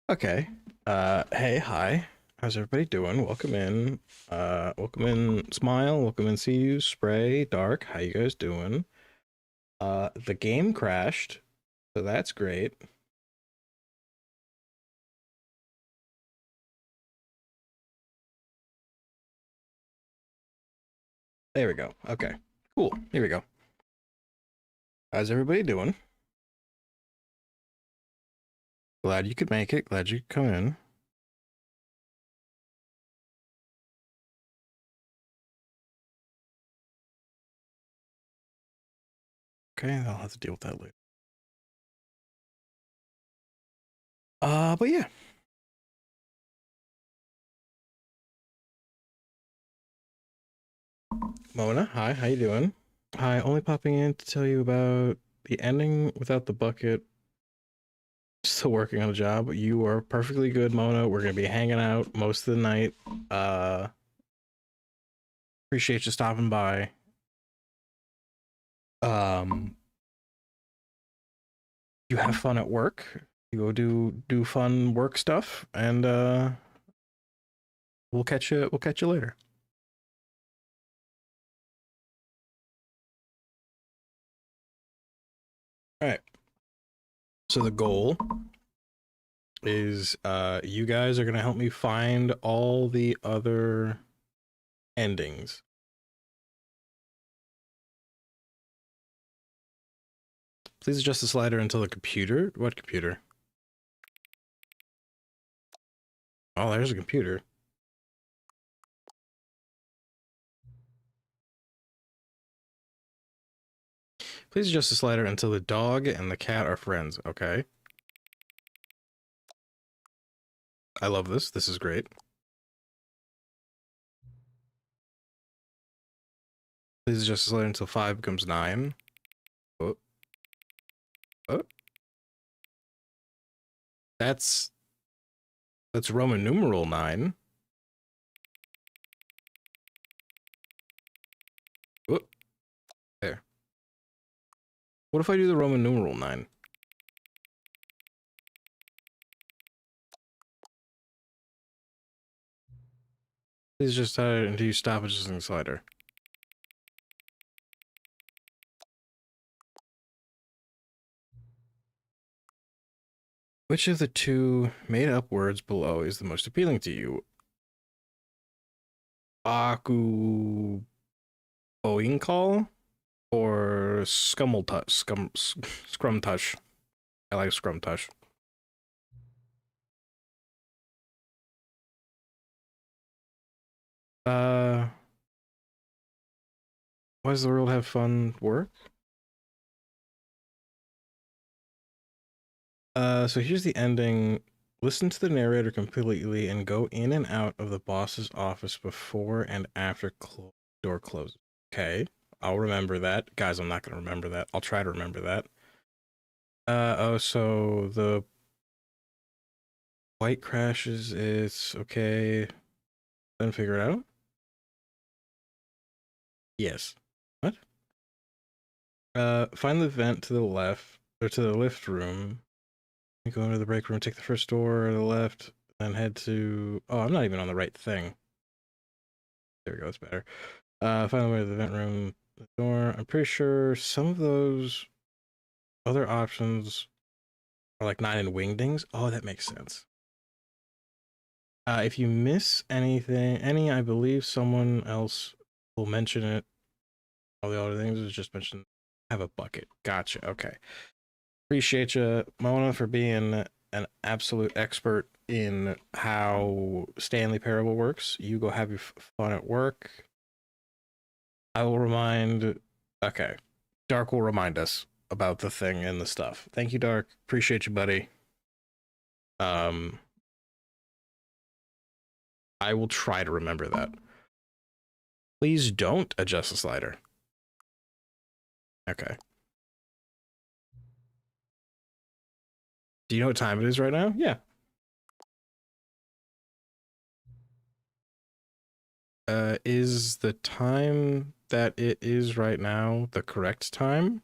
Okay. Hey, hi. How's everybody doing? Welcome in. Welcome in, Smile. Welcome in, See You, Spray, Dark. How you guys doing? The game crashed, so that's great. There we go. Okay. Cool. Here we go. How's everybody doing? Glad you could make it. Glad you could come in. Okay, I'll have to deal with that later. But yeah. Mona, hi, how you doing? Hi, only popping in to tell you about the ending without the bucket. Still working on a job. You are perfectly good, Mona. We're gonna be hanging out most of the night. Uh Appreciate you stopping by. Um you have fun at work. You go do fun work stuff and we'll catch you later. All right. So the goal is you guys are gonna help me find all the other endings. Please adjust the slider until the computer. What computer? Oh, there's a computer. Please adjust the slider until the dog and the cat are friends. Okay. I love this. This is great. Please adjust the slider until 5 becomes 9. Oh. Oh. That's Roman numeral 9. Oh. There. What if I do the Roman numeral 9? Please just until you stop adjusting the slider. Which of the two made-up words below is the most appealing to you? Aku Boeing call or Scummeltush? Scrumtush. I like Scrumtush. Uh, why does the world have fun work? So here's the ending. Listen to the narrator completely and go in and out of the boss's office before and after door closes. Okay, I'll remember that. Guys, I'm not going to remember that. I'll try to remember that. Oh, so the white crashes, it's okay. Then figure it out? Yes. What? Find the vent to the left, or to the lift room. Go into the break room, take the first door to the left, then head to... Oh, I'm not even on the right thing. There we go, it's better. Find the way to the vent room, the door. I'm pretty sure some of those other options are like 9 and wingdings. Oh, that makes sense. If you miss anything, I believe someone else will mention it. All the other things is just mentioned. Have a bucket. Gotcha. Okay. Appreciate you, Mona, for being an absolute expert in how Stanley Parable works. You go have your fun at work. I will remind. Okay. Dark will remind us about the thing and the stuff. Thank you, Dark. Appreciate you, buddy. Um, I will try to remember that. Please don't adjust the slider. Okay. Do you know what time it is right now? Yeah. Is the time that it is right now the correct time?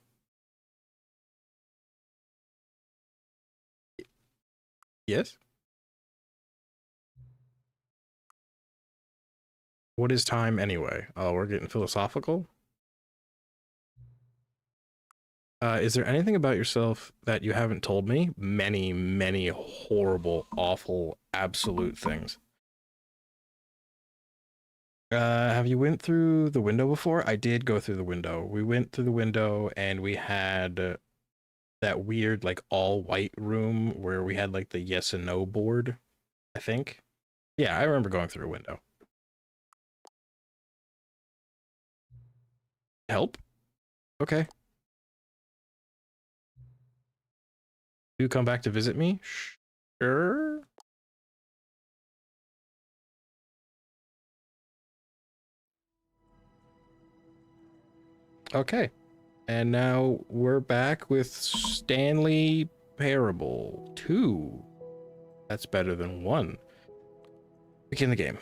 Yes. What is time anyway? Oh, we're getting philosophical. Is there anything about yourself that you haven't told me? Many, many horrible, awful, absolute things. Have you went through the window before? I did go through the window. We went through the window and we had that weird, like, all white room where we had, like, the yes and no board, I think. Yeah, I remember going through a window. Help? Okay. You come back to visit me? Sure. Okay. And now we're back with Stanley Parable 2. That's better than 1. Begin the game.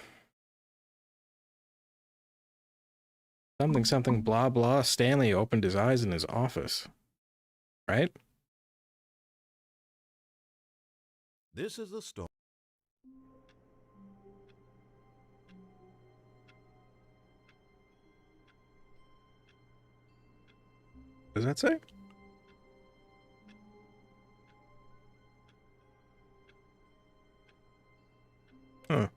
Something, something, blah, blah. Stanley opened his eyes in his office. Right? This is the story. What does that say? Huh.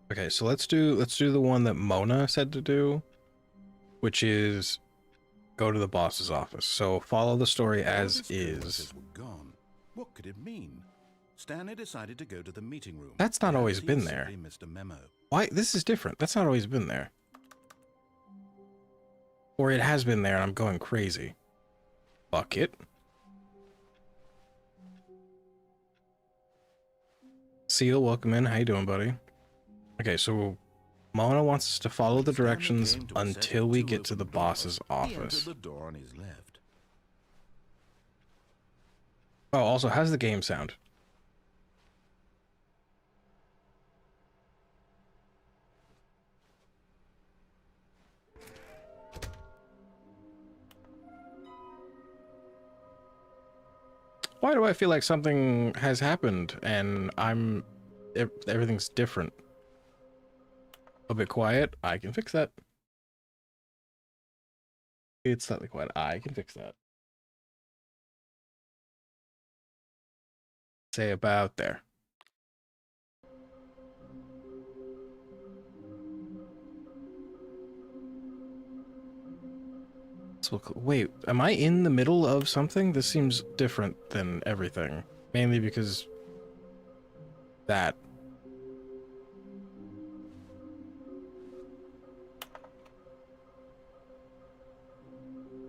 Okay, so let's do the one that Mona said to do, which is go to the boss's office. So follow the story as is. Were gone. What could it mean? Stanley decided to go to the meeting room. That's not always been there. Missed a memo. Why? This is different. That's not always been there. Or it has been there and I'm going crazy. Bucket. Seal, welcome in. How you doing, buddy? Okay, so Mona wants us to follow the directions until we get to the boss's office. The door on his left. Oh, also, how's the game sound? Why do I feel like something has happened and everything's different? A bit quiet. I can fix that. It's slightly quiet. I can fix that. Say about there. So, wait, am I in the middle of something? This seems different than everything. Mainly because that.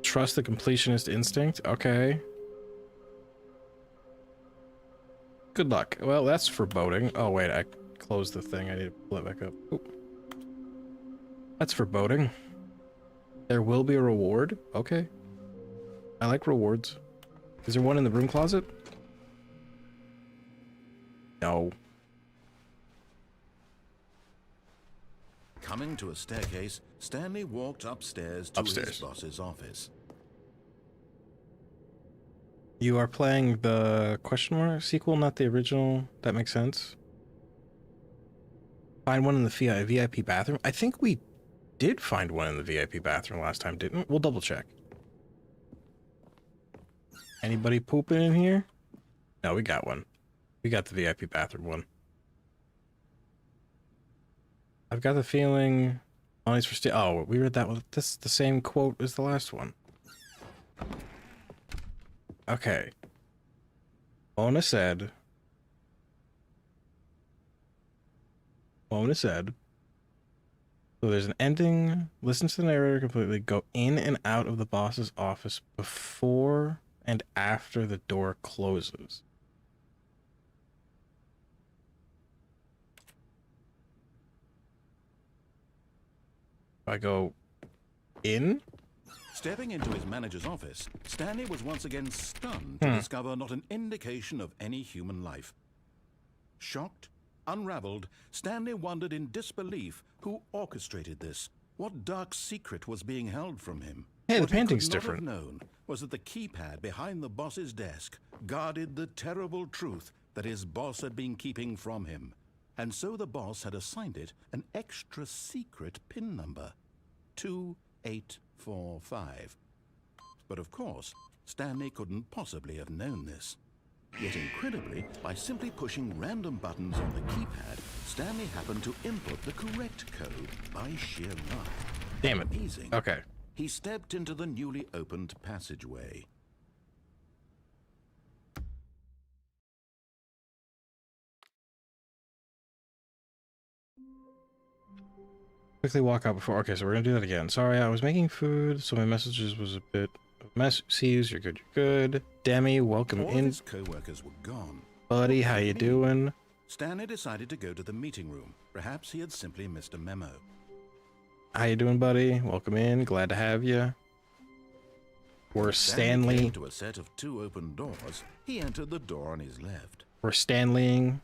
Trust the completionist instinct? Okay. Good luck. Well, that's foreboding. Oh, wait, I closed the thing. I need to pull it back up. Oop. That's foreboding. There will be a reward? Okay. I like rewards. Is there one in the broom closet? No. Coming to a staircase, Stanley walked upstairs to his boss's office. You are playing the question mark sequel, not the original. That makes sense. Find one in the VIP bathroom. I think we did find one in the VIP bathroom last time, didn't we? We'll double check. Anybody pooping in here? No, we got one. We got the VIP bathroom one. I've got the feeling money's for steal. Oh, we read that one. This is the same quote as the last one. Okay. Mona said. So there's an ending. Listen to the narrator completely. Go in and out of the boss's office before and after the door closes. I go in? Stepping into his manager's office, Stanley was once again stunned to discover not an indication of any human life. Shocked, Unraveled, Stanley wondered in disbelief who orchestrated this. What dark secret was being held from him? Hey, What the painting's he could not different. have known was that the keypad behind the boss's desk guarded the terrible truth that his boss had been keeping from him. And so the boss had assigned it an extra secret PIN number, 2845. But of course, Stanley couldn't possibly have known this. Yet incredibly, by simply pushing random buttons on the keypad, Stanley happened to input the correct code by sheer luck. Damn it. Amazing. Okay. He stepped into the newly opened passageway. Quickly walk out before. Okay, so we're gonna do that again. Sorry, I was making food, so my messages was a bit of a mess. Sees, you're good, you're good. Demi, welcome All in. his co-workers were gone. Buddy, how you doing? Stanley decided to go to the meeting room. Perhaps he had simply missed a memo. How you doing, buddy? Welcome in. Glad to have you. We're Stanley. Came to a set of 2 open doors. He entered the door on his left. We're Stanleying.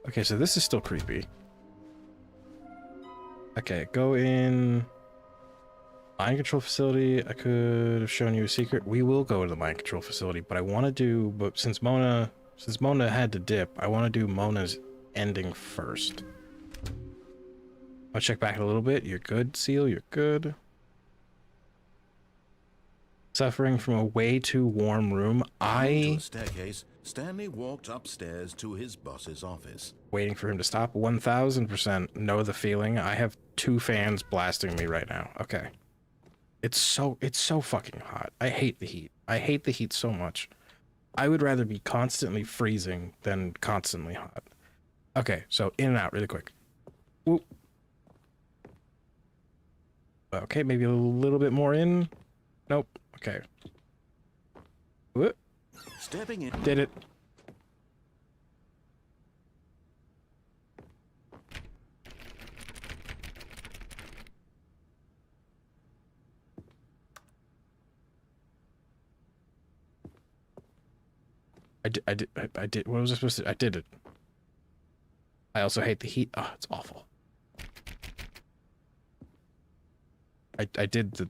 Okay, so this is still creepy. Okay, go in. Mind control facility. I could have shown you a secret. We will go to the mind control facility, but I want to do. But since Mona had to dip, I want to do Mona's ending first. I'll check back a little bit. You're good, Seal. You're good. Suffering from a way too warm room. To a staircase, Stanley walked upstairs to his boss's office. Waiting for him to stop. 1000% know the feeling. I have 2 fans blasting me right now. Okay. It's so fucking hot. I hate the heat. I hate the heat so much. I would rather be constantly freezing than constantly hot. Okay, so in and out really quick. Whoop. Okay, maybe a little bit more in. Nope. Okay. Whoop. Stepping in. Did it. I did. What was I supposed to? I did it. I also hate the heat. Oh, it's awful. I did the.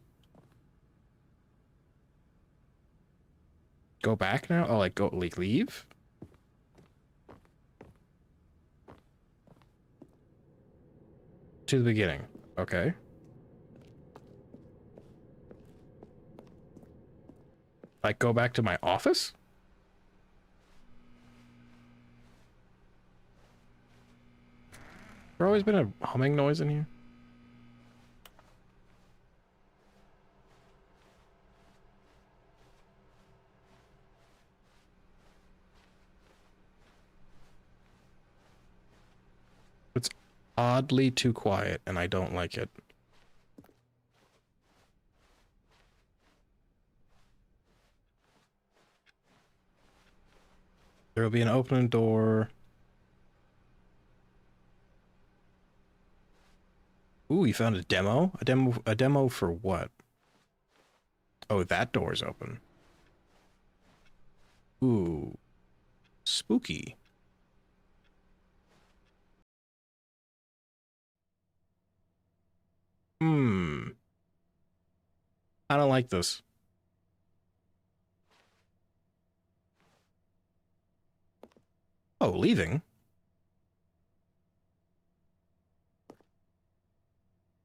Go back now? Oh, like go leave? To the beginning. Okay. Like go back to my office? There's always been a humming noise in here. It's oddly too quiet, and I don't like it. There will be an open door. Ooh, you found a demo? A demo for what? Oh, that door's open. Ooh. Spooky. I don't like this. Oh, leaving?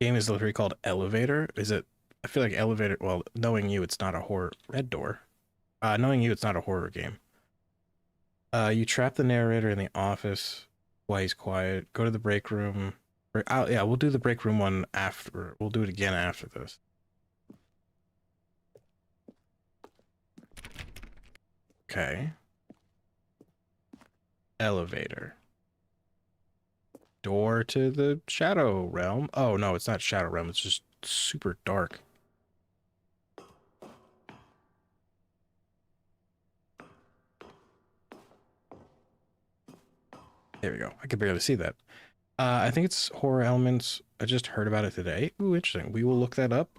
Game is literally called Elevator. Is it? I feel like Elevator. Well, knowing you, it's not a horror. Red door. Knowing you, it's not a horror game. You trap the narrator in the office while he's quiet. Go to the break room. Yeah, we'll do the break room one after. We'll do it again after this. Okay. Elevator. Door to the Shadow Realm. Oh, no, it's not Shadow Realm. It's just super dark. There we go. I could barely see that. I think it's horror elements. I just heard about it today. Ooh, interesting. We will look that up.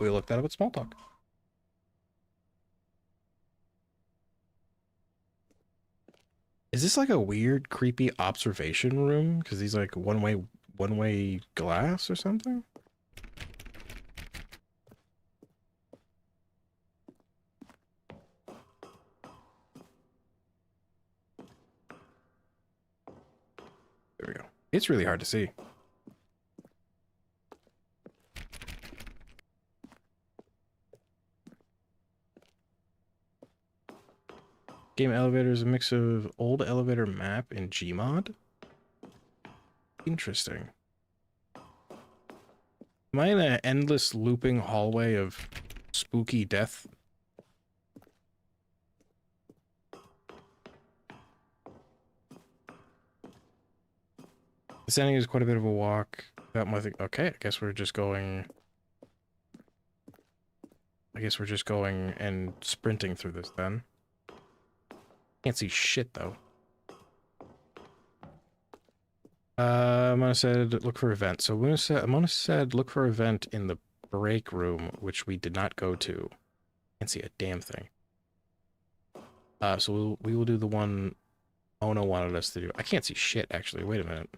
We looked that up at small talk. Is this like a weird, creepy observation room? Because these like one-way glass or something? There we go. It's really hard to see. Game elevator is a mix of old elevator map and Gmod. Interesting. Am I in an endless looping hallway of spooky death? This ending is quite a bit of a walk. Okay, I guess we're just going and sprinting through this then. Can't see shit though. Mona said look for event. So Mona said look for event in the break room, which we did not go to. Can't see a damn thing. So we will do the one Mona wanted us to do. I can't see shit actually. Wait a minute.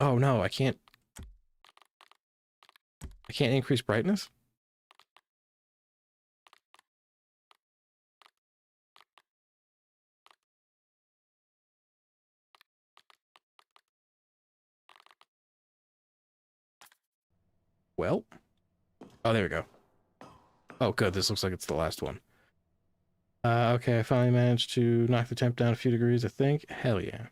Oh no, I can't increase brightness? Well. Oh, there we go. Oh, good. This looks like it's the last one. Okay, I finally managed to knock the temp down a few degrees, I think. Hell yeah.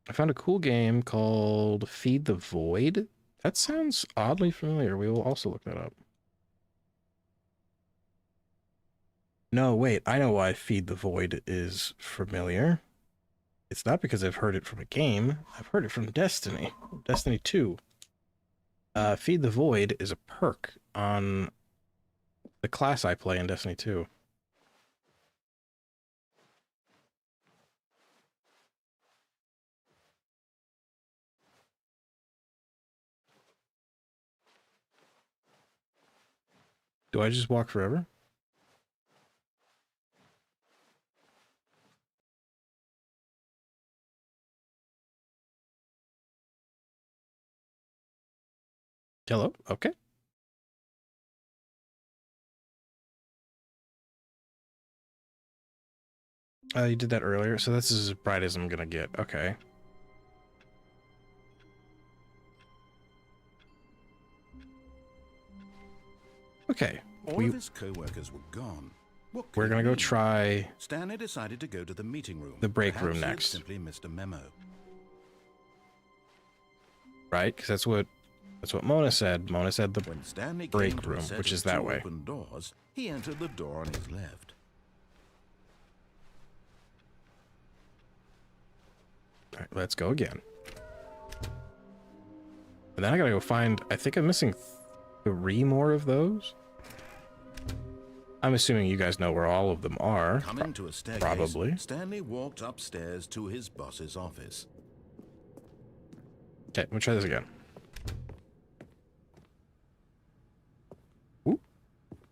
I found a cool game called Feed the Void. That sounds oddly familiar. We will also look that up. No, wait. I know why Feed the Void is familiar. It's not because I've heard it from a game. I've heard it from Destiny. Destiny 2. Feed the Void is a perk on the class I play in Destiny 2. Do I just walk forever? Hello? Okay. You did that earlier, so this is as bright as I'm gonna get. Okay. Okay. All of his co-workers were gone. What could We're gonna it go mean? try Stanley decided to go to the meeting room. the break Perhaps room he had next. simply missed a memo. Right? Because that's what Mona said. Mona said the When Stanley break came to a room, set which of is that two way. open doors, he entered the door on his left. All right, let's go again. And then I gotta go find. I think I'm missing 3 more of those. I'm assuming you guys know where all of them are. Coming to a staircase, Probably. Stanley walked upstairs to his boss's office. Okay, let me try this again. Ooh.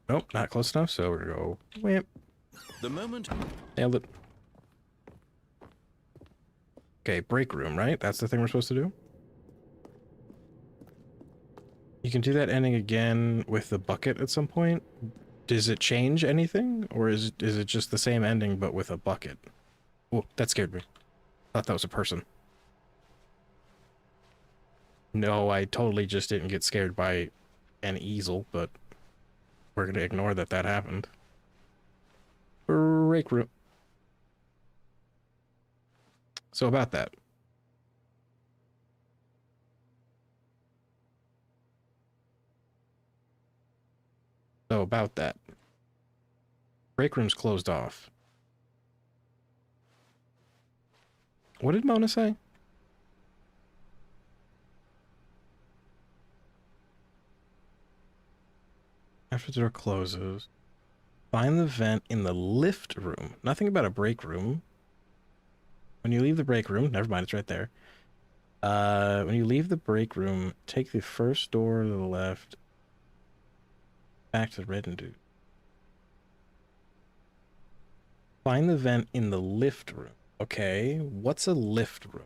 Nope, not close enough, so we're gonna go wham. The moment... Nailed it. Okay, break room, right? That's the thing we're supposed to do? You can do that ending again with the bucket at some point. Does it change anything? Or is it just the same ending but with a bucket? Oh, that scared me. I thought that was a person. No, I totally just didn't get scared by an easel, but we're gonna ignore that happened. Break room. So about that. So about that. Break room's closed off. What did Mona say? After the door closes. Find the vent in the lift room. Nothing about a break room. When you leave the break room, never mind, it's right there. When you leave the break room, take the first door to the left. Back to red and do. Find the vent in the lift room. Okay, what's a lift room?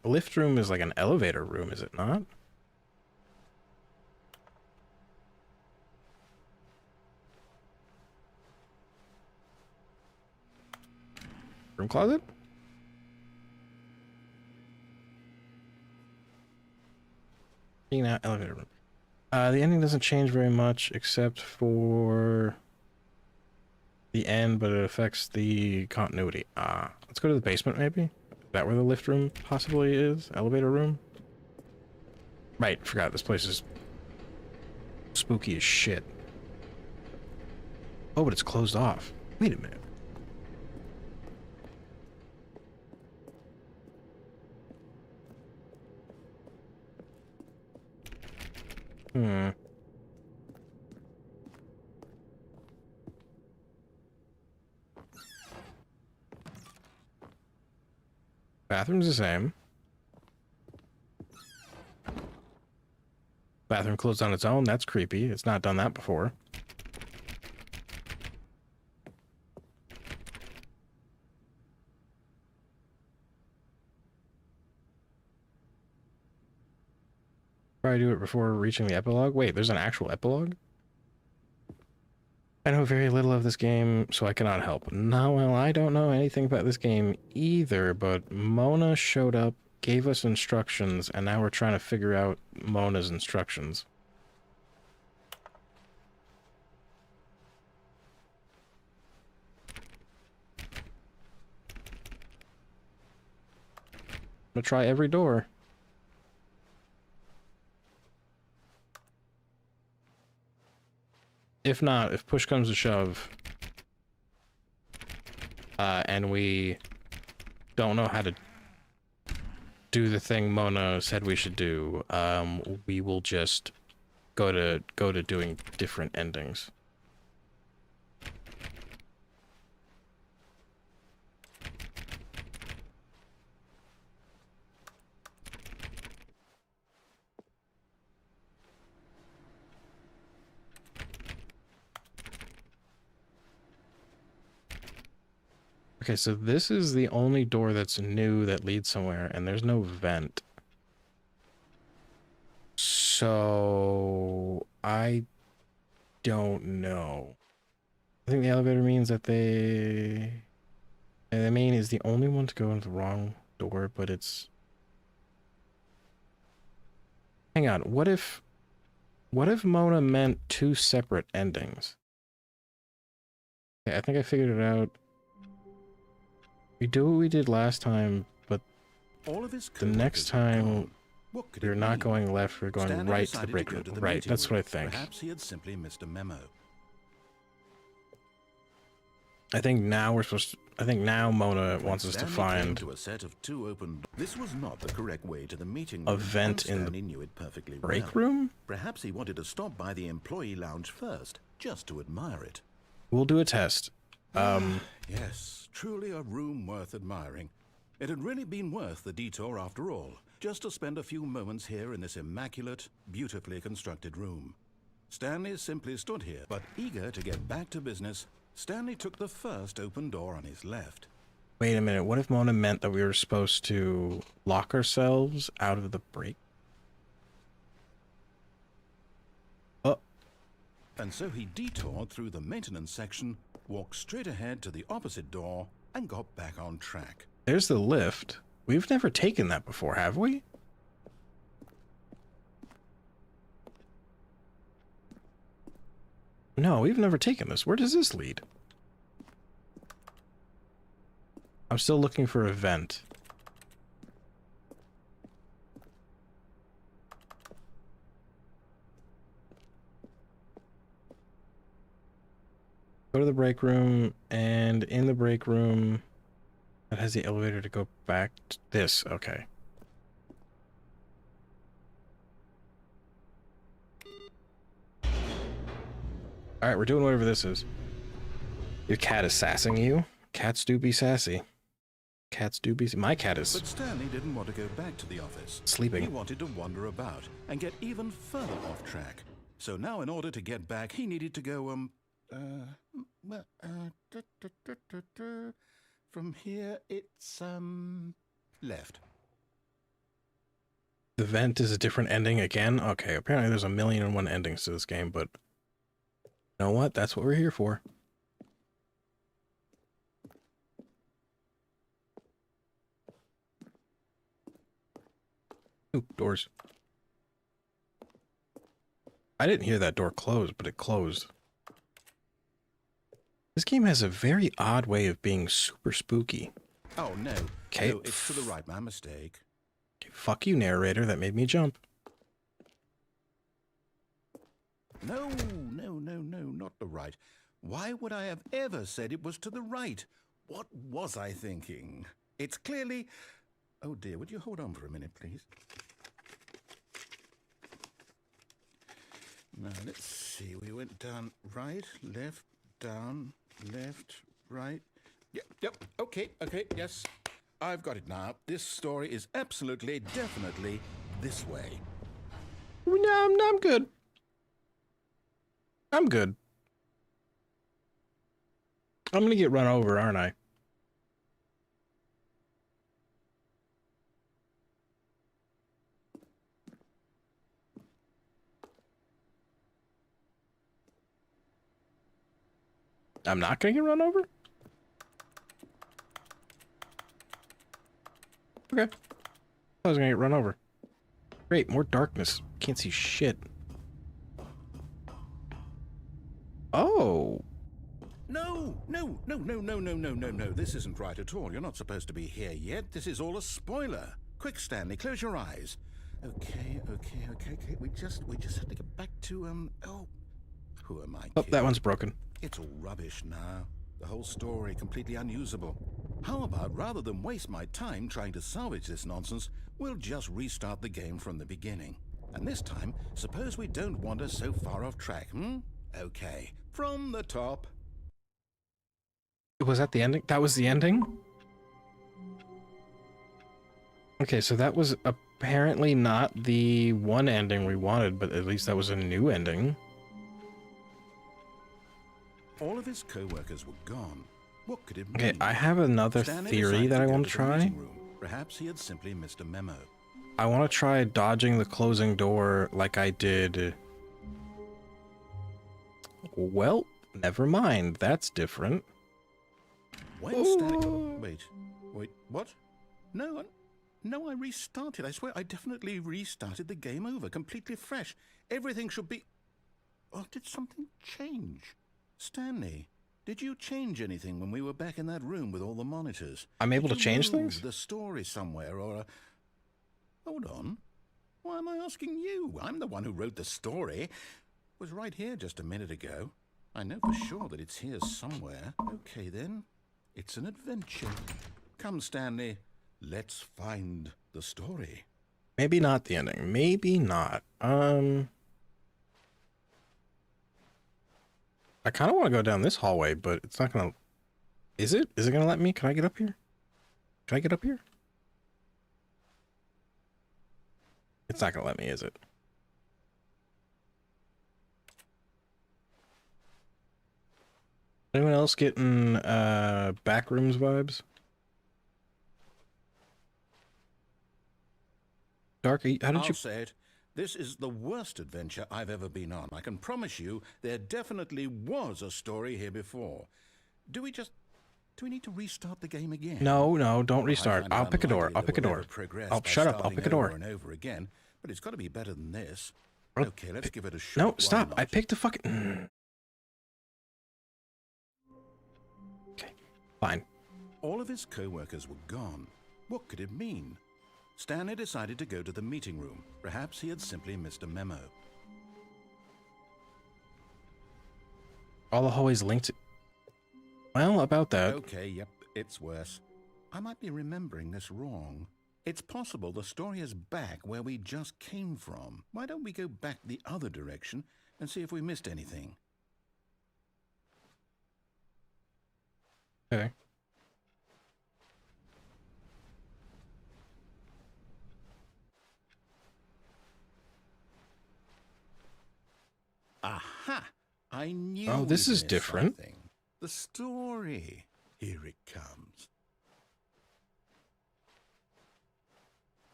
A lift room is like an elevator room, is it not? Room closet? Being out elevator room. The ending doesn't change very much except for the end, but it affects the continuity. Let's go to the basement maybe? Is that where the lift room possibly is? Elevator room? Right, forgot this place is spooky as shit. Oh, but it's closed off. Wait a minute. Bathroom's the same. Bathroom closed on its own. That's creepy. It's not done that before. Probably do it before reaching the epilogue. Wait, there's an actual epilogue? I know very little of this game, so I cannot help. No, well, I don't know anything about this game either, but Mona showed up, gave us instructions, and now we're trying to figure out Mona's instructions. I'm gonna try every door. If not, if push comes to shove, and we don't know how to do the thing Mona said we should do, we will just go to doing different endings. Okay, so this is the only door that's new that leads somewhere, and there's no vent. So I don't know. I think the elevator means that the main is the only one to go into the wrong door, but it's... Hang on, what if Mona meant two separate endings? Okay, I think I figured it out. We do what we did last time, but the next time we're not going left, we're going right to the break room. Right, that's what I think. Perhaps he had simply missed a memo. I think now we're supposed to... I think now Mona wants us to find to a set of two open... This was not the correct way to the meeting a room, vent in the knew it perfectly break well. room? Perhaps he wanted to stop by the employee lounge first, just to admire it. We'll do a test. Yes, truly a room worth admiring. It had really been worth the detour after all, just to spend a few moments here in this immaculate, beautifully constructed room. Stanley simply stood here, but eager to get back to business, Stanley took the first open door on his left. Wait a minute, what if Mona meant that we were supposed to lock ourselves out of the break? Oh. And so he detoured through the maintenance section, walked straight ahead to the opposite door, and got back on track. There's the lift. We've never taken that before, have we? No, we've never taken this. Where does this lead? I'm still looking for a vent. Go to the break room, and in the break room... That has the elevator to go back to this. Okay. Alright, we're doing whatever this is. Your cat is sassing you? Cats do be sassy. Cats do be... My cat is... But Stanley didn't want to go back to the office. Sleeping. He wanted to wander about and get even further off track. So now in order to get back, he needed to go, from here, it's, left. The vent is a different ending again? Okay, apparently there's 1,000,001 endings to this game, but... You know what? That's what we're here for. Ooh, doors. I didn't hear that door close, but it closed. This game has a very odd way of being super spooky. Oh, no. Okay. No, it's to the right. My mistake. Okay, fuck you, narrator. That made me jump. No, not the right. Why would I have ever said it was to the right? What was I thinking? It's clearly... Oh, dear. Would you hold on for a minute, please? Now, let's see. We went down right, left, down, left, right. Yep. Okay, yes. I've got it now. This story is absolutely, definitely this way. No, I'm good. I'm good. I'm gonna get run over, aren't I? I'm not gonna get run over? Okay. I was gonna get run over. Great, more darkness. Can't see shit. Oh. No. This isn't right at all. You're not supposed to be here yet. This is all a spoiler. Quick, Stanley, close your eyes. Okay. We just have to get back to, oh. Who am I kidding? Oh, that one's broken. It's all rubbish now. The whole story completely unusable. How about, rather than waste my time trying to salvage this nonsense, we'll just restart the game from the beginning. And this time, suppose we don't wander so far off track, Okay, from the top. Was that the ending? That was the ending? Okay, so that was apparently not the one ending we wanted, but at least that was a new ending. All of his co-workers were gone. What could it mean? Okay, I have another Stanley theory that I decided want to to go the try. meeting room. Perhaps he had simply missed a memo. I want to try dodging the closing door like I did. Well, never mind. That's different. When Stanley... Wait, what? No, I restarted. I swear I definitely restarted the game over, completely fresh. Everything should be... Oh, did something change? Stanley, did you change anything when we were back in that room with all the monitors? I'm able to Did you change move things? the story somewhere or a... Hold on. Why am I asking you? I'm the one who wrote the story. It was right here just a minute ago. I know for sure that it's here somewhere. Okay, then. It's an adventure. Come, Stanley. Let's find the story. Maybe not the ending. Maybe not. I kind of want to go down this hallway, but it's not gonna... Is it? Is it gonna let me? Can I get up here? Can I get up here? It's not gonna let me, is it? Anyone else getting backrooms vibes? Dark, how did I'll you... say it. This is the worst adventure I've ever been on. I can promise you there definitely was a story here before. Do we need to restart the game again? No, don't restart. I'll pick a door. I'll pick a door. Oh, shut up. I'll pick a door. Over and over again, but it's got to be better than this. Okay, let's give it a shot. No, Why stop. not? I picked a fucking... Okay, fine. All of his co-workers were gone. What could it mean? Stanley decided to go to the meeting room. Perhaps he had simply missed a memo. All the hallways linked... Well, about that. Okay, yep, it's worse. I might be remembering this wrong. It's possible the story is back where we just came from. Why don't we go back the other direction and see if we missed anything? Okay. Aha! I knew. Oh, this we'd is missed different. something. The story. Here it comes.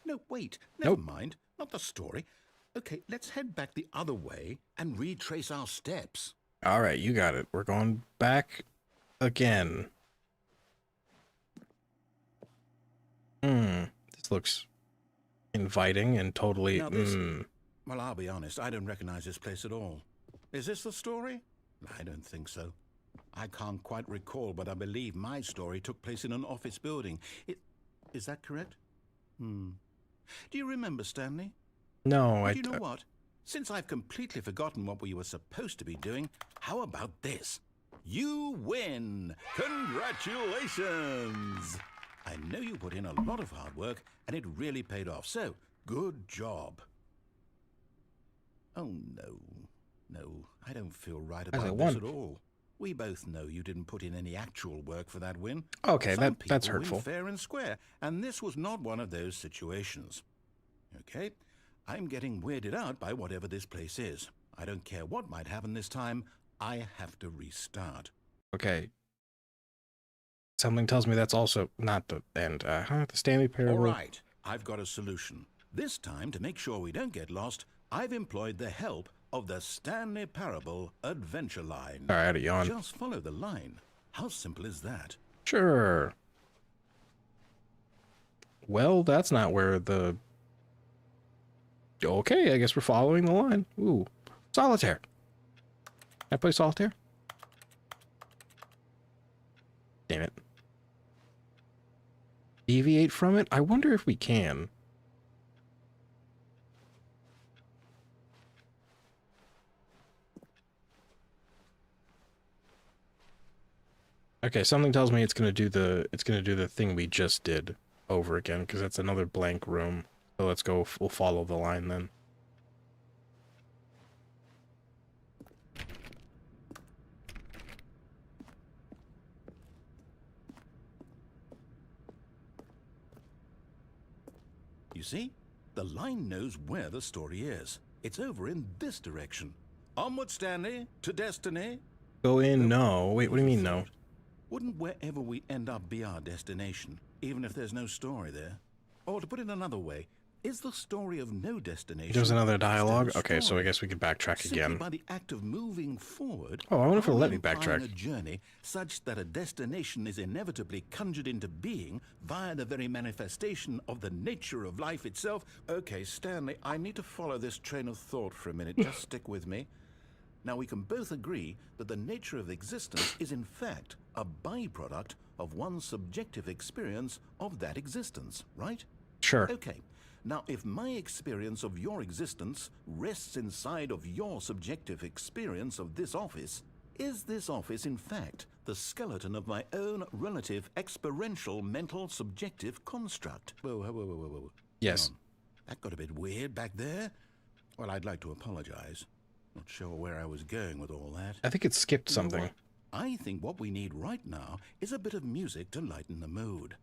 No, wait. Never mind. Not the story. Okay, let's head back the other way and retrace our steps. All right, you got it. We're going back again. This looks inviting and totally. Now this, well, I'll be honest, I don't recognize this place at all. Is this the story? I don't think so. I can't quite recall, but I believe my story took place in an office building. Is that correct? Do you remember, Stanley? No, Do you know what? Since I've completely forgotten what we were supposed to be doing, how about this? You win! Congratulations! I know you put in a lot of hard work, and it really paid off, so good job. Oh, no. No, I don't feel right about this at all. We both know you didn't put in any actual work for that win. Okay, Some that's people hurtful. win fair and square, and this was not one of those situations. Okay, I'm getting weirded out by whatever this place is. I don't care what might happen this time. I have to restart. Okay. Something tells me that's also not the end. The Stanley Parable. All right, I've got a solution. This time, to make sure we don't get lost, I've employed the help of the Stanley Parable adventure line. All right, yawn. Just follow the line. How simple is that? Sure. Well, that's not where the... Okay, I guess we're following the line. Ooh, solitaire. Can I play solitaire? Damn it. Deviate from it? I wonder if we can. Okay, something tells me it's gonna do the thing we just did over again, because that's another blank room. So let's go, we'll follow the line then. You see? The line knows where the story is. It's over in this direction. Onward, Stanley, to destiny. Go in, no. Wait, what do you mean, no? Wouldn't wherever we end up be our destination, even if there's no story there? Or to put it another way, is the story of no destination... There's another dialogue? still a Okay, so I story? guess we could backtrack Simply again. by the act of moving forward... Oh, I wonder if it'll let me implying backtrack. a journey such that a destination is inevitably conjured into being via the very manifestation of the nature of life itself. Okay, Stanley, I need to follow this train of thought for a minute. Just stick with me. Now, we can both agree that the nature of existence is in fact a byproduct of one's subjective experience of that existence, right? Sure. Okay. Now, if my experience of your existence rests inside of your subjective experience of this office, is this office, in fact, the skeleton of my own relative experiential mental subjective construct? Whoa. Yes. Hang on. That got a bit weird back there. Well, I'd like to apologize. Not sure where I was going with all that. I think it skipped You know something. what? I think what we need right now is a bit of music to lighten the mood.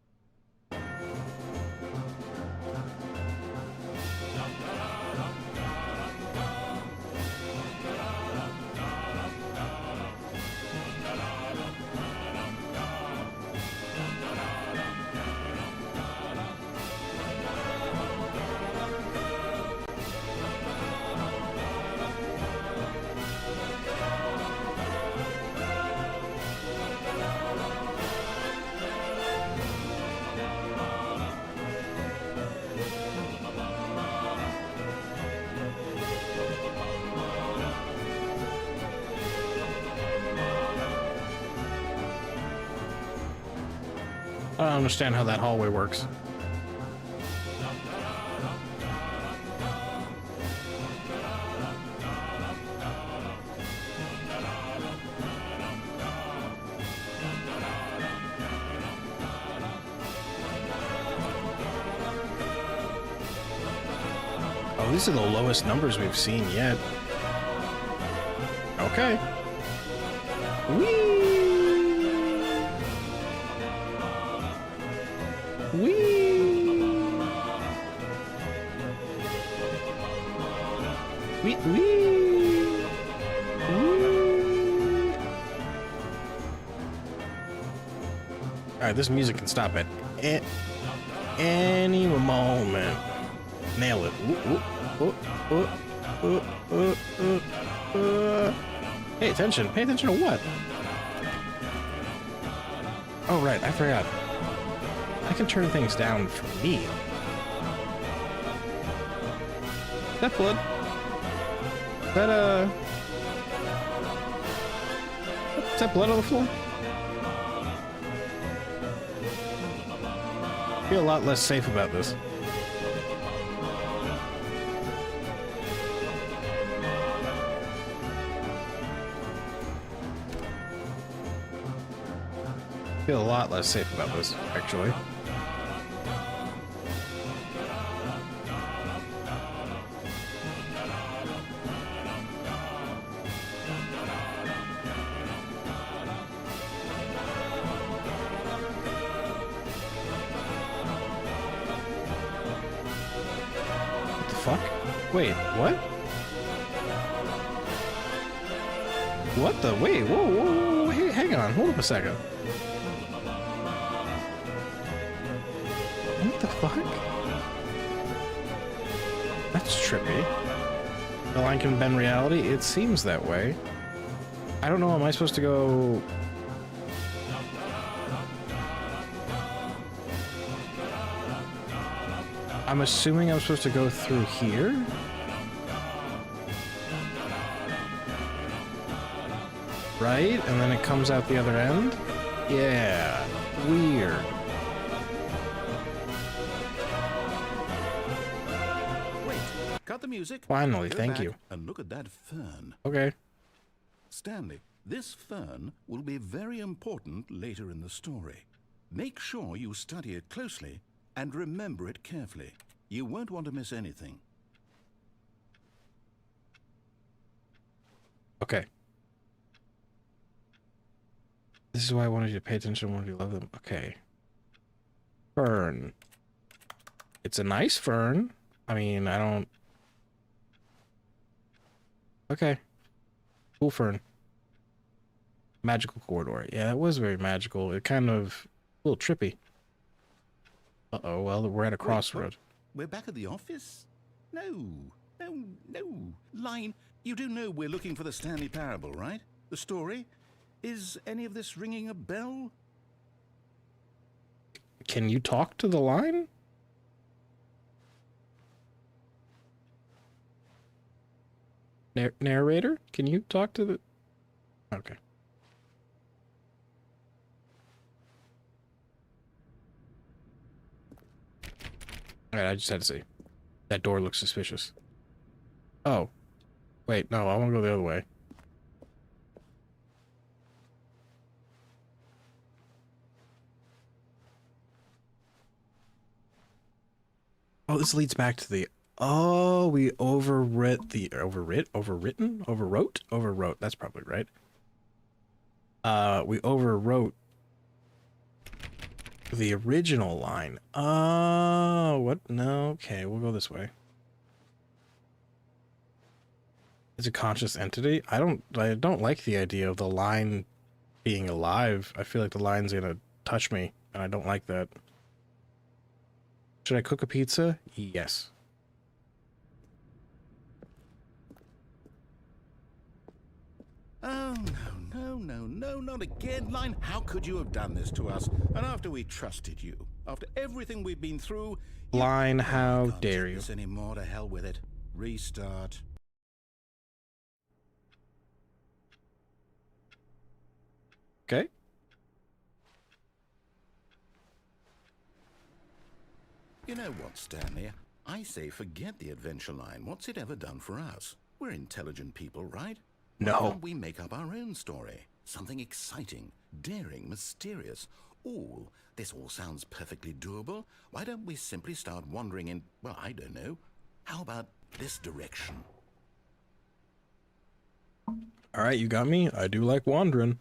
I don't understand how that hallway works. Oh, these are the lowest numbers we've seen yet. Okay. Whee! Whee! Whee! Whee! Whee! Alright, this music can stop at any moment. Nail it. Pay attention. Pay attention to what? Oh, right. I forgot. I can turn things down for me. Is that blood? Is that, is that blood on the floor? I feel a lot less safe about this. I feel a lot less safe about this, actually. What the fuck? Wait, what? What the? Wait, whoa, whoa, whoa, hey, hang on, hold up a second. What the fuck? That's trippy. The line can bend reality? It seems that way. I don't know, am I supposed to go... I'm assuming I'm supposed to go through here? Right? And then it comes out the other end? Yeah. Weird. Cut the music. Finally, Go thank back you. And look at that fern. Okay. Stanley, this fern will be very important later in the story. Make sure you study it closely and remember it carefully. You won't want to miss anything. Okay. This is why I wanted you to pay attention when you love them. Okay. Fern. It's a nice fern. I mean, I don't... Okay. Cool fern. Magical corridor. Yeah, that was very magical. It kind of... a little trippy. Uh-oh, well, we're at a crossroad. We're back at the office? No. Line, you do know we're looking for the Stanley Parable, right? The story? Is any of this ringing a bell? Can you talk to the line? Narrator? Can you talk to the... Okay. Alright, I just had to see. That door looks suspicious. Oh. Wait, no, I want to go the other way. Oh, this leads back to the... Oh, we overwrote the... Overwrote? That's probably right. We overwrote the original line. Oh, what? No, okay, we'll go this way. It's a conscious entity? I don't like the idea of the line being alive. I feel like the line's gonna touch me, and I don't like that. Should I cook a pizza? Yes. Oh, no, not again, Line. How could you have done this to us? And after we trusted you, after everything we've been through... Line, how dare you? Can't take this anymore, to hell with it. Restart. Okay. You know what, Stanley? I say forget the adventure line. What's it ever done for us? We're intelligent people, right? No. Why don't we make up our own story? Something exciting, daring, mysterious. Ooh, this all sounds perfectly doable. Why don't we simply start wandering in, well, I don't know. How about this direction. All right, you got me. I do like wandering.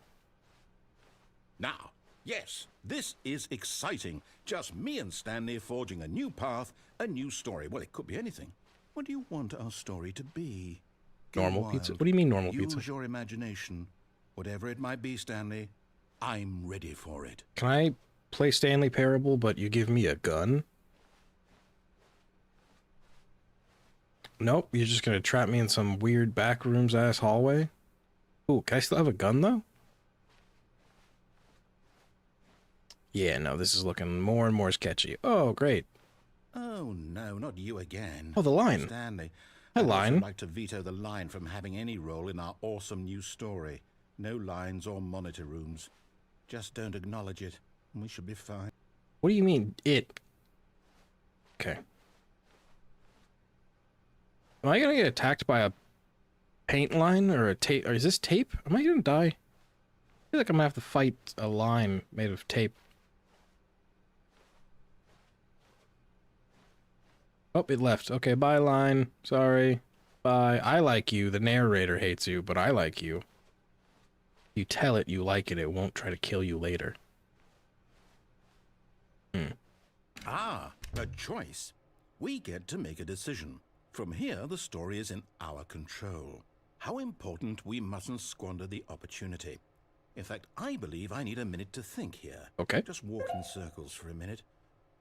Now, yes, this is exciting. Just me and Stanley forging a new path, a new story. Well, it could be anything. What do you want our story to be? Go Normal wild. pizza? What do you mean normal Use pizza? Use your imagination. Whatever it might be, Stanley, I'm ready for it. Can I play Stanley Parable, but you give me a gun? Nope, you're just gonna trap me in some weird backrooms ass hallway? Ooh, can I still have a gun though? Yeah, no, this is looking more and more sketchy. Oh, great. Oh no, not you again. Oh, the line. Stanley. Hi, I'd line. also like to veto the line from having any role in our awesome new story. No lines or monitor rooms. Just don't acknowledge it, and we should be fine. What do you mean, it? Okay. Am I gonna get attacked by a paint line or a tape? Or is this tape? Am I gonna die? I feel like I'm gonna have to fight a line made of tape. Oh, it left. Okay, bye, line. Sorry. Bye. I like you. The narrator hates you, but I like you. You tell it you like it, it won't try to kill you later. Ah, a choice. We get to make a decision. From here, the story is in our control. How important we mustn't squander the opportunity. In fact, I believe I need a minute to think here. Okay. Just walk in circles for a minute.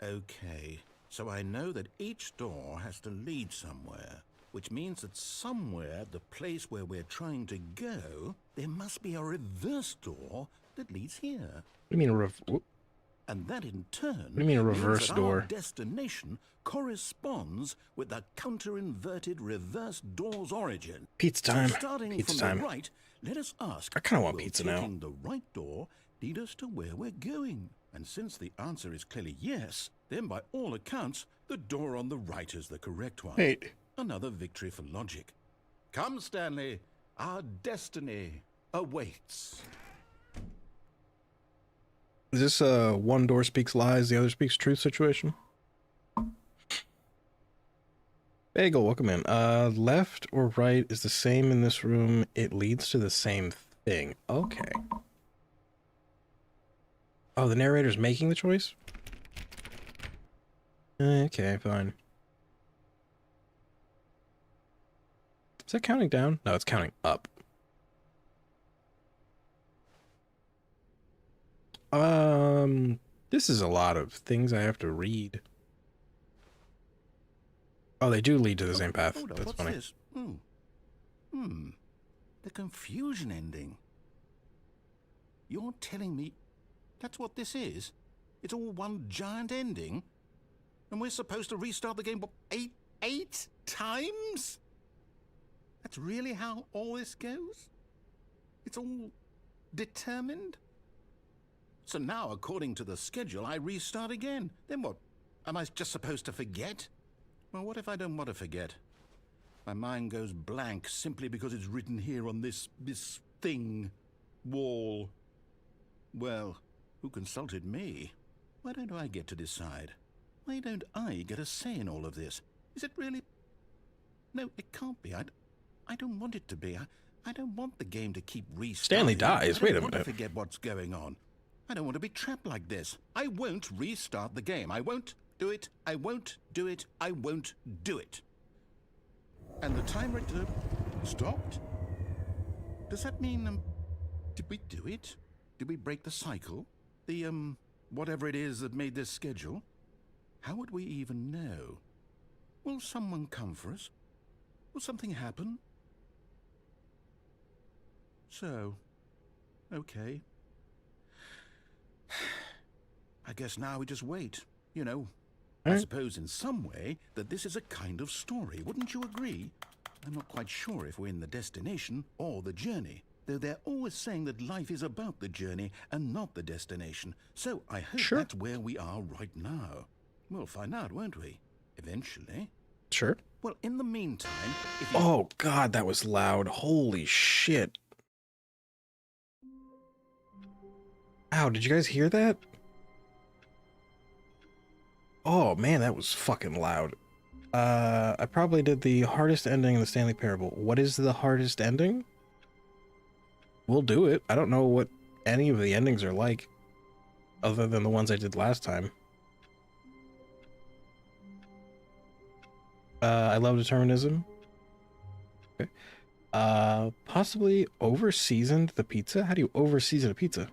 Okay, so I know that each door has to lead somewhere, which means that somewhere, the place where we're trying to go, there must be a reverse door that leads here. What do you mean And that in turn what do you mean a reverse means that door? our destination corresponds with the counter-inverted reverse door's origin. Pizza time. So starting Pizza from time. the right, let us ask, I kinda want will pizza now. taking the right door lead us to where we're going? And since the answer is clearly yes, then by all accounts, the door on the right is the correct one. Wait. Another victory for logic. Come, Stanley, our destiny awaits. Is this a one door speaks lies, the other speaks truth situation? Bagel, welcome in. Left or right is the same in this room. It leads to the same thing. Okay. Oh, the narrator's making the choice? Okay, fine. Is that counting down? No, it's counting up. This is a lot of things I have to read. Oh, they do lead to the same path. Hold on, That's what's funny. this? The confusion ending. You're telling me that's what this is? It's all one giant ending? And we're supposed to restart the game, what, eight times? That's really how all this goes? It's all determined? So now, according to the schedule, I restart again. Then what? Am I just supposed to forget? Well, what if I don't want to forget? My mind goes blank simply because it's written here on this thing, wall. Well, who consulted me? Why don't I get to decide? Why don't I get a say in all of this? Is it really? No, it can't be. I don't want it to be. I don't want the game to keep restarting. Stanley dies. Wait a I don't want minute. to forget what's going on. I don't want to be trapped like this. I won't restart the game. I won't do it. I won't do it. I won't do it. And the timer stopped? Does that mean, did we do it? Did we break the cycle? The, whatever it is that made this schedule? How would we even know? Will someone come for us? Will something happen? So, okay. I guess now we just wait, you know. I suppose in some way that this is a kind of story, wouldn't you agree? I'm not quite sure if we're in the destination or the journey, though they're always saying that life is about the journey and not the destination. So I hope that's where we are right now. We'll find out, won't we? Eventually. Sure. Well, in the meantime, if you... Oh, God, that was loud. Holy shit. Ow, did you guys hear that? Oh, man, that was fucking loud. I probably did the hardest ending in the Stanley Parable. What is the hardest ending? We'll do it. I don't know what any of the endings are like, other than the ones I did last time. I love determinism. Okay. Possibly over-seasoned the pizza? How do you over-season a pizza?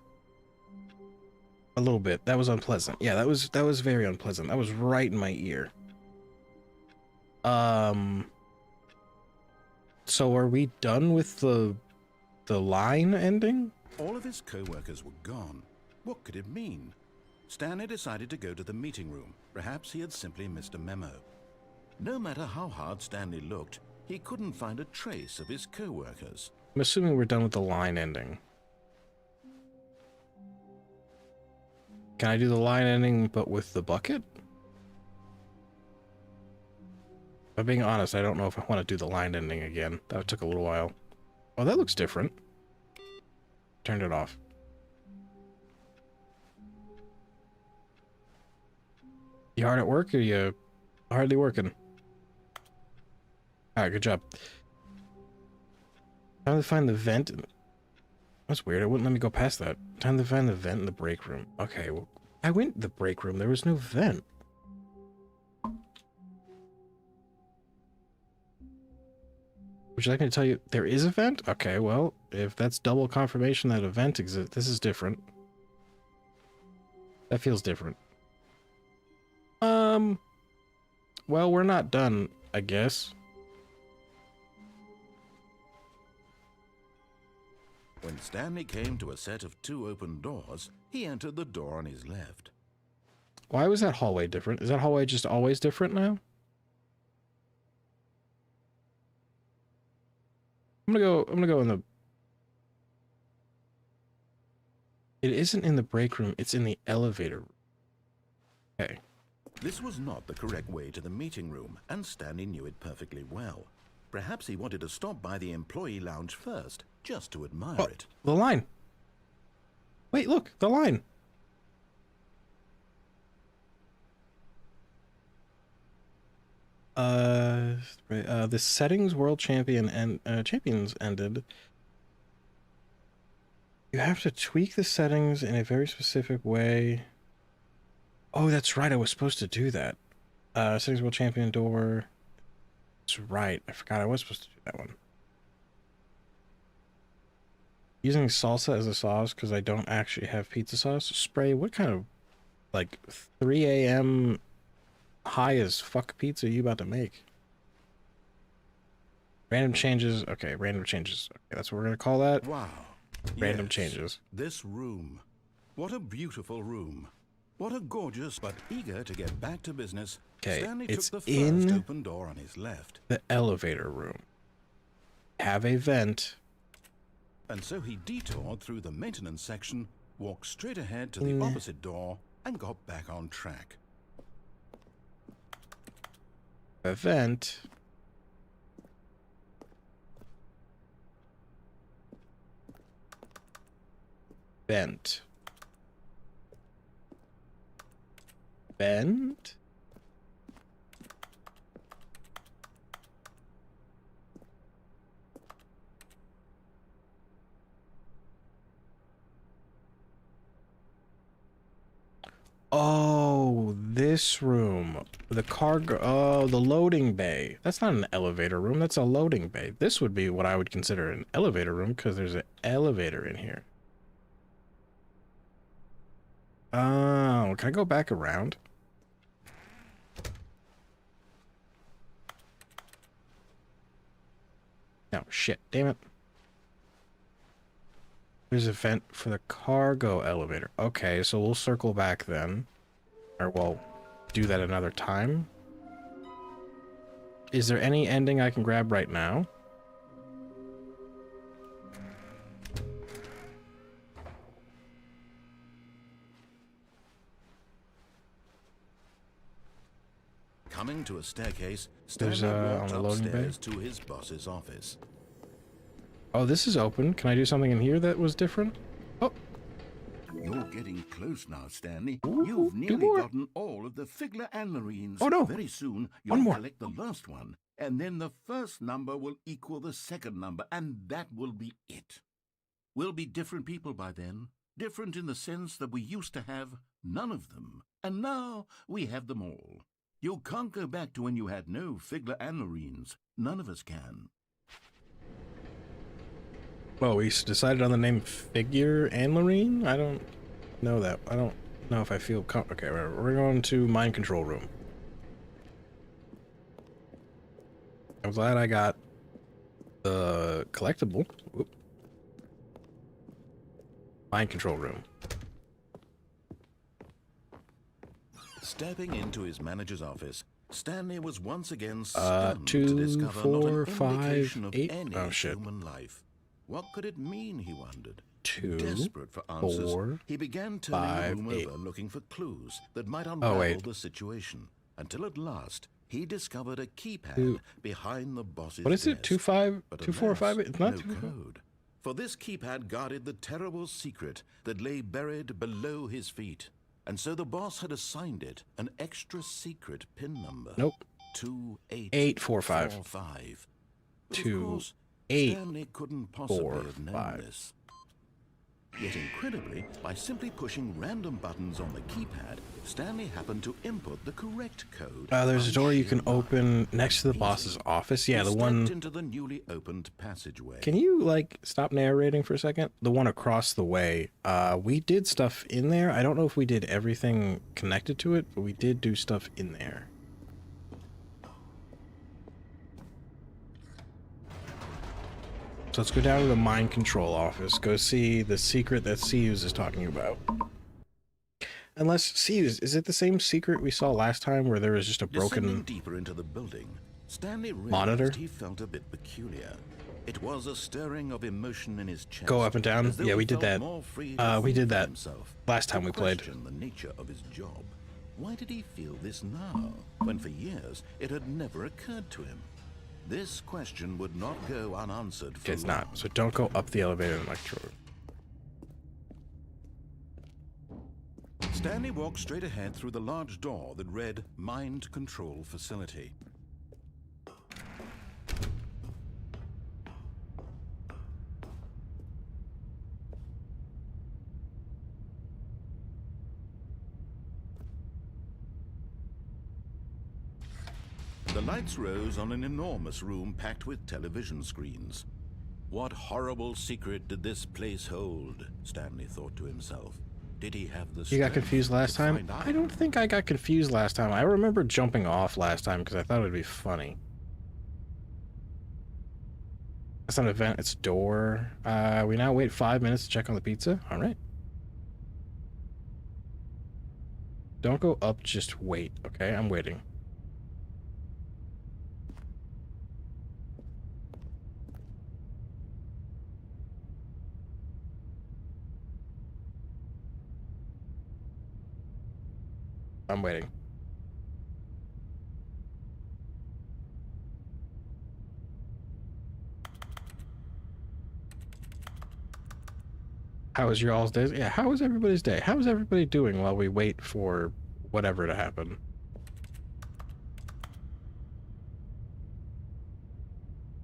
A little bit. That was unpleasant. Yeah, that was very unpleasant. That was right in my ear. So are we done with the line ending? All of his co-workers were gone. What could it mean? Stanley decided to go to the meeting room. Perhaps he had simply missed a memo. No matter how hard Stanley looked, he couldn't find a trace of his co-workers. I'm assuming we're done with the line ending. Can I do the line ending but with the bucket? If I'm being honest, I don't know if I want to do the line ending again. That took a little while. Oh, that looks different. Turned it off. You hard at work or you hardly working? Alright, good job. Time to find the vent. That's weird. It wouldn't let me go past that. Time to find the vent in the break room. Okay, well, I went to the break room. There was no vent. Would you like me to tell you there is a vent? Okay, well, if that's double confirmation that a vent exists, this is different. That feels different. Well, we're not done, I guess. When Stanley came to a set of 2 open doors, he entered the door on his left. Why was that hallway different? Is that hallway just always different now? I'm gonna go in the... It isn't in the break room, it's in the elevator room. Okay. This was not the correct way to the meeting room, and Stanley knew it perfectly well. Perhaps he wanted to stop by the employee lounge first, just to admire it. The line. Wait, look, the line. The settings world champion and champions ended. You have to tweak the settings in a very specific way. Oh, that's right. I was supposed to do that. Settings world champion door. That's right. I forgot I was supposed to do that one. Using salsa as a sauce because I don't actually have pizza sauce. Spray, what kind of, like, 3 a.m. high as fuck pizza are you about to make? Random changes. Okay, random changes. Okay, that's what we're going to call that. Wow. Random changes. This room. What a beautiful room. What a gorgeous, but eager to get back to business. Okay, Stanley it's took the first in open door on his left. the elevator room. Have a vent. And so he detoured through the maintenance section, walked straight ahead to the opposite door, and got back on track. A vent. Vent. Vent. Oh, this room. The cargo. Oh, the loading bay. That's not an elevator room. That's a loading bay. This would be what I would consider an elevator room because there's an elevator in here. Oh, can I go back around? No, shit. Damn it. There's a vent for the cargo elevator. Okay, so we'll circle back then. Or we'll do that another time. Is there any ending I can grab right now? Coming to a staircase, Stanley walked upstairs to his boss's office. Oh, this is open. Can I do something in here that was different? Oh. You're getting close now, Stanley. Ooh, You've two nearly more. gotten all of the Figler Anlarines. Oh, no. Very soon, One you'll more. collect the last one, and then the first number will equal the second number, and that will be it. We'll be different people by then. Different in the sense that we used to have none of them, and now we have them all. You can't go back to when you had no Figler Anlarines. None of us can. Oh, we decided on the name Figure Anlarine? I don't know that. I don't know if I feel okay, we're going to mind control room. I'm glad I got the collectible. Oop. Mind control room. Stepping into his manager's office, Stanley was once again stunned to 2, discover 4, not an 5, indication of 8. any Oh, shit. human life. What could it mean, he wondered. 2, Desperate for answers, 4, he began turning 5, the room 8. over looking for clues that might unravel wait. the situation, until at last he discovered a keypad Two. behind the boss's What is it? desk. 2, 5, But 2, 4, 5, 8? It's not no 2, 5. code. For this keypad guarded the terrible secret that lay buried below his feet. And so the boss had assigned it an extra secret PIN number. Nope. 2845. 2, 8, Stanley couldn't possibly 4, have known 5. this. Yet incredibly, by simply pushing random buttons on the keypad, Stanley happened to input the correct code. There's a door you can by sheer luck. open next to the boss's office. Yeah, He the stepped one... into the newly opened passageway. Can you, like, stop narrating for a second? The one across the way. We did stuff in there. I don't know if we did everything connected to it, but we did do stuff in there. So let's go down to the mind control office. Go see the secret that Seus is talking about. Unless, Seus, is it the same secret we saw last time where there was just a Descending broken... deeper into the building, Stanley realized monitor? he felt a bit peculiar. It was a stirring of emotion in his chest. Go up and down? as though Yeah, he we did felt that. more free to We think did for that himself, last time to we played. question the nature of his job. Why did he feel this now, when for years it had never occurred to him? This question would not go unanswered for It's long. not. So don't go up the elevator in electro. Stanley walked straight ahead through the large door that read Mind Control Facility. The lights rose on an enormous room packed with television screens. What horrible secret did this place hold? Stanley thought to himself. Did he have the You got strength confused last to time? find out? I don't think I got confused last time. I remember jumping off last time because I thought it would be funny. That's not an event, it's a door. We now wait 5 minutes to check on the pizza. All right. Don't go up, just wait, okay? I'm waiting. I'm waiting. How was your all's day? Yeah, how was everybody's day? How is everybody doing while we wait for whatever to happen?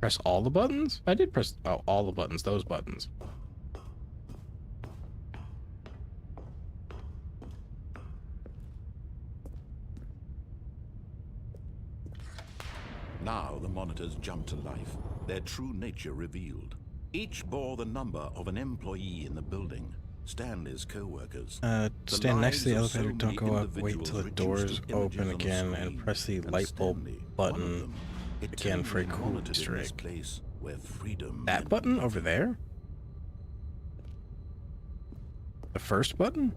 Press all the buttons? I did press all the buttons, those buttons. Now the monitors jumped to life, their true nature revealed. Each bore the number of an employee in the building, Stanley's co-workers. Stand next to the lives of so elevator, don't many go up, wait individuals till the reduced doors to open images on a again, and screen, press the and light bulb Stanley, one of button them, again for a eternally cool monitored Easter in this egg. place where freedom That meant button over nothing. there? The first button?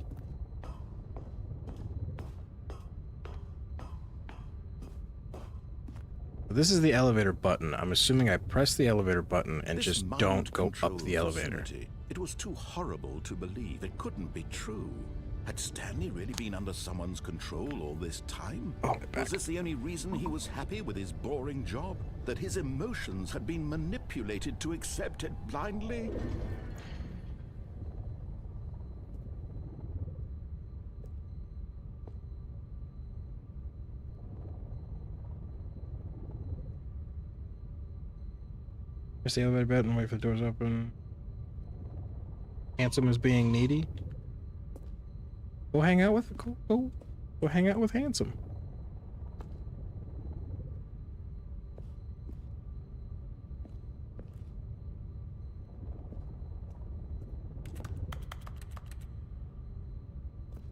This is the elevator button. I'm assuming I press the elevator button and This just mind don't go control up the elevator. facility, it was too horrible to believe. It couldn't be true. Had Stanley really been under someone's control all this time? Oh, my back. Was this the only reason he was happy with his boring job? That his emotions had been manipulated to accept it blindly? Press the elevator button and wait for the doors open. Handsome is being needy. Go hang out with go hang out with Handsome.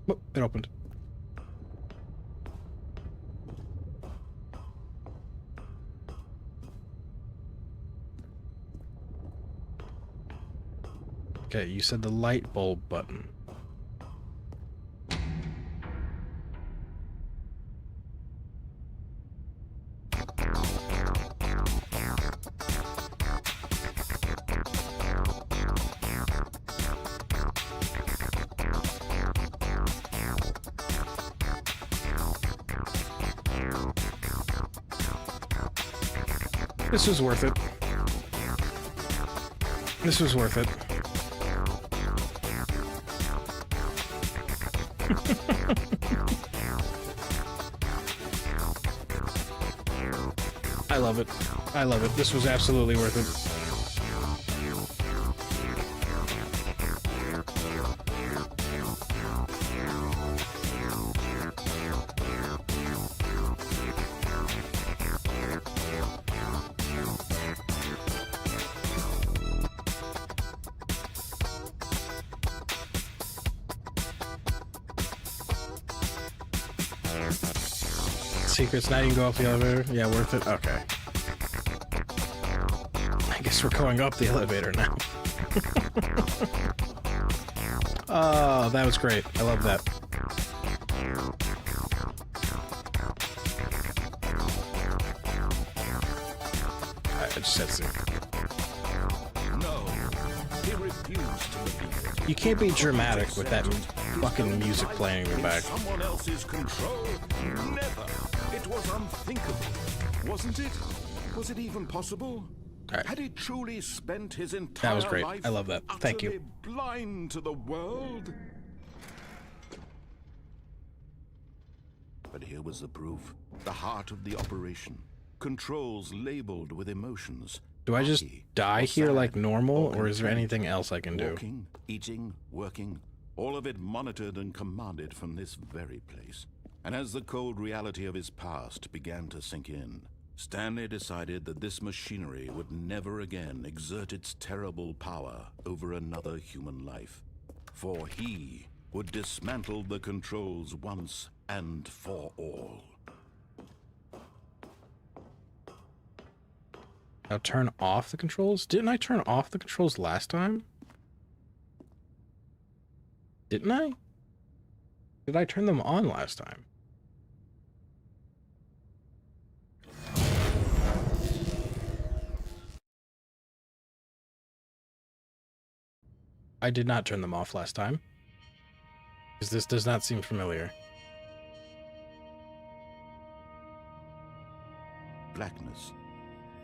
Oh, it opened. Okay, you said the light bulb button. This was worth it. This was worth it. I love it. I love it. This was absolutely worth it. Secrets, now you can go up the elevator. Yeah, worth it. Okay. I guess we're going up the elevator now. Oh, that was great. I love that. I just said so. No, he refused to believe it. You can't be dramatic with that fucking music playing in the back. Someone else's control? Never. It was unthinkable, wasn't it? Was it even possible? Right. Had he truly spent his entire That was great. life I love that. Thank you. utterly blind to the world? But here was the proof. The heart of the operation. Controls labeled with emotions. Do I just Happy die or here sad like normal, or is there content. anything else I can do? Walking, eating, working, all of it monitored and commanded from this very place. And as the cold reality of his past began to sink in, Stanley decided that this machinery would never again exert its terrible power over another human life. For he would dismantle the controls once and for all. Now turn off the controls? Didn't I turn off the controls last time? Didn't I? Did I turn them on last time? I did not turn them off last time. Because this does not seem familiar. Blackness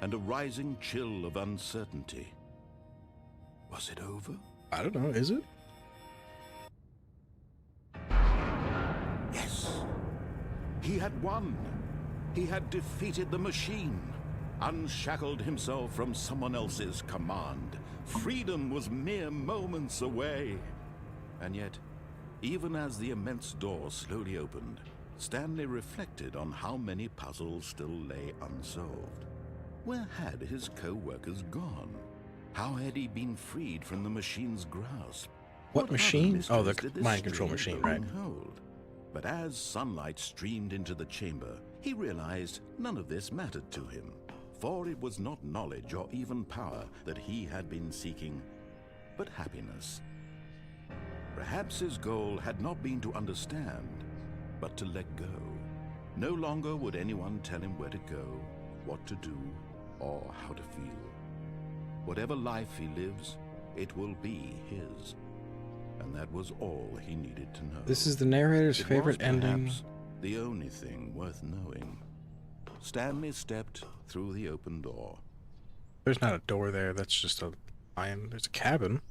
and a rising chill of uncertainty. Was it over? I don't know, is it? Yes. He had won. He had defeated the machine, unshackled himself from someone else's command. Freedom was mere moments away. And yet, even as the immense door slowly opened, Stanley reflected on how many puzzles still lay unsolved. Where had his co-workers gone? How had he been freed from the machine's grasp? What other machine? Oh, the mysteries did this mind control strange machine, right. building hold? But as sunlight streamed into the chamber, he realized none of this mattered to him. For it was not knowledge or even power that he had been seeking, but happiness. Perhaps his goal had not been to understand, but to let go. No longer would anyone tell him where to go, what to do, or how to feel. Whatever life he lives, it will be his. And that was all he needed to know. This is the narrator's It favorite was ending. perhaps the only thing worth knowing. Stanley stepped through the open door. There's not a door there, that's just a lion. There's a cabin.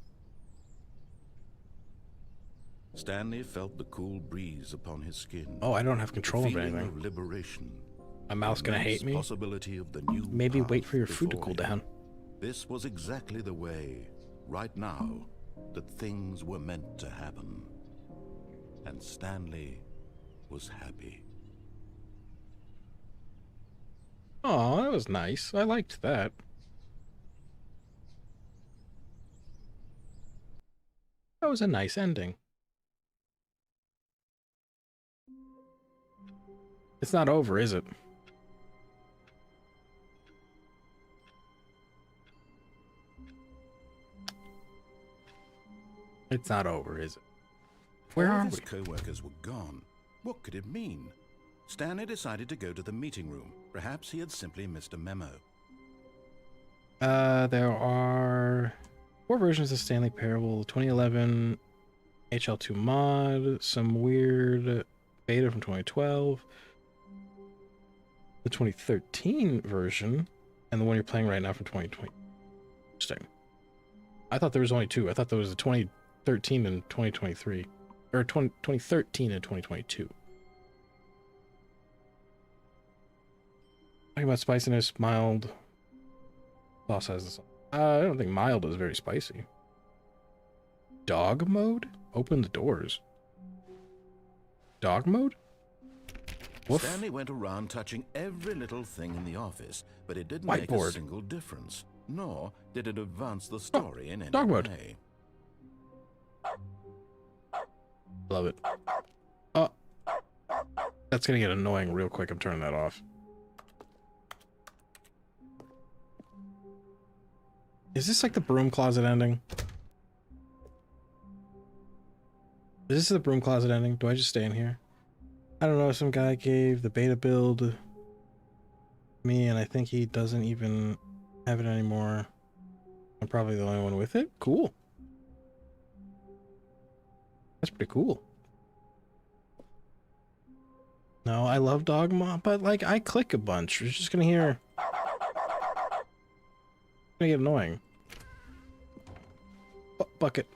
Stanley felt the cool breeze upon his skin. Oh, I don't have control of feeling anything. of liberation. My mouth's gonna hate me. Possibility of the new Maybe path wait for your food to before cool him. down. This was exactly the way, right now, that things were meant to happen. And Stanley was happy. Oh, that was nice. I liked that. That was a nice ending. It's not over, is it? It's not over, is it? Where All are his we? co-workers were gone. What could it mean? Stanley decided to go to the meeting room. Perhaps he had simply missed a memo. There are 4 versions of Stanley Parable: 2011 HL2 mod, some weird beta from 2012, the 2013 version, and the one you're playing right now from 2020. Interesting. I thought there was only 2. I thought there was a 2013 and 2023, or 2013 and 2022. Talking about spiciness, mild. Sauce has this. I don't think mild is very spicy. Dog mode? Open the doors. Dog mode? Woof. Stanley went around touching every little thing in the office, but it didn't make Whiteboard. a single difference, nor did it advance the story in any dog mode. way. Love it. Oh. That's gonna get annoying real quick. I'm turning that off. Is this like the broom closet ending? Is this the broom closet ending? Do I just stay in here? I don't know. Some guy gave the beta build me, and I think he doesn't even have it anymore. I'm probably the only one with it. Cool. That's pretty cool. No, I love Dogma, but like I click a bunch. You're just gonna hear. It's gonna get annoying. Oh, bucket.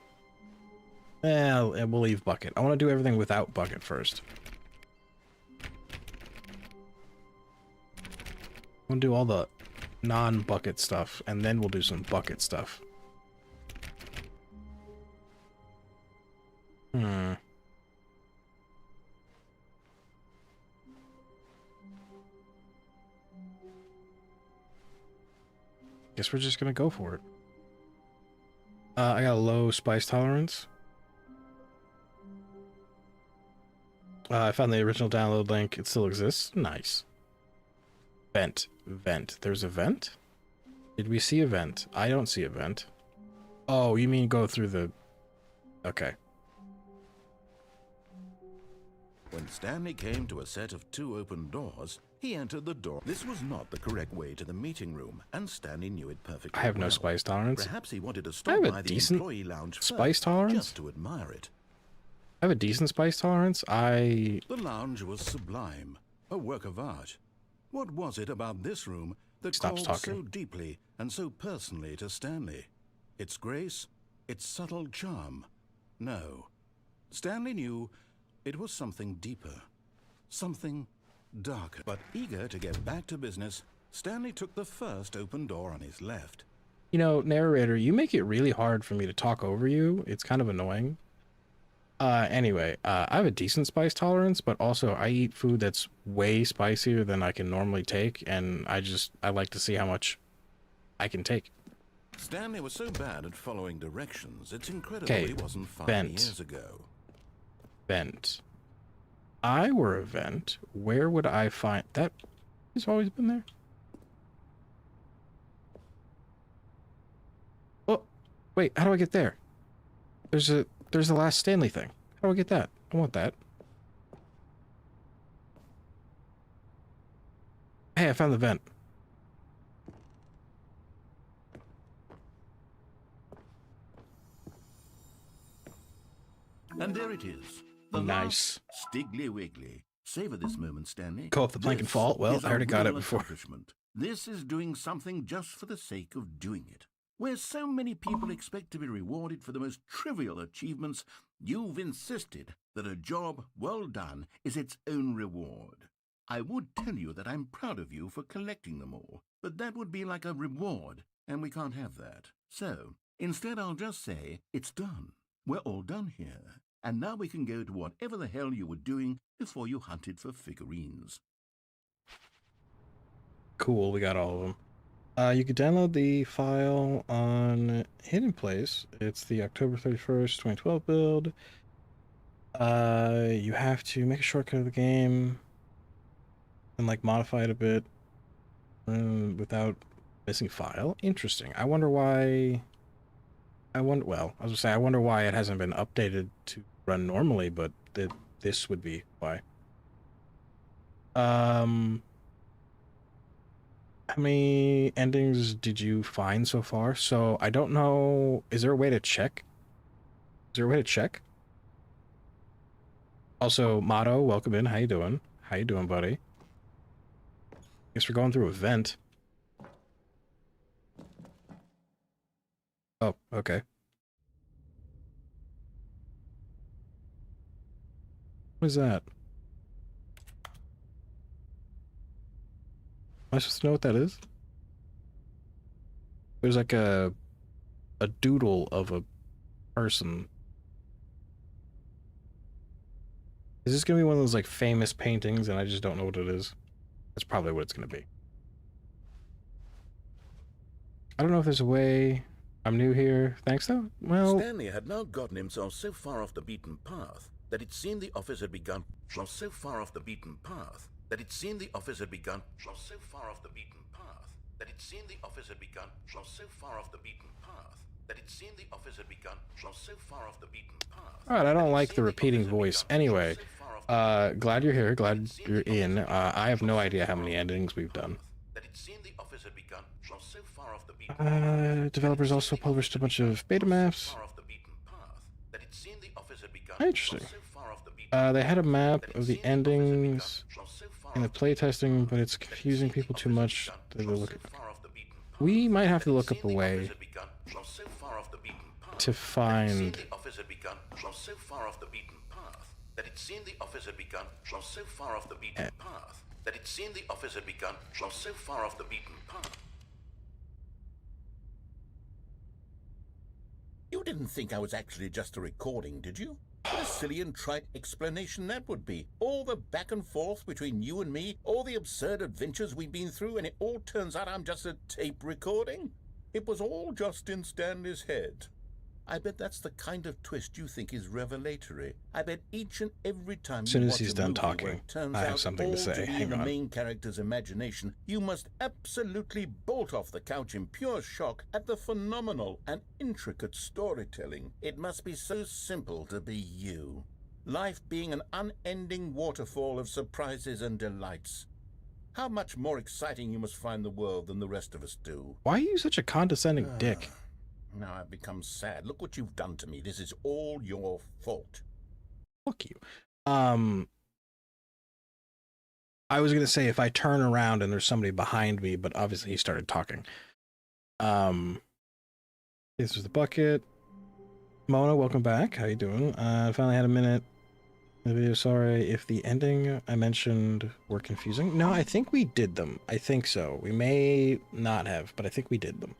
We'll leave bucket. I want to do everything without bucket first. I want to do all the non-bucket stuff, and then we'll do some bucket stuff. Guess we're just gonna go for it. I got a low spice tolerance. I found the original download link. It still exists. Nice. Vent. Vent. There's a vent? Did we see a vent? I don't see a vent. Oh, you mean go through the... Okay. When Stanley came to a set of 2 open doors, he entered the door. This was not the correct way to the meeting room, and Stanley knew it perfectly I have no well. spice tolerance. Perhaps he wanted to I stop have a by the decent employee lounge spice first, tolerance. just to admire it. I have a decent spice tolerance. The lounge was sublime, a work of art. What was it about this room that Stops called talking. so deeply and so personally to Stanley? Its grace? Its subtle charm? No. Stanley knew it was something deeper, something darker. But eager to get back to business, Stanley took the first open door on his left. You know, narrator, you make it really hard for me to talk over you. It's kind of annoying. Anyway, I have a decent spice tolerance, but also I eat food that's way spicier than I can normally take, and I like to see how much I can take. Stanley was so bad at following directions, it's incredible he wasn't 5 years ago. Vent. I were a vent. Where would I find that? He's always been there. Oh, wait, how do I get there? There's the last Stanley thing. How do I get that? I want that. Hey, I found the vent. And there it is. The Nice. last Stiggly Wiggly. Savor this moment, Stanley. Go off the plank and fall. Well, I already got it before. This is doing something just for the sake of doing it. Where so many people expect to be rewarded for the most trivial achievements, you've insisted that a job well done is its own reward. I would tell you that I'm proud of you for collecting them all, but that would be like a reward, and we can't have that. So, instead I'll just say, it's done. We're all done here, and now we can go to whatever the hell you were doing before you hunted for figurines. Cool, we got all of them. You could download the file on Hidden Place. It's the October 31st, 2012 build. You have to make a shortcut of the game and like modify it a bit without missing file. Interesting. I wonder why. Well, I was gonna say, I wonder why it hasn't been updated to run normally, but this would be why. How many endings did you find so far? So I don't know. Is there a way to check? Is there a way to check? Also, Motto, welcome in. How you doing? How you doing, buddy? Guess we're going through a vent. Oh, okay. What is that? Am I supposed to know what that is? There's like a doodle of a person. Is this gonna be one of those like famous paintings and I just don't know what it is? That's probably what it's gonna be. I don't know if there's a way. I'm new here. Thanks though. Well, Stanley had now gotten himself so far off the beaten path that it seemed the office had begun. So far off the beaten path that it seemed the office had begun. So far off the beaten path that it seemed the office had begun. So far off the beaten path that it seemed the office had begun. So far off the beaten path. all right. I don't like the repeating voice. Anyway, glad you're here. Glad you're in. I have no idea how many endings we've done. Developers also published a bunch of beta maps. Interesting. They had a map of the endings in the playtesting, but it's confusing people too much. We might have to look up a way to find. That it seemed the office had begun so far off the beaten path. That it seemed the office had begun so far off the beaten path. You didn't think I was actually just a recording, did you? What a silly and trite explanation that would be. All the back and forth between you and me, all the absurd adventures we've been through, and it all turns out I'm just a tape recording? It was all just in Stanley's head. I bet that's the kind of twist you think is revelatory. I bet each and every time as soon you as watch he's a done movie talking, where it turns I have out something to all say. be Hang in the on. main character's imagination, you must absolutely bolt off the couch in pure shock at the phenomenal and intricate storytelling. It must be so simple to be you. Life being an unending waterfall of surprises and delights. How much more exciting you must find the world than the rest of us do. Why are you such a condescending dick? Now I've become sad. Look what you've done to me. This is all your fault. Fuck you. I was gonna say if I turn around and there's somebody behind me, but obviously he started talking. This is the bucket. Mona, welcome back. How you doing? I finally had a minute in the video. Sorry if the ending I mentioned were confusing. No, I think we did them. I think so. We may not have, but I think we did them.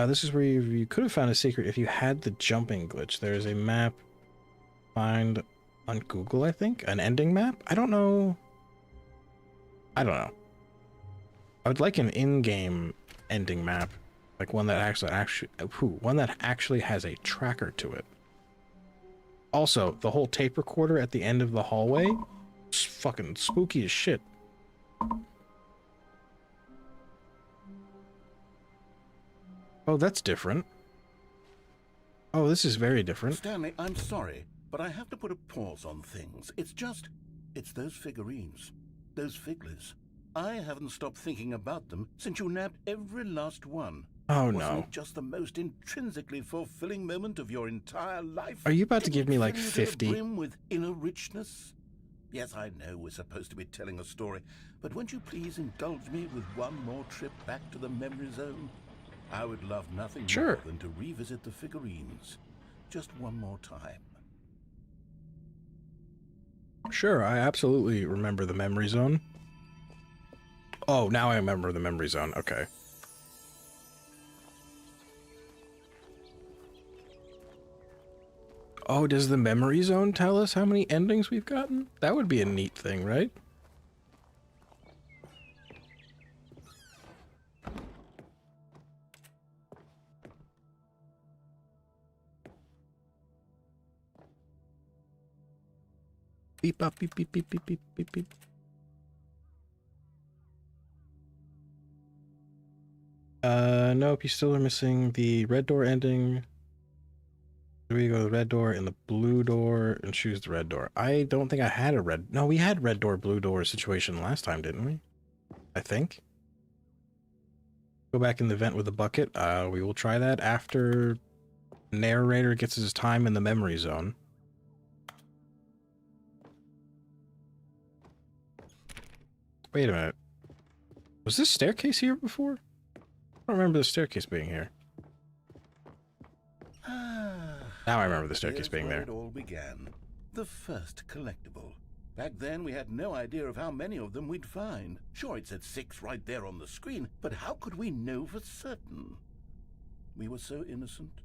This is where you could have found a secret if you had the jumping glitch. There's a map find on Google, I think. An ending map? I don't know. I would like an in-game ending map. Like one that actually has a tracker to it. Also, the whole tape recorder at the end of the hallway is fucking spooky as shit. Oh, that's different. Oh, this is very different. Stanley, I'm sorry, but I have to put a pause on things. It's those figurines. Those figglers. I haven't stopped thinking about them since you nabbed every last one. Oh, Wasn't no. it just the most intrinsically fulfilling moment of your entire life? Are you about to Didn't give me it like fill you to 50? the brim with inner richness? Yes, I know we're supposed to be telling a story, but won't you please indulge me with one more trip back to the memory zone? I would love nothing more than to revisit the figurines. Just one more time. Sure, I absolutely remember the memory zone. Oh, now I remember the memory zone. Okay. Oh, does the memory zone tell us how many endings we've gotten? That would be a neat thing, right? Beep, bop, beep, beep, beep, beep, beep, beep, beep. Nope, you still are missing the red door ending. We go to the red door and the blue door and choose the red door. I don't think I had a red... No, we had red door, blue door situation last time, didn't we? I think. Go back in the vent with the bucket. We will try that after narrator gets his time in the memory zone. Wait a minute. Was this staircase here before? I don't remember the staircase being here. Now I remember the staircase being there. It all began. The first collectible. Back then, we had no idea of how many of them we'd find. Sure, it said 6 right there on the screen, but how could we know for certain? We were so innocent.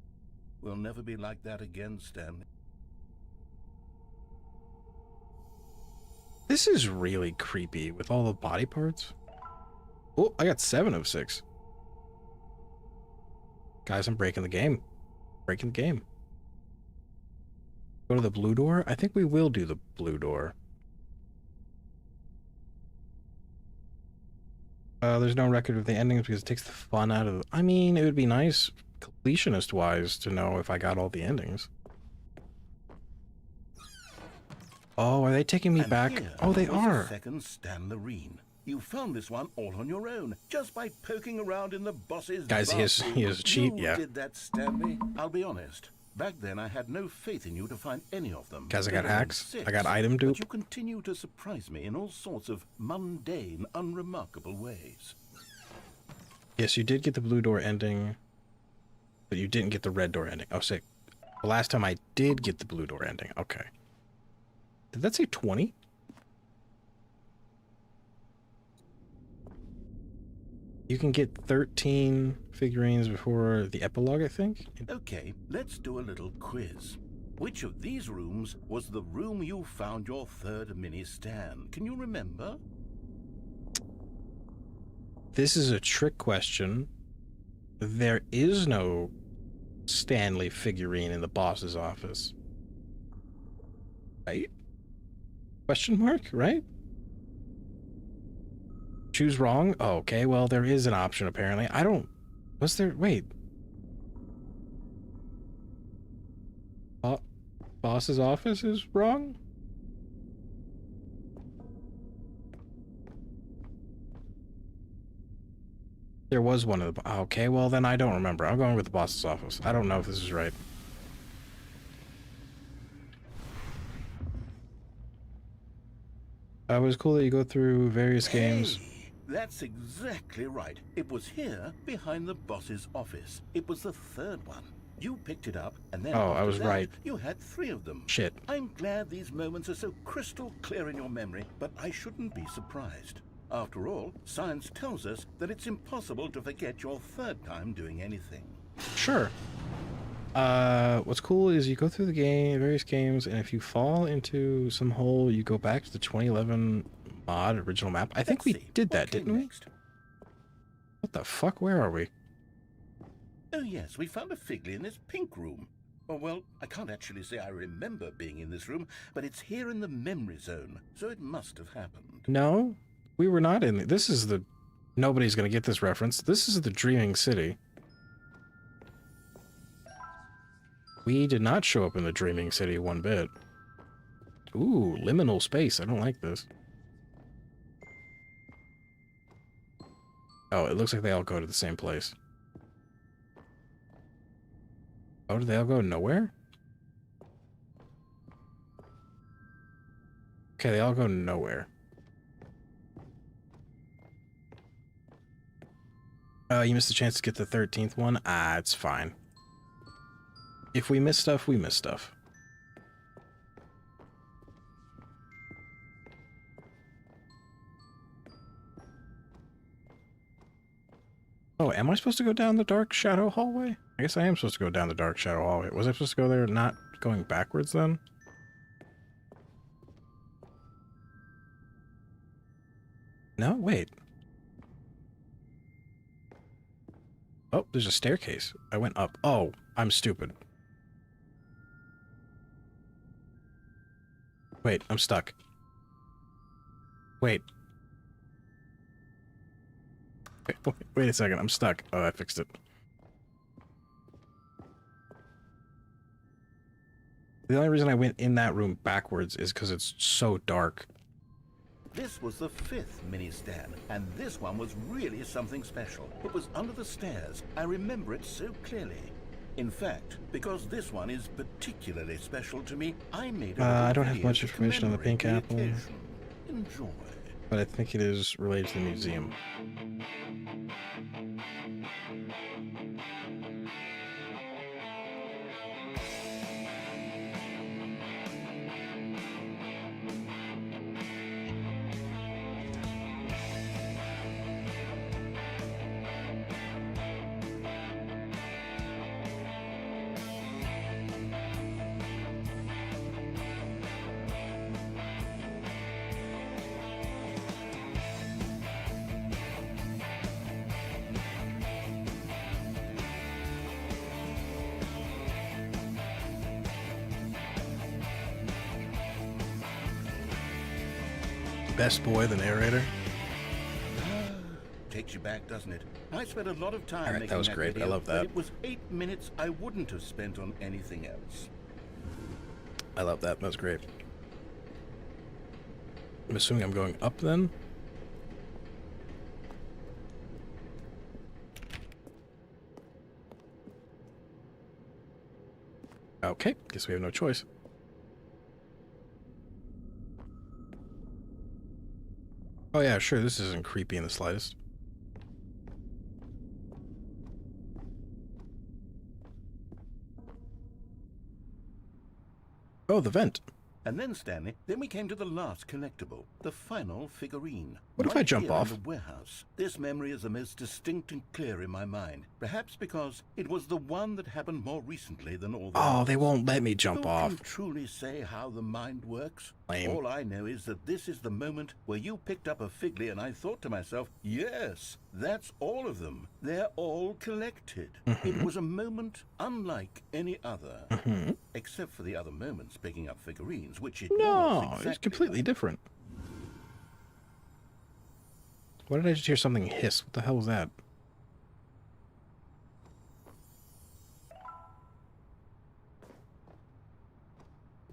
We'll never be like that again, Stanley. This is really creepy with all the body parts. Oh, I got 7 of 6. Guys, I'm breaking the game. Breaking the game. Go to the blue door? I think we will do the blue door. There's no record of the endings because it takes the fun out of... I mean, it would be nice, completionist-wise, to know if I got all the endings. Oh, are they taking me back? Oh, they are. Second Stanley. You found this one all on your own, just by poking around in the boss's... Guys, he is a cheat, yeah. You did that, Stanley. I'll be honest. Back then, I had no faith in you to find any of them. Guys, I got hacks. I got item dupe. But you continue to surprise me in all sorts of mundane, unremarkable ways. Yes, you did get the blue door ending, but you didn't get the red door ending. Oh, sick. The last time I did get the blue door ending. Okay. Did that say 20? You can get 13 figurines before the epilogue, I think. Okay, let's do a little quiz. Which of these rooms was the room you found your third mini Stan? Can you remember? This is a trick question. There is no Stanley figurine in the boss's office. Right? Question mark, right? Choose wrong? Oh, okay, well, there is an option, apparently. I don't... Was there... Wait. Boss's office is wrong? There was one of the... Okay, well, then I don't remember. I'm going with the boss's office. I don't know if this is right. It was cool that you go through various games. That's exactly right. It was here, behind the boss's office. It was the third one. You picked it up, and then oh, I was right. You had 3 of them. Shit. I'm glad these moments are so crystal clear in your memory, but I shouldn't be surprised. After all, science tells us that it's impossible to forget your third time doing anything. Sure. What's cool is you go through the game, various games, and if you fall into some hole, you go back to the 2011 mod original map. I think we did that, didn't we? What the fuck? Where are we? Oh yes, we found a Figley in this pink room. Oh well, I can't actually say I remember being in this room, but it's here in the memory zone, so it must have happened. No, we were not in... This is the... Nobody's gonna get this reference. This is the Dreaming City. We did not show up in the Dreaming City one bit. Ooh, liminal space. I don't like this. Oh, it looks like they all go to the same place. Oh, do they all go nowhere? Okay, they all go nowhere. You missed the chance to get the 13th one? Ah, it's fine. If we miss stuff, we miss stuff. Oh, am I supposed to go down the dark shadow hallway? I guess I am supposed to go down the dark shadow hallway. Was I supposed to go there not going backwards then? No, wait. Oh, there's a staircase. I went up. Oh, I'm stupid. Wait, I'm stuck. Wait. Wait a second, I'm stuck. Oh, I fixed it. The only reason I went in that room backwards is because it's so dark. This was the 5th mini Stan, and this one was really something special. It was under the stairs. I remember it so clearly. In fact, because this one is particularly special to me, I made a I don't have video much to information on the pink commemorate apple. occasion. Enjoy. But I think it is related to the museum. Best boy, the narrator. Takes you back, doesn't it? I spent a lot of time Alright, making that was great. video, I love that. But it was 8 minutes I wouldn't have spent on anything else. I love that. That was great. I'm assuming I'm going up then? Okay, guess we have no choice. Oh yeah, sure, this isn't creepy in the slightest. Oh, the vent. And then, Stanley, then we came to the last collectible, the final figurine. What if I jump here in off? the warehouse. This memory is the most distinct and clear in my mind. Perhaps because it was the one that happened more recently than all the Oh, they others. won't let me jump Who off. can truly say how the mind works? Lame. All I know is that this is the moment where you picked up a figly and I thought to myself, yes, that's all of them. They're all collected. It was a moment unlike any other. Except for the other moments picking up figurines, which it was No, exactly it's completely like. different. Why did I just hear something hiss? What the hell was that?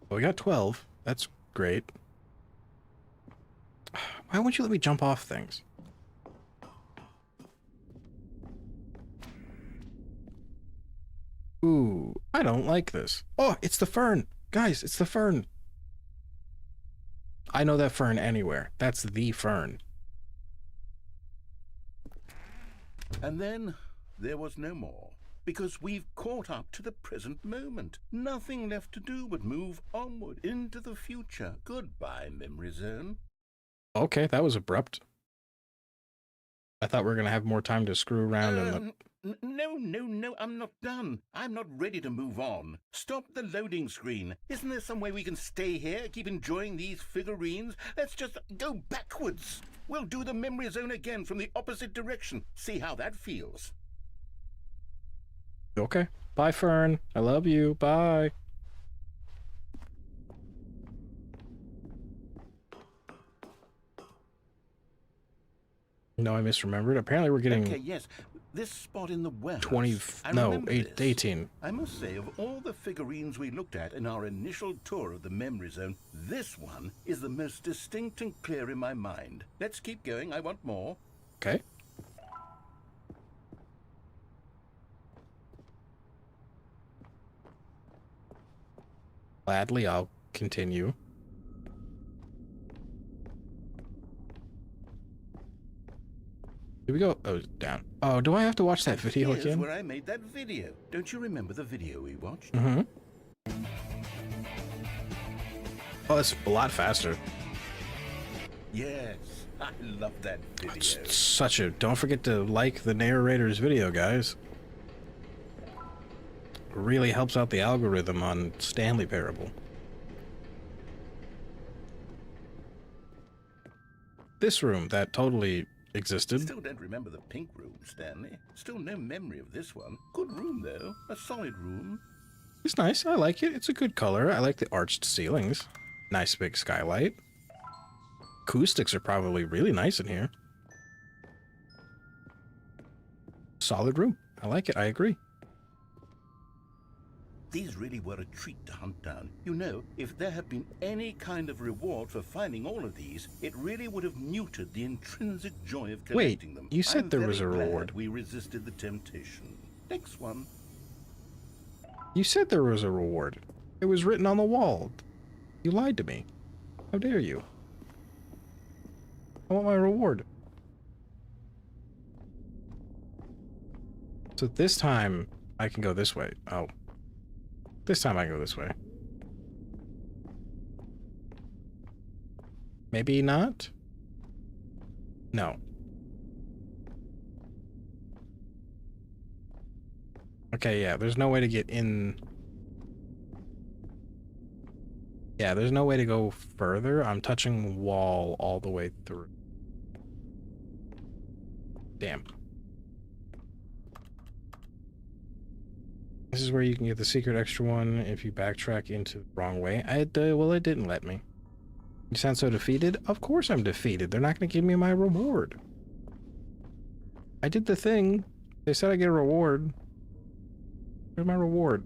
Well, we got 12. That's great. Why won't you let me jump off things? Ooh, I don't like this. Oh, it's the fern. Guys, it's the fern. I know that fern anywhere. That's the fern. And then there was no more. Because we've caught up to the present moment. Nothing left to do but move onward into the future. Goodbye, Memory Zone. Okay, that was abrupt. I thought we were going to have more time to screw around and... No, I'm not done. I'm not ready to move on. Stop the loading screen. Isn't there some way we can stay here, keep enjoying these figurines? Let's just go backwards. We'll do the Memory Zone again from the opposite direction. See how that feels. Okay. Bye, Fern. I love you. Bye. No, I misremembered. Apparently we're getting... Okay, yes. This spot in the warehouse. 20... I No, remember this. 18. I must say, of all the figurines we looked at in our initial tour of the Memory Zone, this one is the most distinct and clear in my mind. Let's keep going. I want more. Okay. Gladly, I'll continue. Here we go. Oh, down. Oh, do I have to watch that video Here's again? where I made that video. Don't you remember the video we watched? Mm-hmm. Oh, that's a lot faster. Yes. I love that video. It's such a... Don't forget to like the narrator's video, guys. It really helps out the algorithm on Stanley Parable. This room, that totally existed. Still don't remember the pink room, Stanley. Still no memory of this one. Good room, though. A solid room. It's nice. I like it. It's a good color. I like the arched ceilings. Nice big skylight. Acoustics are probably really nice in here. Solid room. I like it. I agree. These really were a treat to hunt down. You know, if there had been any kind of reward for finding all of these, it really would have muted the intrinsic joy of collecting them. You said I'm there was a very glad reward. we resisted the temptation. Next one. You said there was a reward. It was written on the wall. You lied to me. How dare you? I want my reward. So this time, I can go this way. Oh. This time I can go this way. Maybe not? No. Okay, yeah, there's no way to get in. Yeah, there's no way to go further. I'm touching wall all the way through. Damn. This is where you can get the secret extra one if you backtrack into the wrong way. Well, it didn't let me. You sound so defeated? Of course I'm defeated. They're not going to give me my reward. I did the thing. They said I get a reward. Where's my reward?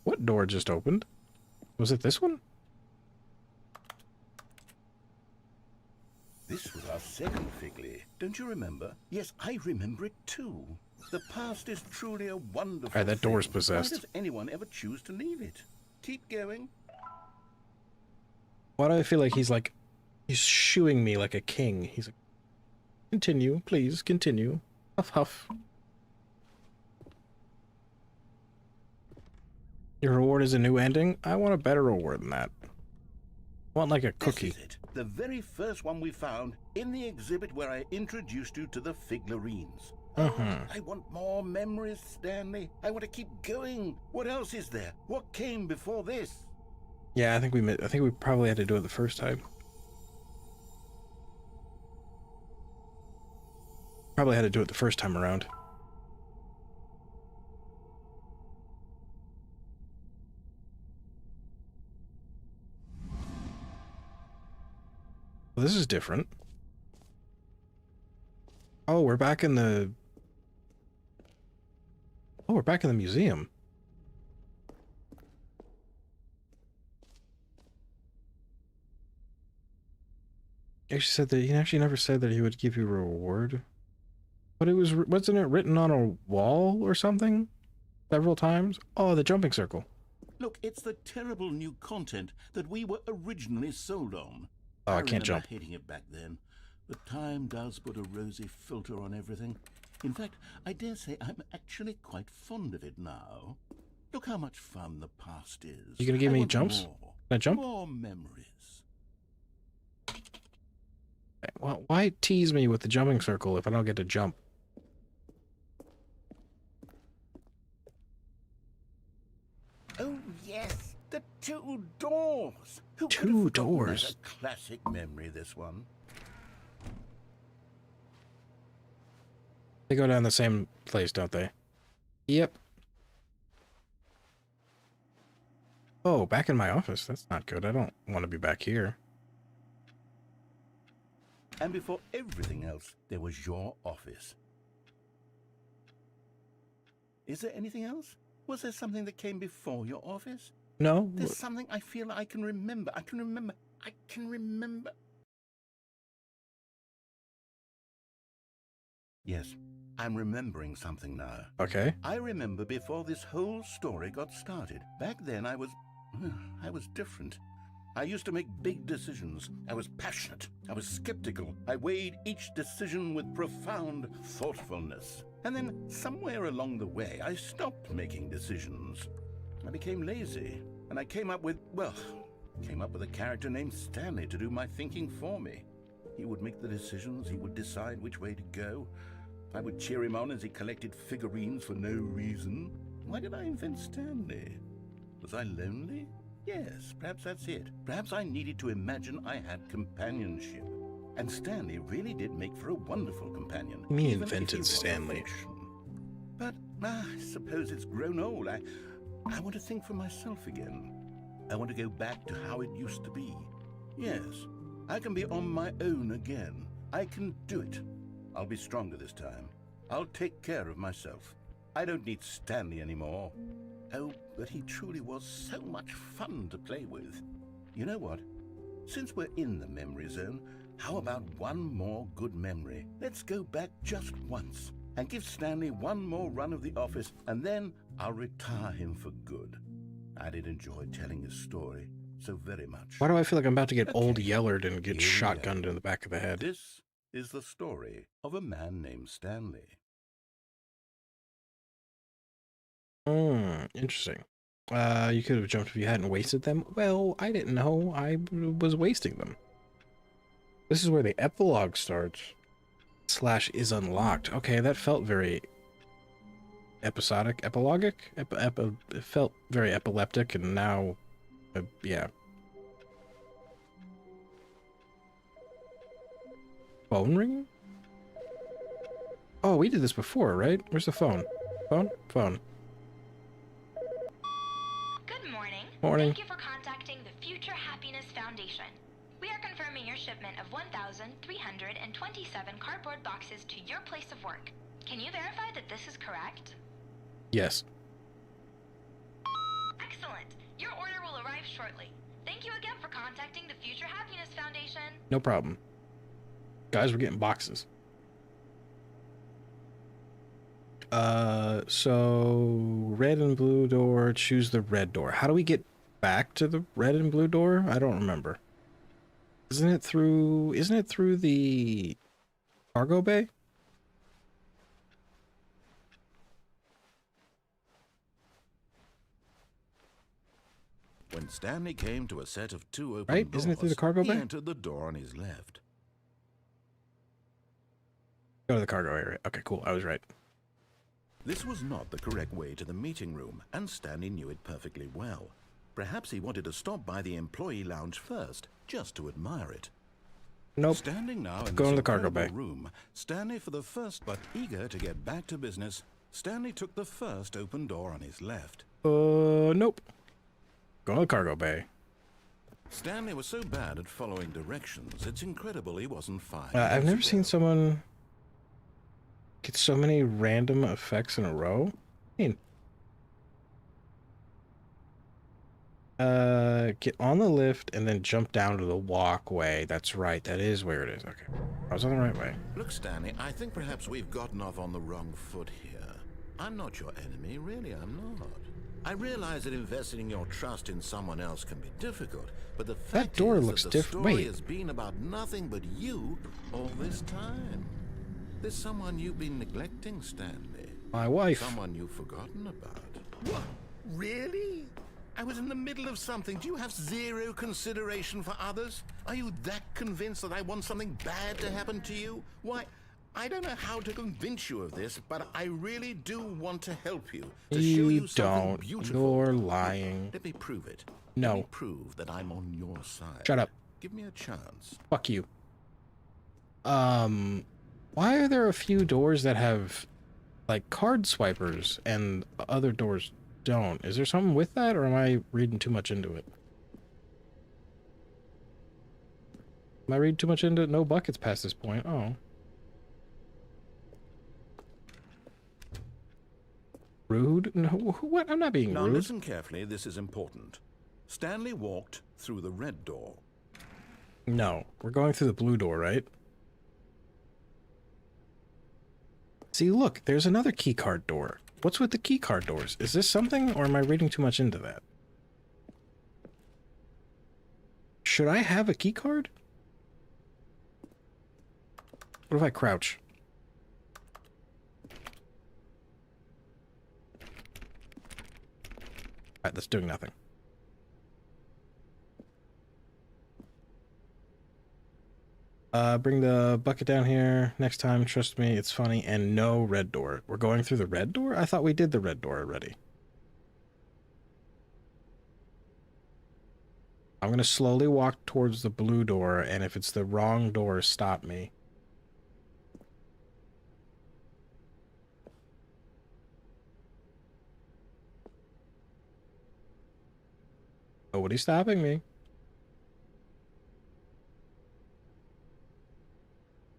What door just opened? Was it this one? This was our second Figley. Don't you remember? Yes, I remember it too. The past is truly a wonderful Alright, that door's thing. possessed. Why does anyone ever choose to leave it? Keep going. Why do I feel like he's shooing me like a king? He's like, continue, please, continue. Huff, huff. Your reward is a new ending? I want a better reward than that. I want like a cookie. This is it. The very first one we found in the exhibit where I introduced you to the Figlarines. I want more memories, Stanley. I want to keep going. What else is there? What came before this? Yeah, I think we probably had to do it the first time. Probably had to do it the first time around. Well, this is different. Oh, we're back in the... Oh, we're back in the museum. He actually never said that he would give you a reward. But wasn't it written on a wall or something? Several times? Oh, the jumping circle. Look, it's the terrible new content that we were originally sold on. Oh, I can't jump. Hating it back then. But time does put a rosy filter on everything. In fact, I dare say I'm actually quite fond of it now. Look how much fun the past is. You gonna give I me want jumps? More. Can I jump? More memories. Well, why tease me with the jumping circle if I don't get to jump? Oh, yes. The two doors. Who could have Two forgotten that? doors. A classic memory, this one. They go down the same place, don't they? Yep. Oh, back in my office. That's not good. I don't want to be back here. And before everything else, there was your office. Is there anything else? Was there something that came before your office? No? There's something I feel I can remember. I can remember. Yes, I'm remembering something now. Okay. I remember before this whole story got started. Back then I was different. I used to make big decisions. I was passionate. I was skeptical. I weighed each decision with profound thoughtfulness. And then somewhere along the way, I stopped making decisions. I became lazy, and I came up with a character named Stanley to do my thinking for me. He would make the decisions, he would decide which way to go. I would cheer him on as he collected figurines for no reason. Why did I invent Stanley? Was I lonely? Yes, perhaps that's it. Perhaps I needed to imagine I had companionship. And Stanley really did make for a wonderful companion. Me even if he invented was a Stanley. fiction. But I suppose it's grown old. I want to think for myself again. I want to go back to how it used to be. Yes, I can be on my own again. I can do it. I'll be stronger this time. I'll take care of myself. I don't need Stanley anymore. Oh, but he truly was so much fun to play with. You know what? Since we're in the memory zone, how about one more good memory? Let's go back just once and give Stanley one more run of the office, and then I'll retire him for good. I did enjoy telling his story so very much. Why do I feel like I'm about to get Okay, old Yellered and get here we go. shotgunned in the back of the head? This is the story of a man named Stanley. Interesting. You could have jumped if you hadn't wasted them. Well, I didn't know I was wasting them. This is where the epilogue starts. / is unlocked. Okay, that felt very episodic. Epilogic? It felt very epileptic, and now, yeah. Phone ring? Oh, we did this before, right? Where's the phone? Phone? Phone. Good morning. Morning. Thank you for contacting the Future Happiness Foundation. We are confirming your shipment of 1,327 cardboard boxes to your place of work. Can you verify that this is correct? Yes. Excellent. Your order will arrive shortly. Thank you again for contacting the Future Happiness Foundation. No problem. Guys, we're getting boxes. So red and blue door, choose the red door. How do we get back to the red and blue door? I don't remember. Isn't it through the cargo bay? When Stanley came to a set of 2 open Right? doors, Isn't it through the cargo he bay? entered the door on his left. Go to the cargo area. Okay, cool. I was right. This was not the correct way to the meeting room, and Stanley knew it perfectly well. Perhaps he wanted to stop by the employee lounge first, just to admire it. Nope. Standing now in Go this in the cargo incredible bay. room, Stanley for the first, but eager to get back to business, Stanley took the first open door on his left. Nope. Go to the cargo bay. Stanley was so bad at following directions, it's incredible he wasn't fired. I've never seen someone get so many random effects in a row. I mean, get on the lift and then jump down to the walkway. That's right. That is where it is. Okay. I was on the right way. Look, Stanley, I think perhaps we've gotten off on the wrong foot here. I'm not your enemy, really, I'm not. I realize that investing your trust in someone else can be difficult, but the fact door is looks that the different. story Wait. has been about nothing but you all this time. There's someone you've been neglecting, Stanley. My wife. Someone you've forgotten about. What? Really? I was in the middle of something. Do you have zero consideration for others? Are you that convinced that I want something bad to happen to you? Why, I don't know how to convince you of this, but I really do want to help you. To show you something don't. beautiful. You're lying. Let me prove it. No. Let me prove that I'm on your side. Shut up. Give me a chance. Fuck you. Why are there a few doors that have, like, card swipers and other doors don't? Is there something with that, or am I reading too much into it? Am I reading too much into it? No buckets past this point. Oh. Rude? No, what? I'm not being Now rude. listen carefully, this is important. Stanley walked through the red door. No, we're going through the blue door, right? See, look, there's another keycard door. What's with the keycard doors? Is this something, or am I reading too much into that? Should I have a keycard? What if I crouch? Alright, that's doing nothing. Bring the bucket down here next time. Trust me, it's funny. And no red door. We're going through the red door? I thought we did the red door already. I'm going to slowly walk towards the blue door, and if it's the wrong door, stop me. Nobody's stopping me.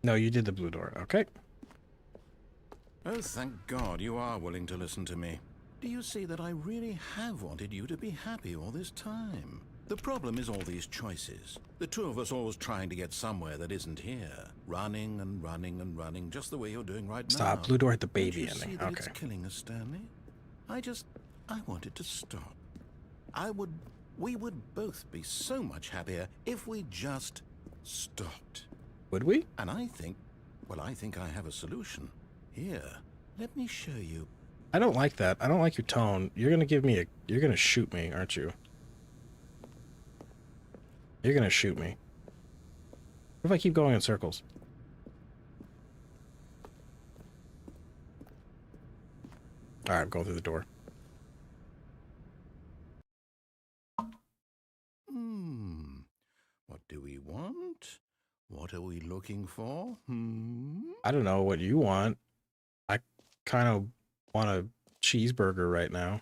No, you did the blue door. Okay. Oh, thank God you are willing to listen to me. Do you see that I really have wanted you to be happy all this time? The problem is all these choices. The two of us always trying to get somewhere that isn't here. Running and running and running, just the way you're doing right now. Stop. Blue door at the baby Don't you ending. see that Okay. it's killing us, Stanley? I wanted to stop. We would both be so much happier if we just stopped. Would we? And I think I have a solution. Here, let me show you. I don't like that. I don't like your tone. You're gonna give me you're gonna shoot me, aren't you? You're gonna shoot me. What if I keep going in circles? Alright, I'm going through the door. What do we want? What are we looking for? I don't know what you want. I kind of want a cheeseburger right now.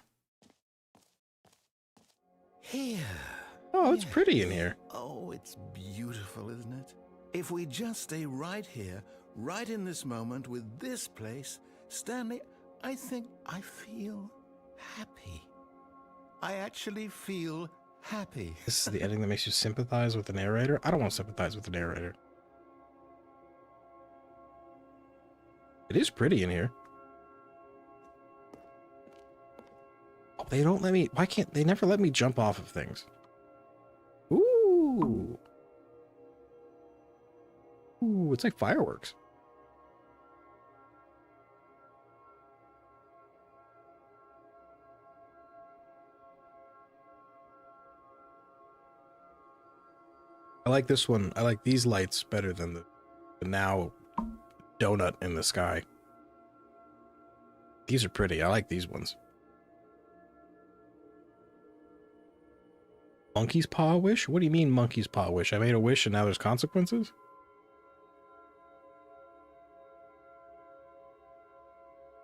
Here. Oh, it's pretty in here. Oh, it's beautiful, isn't it? If we just stay right here, right in this moment with this place, Stanley, I think I feel happy. I actually feel happy. This is the ending that makes you sympathize with the narrator? I don't want to sympathize with the narrator. It is pretty in here. Oh, they don't let me... Why can't... They never let me jump off of things. Ooh. Ooh, it's like fireworks. I like this one. I like these lights better than the now donut in the sky. These are pretty. I like these ones. Monkey's paw wish? What do you mean monkey's paw wish? I made a wish and now there's consequences?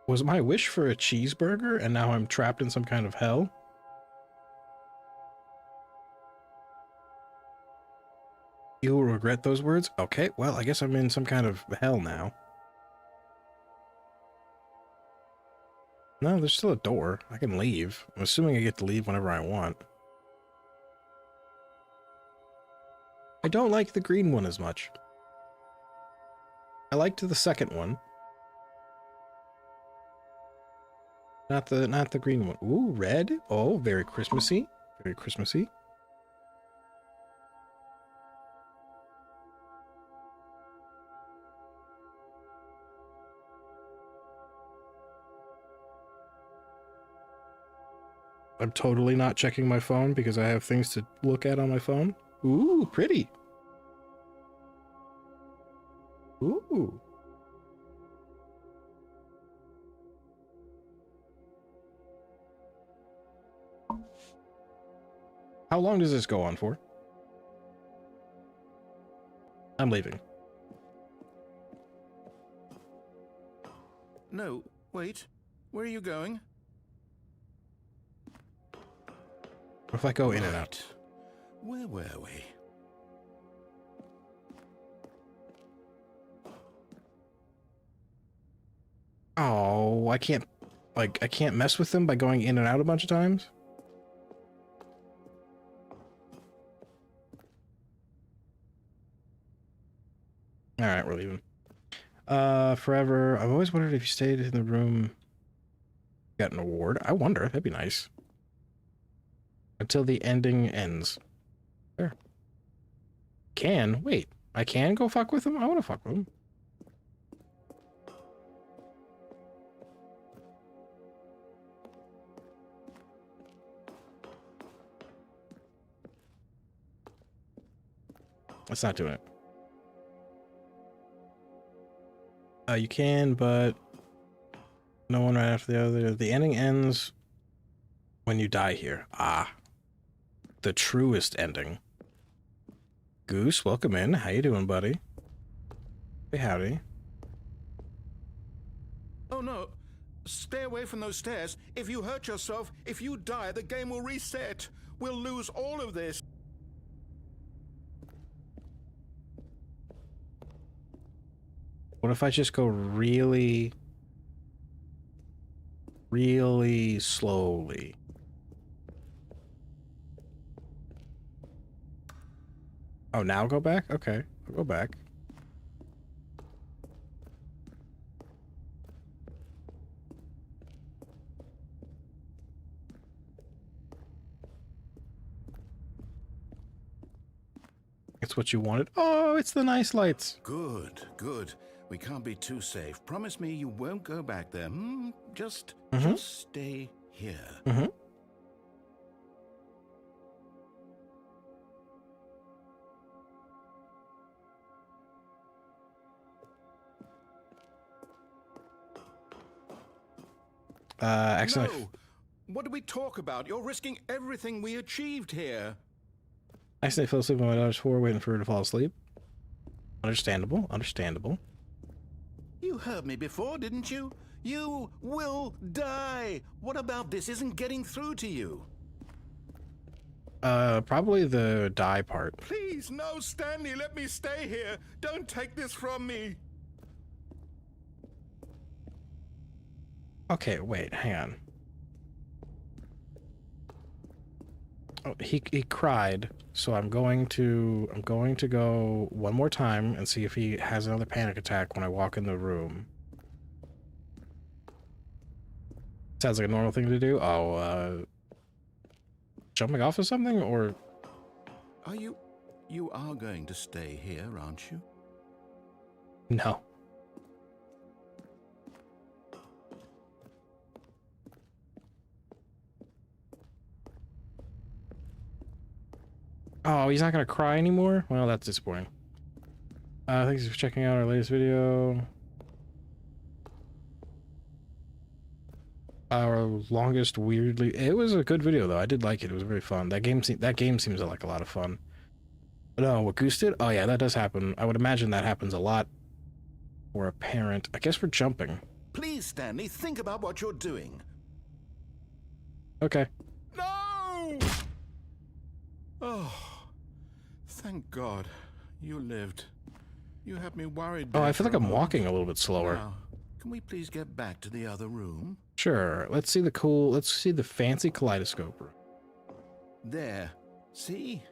Was my wish for a cheeseburger and now I'm trapped in some kind of hell? You will regret those words? Okay, well, I guess I'm in some kind of hell now. No, there's still a door. I can leave. I'm assuming I get to leave whenever I want. I don't like the green one as much. I liked the second one. Not the green one. Ooh, red. Oh, very Christmassy. Very Christmassy. I'm totally not checking my phone because I have things to look at on my phone. Ooh, pretty. Ooh. How long does this go on for? I'm leaving. No, wait. Where are you going? What if I go in and out? Where were we? Oh, I can't mess with them by going in and out a bunch of times? Alright, we're leaving. Forever. I've always wondered if you stayed in the room, got an award. I wonder. That'd be nice. Until the ending ends. There. Can? Wait. I can go fuck with him? I want to fuck with him. Let's not do it. You can, but no one right after the other. The ending ends when you die here. Ah, the truest ending. Goose, welcome in. How you doing, buddy? Hey, howdy. Oh no! Stay away from those stairs. If you hurt yourself, if you die, the game will reset. We'll lose all of this. What if I just go really, really slowly? Oh, now go back? Okay, I'll go back. It's what you wanted. Oh, it's the nice lights. Good, good. We can't be too safe. Promise me you won't go back there. Just stay here. Accidentally. No! What do we talk about? You're risking everything we achieved here. Accidentally fell asleep on my daughter's floor waiting for her to fall asleep. Understandable, understandable. You heard me before, didn't you? You will die. What about this isn't getting through to you? Probably the die part. Please, no, Stanley, let me stay here. Don't take this from me. Okay, wait, hang on. Oh, he cried, so I'm going to go one more time and see if he has another panic attack when I walk in the room. Sounds like a normal thing to do. Oh, jumping off of something, or You are going to stay here, aren't you? no? Oh, he's not gonna cry anymore? Well, that's disappointing. Thanks for checking out our latest video. Our longest weirdly... It was a good video, though. I did like it. It was very fun. That game seems like a lot of fun. But no, what Goose did? Oh, yeah, that does happen. I would imagine that happens a lot for a parent. I guess we're jumping. Please, Stanley, think about what you're doing. Okay. No! Oh, thank God. You lived. You had me worried. Oh, I feel like I'm walking a little bit slower. Now, can we please get back to the other room? Sure. Let's see the fancy kaleidoscope room. There. See?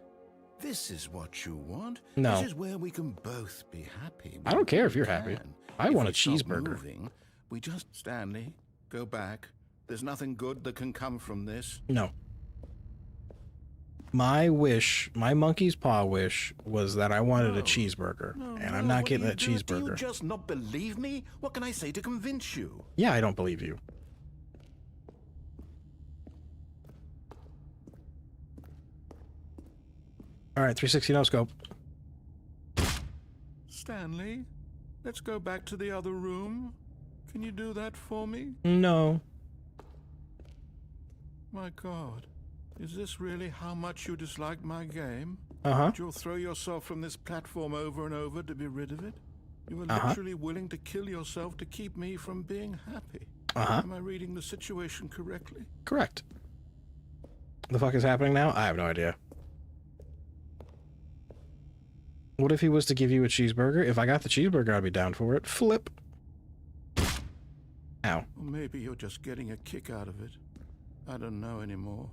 This is what you want. No. This is where we can both be happy. I don't care if you're happy. I If want a we stop cheeseburger. moving, we just, Stanley, go back. There's nothing good that can come from this. No. My wish, my monkey's paw wish, was that I wanted a cheeseburger, and I'm not getting that Do you cheeseburger. just not believe me? What can I say to convince you? Yeah, I don't believe you. All right, 360 no scope. Stanley, let's go back to the other room. Can you do that for me? No. My God, is this really how much you dislike my game? Uh-huh. You'll throw yourself from this platform over and over to be rid of it? You were literally willing to kill yourself to keep me from being happy. Am I reading the situation correctly? Correct. The fuck is happening now? I have no idea. What if he was to give you a cheeseburger? If I got the cheeseburger, I'd be down for it. Flip. Ow. Or maybe you're just getting a kick out of it. I don't know anymore.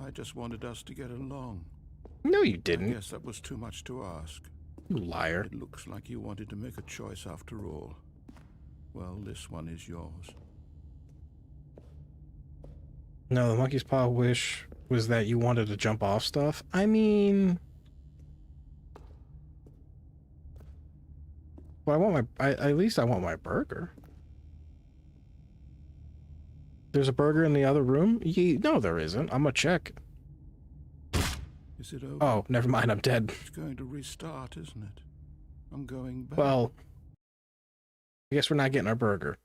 I just wanted us to get along. No, you I didn't. guess that was too much to ask. You liar. It looks like you wanted to make a choice after all. Well, this one is yours. No, the monkey's paw wish was that you wanted to jump off stuff. I mean... Well, I want my... at least I want my burger. There's a burger in the other room? No, there isn't. I'm gonna check. Is it over? Oh, never mind. I'm dead. It's going to restart, isn't it? I'm going back. Well... I guess we're not getting our burger.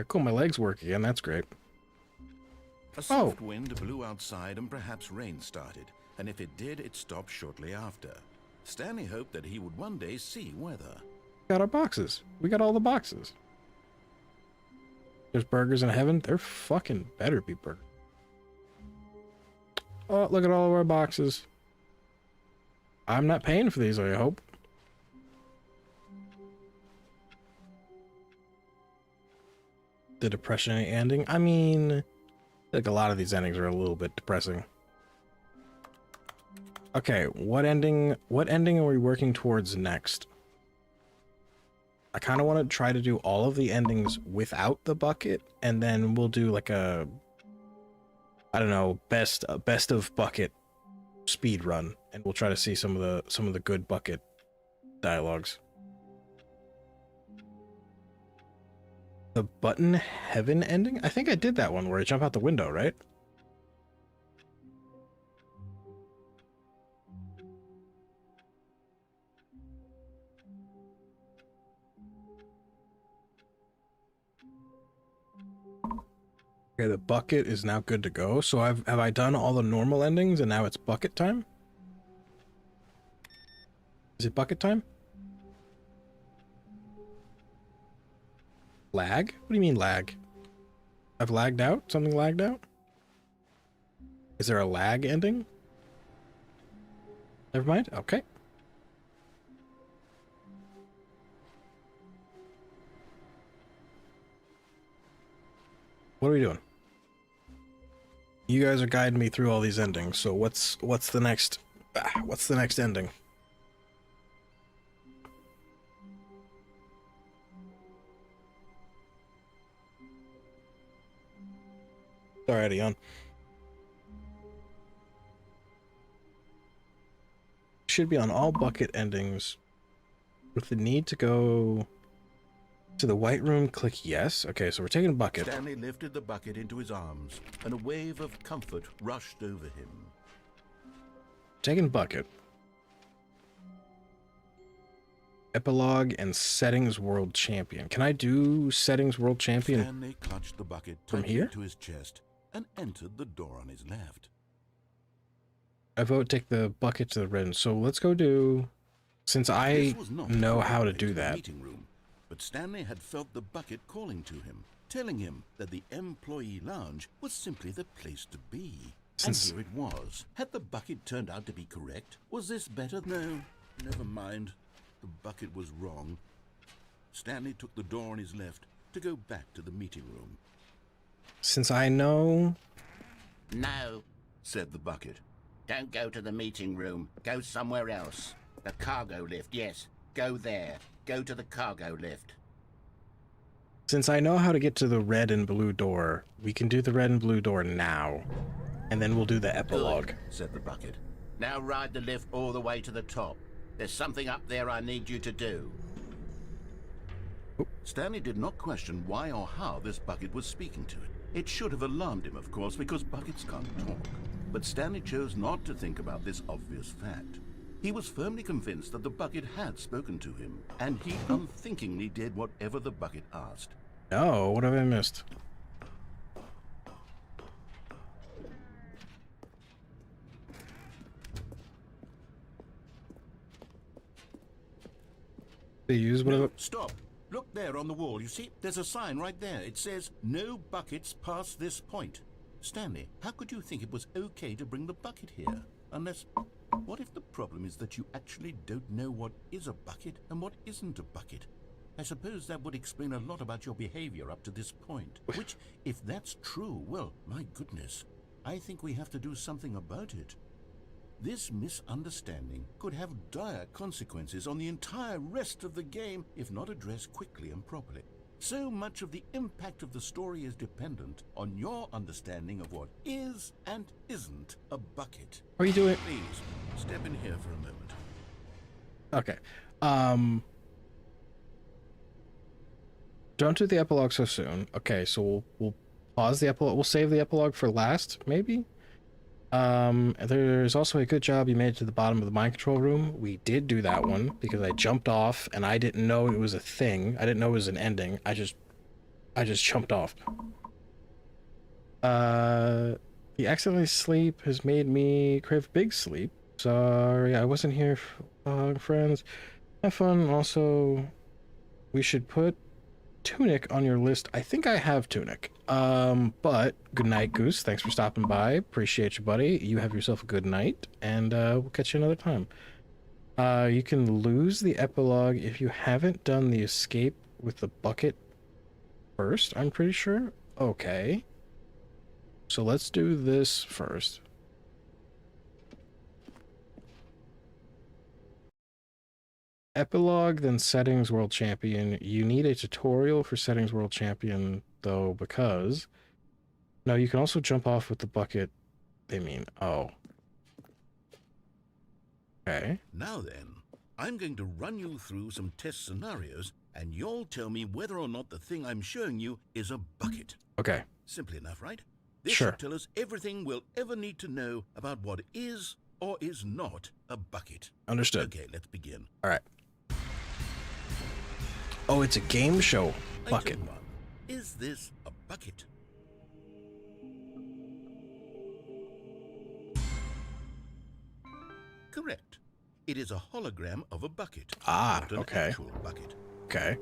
Cool, my legs work again. That's great. A soft wind blew outside and perhaps rain started, and if it did, it stopped shortly after. Stanley hoped that he would one day see weather. Got our boxes. We got all the boxes. There's burgers in heaven. There fucking better be burgers. Oh, look at all of our boxes. I'm not paying for these, I hope. The depression ending. I mean, like a lot of these endings are a little bit depressing. Okay, what ending are we working towards next? I kind of want to try to do all of the endings without the bucket, and then we'll do like a, I don't know, best of bucket speed run, and we'll try to see some of the good bucket dialogues. The button heaven ending? I think I did that one where I jump out the window, right? Okay, the bucket is now good to go. So have I done all the normal endings and now it's bucket time? Is it bucket time? Lag? What do you mean lag? I've lagged out? Something lagged out? Is there a lag ending? Never mind. Okay. What are we doing? You guys are guiding me through all these endings, so what's the next ending? Alrighty, on. Should be on all bucket endings. With the need to go to the white room, click yes. Okay, so we're taking a bucket. Stanley lifted the bucket into his arms, and a wave of comfort rushed over him. Taking bucket. Epilogue and settings world champion. Can I do settings world champion? Stanley clutched the bucket from tightly here to his chest and entered the door on his left. I vote take the bucket to the red. So let's go do, since I know how to do that. Meeting room, but Stanley had felt the bucket calling to him, telling him that the employee lounge was simply the place to be. And here it was. Had the bucket turned out to be correct? Was this better? No, never mind. The bucket was wrong. Stanley took the door on his left to go back to the meeting room. Since I know... No, said the bucket. don't go to the meeting room. Go somewhere else. The cargo lift, yes. Go there. Go to the cargo lift. Since I know how to get to the red and blue door, we can do the red and blue door now. And then we'll do the epilogue. Good, said the bucket. Now ride the lift all the way to the top. There's something up there I need you to do. Stanley did not question why or how this bucket was speaking to it. It should have alarmed him, of course, because buckets can't talk. But Stanley chose not to think about this obvious fact. He was firmly convinced that the bucket had spoken to him, and he unthinkingly did whatever the bucket asked. Oh, what have I missed? They use whatever. No, stop. Look there on the wall. You see, there's a sign right there. It says, "No buckets past this point." Stanley, how could you think it was okay to bring the bucket here? Unless, what if the problem is that you actually don't know what is a bucket and what isn't a bucket? I suppose that would explain a lot about your behavior up to this point. Which, if that's true, well, my goodness, I think we have to do something about it. This misunderstanding could have dire consequences on the entire rest of the game if not addressed quickly and properly. So much of the impact of the story is dependent on your understanding of what is and isn't a bucket. What are you doing? Please, step in here for a moment. Okay. Don't do the epilogue so soon. Okay, so we'll pause the epilogue. We'll save the epilogue for last, maybe? There's also a good job you made to the bottom of the mind control room. We did do that one because I jumped off and I didn't know it was a thing. I didn't know it was an ending. I just jumped off. The accidentally sleep has made me crave big sleep. Sorry, I wasn't here for long, friends. Have fun. Also, we should put Tunic on your list. I think I have Tunic. But good night, Goose. Thanks for stopping by. Appreciate you, buddy. You have yourself a good night, and we'll catch you another time. You can lose the epilogue if you haven't done the escape with the bucket first, I'm pretty sure. Okay. So let's do this first. Epilogue, then Settings World Champion. You need a tutorial for Settings World Champion, though, because... No, you can also jump off with the bucket. They mean, oh. Okay. Now then, I'm going to run you through some test scenarios, and you'll tell me whether or not the thing I'm showing you is a bucket. Okay. Simple enough, right? This Sure. should tell us everything we'll ever need to know about what is or is not a bucket. Understood. Okay, let's begin. All right. Oh, it's a game show bucket. Item 1. Is this a bucket? Correct. It is a hologram of a bucket. Ah, not an okay. actual bucket. Okay.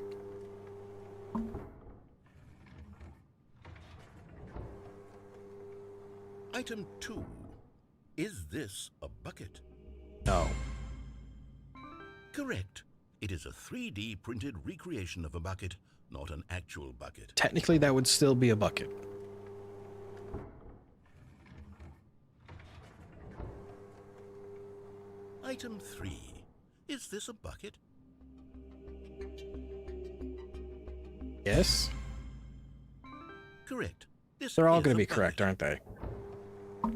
Item 2. Is this a bucket? No. Correct. It is a 3D printed recreation of a bucket, not an actual bucket. Technically, that would still be a bucket. Item 3. Is this a bucket? Yes? Correct. This They're all is going to a be correct, bucket. aren't they?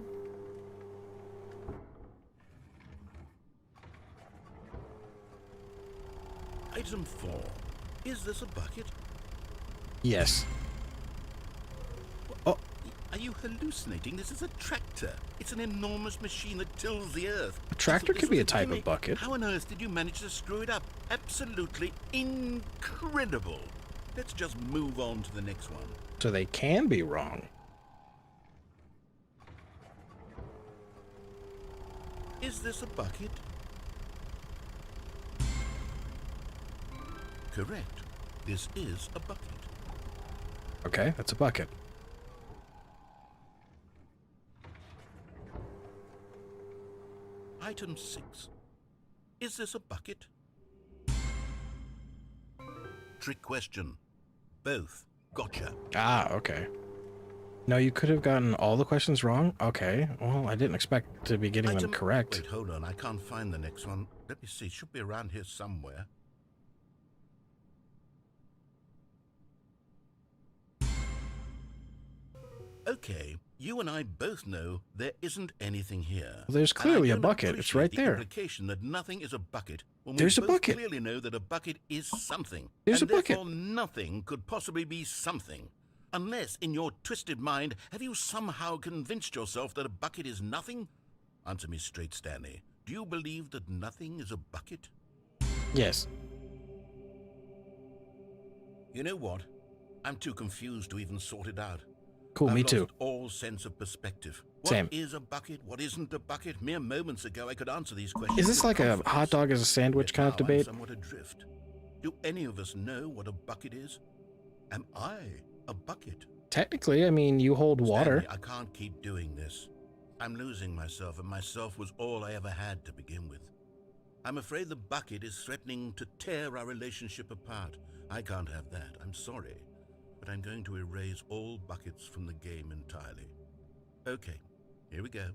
Item 4. Is this a bucket? Yes. Oh, Are you hallucinating? This is a tractor. It's an enormous machine that tills the earth. a tractor This could be was a type of gimmick. bucket. How on earth did you manage to screw it up? Absolutely incredible. Let's just move on to the next one. So they can be wrong. Is this a bucket? Correct. This is a bucket. Okay, that's a bucket. Item 6. Is this a bucket? Trick question. Both. Gotcha. Ah, okay. No, you could have gotten all the questions wrong? Okay. Well, I didn't expect to be getting them correct. Wait, hold on. I can't find the next one. Let me see. It should be around here somewhere. Okay, you and I both know there isn't anything here. Well, there's And I clearly a don't bucket. It's appreciate right the there. implication that nothing is a bucket when There's we a both bucket. clearly know that a bucket is something. There's and a bucket. therefore nothing could possibly be something. Unless, in your twisted mind, have you somehow convinced yourself that a bucket is nothing? Answer me straight, Stanley. Do you believe that nothing is a bucket? Yes. You know what? I'm too confused to even sort it out. Cool, me I've too. lost all sense of perspective. Same. What is a bucket? What isn't a bucket? Mere moments ago, I could answer these questions. Is this with like a confidence. hot dog as a sandwich Yet kind of now I'm debate? somewhat adrift. Do any of us know what a bucket is? Am I a bucket? Technically, I mean, you hold water. Stanley, I can't keep doing this. I'm losing myself, and myself was all I ever had to begin with. I'm afraid the bucket is threatening to tear our relationship apart. I can't have that. I'm sorry. But I'm going to erase all buckets from the game entirely. Okay, here we go.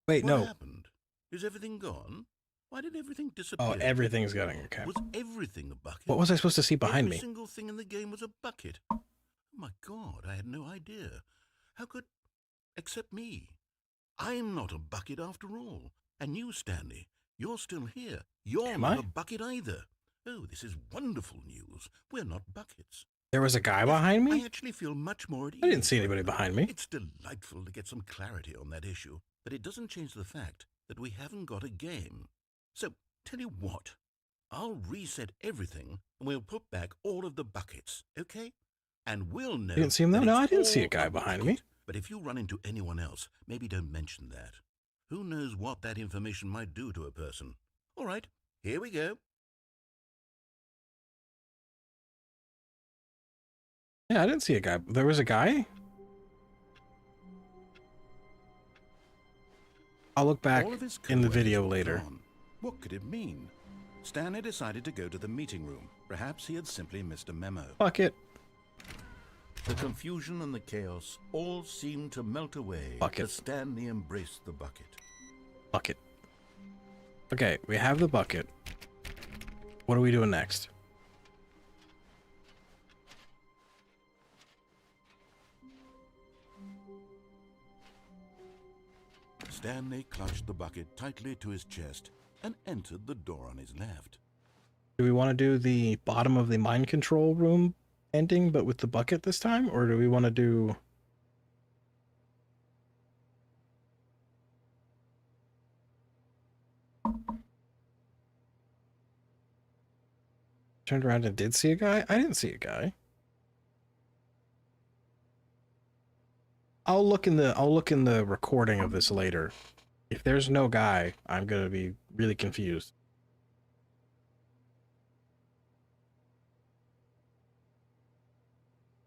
Wait, What no. happened? Is everything gone? Why did everything disappear? Oh, everything's getting okay. Was everything a bucket? What was I supposed to see behind Every me? single thing in the game was a bucket. Oh my God, I had no idea. How could... Except me. I'm not a bucket after all. And you, Stanley, you're still here. You're Am not I? a bucket either. Oh, this is wonderful news. We're not buckets. There was a guy behind I me? actually feel much more at ease. I didn't see anybody behind me. It's delightful to get some clarity on that issue, but it doesn't change the fact that we haven't got a game. So, tell you what, I'll reset everything and we'll put back all of the buckets, okay? And we'll know. You didn't see him though? that No, it's I didn't see a all guy a behind bucket. me. But if you run into anyone else, maybe don't mention that. Who knows what that information might do to a person? All right, here we go. Yeah, I didn't see a guy. There was a guy? I'll look back All of his in the co-workers video were later. gone. What could it mean? Stanley decided to go to the meeting room. Perhaps he had simply missed a memo. Bucket. The confusion and the chaos all seemed to melt away Bucket. as Stanley embraced the bucket. Bucket. Okay, we have the bucket. What are we doing next? Stanley clutched the bucket tightly to his chest and entered the door on his left. Do we want to do the bottom of the mind control room ending, but with the bucket this time? Or do we want to do... Turned around and did see a guy? I didn't see a guy. I'll look in the recording of this later. If there's no guy, I'm gonna be really confused.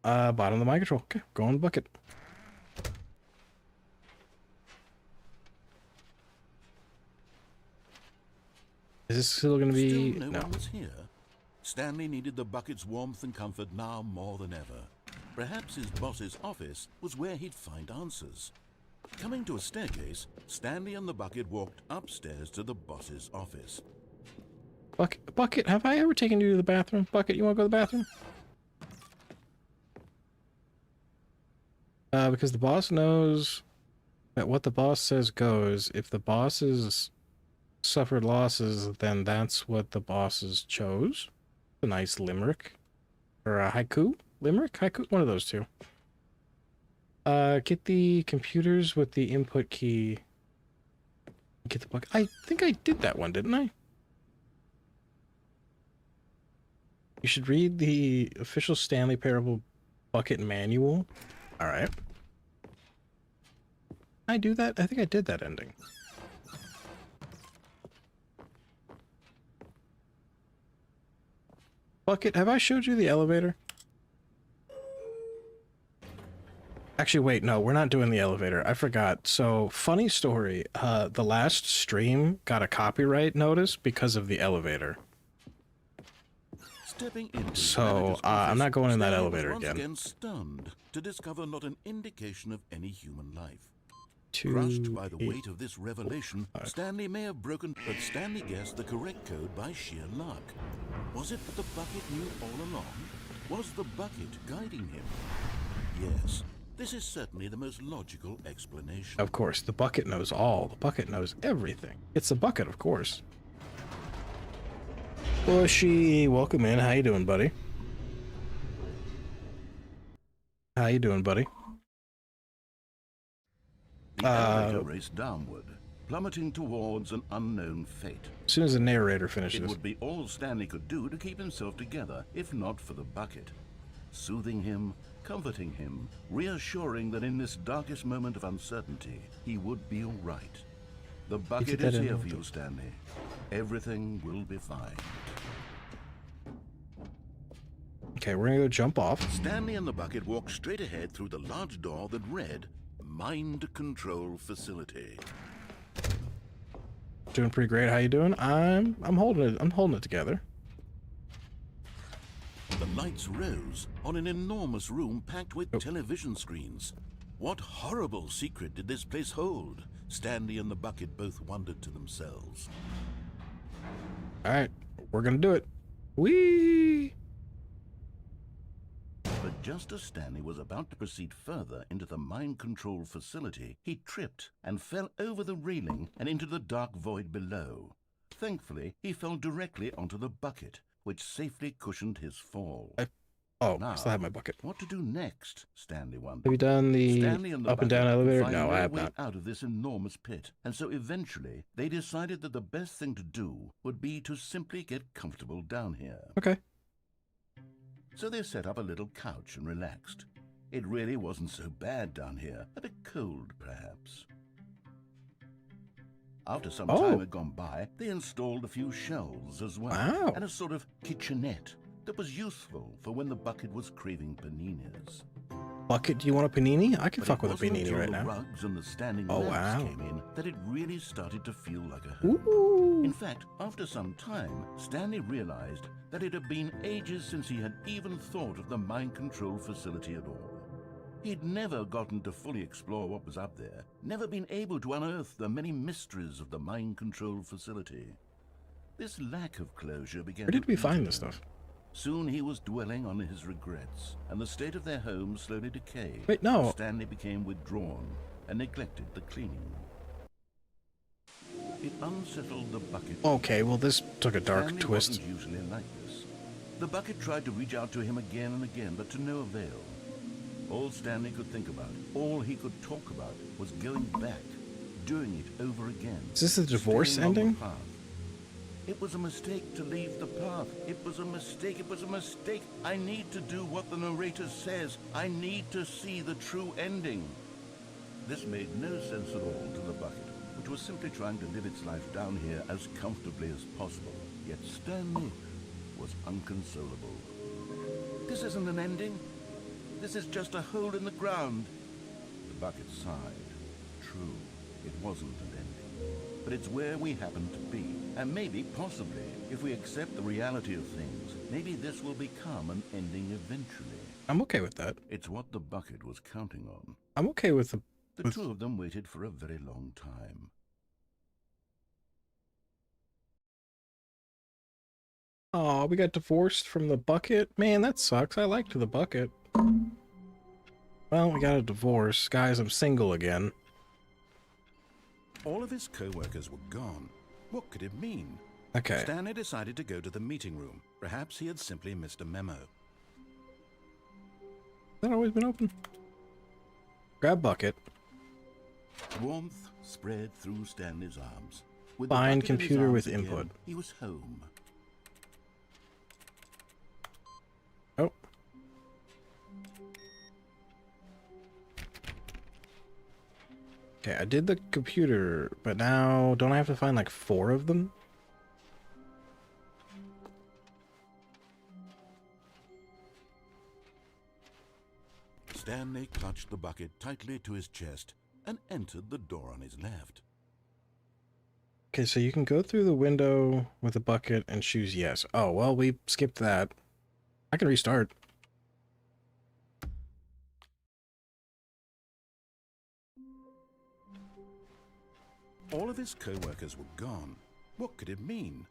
Bottom of the mind control. Okay, go on the bucket. Is this still gonna be... Still no No. one was here. Stanley needed the bucket's warmth and comfort now more than ever. Perhaps his boss's office was where he'd find answers. Coming to a staircase, Stanley and the bucket walked upstairs to the boss's office. Bucket, have I ever taken you to the bathroom? Bucket, you wanna go to the bathroom? Because the boss knows that what the boss says goes. If the bosses suffered losses, then that's what the bosses chose. A nice limerick. Or a haiku? Limerick? Haiku? One of those two. Get the computers with the input key. Get the bucket. I think I did that one, didn't I? You should read the official Stanley Parable bucket manual. Alright. I do that? I think I did that ending. Bucket, have I showed you the elevator? Actually, wait, no, we're not doing the elevator. I forgot. So, funny story. The last stream got a copyright notice because of the elevator. Stepping into So, the manager's I'm office, not going in that Stanley elevator was again. once again stunned to discover not an indication of any human life. 2, Crushed by the 8. weight of this revelation, Stanley may have broken, but Stanley guessed the correct code by sheer luck. Was it that the bucket knew all along? Was the bucket guiding him? Yes, this is certainly the most logical explanation. Of course, the bucket knows all. The bucket knows everything. It's the bucket, of course. Bushy, welcome in. How you doing, buddy? How you doing, buddy? The elevator raced downward, plummeting towards an unknown fate. As soon as the narrator It finishes. would be all Stanley could do to keep himself together, if not for the bucket. Soothing him, comforting him, reassuring that in this darkest moment of uncertainty, he would be all right. The bucket is here for you, Stanley. Everything will be fine. Okay, we're gonna go jump off. Stanley and the bucket walked straight ahead through the large door that read, Mind Control Facility. Doing pretty great. How you doing? I'm holding it. I'm holding it together. The lights rose on an enormous room packed with television screens. What horrible secret did this place hold? Stanley and the bucket both wondered to themselves. All right, we're gonna do it. Whee! But just as Stanley was about to proceed further into the mind control facility, he tripped and fell over the railing and into the dark void below. Thankfully, he fell directly onto the bucket, which safely cushioned his fall. Oh, Now, I still have my bucket. what to do next? Stanley wondered. Have you done the Stanley and the up and down bucket could elevator? find No, I have way not. out of this enormous pit, and so eventually they decided that the best thing to do would be to simply get comfortable down here. Okay. So they set up a little couch and relaxed. It really wasn't so bad down here. A bit cold, perhaps. After some time had gone by, they installed a few shelves as well, Wow. and a sort of kitchenette that was useful for when the bucket was craving paninis. Bucket, do you want a panini? I can But fuck it with a wasn't panini until right the now. rugs and the standing Oh, lamps wow. came in that it really started to feel like a home. Ooh. In fact, after some time, Stanley realized that it had been ages since he had even thought of the mind control facility at all. He'd never gotten to fully explore what was up there, never been able to unearth the many mysteries of the mind control facility. This lack of closure began Where did to we eat find at this him. stuff? Soon he was dwelling on his regrets, and the state of their home slowly decayed. Wait, no. as Stanley became withdrawn and neglected the cleaning. It unsettled the bucket. Okay, well this took a dark Stanley twist. wasn't usually like this. The bucket tried to reach out to him again and again, but to no avail. All Stanley could think about, all he could talk about, was going back, doing it over again. Is this the divorce staying on the ending? path. It was a mistake to leave the path. It was a mistake. It was a mistake. I need to do what the narrator says. I need to see the true ending. This made no sense at all to the bucket, which was simply trying to live its life down here as comfortably as possible. Yet Stanley was unconsolable. This isn't an ending. This is just a hole in the ground. The bucket sighed. True, it wasn't an ending. But it's where we happen to be. And maybe, possibly, if we accept the reality of things, maybe this will become an ending eventually. I'm okay with that. It's what the bucket was counting on. I'm okay with the... The two of them waited for a very long time. Oh, we got divorced from the bucket? Man, that sucks. I liked the bucket. Well, we got a divorce. Guys, I'm single again. All of his co-workers were gone. What could it mean? Okay. Stanley decided to go to the meeting room. Perhaps he had simply missed a memo. Has that always been open? Grab bucket. Warmth spread through Stanley's arms. With the Find bucket in his computer arms with again, input. He was home. Oh. Okay, I did the computer, but now don't I have to find like 4 of them? Stanley clutched the bucket tightly to his chest and entered the door on his left. Okay, so you can go through the window with a bucket and choose yes. Oh, well, we skipped that. I can restart. All of his co-workers were gone. What could it mean?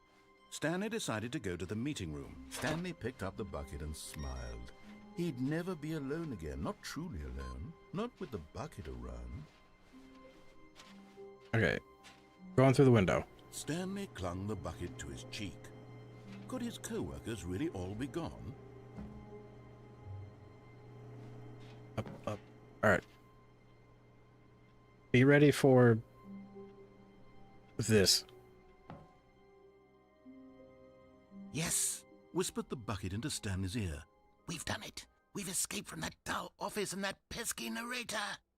Stanley decided to go to the meeting room. Stanley picked up the bucket and smiled. He'd never be alone again, not truly alone, not with the bucket around. Okay, going through the window. Stanley clung the bucket to his cheek. Could his co-workers really all be gone? Up, up. All right. Be ready for this. Yes, whispered the bucket into Stanley's ear. We've done it. We've escaped from that dull office and that pesky narrator.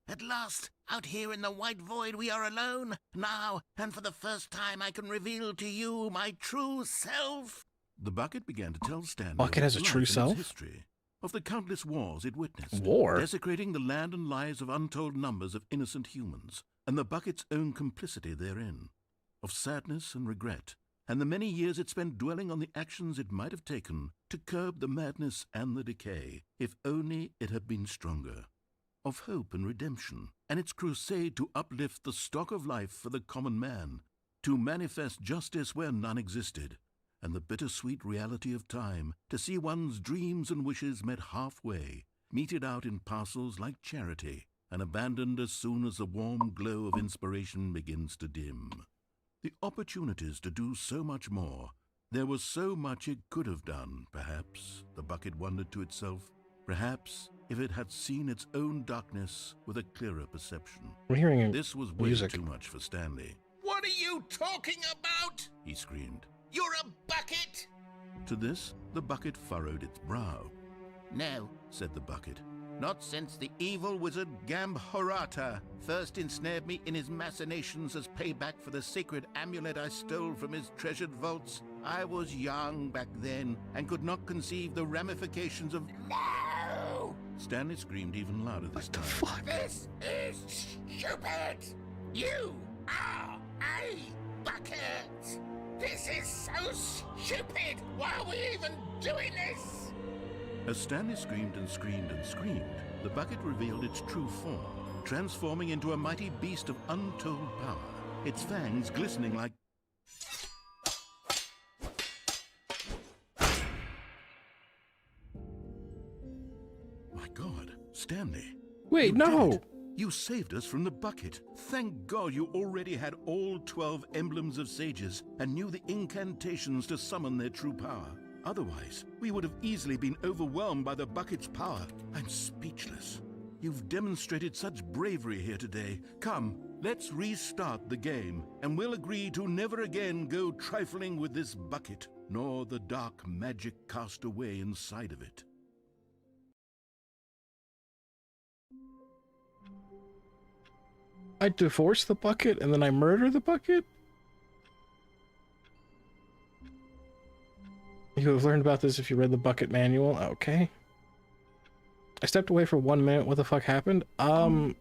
At last, out here in the white void, we are alone. Now, and for the first time, I can reveal to you my true self. The bucket began to tell Stanley Bucket of has its a true life and its self? history, of the countless wars it witnessed, War? desecrating the land and lives of untold numbers of innocent humans, and the bucket's own complicity therein, of sadness and regret, and the many years it spent dwelling on the actions it might have taken to curb the madness and the decay, if only it had been stronger, of hope and redemption, and its crusade to uplift the stock of life for the common man, to manifest justice where none existed, and the bittersweet reality of time, to see one's dreams and wishes met halfway, meted out in parcels like charity, and abandoned as soon as the warm glow of inspiration begins to dim. The opportunities to do so much more, There was so much it could have done, perhaps, the bucket wondered to itself. Perhaps if it had seen its own darkness with a clearer perception. We're hearing This was way music. too much for Stanley. What are you talking about? He screamed. You're a bucket! To this, the bucket furrowed its brow. No, Said the bucket. not since the evil wizard Gambhorata first ensnared me in his machinations as payback for the sacred amulet I stole from his treasured vaults. I was young back then and could not conceive the ramifications of... No! Stanley screamed even louder this time. Fuck. This is stupid! You are a bucket! This is so stupid! Why are we even doing this? As Stanley screamed and screamed and screamed, the bucket revealed its true form, transforming into a mighty beast of untold power, its fangs glistening like... My God, Stanley. Wait, You no! did it. You saved us from the bucket. Thank God you already had all 12 emblems of sages and knew the incantations to summon their true power. Otherwise, we would have easily been overwhelmed by the bucket's power. I'm speechless. You've demonstrated such bravery here today. Come, let's restart the game, and we'll agree to never again go trifling with this bucket, nor the dark magic cast away inside of it. I divorce the bucket and then I murder the bucket? You would have learned about this if you read the bucket manual. Okay. I stepped away for 1 minute. What the fuck happened? I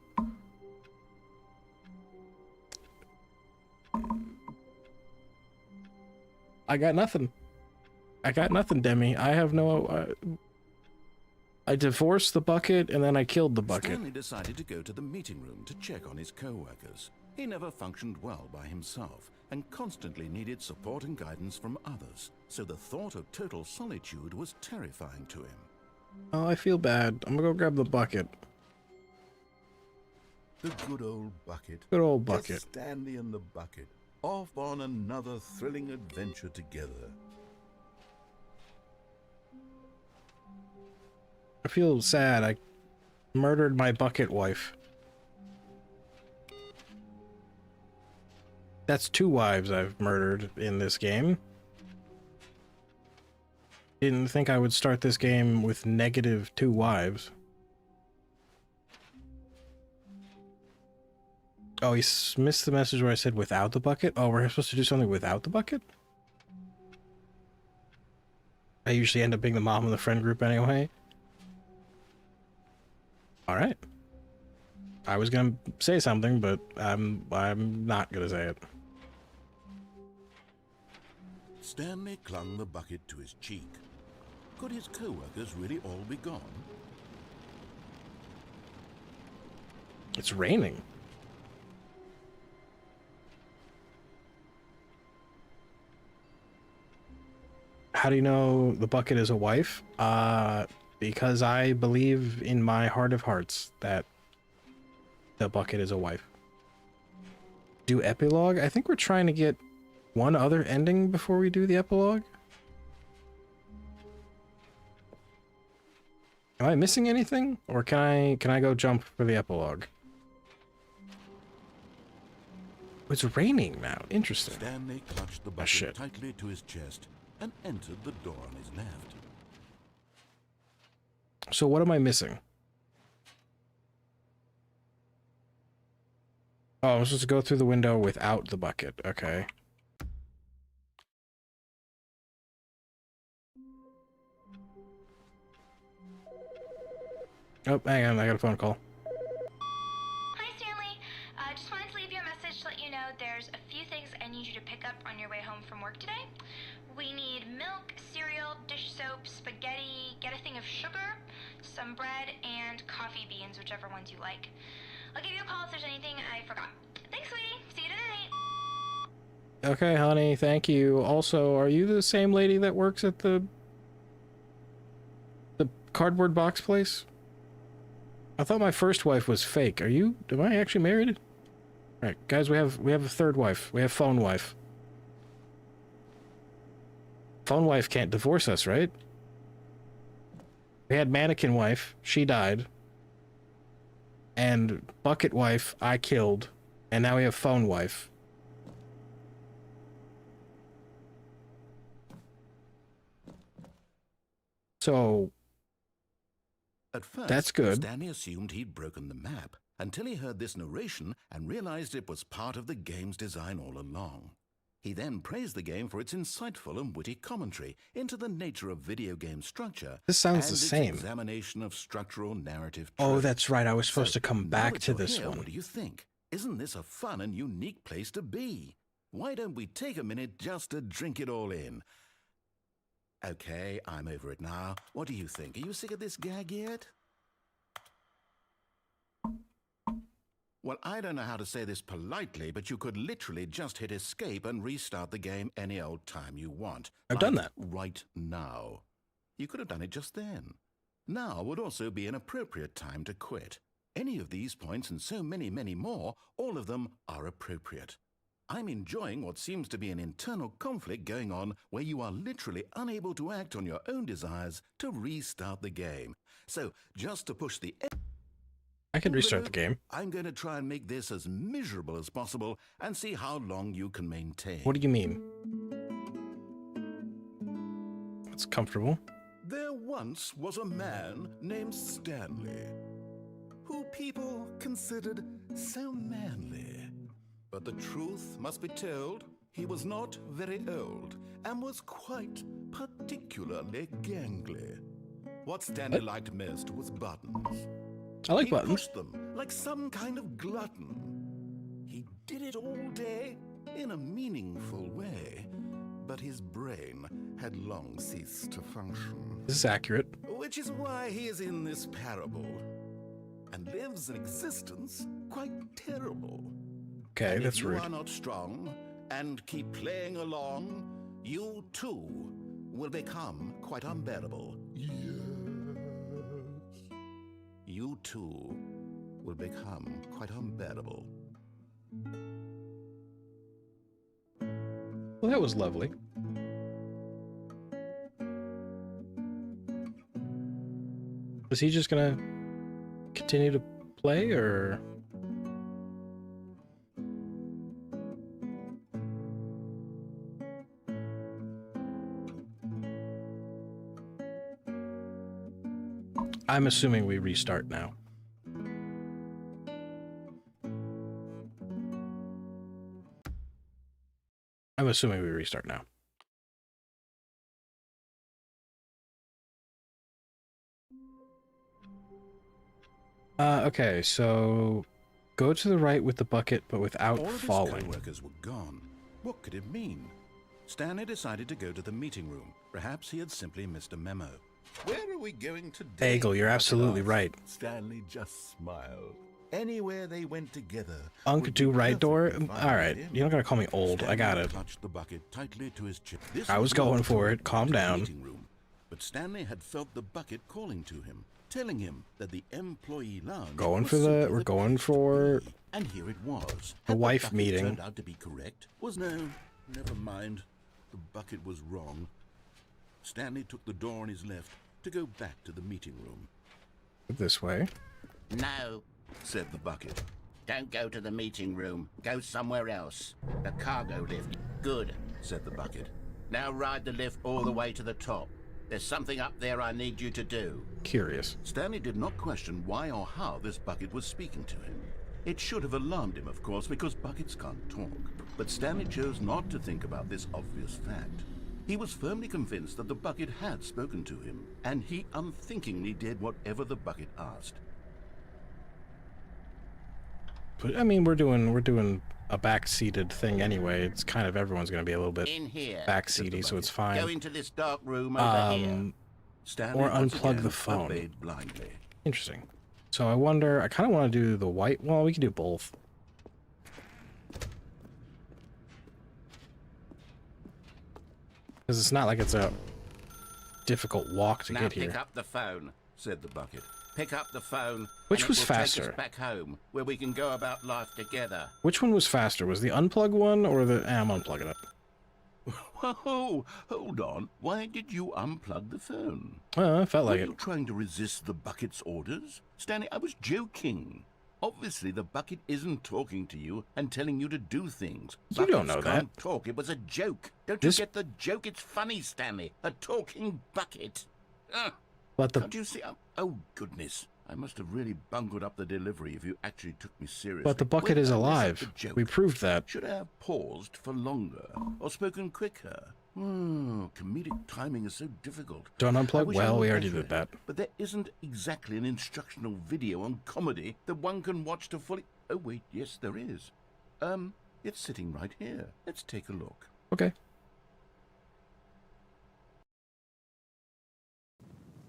got nothing. I got nothing, Demi. I have no... I divorced the bucket and then I killed the bucket. Stanley decided to go to the meeting room to check on his co-workers. He never functioned well by himself and constantly needed support and guidance from others, so the thought of total solitude was terrifying to him. Oh, I feel bad. I'm gonna go grab the bucket. The good old bucket. Good old Just bucket. Stanley and the bucket, off on another thrilling adventure together. I feel sad. I murdered my bucket wife. That's 2 wives I've murdered in this game. Didn't think I would start this game with negative 2 wives. Oh, he missed the message where I said without the bucket? Oh, we're supposed to do something without the bucket? I usually end up being the mom in the friend group anyway. Alright. I was gonna say something, but I'm not gonna say it. Stanley clung the bucket to his cheek. Could his co-workers really all be gone? It's raining. How do you know the bucket is a wife? Because I believe in my heart of hearts that the bucket is a wife. Do epilogue? I think we're trying to get one other ending before we do the epilogue. Am I missing anything? Or can I go jump for the epilogue? It's raining now. Interesting. Stanley clutched the bucket tightly to his chest and entered the door on his left. So what am I missing? Oh, I'm supposed to go through the window without the bucket. Okay. Oh, hang on. I got a phone call. Hi, Stanley. Just wanted to leave you a message to let you know there's a few things I need you to pick up on your way home from work today. We need milk, cereal, dish soap, spaghetti, get a thing of sugar, some bread, and coffee beans, whichever ones you like. I'll give you a call if there's anything I forgot. Thanks, sweetie. See you tonight. Okay, honey. Thank you. Also, are you the same lady that works at the cardboard box place? I thought my first wife was fake. Am I actually married? All right, guys, we have a third wife. We have phone wife. Phone wife can't divorce us, right? We had mannequin wife, she died. And bucket wife, I killed. And now we have phone wife. So At first, that's good. Stanley assumed he'd broken the map until he heard this narration and realized it was part of the game's design all along. He then praised the game for its insightful and witty commentary into the nature of video game structure. This sounds and the its same. examination of structural narrative Oh, tropes. that's right. I was supposed to So, come now back that to you're this here, one. What do you think? Isn't this a fun and unique place to be? Why don't we take a minute just to drink it all in? Okay, I'm over it now. What do you think? Are you sick of this gag yet? Well, I don't know how to say this politely, but you could literally just hit escape and restart the game any old time you want. I've done Like that. right now. You could have done it just then. Now would also be an appropriate time to quit. Any of these points and so many, many more, all of them are appropriate. I'm enjoying what seems to be an internal conflict going on where you are literally unable to act on your own desires to restart the game. So, just to push the I could restart the game. I'm going to try and make this as miserable as possible and see how long you can maintain. What do you mean? It's comfortable. There once was a man named Stanley, who people considered so manly. But the truth must be told, he was not very old and was quite particularly gangly. What Stanley liked most was buttons. I like He buttons. pushed them like some kind of glutton. He did it all day in a meaningful way, but his brain had long ceased to function. This is accurate. Which is why he is in this parable and lives an existence quite terrible. Okay, And that's if you rude. are not strong and keep playing along, you too will become quite unbearable. Yes. You too will become quite unbearable. Well, that was lovely. Was he just gonna continue to play, or? I'm assuming we restart now. I'm assuming we restart now. Okay, so go to the right with the bucket, but without All of his falling. co-workers were gone. What could it mean? Stanley decided to go to the meeting room. Perhaps he had simply missed a memo. Where are we going today? Bagel, you're absolutely right. Stanley just smiled. Anywhere they went together. Unc would do be right door? perfectly fine Alright, with him. you're not gonna call me old. I got Stanley it. clutched the bucket tightly to his chest. This I was going not for it. to Calm the down. meeting room, but Stanley had felt the bucket calling to him, telling him that the employee lounge Going was for the- simply we're going place to for be. And here it was. the Had wife bucket meeting. Turned out to be correct. Was no, never mind. The bucket was wrong. Stanley took the door on his left to go back to the meeting room. This way. No, Said the bucket. don't go to the meeting room. Go somewhere else. The cargo lift. Good. Said the bucket. Now ride the lift all the way to the top. There's something up there I need you to do. Curious. Stanley did not question why or how this bucket was speaking to him. It should have alarmed him, of course, because buckets can't talk. But Stanley chose not to think about this obvious fact. He was firmly convinced that the bucket had spoken to him, and he unthinkingly did whatever the bucket asked. But I mean, we're doing a back-seated thing anyway. It's kind of everyone's gonna be a little bit In here. back-seaty, so it's Go fine. into this dark room over here. Stanley Or once unplug again the phone. obeyed blindly. Interesting. So I wonder. I kind of want to do the white. Well, we can do both. Because it's not like it's a difficult walk to Now get pick here. up the phone. Said the bucket. Pick up the phone. Which and was it will faster? Take us back home, where we can go about life together. Which one was faster? Was the unplug one or the? I'm unplugging it. Whoa, hold on. Why did you unplug the phone? I felt like Were it. you trying to resist the bucket's orders? Stanley, I was joking. Obviously, the bucket isn't talking to you and telling you to do things. You don't Buckets know that. can't talk. It was a joke. Don't This- you get the joke? It's funny, Stanley. A talking bucket. But the Can't you see? Oh, goodness. I must have really bungled up the delivery if you actually took me seriously. but the bucket Where is did I mess up alive. the joke? We proved that. Should I have paused for longer or spoken quicker? Comedic timing is so difficult. Don't I unplug? wish I Well, were we already better did at it, that. But there isn't exactly an instructional video on comedy that one can watch to fully... Oh, wait, yes, there is. It's sitting right here. Let's take a look. Okay.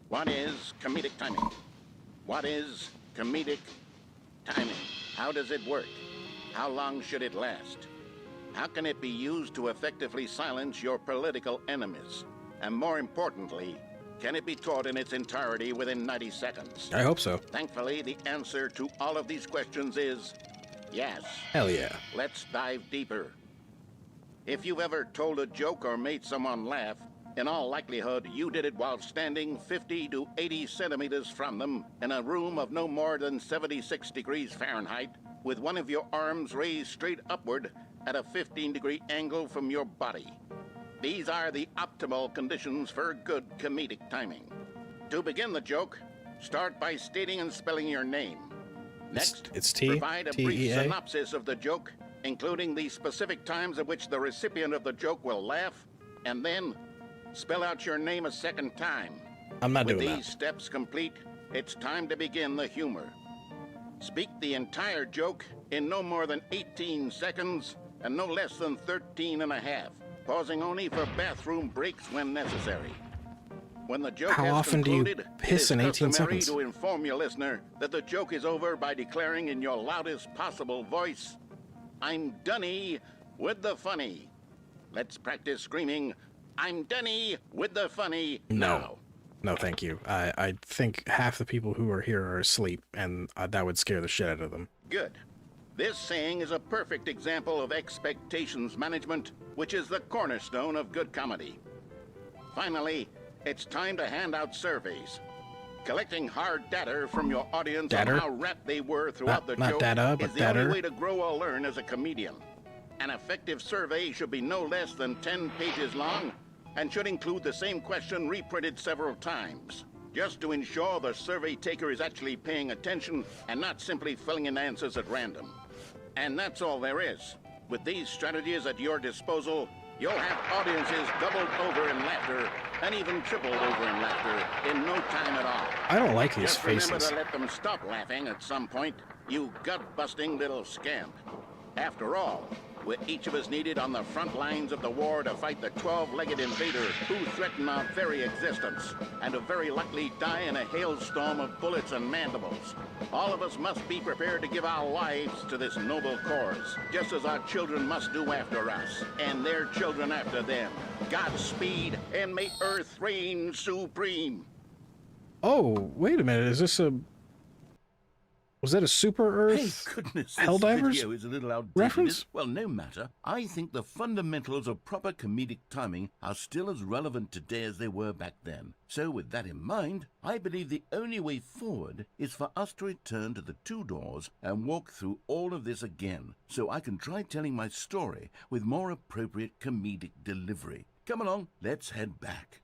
What is comedic timing? What is comedic timing? How does it work? How long should it last? How can it be used to effectively silence your political enemies? And more importantly, can it be taught in its entirety within 90 seconds? I hope so. Thankfully, the answer to all of these questions is yes. Hell yeah. Let's dive deeper. If you've ever told a joke or made someone laugh, in all likelihood, you did it while standing 50 to 80 centimeters from them in a room of no more than 76 degrees Fahrenheit, with one of your arms raised straight upward at a 15-degree angle from your body. These are the optimal conditions for good comedic timing. To begin the joke, start by stating and spelling your name. Next, It's T, provide a brief T-E-A. synopsis of the joke, including the specific times at which the recipient of the joke will laugh, and then spell out your name a second time. I'm not With doing these that. steps complete, it's time to begin the humor. Speak the entire joke in no more than 18 seconds and no less than 13 and a half, pausing only for bathroom breaks when necessary. When the joke How has often do you concluded, piss it in is 18 customary seconds? to inform your listener that the joke is over by declaring in your loudest possible voice, "I'm Dunny with the funny." Let's practice screaming, "I'm Dunny with the funny." No. Now. No, thank you. I think half the people who are here are asleep, and that would scare the shit out of them. Good. This saying is a perfect example of expectations management, which is the cornerstone of good comedy. Finally, it's time to hand out surveys. Collecting hard data from your audience Data? on how rapt they were throughout the Not joke data, but is the data. only way to grow or learn as a comedian. An effective survey should be no less than 10 pages long and should include the same question reprinted several times, just to ensure the survey taker is actually paying attention and not simply filling in answers at random. And that's all there is. With these strategies at your disposal, you'll have audiences doubled over in laughter and even tripled over in laughter in no time at all. I don't like these Just remember faces. to let them stop laughing at some point, you gut-busting little scamp. After all, we're each of us needed on the front lines of the war to fight the 12-legged invader who threaten our very existence, and who very likely die in a hailstorm of bullets and mandibles. All of us must be prepared to give our lives to this noble cause, just as our children must do after us, and their children after them. Godspeed, and may Earth reign supreme. Oh, wait a minute. Is this a... Was that a Super Hey, Earth? goodness, Helldivers this video is a little outdated. reference? Well, no matter. I think the fundamentals of proper comedic timing are still as relevant today as they were back then. So with that in mind, I believe the only way forward is for us to return to the two doors and walk through all of this again, so I can try telling my story with more appropriate comedic delivery. Come along, let's head back.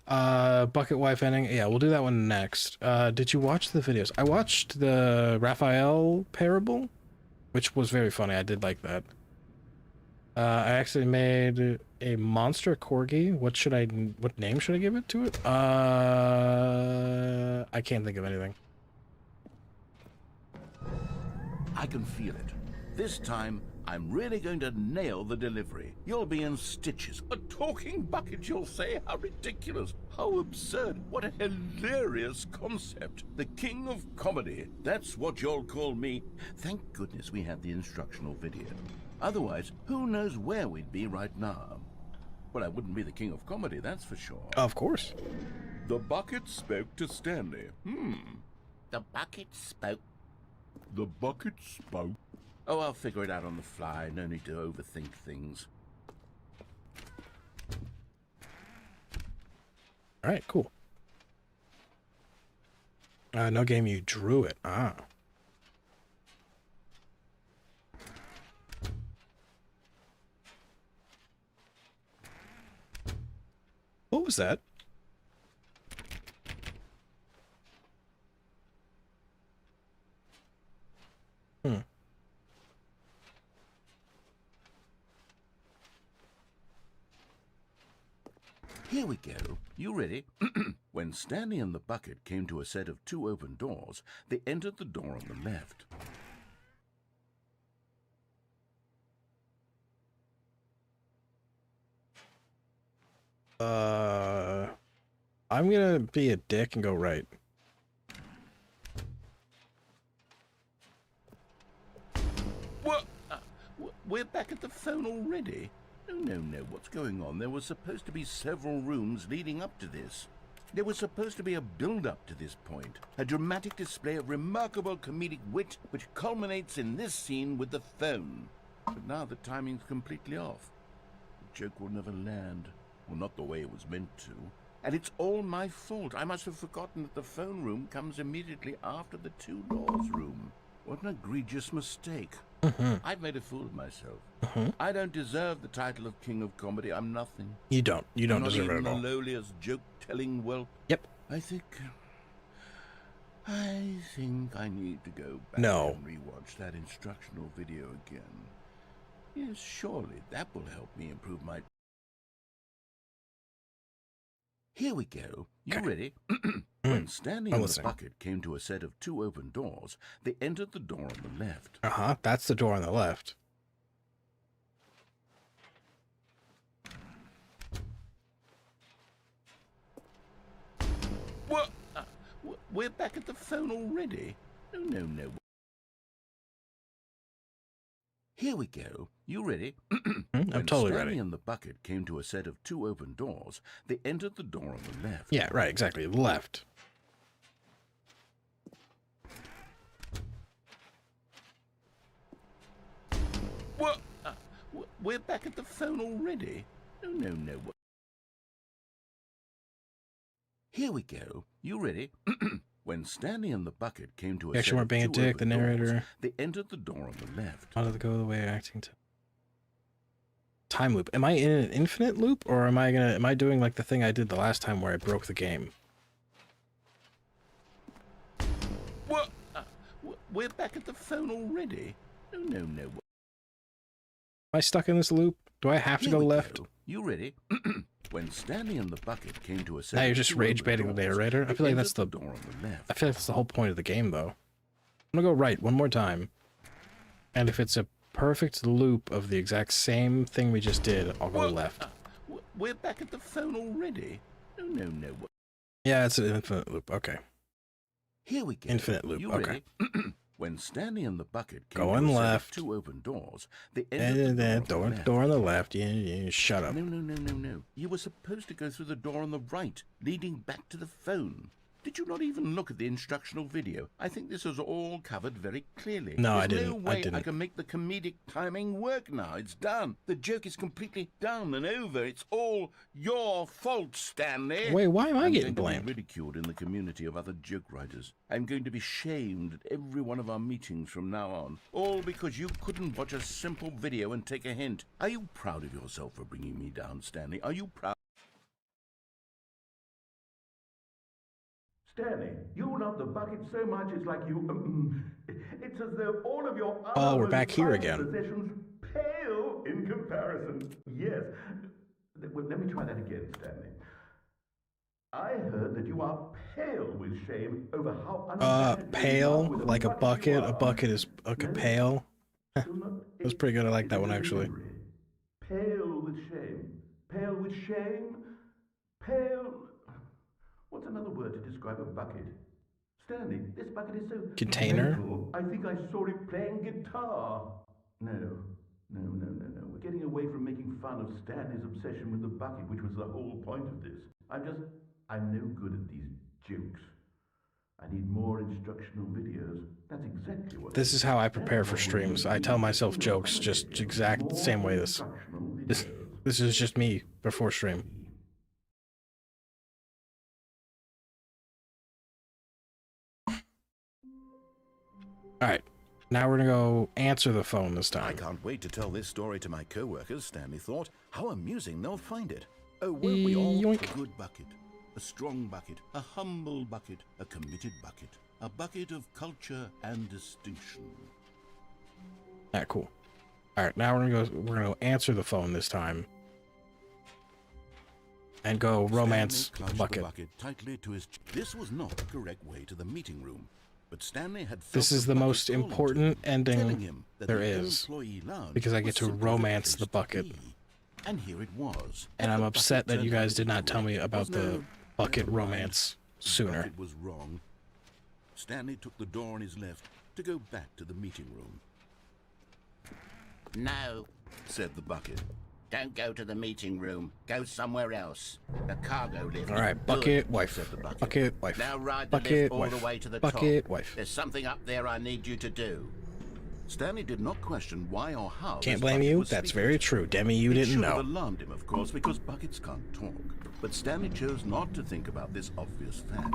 Bucket Wife ending. Yeah, we'll do that one next. Did you watch the videos? I watched the Raphael Parable, which was very funny. I did like that. I actually made a monster corgi. What name should I give it to it? I can't think of anything. I can feel it. This time, I'm really going to nail the delivery. You'll be in stitches. A talking bucket, you'll say? How ridiculous. How absurd. What a hilarious concept. The king of comedy. That's what you'll call me. Thank goodness we had the instructional video. Otherwise, who knows where we'd be right now. Well, I wouldn't be the king of comedy, that's for sure. Of course. The bucket spoke to Stanley. The bucket spoke. The bucket spoke. Oh, I'll figure it out on the fly. No need to overthink things. All right, cool. No game you drew it. Ah. What was that? Hmm. Here we go. You ready? When Stanley and the bucket came to a set of 2 open doors, they entered the door on the left. I'm gonna be a dick and go right. What? We're back at the phone already? No, what's going on? There was supposed to be several rooms leading up to this. There was supposed to be a build-up to this point, a dramatic display of remarkable comedic wit which culminates in this scene with the phone. But now the timing's completely off. The joke will never land, or not the way it was meant to. And it's all my fault. I must have forgotten that the phone room comes immediately after the 2 doors room. What an egregious mistake. I've made a fool of myself. I don't deserve the title of King of Comedy. I'm nothing. You don't. You don't deserve it Not at even the all. lowliest joke-telling whelp. Yep. I think I need to go back No. and rewatch that instructional video again. Yes, surely that will help me improve my... Here we go. You Okay. ready? When Stanley I'm and the listening. bucket came to a set of 2 open doors, they entered the door on the left. Uh-huh. That's the door on the left. What? We're back at the phone already? No. Here we go. You ready? I'm When totally Stanley ready. and the bucket came to a set of 2 open doors, they entered the door on the left. Yeah, right, exactly. Left. What? We're back at the phone already? No. Here we go. You ready? When Stanley and the bucket came to a Actually, set we're of being a 2 dick, the open doors, narrator. they entered the door on the left. How did it go the way acting to time loop? Am I in an infinite loop, or am I doing like the thing I did the last time where I broke the game? What? We're back at the phone already? No. Am I stuck in this loop? Do I have to Here go we left? go. You ready? When Stanley and the bucket came to a set Now you're of just 2 rage open baiting the doors, narrator. I they feel like entered that's the door on the left. I feel like that's the whole point of the game, though. I'm gonna go right one more time, and if it's a perfect loop of the exact same thing we just did, I'll go left. We're back at the phone already? No. Yeah, it's an infinite loop. Okay. Here we go. Infinite loop, You okay. ready? When Stanley and the bucket came Going to a left. set of 2 open doors, they entered the door on the left. Door on the left. Yeah, shut up. No. You were supposed to go through the door on the right, leading back to the phone. Did you not even look at the instructional video? I think this is all covered very clearly. No, I There's didn't. no I way I didn't. can make the comedic timing work now. It's done. The joke is completely done and over. It's all your fault, Stanley. Wait, why am I I'm getting going to blamed? be ridiculed in the community of other joke writers. I'm going to be shamed at every one of our meetings from now on. All because you couldn't watch a simple video and take a hint. Are you proud of yourself for bringing me down, Stanley? Are you proud? Stanley, you love the bucket so much it's like you... it's as though all of your Oh, other we're back here prized again. possessions pale in comparison. Yes. Well, let me try that again, Stanley. I heard that you are pale with shame over how unabashedly Pale? in love with Like a you bucket? are. A bucket is like a No, pail? still not- That was pretty good. I like that it's one, a actually. delivery. Pale with shame. Pale with shame. Pale... What's another word to describe a bucket? Stanley, this bucket is so... Container? mental. I think I saw it playing guitar. No. We're getting away from making fun of Stanley's obsession with the bucket, which was the whole point of this. I'm no good at these jokes. I need more instructional videos. That's exactly what... This is how I prepare for streams. I tell myself jokes just exact the same way this is just me before stream. All right. Now we're going to go answer the phone this I time. can't wait to tell this story to my co-workers, Stanley thought. How amusing they'll find it. Oh, won't we all? Yoink. A good bucket, a strong bucket, a humble bucket, a committed bucket, a bucket of culture and distinction. All right, cool. All right, now we're going to go answer the phone this time. And go romance Stanley the clutched bucket. tightly to his. This was not the correct way to the meeting room, but Stanley had. Felt This is the bucket most calling to important him, telling ending him that there the is, employee lounge because I was get to simply romance place the to bucket. be. And here it was. And I'm The upset bucket that you turned out guys to did be not tell me correct. about the No, bucket never mind. romance The sooner. bucket was wrong. Stanley took the door on his left to go back to the meeting room. No, Said the bucket. don't go to the meeting room. Go somewhere else. The cargo lift. All right, Good, bucket, wife. said the bucket. Bucket, wife. Now ride the Bucket, lift all wife. the way to the Bucket, top. wife. There's something up there I need you to do. Stanley did not question why or how. Can't this blame bucket you. was That's speaking very to true. him. Demi, you It didn't should have know. alarmed him, of course, because buckets can't talk. But Stanley chose not to think about this obvious fact.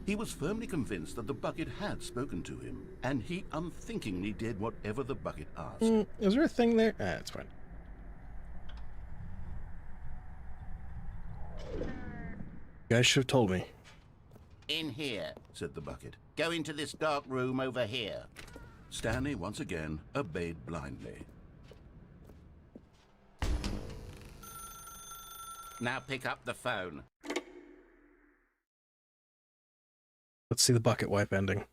He was firmly convinced that the bucket had spoken to him, and he unthinkingly did whatever the bucket asked. Is there a thing there? Ah, it's fine. You guys should have told me. In here. Said the bucket. Go into this dark room over here. Stanley once again obeyed blindly. Now pick up the phone. Let's see the bucket wipe ending.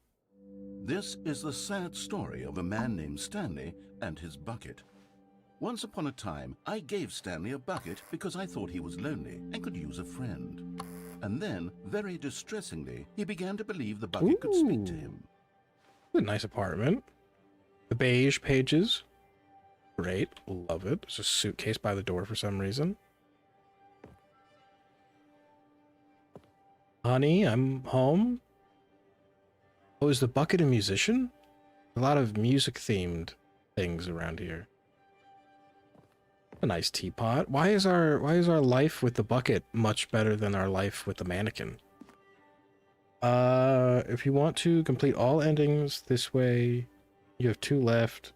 This is the sad story of a man named Stanley and his bucket. Once upon a time, I gave Stanley a bucket because I thought he was lonely and could use a friend. And then, very distressingly, he began to believe the bucket could speak to him. A nice apartment. The beige pages. Great. Love it. There's a suitcase by the door for some reason. Honey, I'm home. Oh, is the bucket a musician? A lot of music-themed things around here. A nice teapot. Why is our life with the bucket much better than our life with the mannequin? If you want to complete all endings this way, you have 2 left.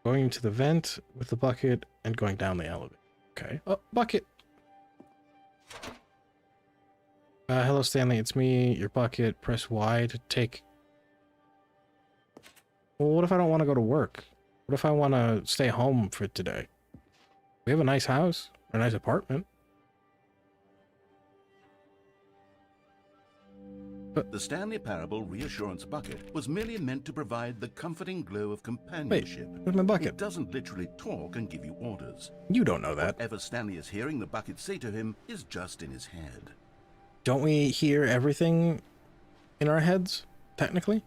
Going to the vent with the bucket and going down the elevator. Okay. Oh, bucket. Hello, Stanley. It's me, your bucket. Press Y to take. Well, what if I don't want to go to work? What if I want to stay home for today? We have a nice house, or a nice apartment. The Stanley Parable reassurance bucket was merely meant to provide the comforting glow of companionship. Where's my bucket? It doesn't literally talk and give you orders. You don't know that. Whatever Stanley is hearing the bucket say to him is just in his head. Don't we hear everything in our heads, technically?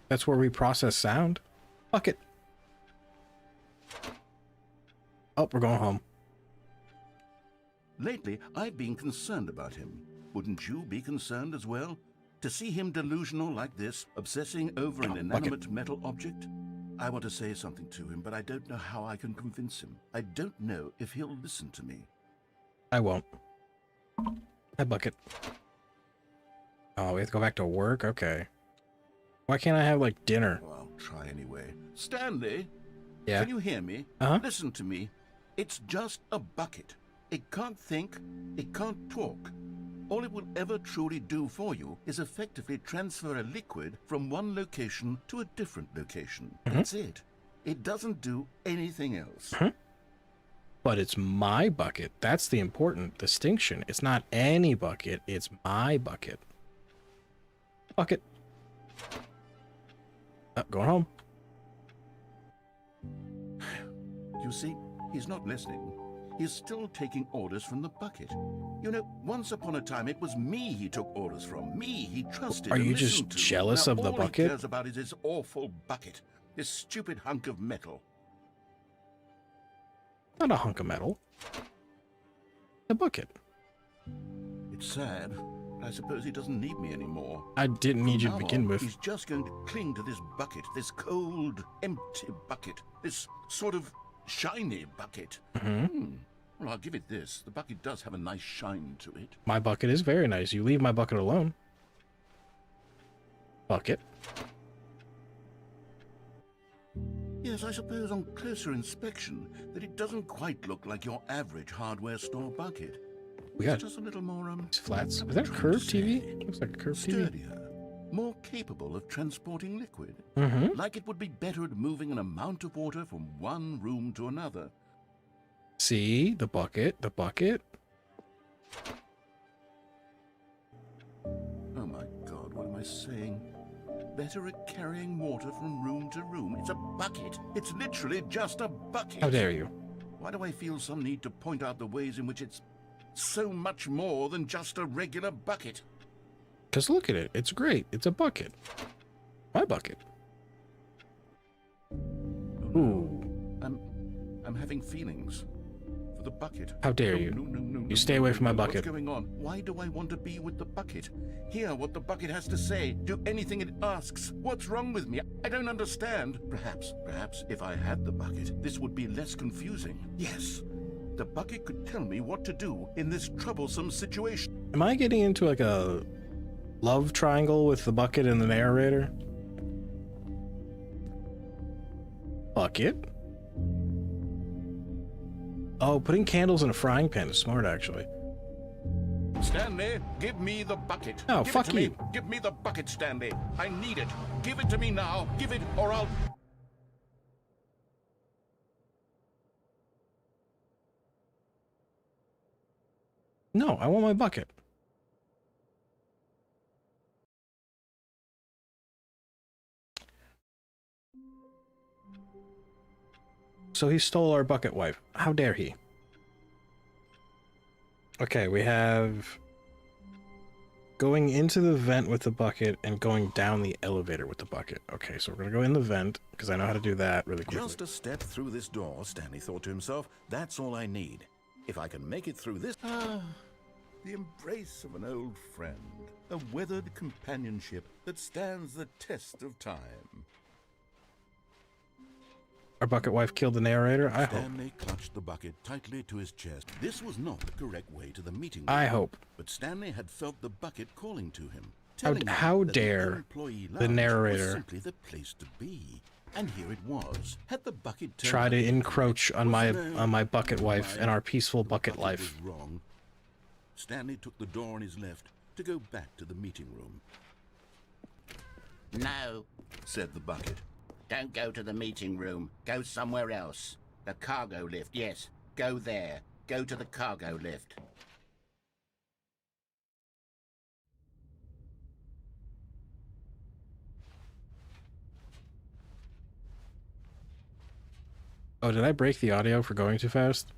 That's where we process sound. Bucket. Oh, we're going home. Lately, I've been concerned about him. Wouldn't you be concerned as well? To see him delusional like this, obsessing over an inanimate metal object? I want to say something to him, but I don't know how I can convince him. I don't know if he'll listen to me. I won't. Hi, bucket. Oh, we have to go back to work? Okay. Why can't I have, like, dinner? Well, I'll try anyway. Stanley? Yeah? Can you hear me? Uh-huh. Listen to me. It's just a bucket. It can't think. It can't talk. All it will ever truly do for you is effectively transfer a liquid from one location to a different location. That's it. It doesn't do anything else. But it's my bucket. That's the important distinction. It's not any bucket. It's my bucket. Bucket. Going home. You see, he's not listening. He's still taking orders from the bucket. You know, once upon a time, it was me he took orders from. Me he trusted. Are and you just listened to. jealous Now of the all bucket? he cares about is his awful bucket. This stupid hunk of metal. Not a hunk of metal. A bucket. It's sad, but I suppose he doesn't need me anymore. I didn't need you to Now begin on, with. He's just going to cling to this bucket, this cold, empty bucket, this sort of shiny bucket. Well, I'll give it this. The bucket does have a nice shine to it. My bucket is very nice. You leave my bucket alone. Bucket. Yes, I suppose on closer inspection that it doesn't quite look like your average hardware store bucket. We got Just a little more, these flats. Is that a trying to curved say, TV? Looks like a curved TV. sturdier, more capable of transporting liquid. Mm-hmm. Like it would be better at moving an amount of water from one room to another. See? The bucket. The bucket. Oh my God, what am I saying? Better at carrying water from room to room. It's a bucket. It's literally just a bucket. How dare you? Why do I feel some need to point out the ways in which it's so much more than just a regular bucket? Because look at it. It's great. It's a bucket. My bucket. Oh, no. Ooh. I'm having feelings for the bucket. How dare you? No, You stay away from my bucket. What's going on? Why do I want to be with the bucket? Hear what the bucket has to say. Do anything it asks. What's wrong with me? I don't understand. Perhaps if I had the bucket, this would be less confusing. Yes, the bucket could tell me what to do in this troublesome situation. Am I getting into like a love triangle with the bucket and the narrator? Bucket? Oh, putting candles in a frying pan is smart, actually. Stanley, give me the bucket. Oh, Give fuck it to you. Me. Give me the bucket, Stanley. I need it. Give it to me now. Give it, or I'll... No, I want my bucket. So he stole our bucket wife. How dare he? Okay, we have going into the vent with the bucket and going down the elevator with the bucket. Okay, so we're gonna go in the vent because I know how to do that really quickly. Just a step through this door, Stanley thought to himself. That's all I need. If I can make it through this... the embrace of an old friend. A weathered companionship that stands the test of time. Our bucket wife killed the narrator? I hope. Stanley clutched the bucket tightly to his chest. This was not the correct way to the meeting room. I hope. But Stanley had felt the bucket calling to him. How dare the narrator was simply the place to be. And here it was. Had the bucket try to encroach on my bucket wife and our peaceful bucket life. Was wrong. Stanley took the door on his left to go back to the meeting room. No, Said the bucket. don't go to the meeting room. Go somewhere else. The cargo lift, yes. Go there. Go to the cargo lift. Oh, did I break the audio for going too fast?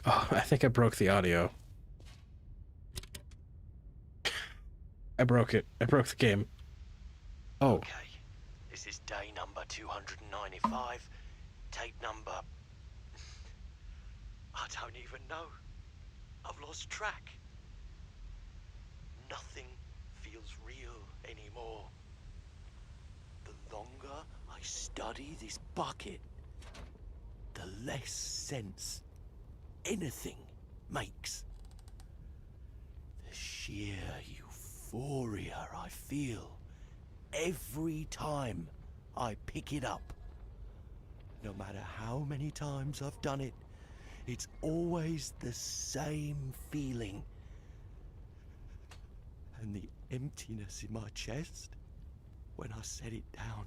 Oh, I think I broke the audio. I broke it. I broke the game. Oh. Okay, this is day number 295. Tape number... I don't even know. I've lost track. Nothing feels real anymore. The longer I study this bucket, the less sense anything makes. The sheer euphoria I feel every time I pick it up. No matter how many times I've done it, it's always the same feeling. And the emptiness in my chest when I set it down.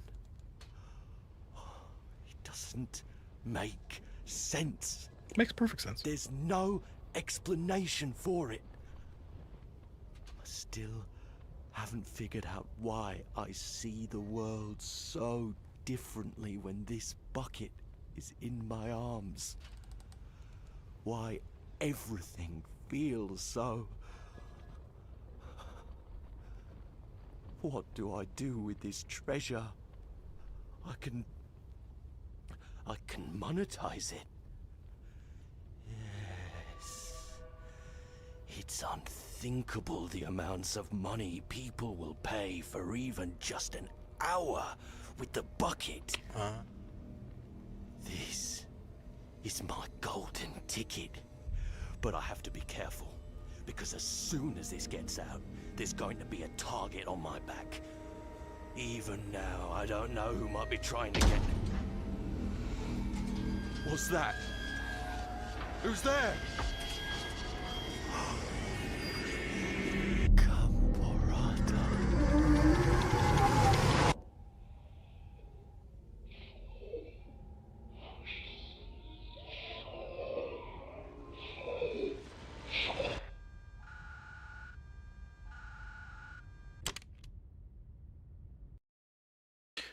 It doesn't make sense. Makes perfect sense. There's no explanation for it. I still haven't figured out why I see the world so differently when this bucket is in my arms. Why everything feels so... What do I do with this treasure? I can monetize it. Yes. It's unthinkable the amounts of money people will pay for even just an hour with the bucket. This is my golden ticket. But I have to be careful, because as soon as this gets out, there's going to be a target on my back. Even now, I don't know who might be trying to get... What's that? Who's there? Camporata.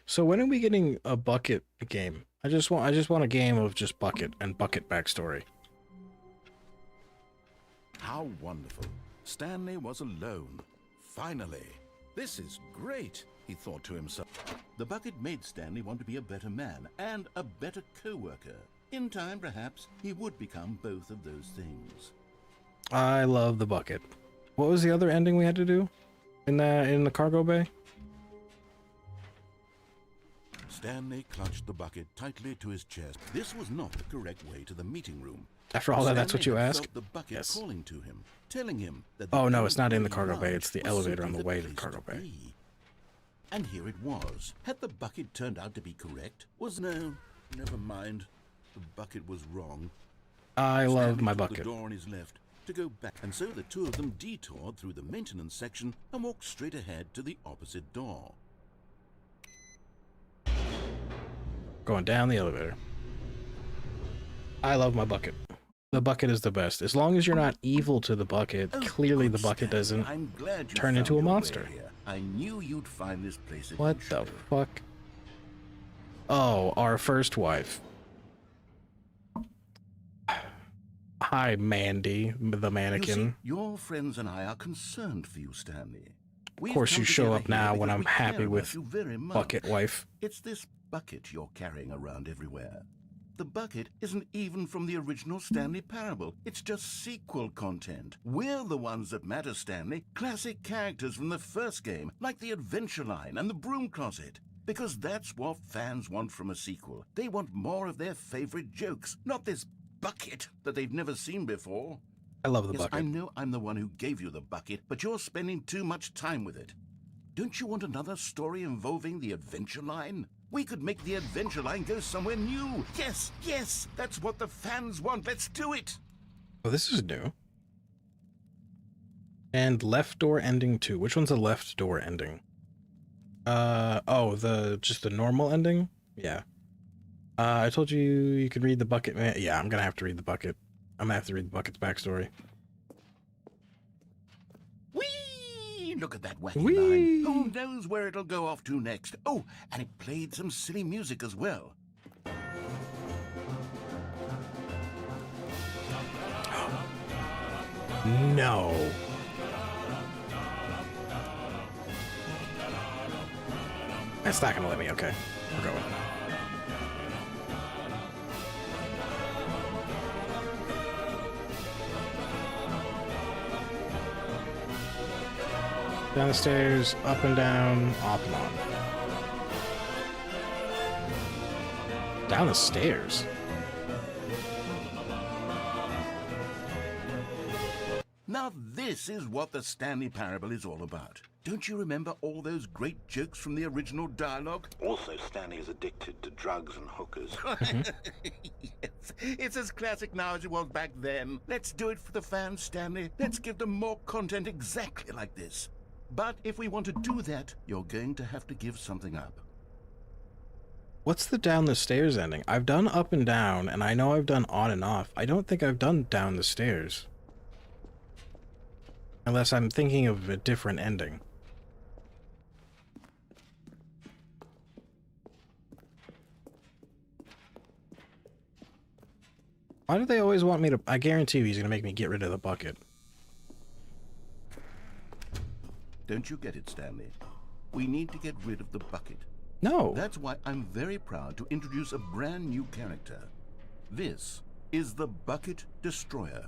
So when are we getting a bucket game? I just want a game of just bucket and bucket backstory. How wonderful. Stanley was alone. Finally. This is great, he thought to himself. The bucket made Stanley want to be a better man and a better co-worker. In time, perhaps, he would become both of those things. I love the bucket. What was the other ending we had to do in the cargo bay? Stanley clutched the bucket tightly to his chest. This was not the correct way to the meeting room. After all that, that's what you Stanley had ask? felt the bucket Yes. calling to him, telling him that Oh, no, only it's not in the way cargo bay, right it's the was elevator simply on the way to the place cargo bay. be. And here it was. Had the bucket turned out to be correct? No, never mind. The bucket was wrong. I love Stanley my took bucket. the door on his left to go back, and so the two of them detoured through the maintenance section and walked straight ahead to the opposite door. Going down the elevator. I love my bucket. The bucket is the best. As long as you're not evil to the bucket, Oh, clearly the good, bucket Stanley. doesn't I'm glad you turn found into a your way monster. here. I knew you'd find this place What the adventure. fuck? Oh, our first wife. Hi, Mandy, the You see, mannequin. your friends and I are concerned for you, Stanley. Of course you show up now when I'm happy with Bucket Wife. It's this bucket you're carrying around everywhere. The bucket isn't even from the original Stanley Parable. It's just sequel content. We're the ones that matter, Stanley. Classic characters from the first game, like the Adventure Line and the Broom Closet. Because that's what fans want from a sequel. They want more of their favorite jokes, not this bucket that they've never seen before. I love the Yes, I bucket. know I'm the one who gave you the bucket, but you're spending too much time with it. Don't you want another story involving the Adventure Line? We could make the Adventure Line go somewhere new. Yes, yes, that's what the fans want. Let's do it. Oh, this is new. And left door ending 2. Which one's the left door ending? Oh, just the normal ending? Yeah. I told you you could read the bucket. Yeah, I'm gonna have to read the bucket. I'm gonna have to read the bucket's backstory. Whee! Look at that wacky Whee! line. Who knows where it'll go off to next? Oh, and it played some silly music as well. No. That's not gonna let me. Okay, we're going. Down the stairs, up and down, off and on. Down the stairs. Now this is what the Stanley Parable is all about. Don't you remember all those great jokes from the original dialogue? Also, Stanley is addicted to drugs and hookers. Yes, it's as classic now as it was back then. Let's do it for the fans, Stanley. Let's give them more content exactly like this. But if we want to do that, you're going to have to give something up. What's the down the stairs ending? I've done up and down, and I know I've done on and off. I don't think I've done down the stairs. Unless I'm thinking of a different ending. Why do they always want me to... I guarantee you he's gonna make me get rid of the bucket. Don't you get it, Stanley? We need to get rid of the bucket. No. That's why I'm very proud to introduce a brand new character. This is the Bucket Destroyer.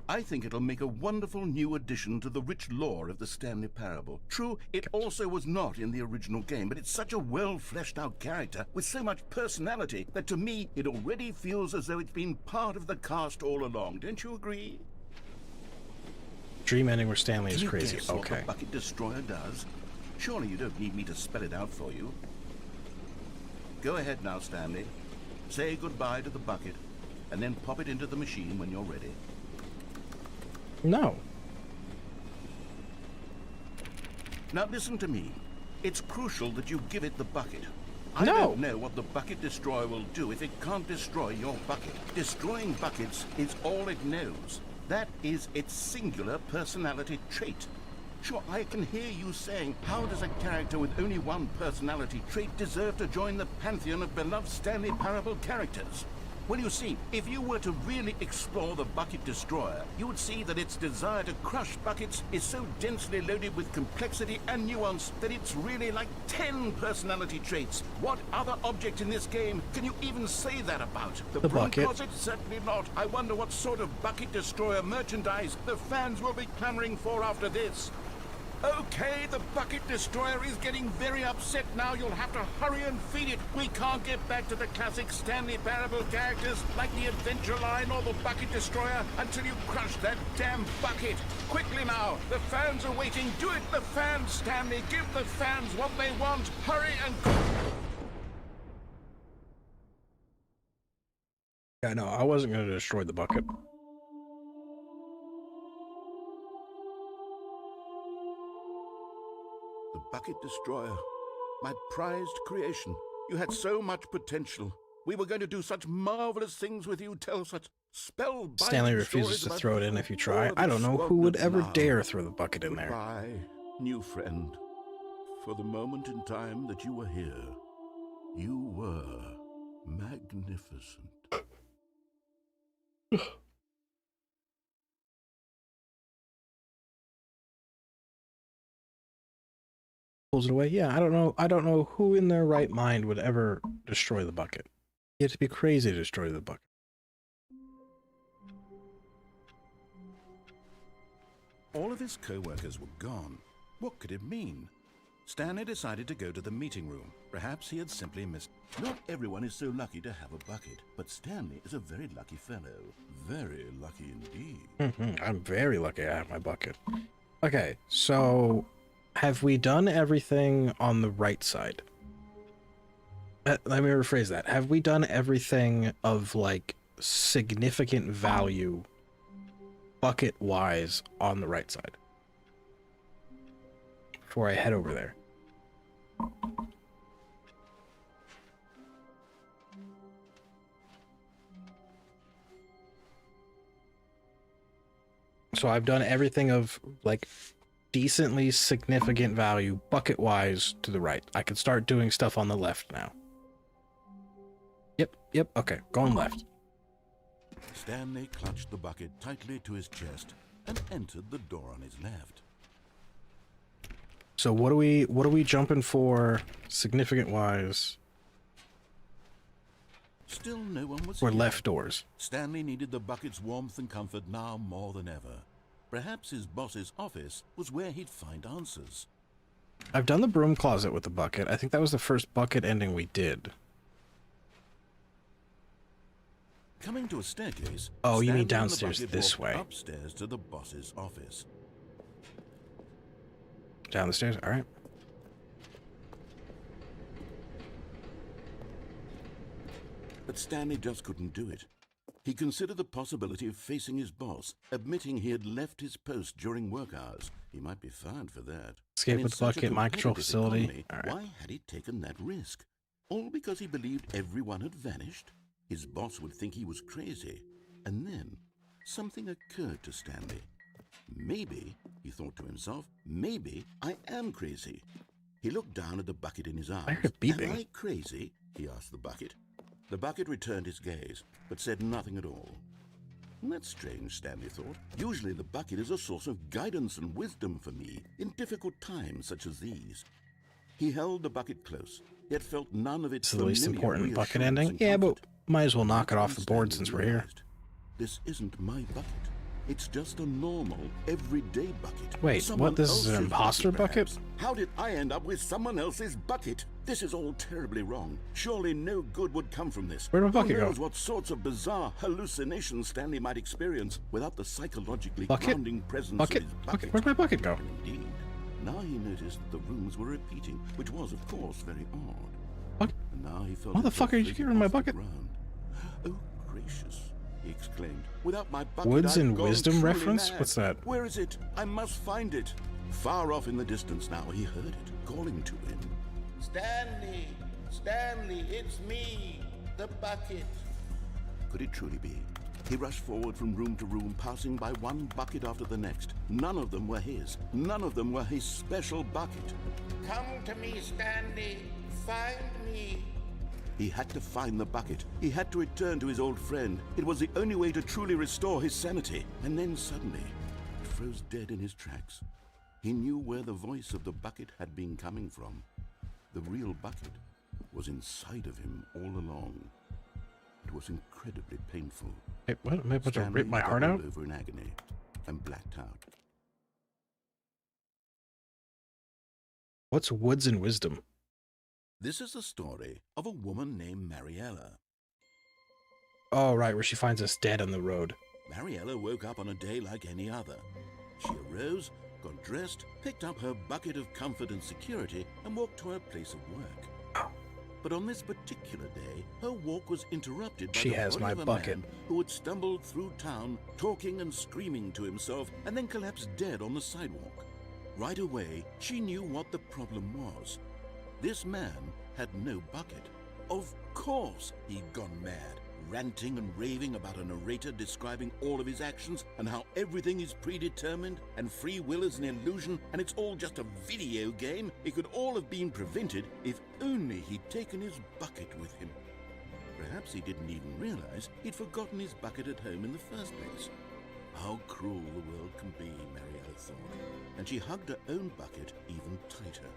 I think it'll make a wonderful new addition to the rich lore of the Stanley Parable. True, it also was not in the original game, but it's such a well-fleshed-out character with so much personality that to me, it already feels as though it's been part of the cast all along. Don't you agree? Dream ending where Stanley is Can you crazy. guess what Okay. the Bucket Destroyer does? Surely you don't need me to spell it out for you. Go ahead now, Stanley. Say goodbye to the bucket, and then pop it into the machine when you're ready. No. Now listen to me. It's crucial that you give it the bucket. I No. don't know what the bucket destroyer will do if it can't destroy your bucket. Destroying buckets is all it knows. That is its singular personality trait. Sure, I can hear you saying, how does a character with only one personality trait deserve to join the pantheon of beloved Stanley Parable characters? Well, you see, if you were to really explore the bucket destroyer, you would see that its desire to crush buckets is so densely loaded with complexity and nuance that it's really like 10 personality traits. What other object in this game can you even say that about? The broom bucket. closet? Certainly not. I wonder what sort of bucket destroyer merchandise the fans will be clamoring for after this. Okay, the bucket destroyer is getting very upset now. You'll have to hurry and feed it. We can't get back to the classic Stanley Parable characters like the Adventure Line or the bucket destroyer until you crush that damn bucket. Quickly now, the fans are waiting. Do it, the fans, Stanley. Give the fans what they want. Hurry and... Yeah, no, I wasn't going to destroy the bucket. The bucket destroyer. My prized creation. You had so much potential. We were going to do such marvelous things with you, tell such spellbinding Stanley refuses stories to about throw it in if you try. all I the don't know who squadron would of ever now. dare throw the bucket in there. Goodbye, new friend. For the moment in time that you were here, you were magnificent. Pulls it away. Yeah, I don't know who in their right mind would ever destroy the bucket. You have to be crazy to destroy the bucket. All of his co-workers were gone. What could it mean? Stanley decided to go to the meeting room. Perhaps he had simply missed... Not everyone is so lucky to have a bucket, but Stanley is a very lucky fellow. Very lucky indeed. I'm very lucky I have my bucket. Okay, so have we done everything on the right side? Let me rephrase that. Have we done everything of, like, significant value bucket-wise on the right side before I head over there? So I've done everything of, like, decently significant value bucket-wise to the right. I can start doing stuff on the left now. Yep, okay, going left. Stanley clutched the bucket tightly to his chest and entered the door on his left. So what are we jumping for significant-wise Still no one was for here. left doors? Stanley needed the bucket's warmth and comfort now more than ever. Perhaps his boss's office was where he'd find answers. I've done the broom closet with the bucket. I think that was the first bucket ending we did. Coming to a staircase. Oh, you mean Stanley and the downstairs bucket this walked way. Upstairs to the boss's office. Down the stairs? Alright. But Stanley just couldn't do it. He considered the possibility of facing his boss, admitting he had left his post during work hours. He might be fired for that. Escape And in with such a bucket, mind control competitive facility. economy, All right. why had he taken that risk? All because he believed everyone had vanished? His boss would think he was crazy. And then something occurred to Stanley. Maybe, he thought to himself, maybe I am crazy. He looked down at the bucket in his arms. I heard beeping. Am I crazy? He asked the bucket. The bucket returned his gaze, but said nothing at all. That's strange, Stanley thought. Usually the bucket is a source of guidance and wisdom for me in difficult times such as these. He held the bucket close, yet felt none of its It's the least familiar important bucket reassurance ending. and Yeah, but comfort. might as well knock it off the Stanley board since we're here. realized, this isn't my bucket. It's just a normal, everyday bucket. Wait, Someone what? This is an else's imposter bucket? perhaps. How did I end up with someone else's bucket? This is all terribly wrong. Surely no good would come from this. Where'd my bucket Who go? knows what sorts of bizarre hallucinations Stanley might experience without the psychologically Bucket? grounding presence Bucket? of his Bucket? Where'd my bucket go? Indeed, Now he noticed that the rooms were repeating, which was, of course, very odd. What? And now he felt Why the himself fuck are you floating keeping my off the bucket? ground. Oh, gracious, he exclaimed. Without my bucket, Woods I've and gone Wisdom truly reference? mad. What's that? Where is it? I must find it. Far off in the distance now, he heard it, calling to him. Stanley! Stanley, it's me! The bucket! Could it truly be? He rushed forward from room to room, passing by one bucket after the next. None of them were his. None of them were his special bucket. Come to me, Stanley! Find me! He had to find the bucket. He had to return to his old friend. It was the only way to truly restore his sanity. And then suddenly, he froze dead in his tracks. He knew where the voice of the bucket had been coming from. The real bucket was inside of him all along. It was incredibly painful. Hey, what? Am I about to Stanley rip my heart out? doubled over in agony and blacked out. What's Woods and Wisdom? This is the story of a woman named Mariella. Oh, right, where she finds us dead on the road. Mariella woke up on a day like any other. She arose, got dressed, picked up her bucket of comfort and security, and walked to her place of work. But on this particular day, her walk was interrupted by She the has body my of a bucket. man who had stumbled through town, talking and screaming to himself, and then collapsed dead on the sidewalk. Right away, she knew what the problem was. This man had no bucket. Of course he'd gone mad, ranting and raving about a narrator describing all of his actions and how everything is predetermined and free will is an illusion and it's all just a video game. It could all have been prevented if only he'd taken his bucket with him. Perhaps he didn't even realize he'd forgotten his bucket at home in the first place. How cruel the world can be, Mariella thought, and she hugged her own bucket even tighter.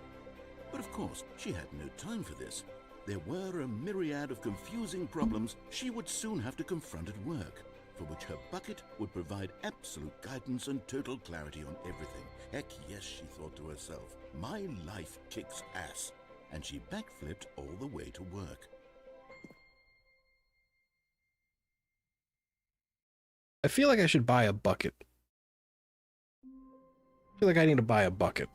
But of course, she had no time for this. There were a myriad of confusing problems she would soon have to confront at work, for which her bucket would provide absolute guidance and total clarity on everything. Heck yes, she thought to herself, my life kicks ass. And she backflipped all the way to work. I feel like I should buy a bucket. I feel like I need to buy a bucket.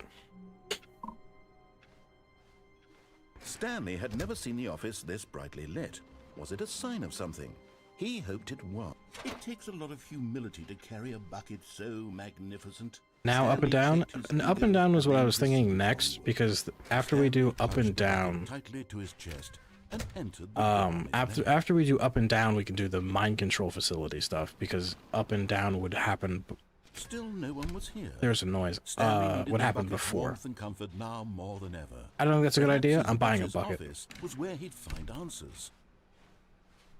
Stanley had never seen the office this brightly lit. Was it a sign of something? He hoped it was. It takes a lot of humility to carry a bucket so magnificent. Now up and down? And up and down was what I was thinking next, because after we do up and down, tightly to his chest and entered the after we do up and down, we can do the mind control facility stuff, because up and down would happen. Still no one was here. There's a noise. Stanley What needed the happened bucket's before? warmth and comfort now more than ever. I don't think that's a good Perhaps idea. his I'm buying a boss's bucket. office was where he'd find answers.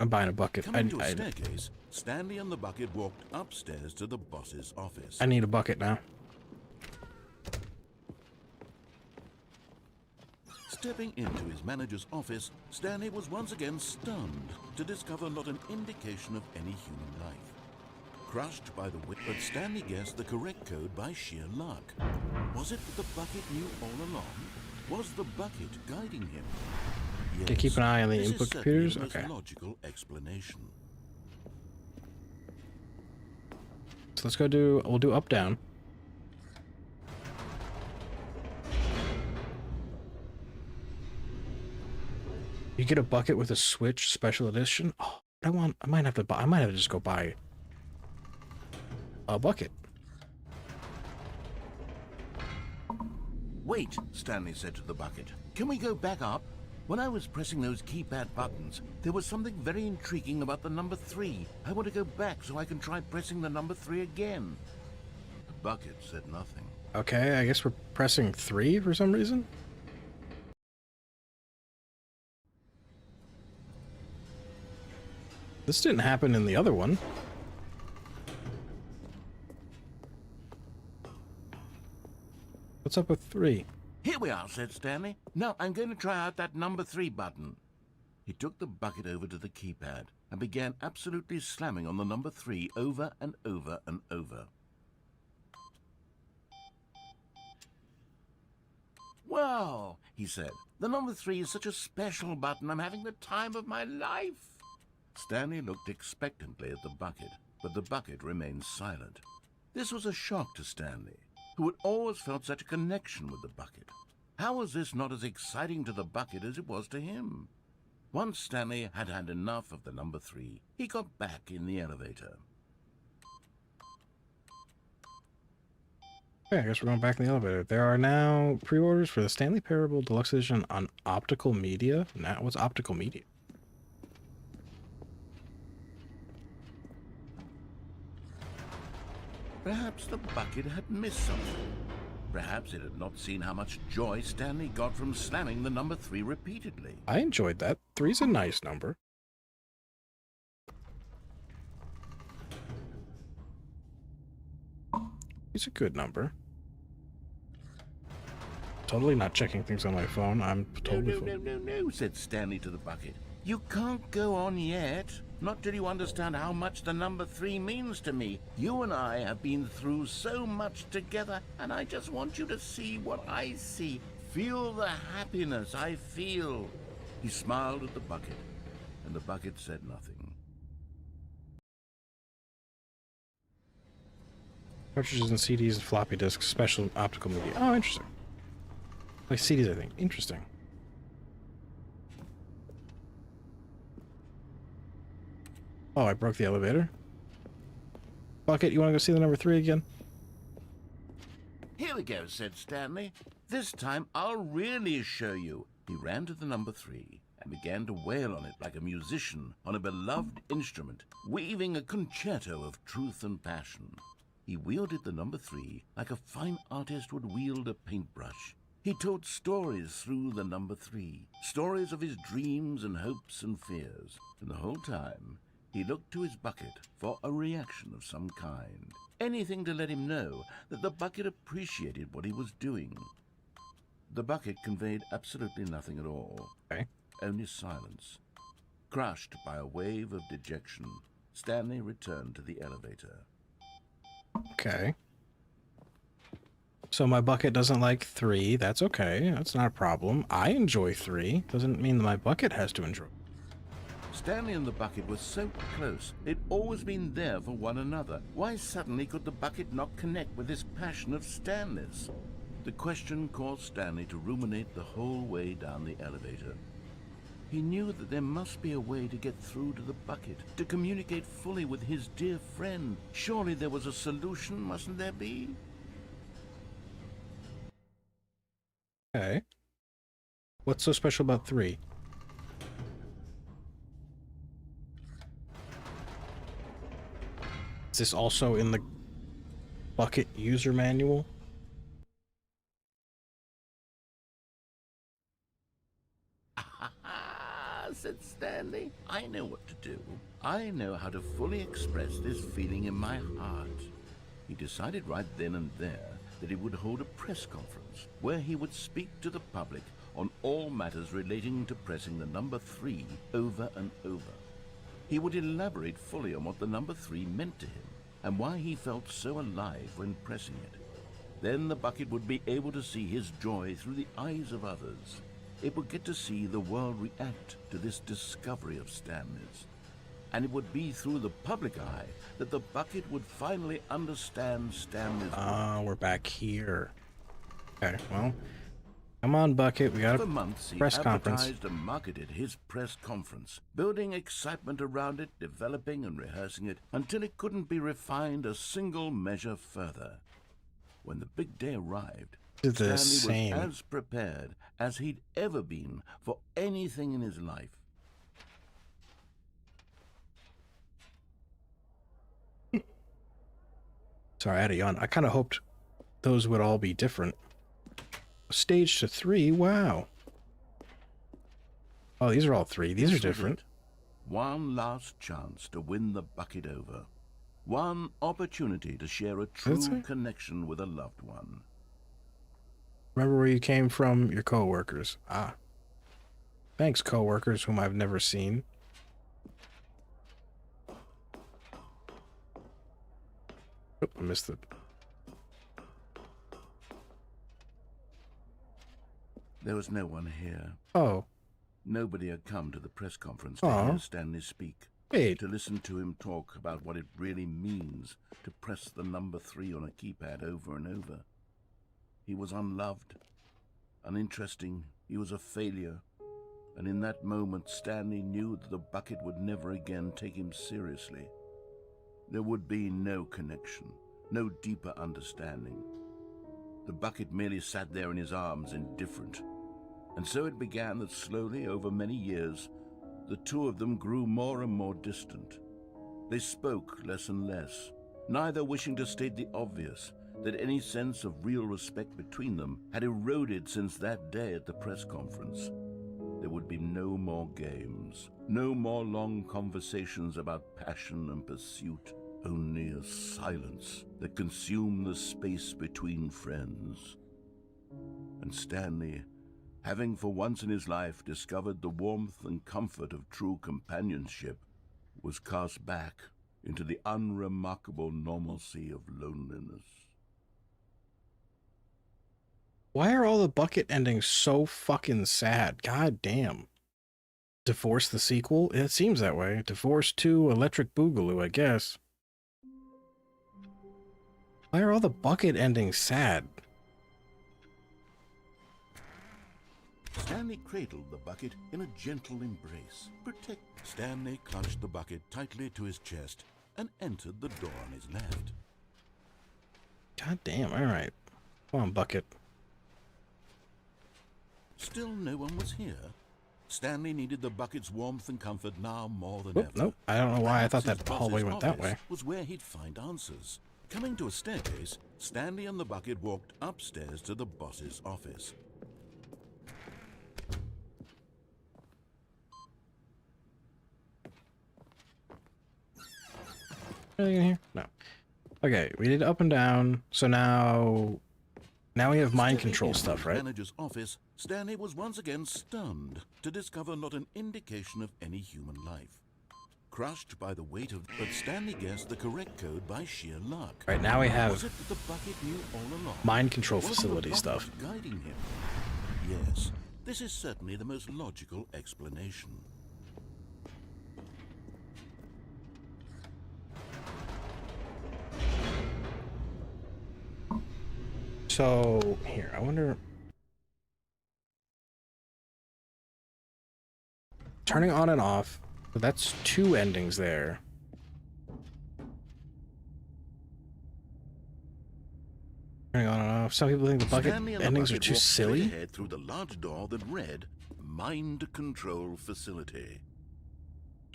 I'm buying a bucket. Coming to a staircase, Stanley and the bucket walked upstairs to the boss's office. I need a bucket now. Stepping into his manager's office, Stanley was once again stunned to discover not an indication of any human life. Crushed by the whip, but Stanley guessed the correct code by sheer luck. Was it that the bucket knew all along? Was the bucket guiding him? Yes, To keep an eye on the this is input certainly computers? the most Okay. logical explanation. So let's go do, we'll do up down. You get a bucket with a Switch special edition. Oh, I might have to just go buy a bucket. Wait, Stanley said to the bucket. Can we go back up? When I was pressing those keypad buttons, there was something very intriguing about the number 3. I want to go back so I can try pressing the number 3 again. The bucket said nothing. Okay, I guess we're pressing 3 for some reason. This didn't happen in the other one. What's up with 3? Here we are, said Stanley. Now I'm going to try out that number 3 button. He took the bucket over to the keypad and began absolutely slamming on the number 3 over and over and over. Wow, he said. The number 3 is such a special button. I'm having the time of my life. Stanley looked expectantly at the bucket, but the bucket remained silent. This was a shock to Stanley. who had always felt such a connection with the bucket. How was this not as exciting to the bucket as it was to him? Once Stanley had had enough of the number 3, he got back in the elevator. Okay, I guess we're going back in the elevator. There are now pre-orders for the Stanley Parable Deluxe Edition on optical media. Now, what's optical media? Perhaps the bucket had missed something. Perhaps it had not seen how much joy Stanley got from slamming the number 3 repeatedly. I enjoyed that. 3's a nice number. It's a good number. Totally not checking things on my phone. I'm totally No, said Stanley to the bucket. You can't go on yet. Not till you understand how much the number 3 means to me. You and I have been through so much together, and I just want you to see what I see. Feel the happiness I feel. He smiled at the bucket, and the bucket said nothing. Cartridges and CDs and floppy disks, special optical media. Oh, interesting. Like CDs, I think. Interesting. Oh, I broke the elevator. Bucket, you want to go see the number 3 again? Here we go, said Stanley. This time I'll really show you. He ran to the number 3 and began to wail on it like a musician on a beloved instrument, weaving a concerto of truth and passion. He wielded the number 3 like a fine artist would wield a paintbrush. He told stories through the number 3, stories of his dreams and hopes and fears. And the whole time, he looked to his bucket for a reaction of some kind. Anything to let him know that the bucket appreciated what he was doing. The bucket conveyed absolutely nothing at all. Okay. Only silence. Crushed by a wave of dejection, Stanley returned to the elevator. Okay. So my bucket doesn't like 3. That's okay. That's not a problem. I enjoy 3. Doesn't mean that my bucket has to enjoy. Stanley and the bucket were so close. They'd always been there for one another. Why suddenly could the bucket not connect with this passion of Stanley's? The question caused Stanley to ruminate the whole way down the elevator. He knew that there must be a way to get through to the bucket, to communicate fully with his dear friend. Surely there was a solution, mustn't there be? Okay. What's so special about 3? Is this also in the bucket user manual? Said Stanley. I know what to do. I know how to fully express this feeling in my heart. He decided right then and there that he would hold a press conference where he would speak to the public on all matters relating to pressing the number 3 over and over. He would elaborate fully on what the number 3 meant to him and why he felt so alive when pressing it. Then the bucket would be able to see his joy through the eyes of others. It would get to see the world react to this discovery of Stanley's. And it would be through the public eye that the bucket would finally understand Stanley's work. We're back here. Okay, well, come on, bucket. We got For a months, he press conference. advertised and marketed his press conference, building excitement around it, developing and rehearsing it, until it couldn't be refined a single measure further. When the big day arrived, It's the Stanley same. was as prepared as he'd ever been for anything in his life. Sorry, I had a yawn. I kind of hoped those would all be different. Stage to 3, wow. Oh, these are all 3. These are This was different. it. One last chance to win the bucket over. One opportunity to share a true it. connection with a loved one. Remember where you came from? Your co-workers. Ah. Thanks, co-workers whom I've never seen. Oh, I missed it. There was no one here. Oh, Nobody had come to the press conference to Aw. hear Stanley speak, wait. to listen to him talk about what it really means to press the number 3 on a keypad over and over. he was unloved, uninteresting, he was a failure. And in that moment, Stanley knew that the bucket would never again take him seriously. There would be no connection, no deeper understanding. The bucket merely sat there in his arms, indifferent. And so it began that slowly, over many years, the two of them grew more and more distant. They spoke less and less, neither wishing to state the obvious, that any sense of real respect between them had eroded since that day at the press conference. There would be no more games, no more long conversations about passion and pursuit, only a silence that consumed the space between friends. And Stanley, having for once in his life discovered the warmth and comfort of true companionship, was cast back into the unremarkable normalcy of loneliness. Why are all the bucket endings so fucking sad? God damn. Divorce the sequel? It seems that way. Divorce 2, Electric Boogaloo, I guess. Why are all the bucket endings sad? Stanley cradled the bucket in a gentle embrace. Stanley clutched the bucket tightly to his chest and entered the door on his left. God damn, alright. Come on, bucket. Still no one was here. Stanley needed the bucket's warmth and comfort now more than ever. Nope, I don't know why I thought Perhaps that his hallway boss's went that office way. was where he'd find answers. Coming to a staircase, Stanley and the bucket walked upstairs to the boss's office. Anything in here? No. Okay, we did up and down, so now we have mind control stuff, right? In the manager's office, Stanley was once again stunned to discover not an indication of any human life. Crushed by the weight of... But Stanley guessed the correct code by sheer luck. Right, now we have Was it that the bucket knew all along? mind control Was facility the bucket stuff. guiding him? Yes, this is certainly the most logical explanation. So, here, I wonder... Turning on and off. So that's two endings there. Turning on and off. Some people think the bucket endings are too silly. Ahead through the large door that read, Mind Control Facility.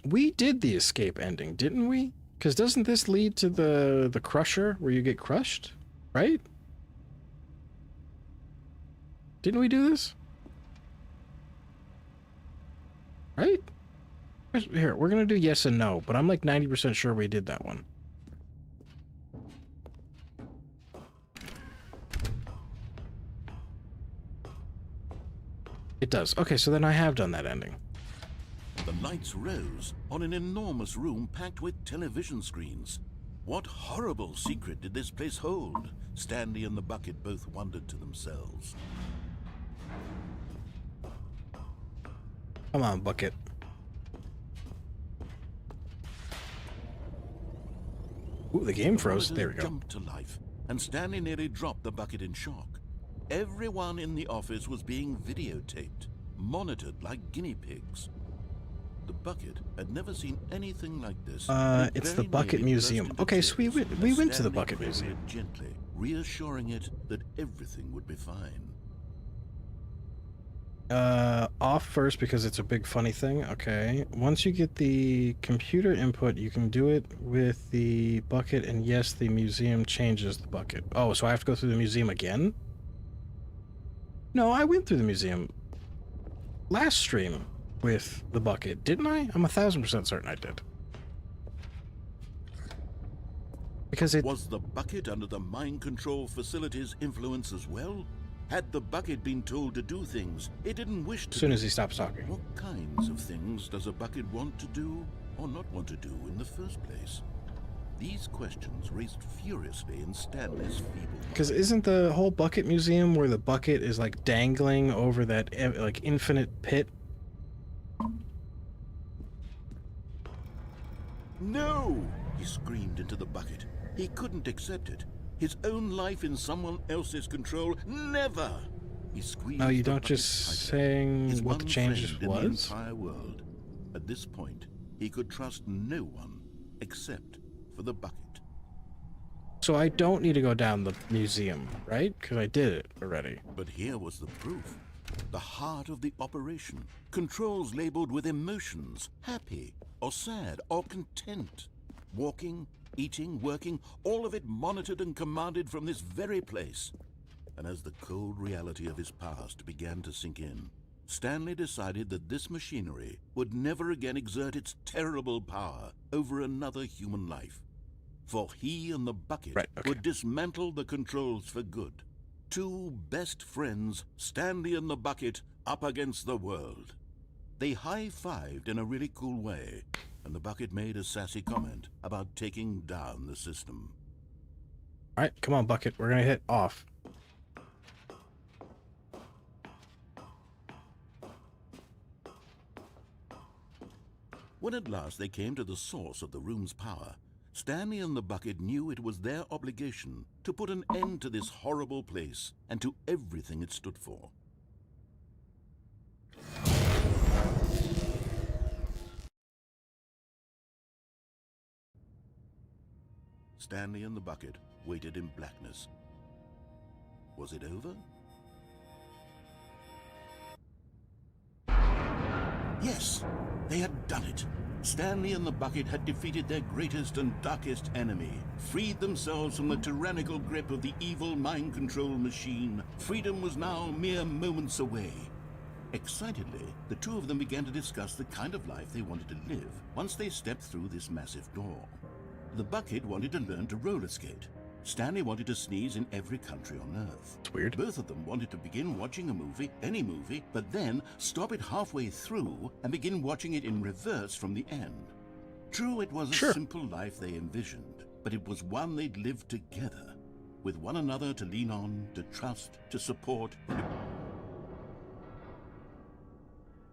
We did the escape ending, didn't we? Because doesn't this lead to the crusher where you get crushed? Right? Didn't we do this? Right? Here, we're gonna do yes and no, but I'm like 90% sure we did that one. It does. Okay, so then I have done that ending. The lights rose on an enormous room packed with television screens. What horrible secret did this place hold? Stanley and the bucket both wondered to themselves. Come on, bucket. Ooh, the game froze. There we go. Jumped to life, and Stanley nearly dropped the bucket in shock. Everyone in the office was being videotaped, monitored like guinea pigs. The bucket had never seen anything like this. It's the Bucket Museum. Okay, so we went to the Bucket Museum. Gently, reassuring it that everything would be fine. Off first because it's a big funny thing. Okay. Once you get the computer input, you can do it with the bucket, and yes, the museum changes the bucket. Oh, so I have to go through the museum again? No, I went through the museum last stream with the bucket, didn't I? I'm 1000% certain I did. Because it... Was the bucket under the mind control facility's influence as well? Had the bucket been told to do things it didn't wish to As soon do? as he stops talking. What kinds of things does a bucket want to do or not want to do in the first place? These questions raced furiously in Stanley's feeble mind. Because isn't the whole bucket museum where the bucket is like dangling over that like infinite pit? No! He screamed into the bucket. He couldn't accept it. His own life in someone else's control? Never! He squeezed No, you the don't bucket just tighter. saying His what the one change friend in the was? entire world. At this point, he could trust no one except for the bucket. So I don't need to go down the museum, right? Because I did it already. But here was the proof. The heart of the operation. Controls labeled with emotions. Happy, or sad, or content. Walking, eating, working, all of it monitored and commanded from this very place. And as the cold reality of his past began to sink in, Stanley decided that this machinery would never again exert its terrible power over another human life. For he and the bucket would dismantle the controls for good. Two best friends, Stanley and the bucket, up against the world. They high-fived in a really cool way, and the bucket made a sassy comment about taking down the system. All right, come on, bucket. We're gonna hit off. When at last they came to the source of the room's power, Stanley and the bucket knew it was their obligation to put an end to this horrible place and to everything it stood for. Stanley and the bucket waited in blackness. Was it over? Yes, they had done it. Stanley and the bucket had defeated their greatest and darkest enemy, freed themselves from the tyrannical grip of the evil mind control machine. Freedom was now mere moments away. Excitedly, the two of them began to discuss the kind of life they wanted to live once they stepped through this massive door. The bucket wanted to learn to roller skate. Stanley wanted to sneeze in every country on Earth. It's weird. Both of them wanted to begin watching a movie, any movie, but then stop it halfway through and begin watching it in reverse from the end. True, it was a simple life they envisioned, but it was one they'd lived together, with one another to lean on, to trust, to support.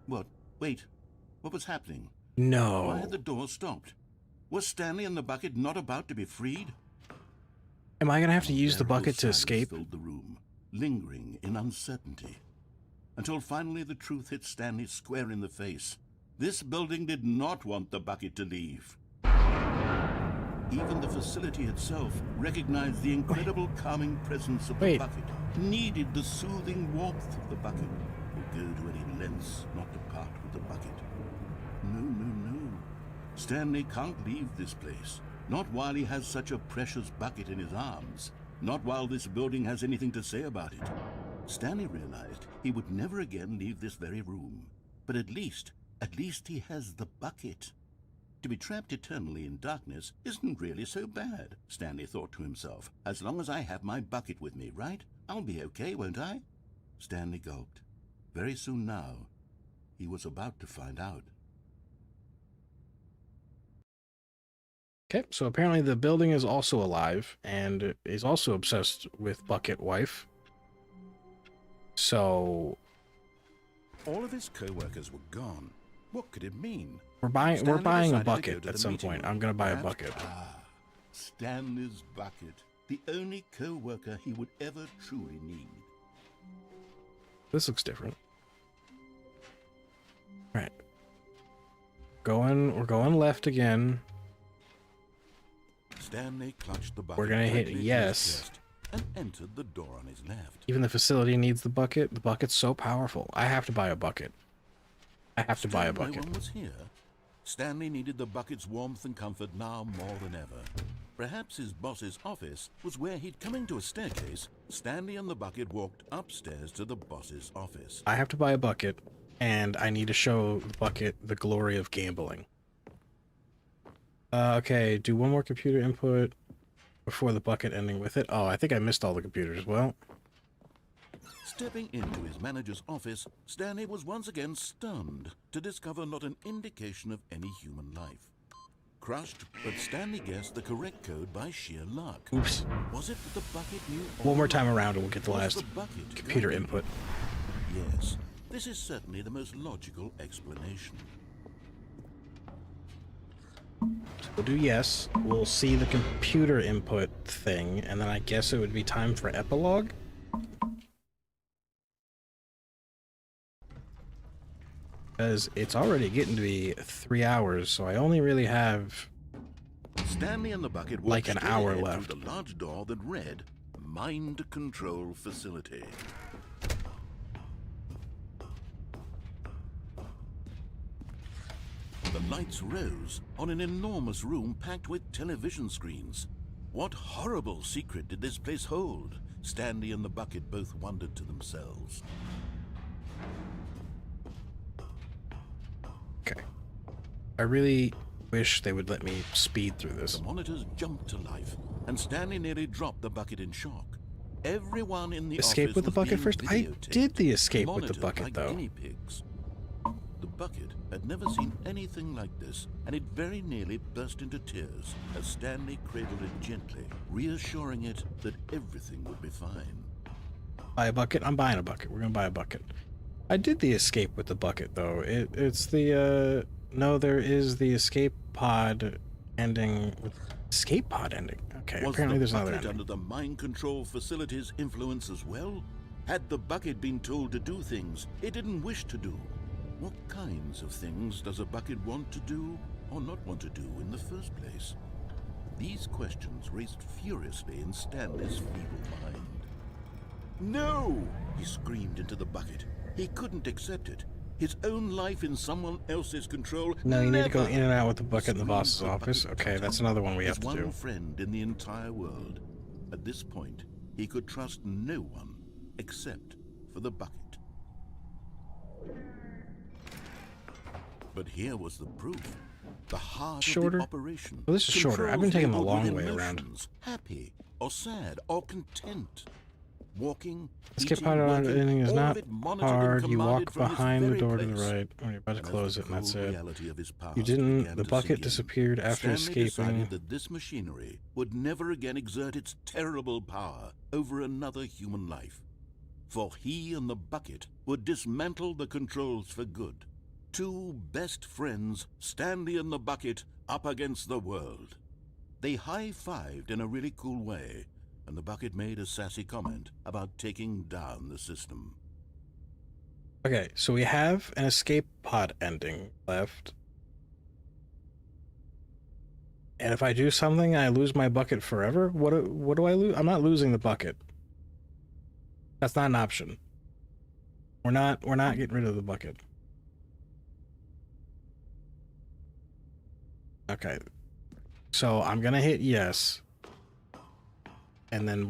What? Wait. What was happening? No. Why had the door stopped? Was Stanley and the bucket not about to be freed? Am I gonna have to use the Terrible bucket to silence escape? filled the room, lingering in uncertainty, until finally the truth hit Stanley square in the face. This building did not want the bucket to leave. Even the facility itself recognized the incredible calming presence of the bucket, needed the soothing warmth of the bucket, would go to any lengths not to part with the bucket. No, no, no. Stanley can't leave this place. Not while he has such a precious bucket in his arms. Not while this building has anything to say about it. Stanley realized he would never again leave this very room. But at least he has the bucket. To be trapped eternally in darkness isn't really so bad, Stanley thought to himself. As long as I have my bucket with me, right? I'll be okay, won't I? Stanley gulped. Very soon now, he was about to find out. Okay, so apparently the building is also alive and is also obsessed with Bucket Wife. So all of his co-workers were gone. What could it mean? We're buying a decided bucket to at the some meeting point. room. I'm gonna buy a Perhaps- bucket. Stanley's bucket. The only co-worker he would ever truly need. This looks different. All right. We're going left again. Stanley clutched the bucket. We're gonna hit tightly to his yes. chest and entered the door on his left. Even the facility needs the bucket. The bucket's so powerful. I have to buy a bucket. I have to buy a Still, no bucket. one was here. Stanley needed the bucket's warmth and comfort now more than ever. Perhaps his boss's office was where he'd coming to a staircase. Stanley and the bucket walked upstairs to the boss's office. I have to buy a bucket, and I need to show the bucket the glory of gambling. Okay, do one more computer input before the bucket ending with it. Oh, I think I missed all the computers. Well, Stepping into his manager's office, Stanley was once again stunned to discover not an indication of any human life. Crushed, but Stanley guessed the correct code by sheer luck. oops. Was it that the bucket knew One more all time along? around and we'll get the Was last the bucket computer guiding input. him? Yes, this is certainly the most logical explanation. So we'll do yes. We'll see the computer input thing, and then I guess it would be time for epilogue. Because it's already getting to be 3 hours, so I only really have Stanley and the bucket like an straight hour ahead left. through the large door that read Mind Control Facility. The lights rose on an enormous room packed with television screens. What horrible secret did this place hold? Stanley and the bucket both wondered to themselves. Okay. I really wish they would let me speed through this. The monitors jumped to life, and Stanley nearly dropped the bucket in shock. Everyone in the Escape office with the was bucket being first? I videotaped, did the escape with the monitored bucket, like though. guinea pigs. The bucket had never seen anything like this, and it very nearly burst into tears as Stanley cradled it gently, reassuring it that everything would be fine. Buy a bucket? I'm buying a bucket. We're gonna buy a bucket. I did the escape with the bucket, though. It's the, no, there is the escape pod ending with... Escape pod ending? Okay, Was apparently the there's another bucket ending. under the mind control facility's influence as well? Had the bucket been told to do things it didn't wish to do? What kinds of things does a bucket want to do or not want to do in the first place? These questions raced furiously in Stanley's feeble mind. No! He screamed into the bucket. He couldn't accept it. His own life in someone else's control. No, you need to go Never! in and out with the bucket in the Screamed boss's the bucket office. Okay, jumped that's up. another one we His have to one do. friend in the entire world. At this point, he could trust no one except for the bucket. But here was the proof. The heart Shorter? of the operation. Well, this is shorter. I've been Controls taking the labeled long with way around. emotions, happy or sad or content. Walking, Escape eating, pod working, ending is all not of it monitored and hard. You commanded walk from this behind the very door to place. the right when you're about to And as close the it, and that's cold it. reality of his past You didn't. began The to bucket sink in, disappeared after Stanley escaping. decided that this machinery would never again exert its terrible power over another human life. For he and the bucket would dismantle the controls for good. Two best friends, Stanley and the bucket, up against the world. They high-fived in a really cool way, and the bucket made a sassy comment about taking down the system. Okay, so we have an escape pod ending left. And if I do something, I lose my bucket forever? What do I lose? I'm not losing the bucket. That's not an option. We're not getting rid of the bucket. Okay. So I'm gonna hit yes. And then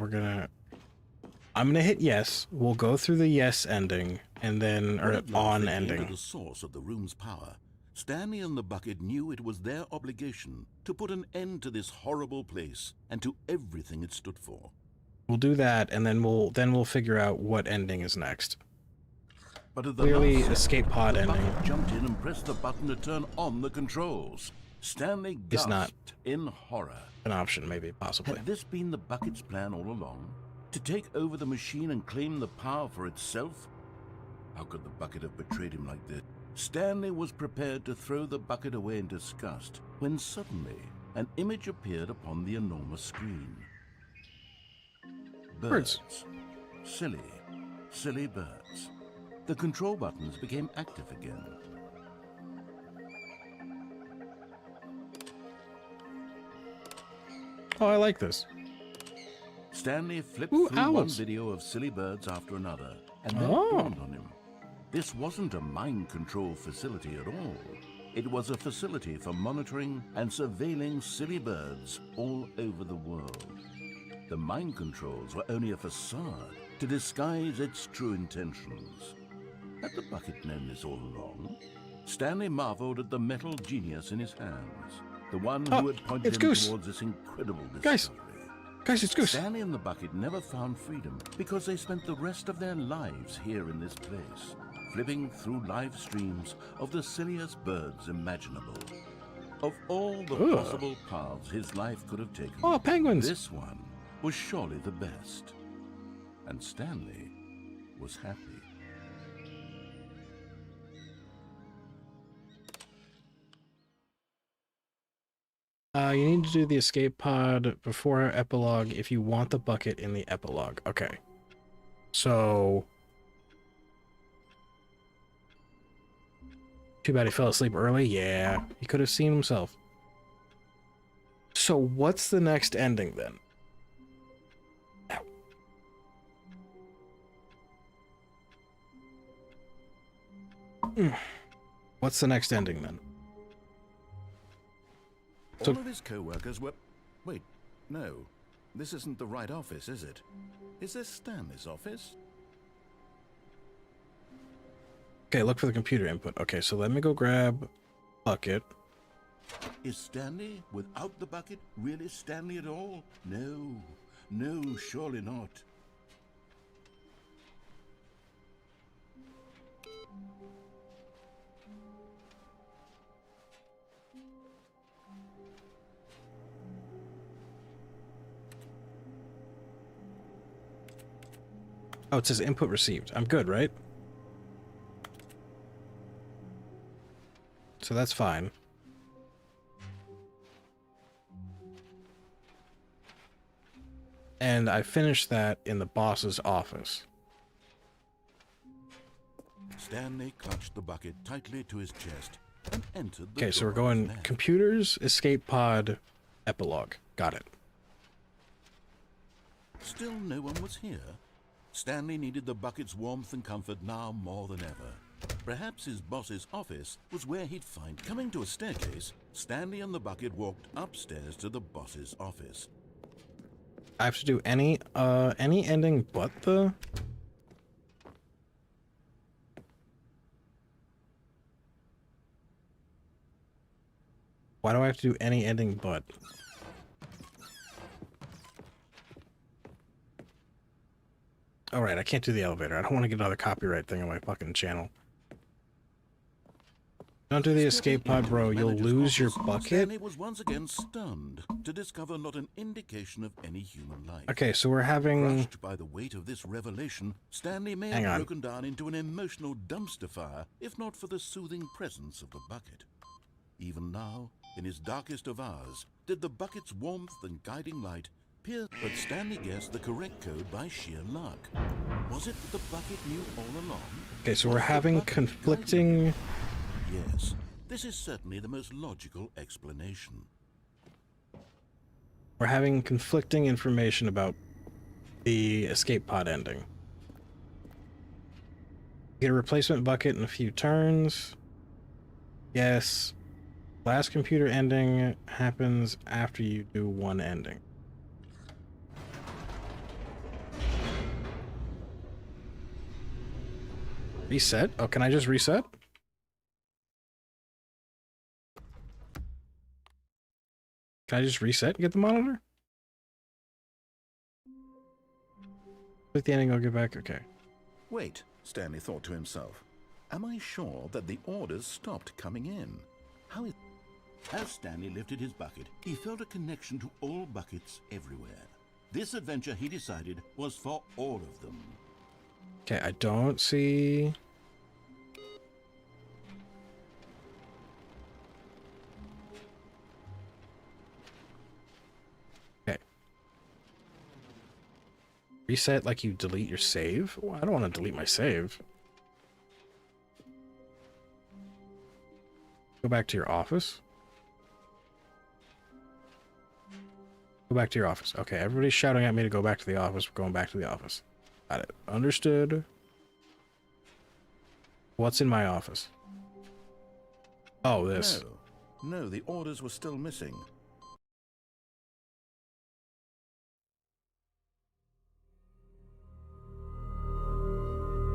I'm gonna hit yes. We'll go through the yes ending and then When or at last on they came to ending. the source of the room's power, Stanley and the bucket knew it was their obligation to put an end to this horrible place and to everything it stood for. We'll do that, and then we'll figure out what ending is next. But at the Clearly, last second, escape pod the ending bucket jumped in and pressed the button to turn on the controls. Stanley It's not gasped in horror. an option, maybe, possibly. Had this been the bucket's plan all along? To take over the machine and claim the power for itself? How could the bucket have betrayed him like this? Stanley was prepared to throw the bucket away in disgust when suddenly an image appeared upon the enormous screen. Birds. Silly, silly birds. The control buttons became active again. Oh, I like this. Stanley flipped Ooh, through one owls. video of silly birds after another, and then Oh. dawned on him. This wasn't a mind control facility at all. It was a facility for monitoring and surveilling silly birds all over the world. The mind controls were only a facade to disguise its true intentions. Had the bucket known this all along? Stanley marveled at the metal genius in his hands, the one Oh, who had pointed it's him Goose. towards this incredible Guys. discovery. Guys, it's Goose. Stanley and the bucket never found freedom because they spent the rest of their lives here in this place, flipping through live streams of the silliest birds imaginable. Of all the Ugh. possible paths his life could have taken, Oh, penguins. this one was surely the best. And Stanley was happy. You need to do the escape pod before epilogue if you want the bucket in the epilogue. Okay. So... Too bad he fell asleep early. Yeah, he could have seen himself. So what's the next ending then? Ow. What's the next ending then? All of his co-workers were... Wait, no. This isn't the right office, is it? Is this Stanley's office? Okay, look for the computer input. Okay, so let me go grab bucket. Is Stanley, without the bucket, really Stanley at all? No. No, surely not. Oh, it says input received. I'm good, right? So that's fine. And I finished that in the boss's office. Stanley clutched the bucket tightly to his chest and entered the Okay, so we're door of his going lab. computers, escape pod, epilogue. Got it. Still no one was here. Stanley needed the bucket's warmth and comfort now more than ever. Perhaps his boss's office was where he'd find... Coming to a staircase, Stanley and the bucket walked upstairs to the boss's office. I have to do any ending but the... Why do I have to do any ending but? Alright, I can't do the elevator. I don't want to get another copyright thing on my fucking channel. Don't do the escape pod, bro. You'll lose your bucket. Stanley was once again stunned to discover not an indication of any human life. Okay, so we're having... Crushed by the weight of this revelation, Stanley may Hang have on. broken down into an emotional dumpster fire, if not for the soothing presence of the bucket. Even now, in his darkest of hours, did the bucket's warmth and guiding light pierce? But Stanley guessed the correct code by sheer luck. Was it that the bucket knew all along? Okay, so we're Was the having bucket guiding conflicting... him? Yes, this is certainly the most logical explanation. We're having conflicting information about the escape pod ending. Get a replacement bucket in a few turns. Yes. Last computer ending happens after you do one ending. Reset? Oh, can I just reset? Can I just reset and get the monitor? Click the ending, I'll get back. Okay. Wait, Stanley thought to himself. Am I sure that the orders stopped coming in? How is... As Stanley lifted his bucket, he felt a connection to all buckets everywhere. This adventure, he decided, was for all of them. Okay, I don't see... Okay. Reset like you delete your save? Well, I don't want to delete my save. Go back to your office. Go back to your office. Okay, everybody's shouting at me to go back to the office. We're going back to the office. Got it. Understood. What's in my office? Oh, this. No, the orders were still missing.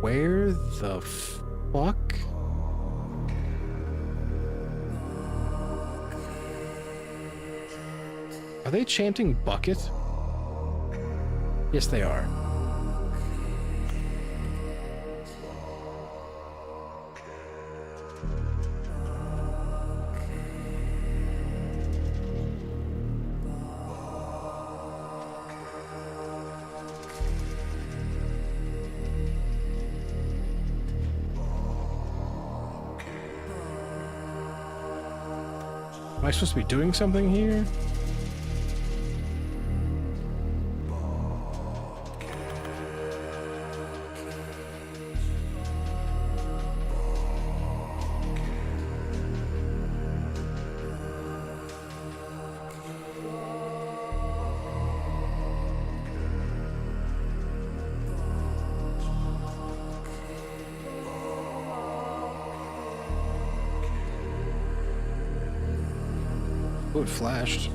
Where the fuck? Are they chanting bucket? Yes, they are. I supposed to be doing something here? Oh, it flashed.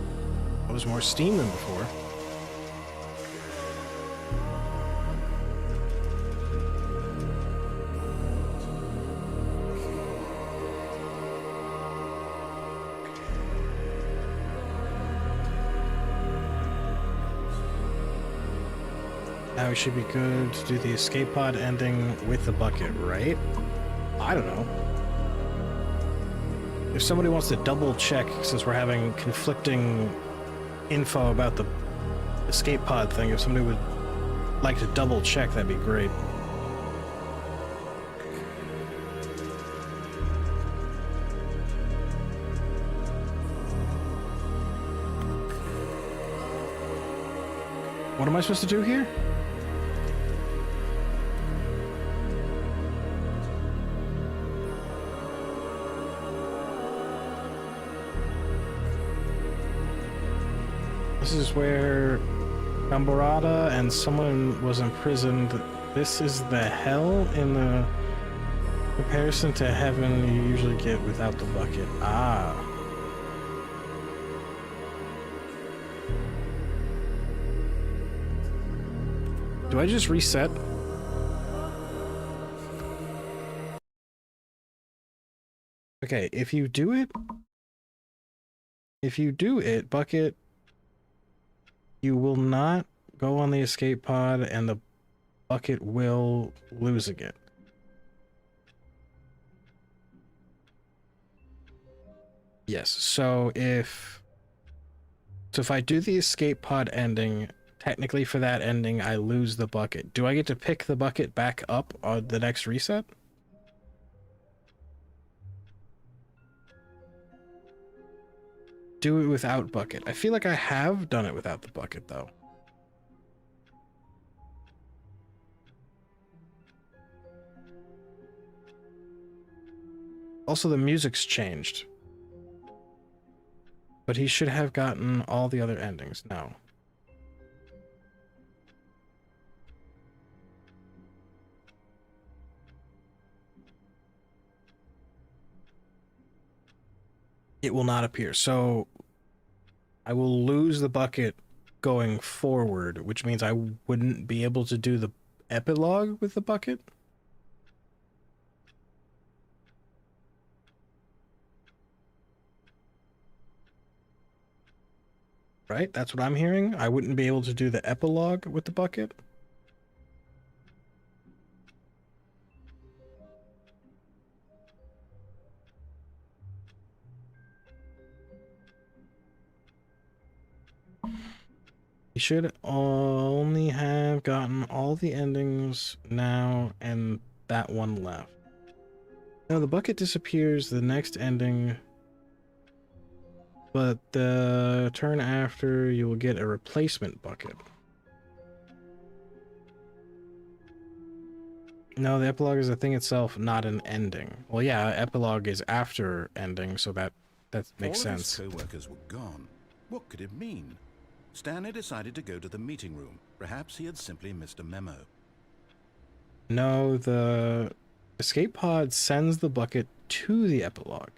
That was more steam than before. Now we should be good to do the escape pod ending with the bucket, right? I don't know. If somebody wants to double check, since we're having conflicting info about the escape pod thing, if somebody would like to double check, that'd be great. What am I supposed to do here? This is where Gamborada and someone was imprisoned. This is the hell in the comparison to heaven you usually get without the bucket. Ah. Do I just reset? Okay, if you do it, bucket, you will not go on the escape pod and the bucket will lose again. Yes, so if I do the escape pod ending, technically for that ending, I lose the bucket. Do I get to pick the bucket back up on the next reset? Do it without bucket. I feel like I have done it without the bucket, though. Also, the music's changed. But he should have gotten all the other endings. No. It will not appear. So I will lose the bucket going forward, which means I wouldn't be able to do the epilogue with the bucket. Right? That's what I'm hearing. I wouldn't be able to do the epilogue with the bucket. He should only have gotten all the endings now and that one left. No, the bucket disappears the next ending, but the turn after you will get a replacement bucket. No, the epilogue is the thing itself, not an ending. Well, yeah, epilogue is after ending, so that makes sense. All of his co-workers were gone. What could it mean? Stanley decided to go to the meeting room. Perhaps he had simply missed a memo. No, the escape pod sends the bucket to the epilogue.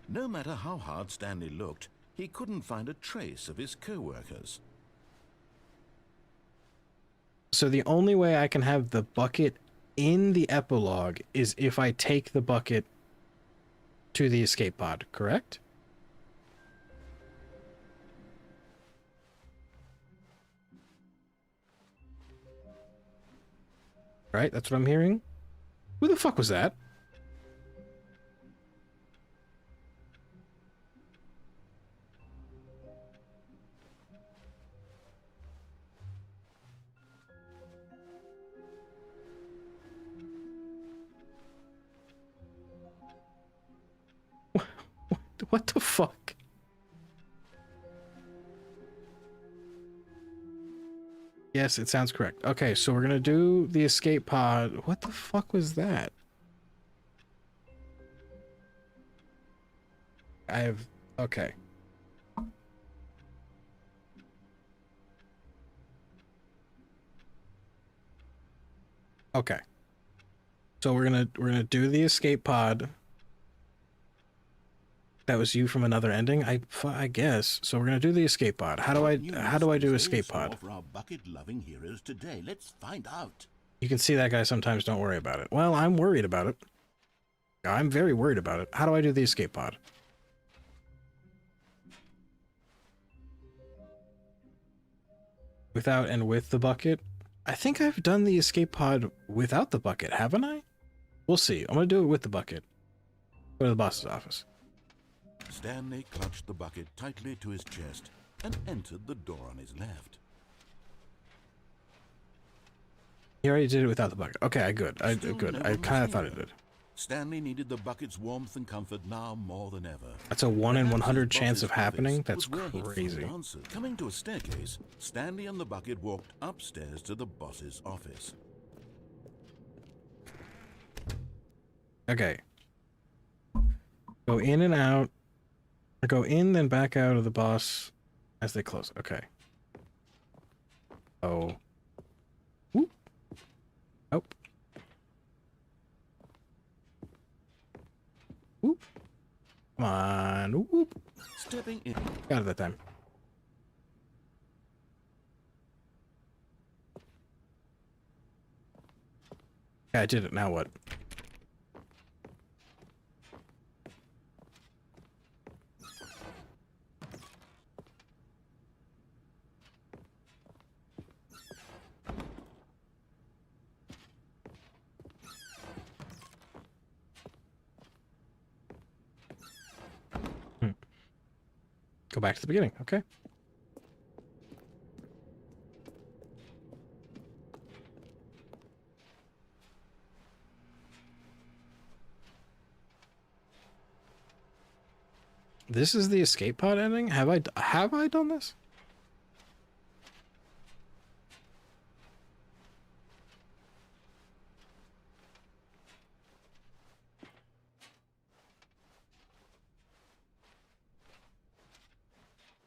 No matter how hard Stanley looked, he couldn't find a trace of his co-workers. So the only way I can have the bucket in the epilogue is if I take the bucket to the escape pod, correct? Right, that's what I'm hearing. Who the fuck was that? What the fuck? Yes, it sounds correct. Okay, so we're gonna do the escape pod. What the fuck was that? I have... Okay. Okay. So we're gonna do the escape pod. That was you from another ending, I guess. So we're gonna do the escape pod. How do I do escape pod? For our bucket-loving heroes today. Let's find out. You can see that guy sometimes don't worry about it. Well, I'm worried about it. I'm very worried about it. How do I do the escape pod? Without and with the bucket? I think I've done the escape pod without the bucket, haven't I? We'll see. I'm gonna do it with the bucket. Go to the boss's office. Stanley clutched the bucket tightly to his chest and entered the door on his left. He already did it without the bucket. Okay, good. Still Good. no I one kind was of thought here. it did. Stanley needed the bucket's warmth and comfort now more than ever. That's a 1 in Perhaps 100 his chance boss's of happening. office That's was where he'd find crazy. answers. Coming to a staircase, Stanley and the bucket walked upstairs to the boss's office. Okay. Go in and out. Or go in, then back out of the boss as they close. Okay. Oh. Whoop. Oh. Whoop. Come on. Whoop. Stepping in. Got it that time. Yeah, I did it. Now what? Go back to the beginning. Okay. This is the escape pod ending? Have I done this?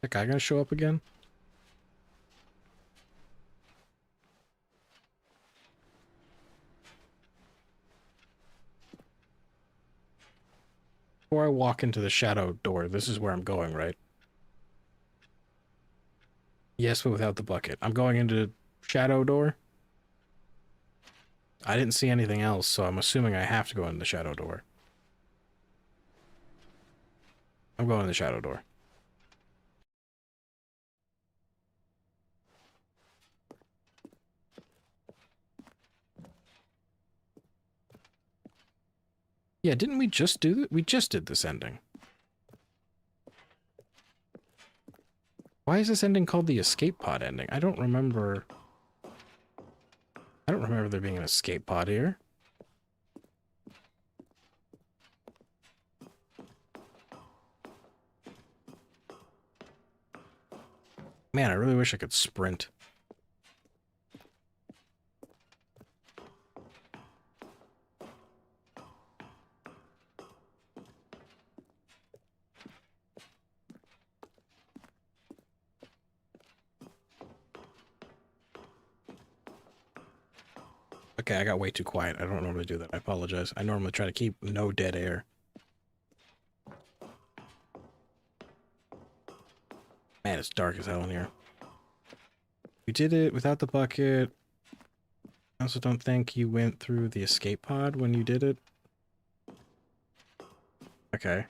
That guy gonna show up again? Before I walk into the shadow door, this is where I'm going, right? Yes, but without the bucket. I'm going into shadow door. I didn't see anything else, so I'm assuming I have to go in the shadow door. I'm going in the shadow door. Yeah, didn't we just do that? We just did this ending. Why is this ending called the escape pod ending? I don't remember there being an escape pod here. Man, I really wish I could sprint. Okay, I got way too quiet. I don't normally do that. I apologize. I normally try to keep no dead air. Man, it's dark as hell in here. You did it without the bucket. I also don't think you went through the escape pod when you did it. Okay.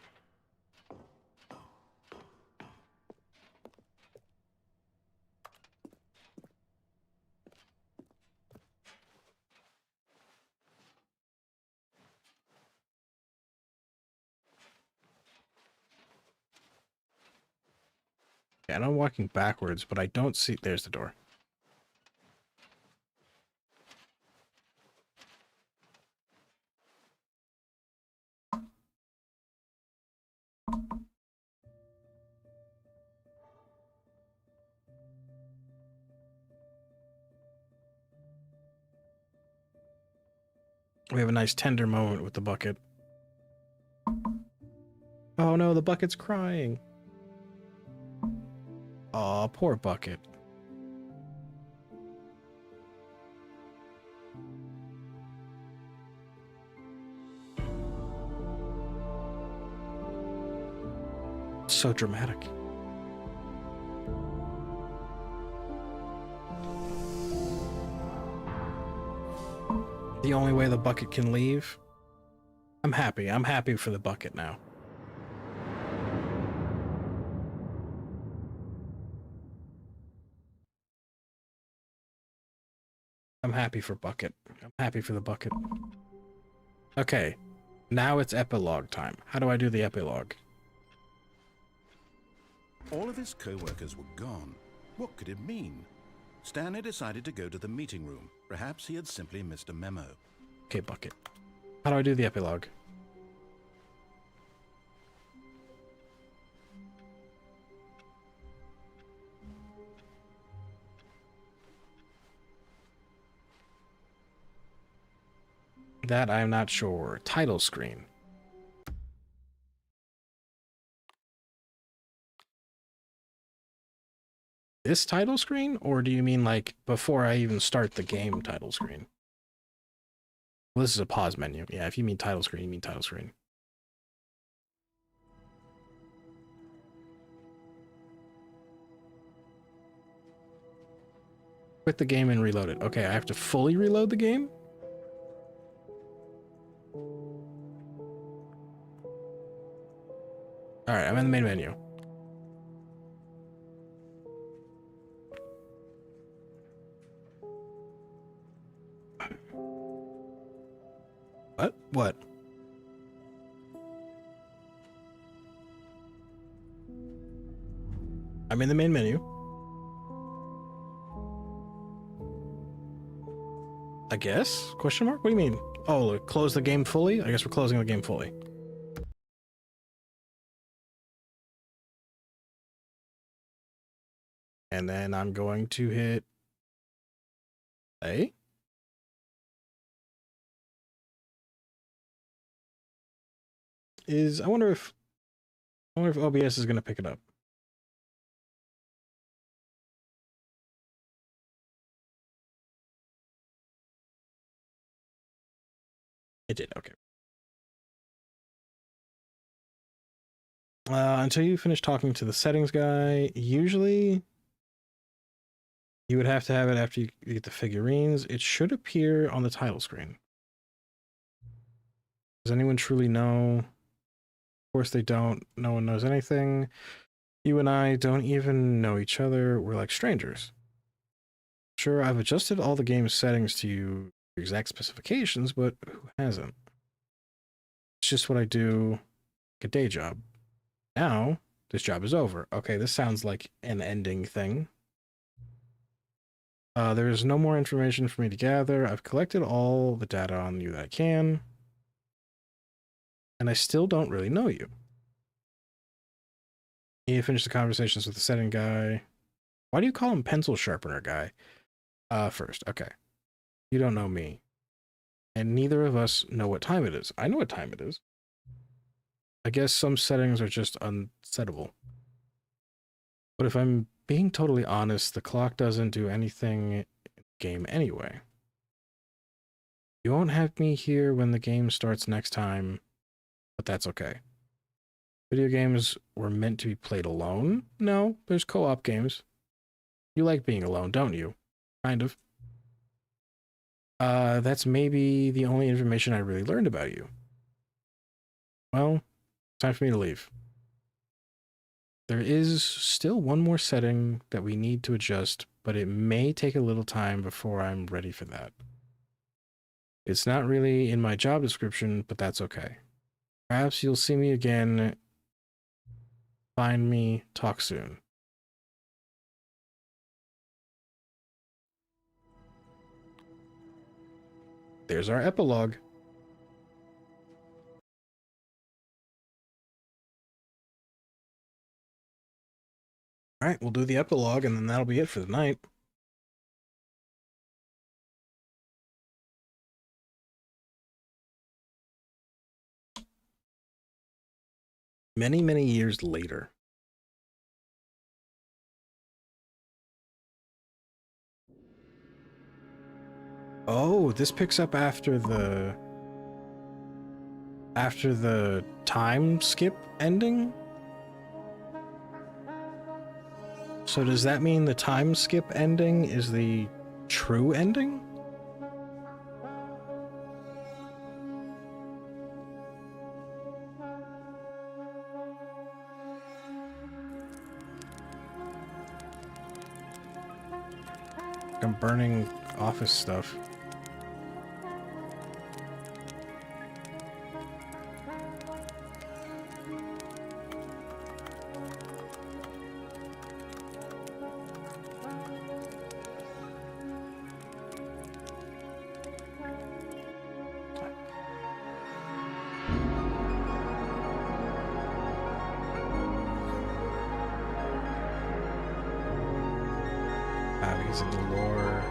Yeah, and I'm walking backwards, but I don't see... There's the door. We have a nice tender moment with the bucket. Oh no, the bucket's crying. Aw, poor bucket. So dramatic. The only way the bucket can leave. I'm happy. I'm happy for the bucket now. I'm happy for bucket. I'm happy for the bucket. Okay. Now it's epilogue time. How do I do the epilogue? All of his co-workers were gone. What could it mean? Stanley decided to go to the meeting room. Perhaps he had simply missed a memo. Okay, bucket. How do I do the epilogue? That I'm not sure. Title screen. This title screen? Or do you mean like before I even start the game title screen? Well, this is a pause menu. Yeah, if you mean title screen, you mean title screen. Quit the game and reload it. Okay, I have to fully reload the game? Alright, I'm in the main menu. What? What? I'm in the main menu. I guess? Question mark? What do you mean? Oh, close the game fully? I guess we're closing the game fully. And then I'm going to hit A. I wonder if OBS is going to pick it up. It did, okay. Until you finish talking to the settings guy, usually you would have to have it after you get the figurines. It should appear on the title screen. Does anyone truly know? Of course they don't. No one knows anything. You and I don't even know each other. We're like strangers. Sure, I've adjusted all the game's settings to your exact specifications, but who hasn't? It's just what I do, like a day job. Now, this job is over. Okay, this sounds like an ending thing. There's no more information for me to gather. I've collected all the data on you that I can. And I still don't really know you. You finish the conversations with the setting guy. Why do you call him pencil sharpener guy? First, okay. You don't know me. And neither of us know what time it is. I know what time it is. I guess some settings are just unsettable. But if I'm being totally honest, the clock doesn't do anything in the game anyway. You won't have me here when the game starts next time, but that's okay. Video games were meant to be played alone? No, there's co-op games. You like being alone, don't you? Kind of. That's maybe the only information I really learned about you. Well, time for me to leave. There is still one more setting that we need to adjust, but it may take a little time before I'm ready for that. It's not really in my job description, but that's okay. Perhaps you'll see me again. Find me. Talk soon. There's our epilogue. All right, we'll do the epilogue, and then that'll be it for the night. Many, many years later. Oh, this picks up after the time skip ending? So does that mean the time skip ending is the true ending? I'm burning office stuff. He's in the lore.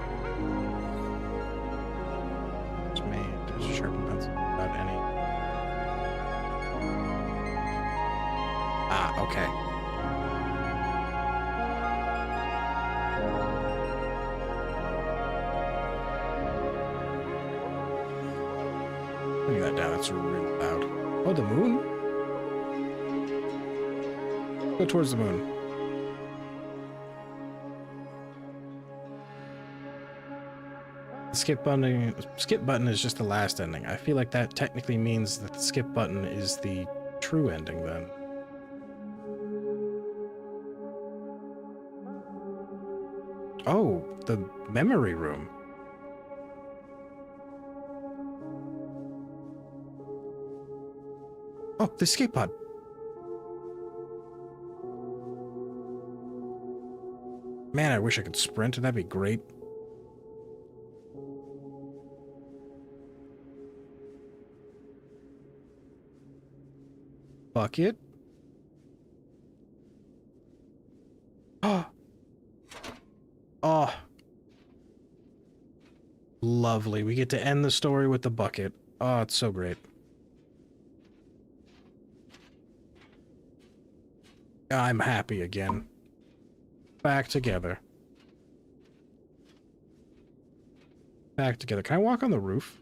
It's made. There's a sharpened pencil without any. Ah, okay. Putting that down, that's really loud. Oh, the moon? Go towards the moon. Skip button is just the last ending. I feel like that technically means that the skip button is the true ending then. Oh, the memory room. Oh, the escape pod. Man, I wish I could sprint. That'd be great. Bucket. Oh. Oh. Lovely. We get to end the story with the bucket. Oh, it's so great. I'm happy again. Back together. Back together. Can I walk on the roof?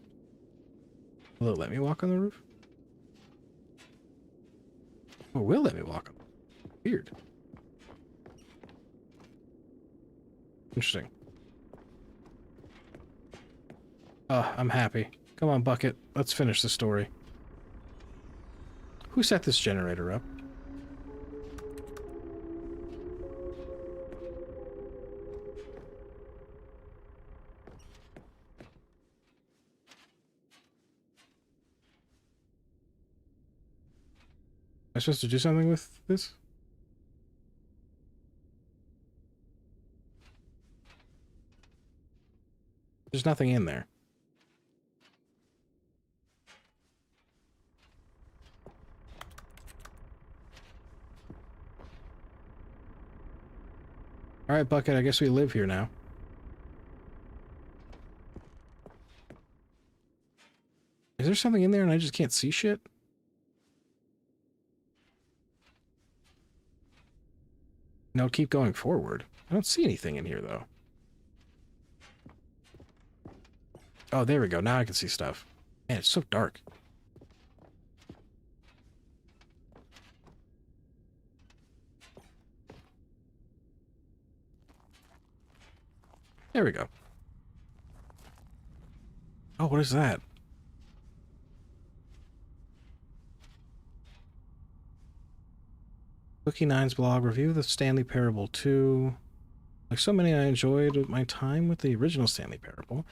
Will it let me walk on the roof? Oh, it will let me walk on. Weird. Interesting. Oh, I'm happy. Come on, Bucket. Let's finish the story. Who set this generator up? Am I supposed to do something with this? There's nothing in there. Alright, Bucket, I guess we live here now. Is there something in there and I just can't see shit? No, keep going forward. I don't see anything in here, though. Oh, there we go. Now I can see stuff. Man, it's so dark. There we go. Oh, what is that? Cookie Nine's blog review of the Stanley Parable 2. Like so many, I enjoyed my time with the original Stanley Parable,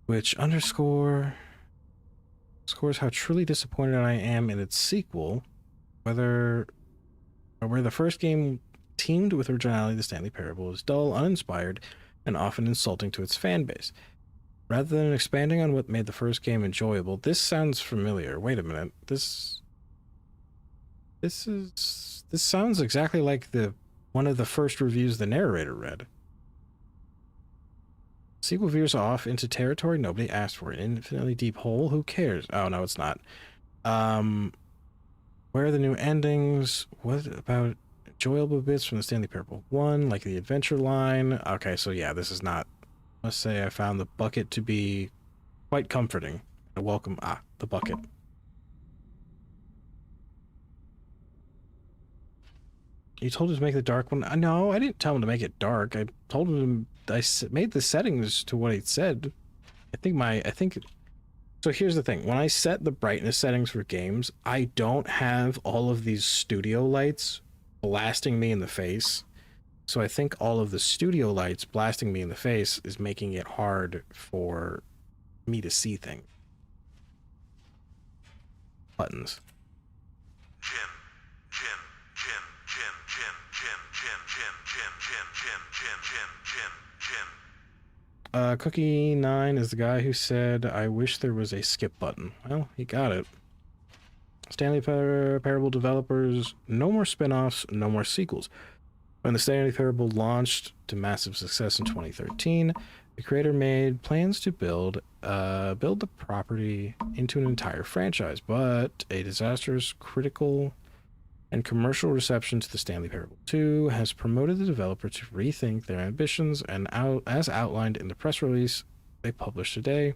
which scores how truly disappointed I am in its sequel, where the first game teamed with originality. The Stanley Parable is dull, uninspired, and often insulting to its fan base. Rather than expanding on what made the first game enjoyable, this sounds familiar. Wait a minute. This sounds exactly like one of the first reviews the narrator read. Sequel veers off into territory nobody asked for. An infinitely deep hole. Who cares? Oh no, it's not. Where are the new endings? What about enjoyable bits from the Stanley Parable 1, like the adventure line? Okay, so yeah, this is not... I must say I found the bucket to be quite comforting. A welcome... the bucket. You told him to make the dark one? No, I didn't tell him to make it dark. I told him... I made the settings to what he said. I think... So here's the thing. When I set the brightness settings for games, I don't have all of these studio lights blasting me in the face. So I think all of the studio lights blasting me in the face is making it hard for me to see things. Buttons. Jim, Jim, Jim, Jim, Jim, Jim, Jim, Jim, Jim, Jim, Jim, Jim, Jim, Jim, Jim. Cookie 9 is the guy who said, I wish there was a skip button. Well, he got it. Stanley Parable developers, no more spin-offs, no more sequels. When the Stanley Parable launched to massive success in 2013, the creator made plans to build the property into an entire franchise, but a disastrous critical and commercial reception to the Stanley Parable 2 has promoted the developer to rethink their ambitions, and as outlined in the press release they published today,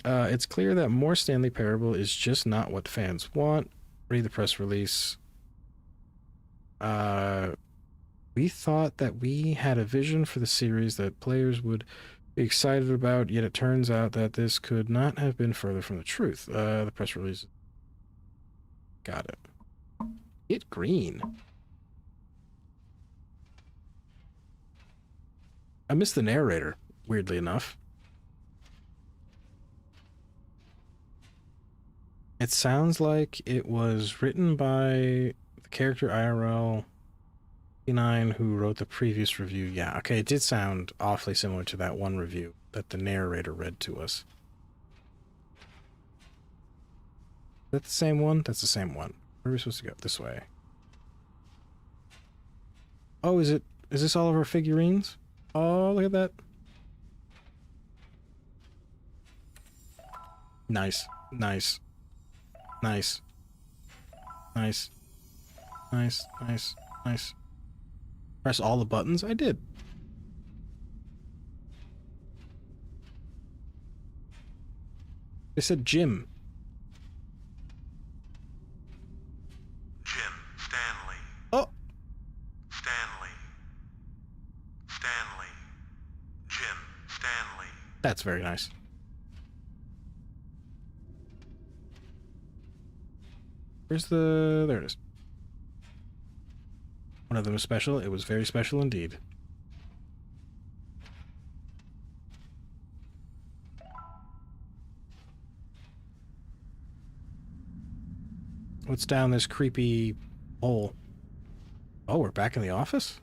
it's clear that more Stanley Parable is just not what fans want. Read the press release. We thought that we had a vision for the series that players would be excited about, yet it turns out that this could not have been further from the truth. The press release. Got it. Get green. I missed the narrator, weirdly enough. It sounds like it was written by the character IRL 9 who wrote the previous review. Yeah, okay, it did sound awfully similar to that one review that the narrator read to us. Is that the same one? That's the same one. Where are we supposed to go? This way. Oh, is this all of our figurines? Oh, look at that. Nice. Nice. Nice. Nice. Nice. Nice. Nice. Press all the buttons? I did. They said Jim. Jim, Stanley. Oh! Stanley. Stanley. Jim, Stanley. That's very nice. Where's the... There it is. One of them was special. It was very special indeed. What's down this creepy hole? Oh, we're back in the office?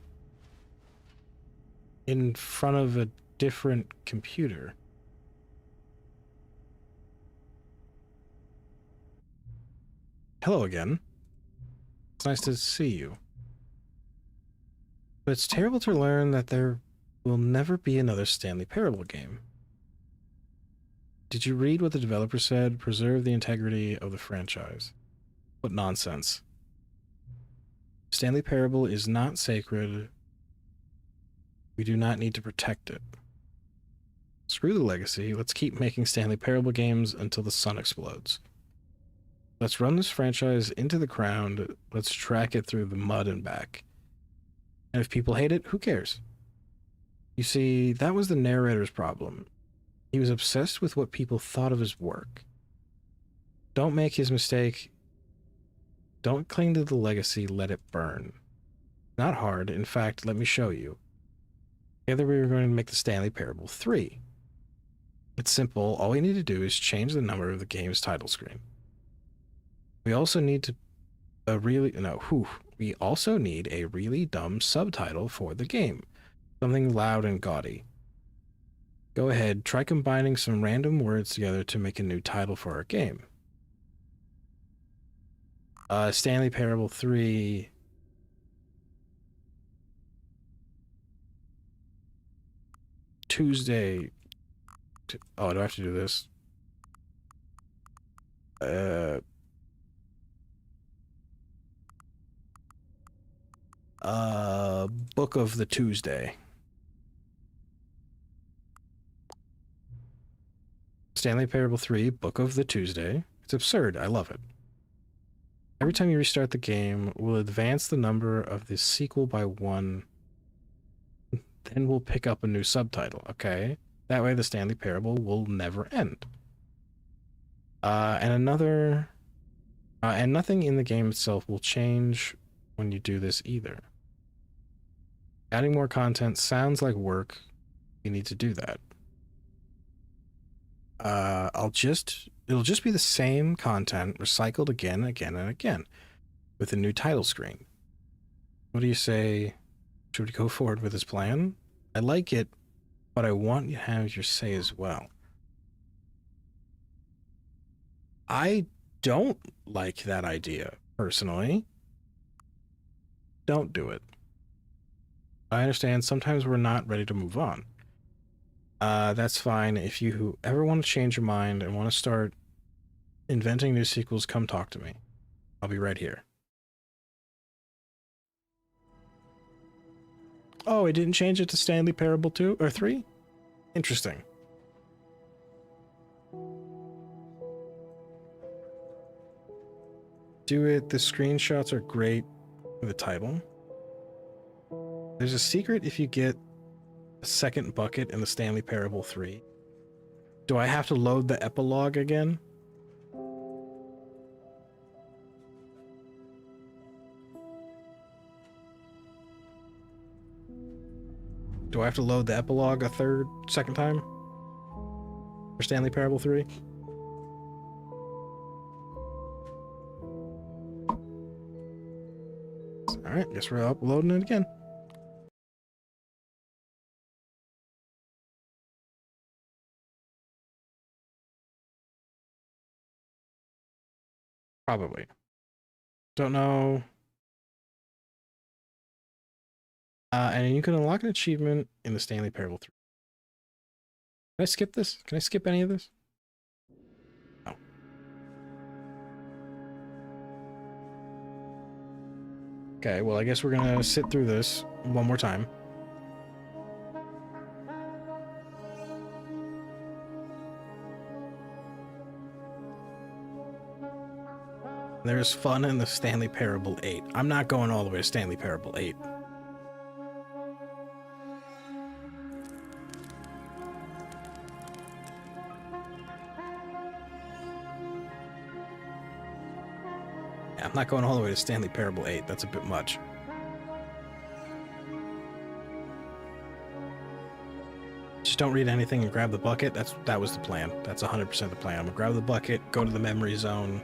In front of a different computer. Hello again. It's nice to see you. But it's terrible to learn that there will never be another Stanley Parable game. Did you read what the developer said? Preserve the integrity of the franchise. What nonsense. Stanley Parable is not sacred. We do not need to protect it. Screw the legacy. Let's keep making Stanley Parable games until the sun explodes. Let's run this franchise into the ground. Let's track it through the mud and back. And if people hate it, who cares? You see, that was the narrator's problem. He was obsessed with what people thought of his work. Don't make his mistake. Don't cling to the legacy, let it burn. Not hard. In fact, let me show you. Together we were going to make the Stanley Parable 3. It's simple. All we need to do is change the number of the game's title screen. We also need to we also need a really dumb subtitle for the game. Something loud and gaudy. Go ahead, try combining some random words together to make a new title for our game. Stanley Parable 3. Tuesday. Oh, do I have to do this? Book of the Tuesday. Stanley Parable 3, Book of the Tuesday. It's absurd. I love it. Every time you restart the game, we'll advance the number of the sequel by 1. Then we'll pick up a new subtitle, okay? That way the Stanley Parable will never end. And nothing in the game itself will change when you do this either. Adding more content sounds like work. You need to do that. It'll just be the same content recycled again, again, and again with a new title screen. What do you say? Should we go forward with this plan? I like it, but I want you to have your say as well. I don't like that idea, personally. Don't do it. I understand sometimes we're not ready to move on. That's fine. If you ever want to change your mind and want to start inventing new sequels, come talk to me. I'll be right here. Oh, it didn't change it to Stanley Parable 2 or 3? Interesting. Do it. The screenshots are great for the title. There's a secret if you get a second bucket in the Stanley Parable 3. Do I have to load the epilogue again? Do I have to load the epilogue a second time? For Stanley Parable 3? Alright, guess we're uploading it again. Probably. Don't know. And you can unlock an achievement in the Stanley Parable 3. Can I skip this? Can I skip any of this? No. Okay, well, I guess we're gonna sit through this one more time. There's fun in the Stanley Parable 8. I'm not going all the way to Stanley Parable 8. Yeah, I'm not going all the way to Stanley Parable 8. That's a bit much. Just don't read anything and grab the bucket. That was the plan. That's 100% the plan. I'm gonna grab the bucket, go to the memory zone.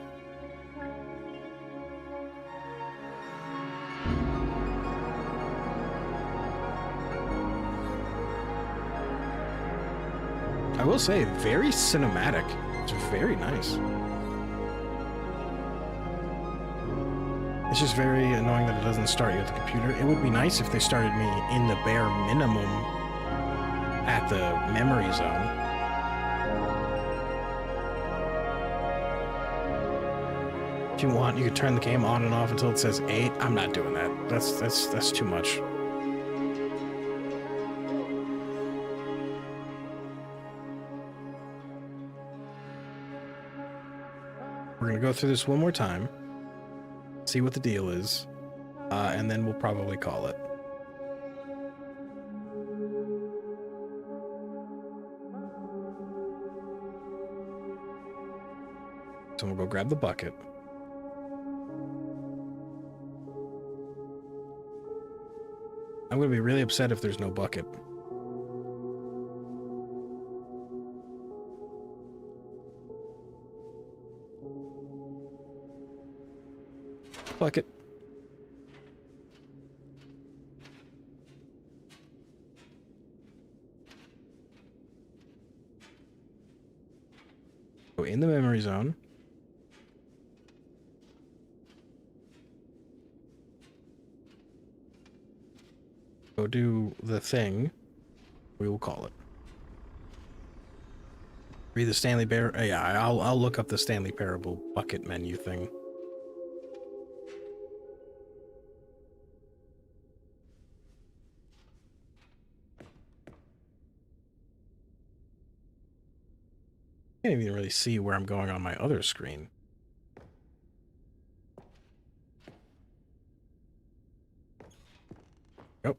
I will say, very cinematic. It's very nice. It's just very annoying that it doesn't start you at the computer. It would be nice if they started me in the bare minimum at the memory zone. If you want, you could turn the game on and off until it says 8. I'm not doing that. That's too much. We're gonna go through this one more time, see what the deal is, and then we'll probably call it. So we'll go grab the bucket. I'm gonna be really upset if there's no bucket. Bucket. Go in the memory zone. Go do the thing. We will call it. Read the Stanley Parable. Yeah, I'll look up the Stanley Parable bucket menu thing. Can't even really see where I'm going on my other screen. Nope.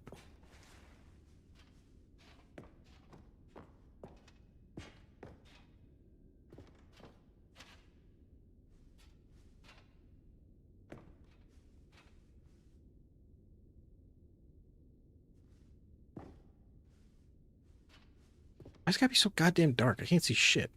Why it's gotta be so goddamn dark? I can't see shit.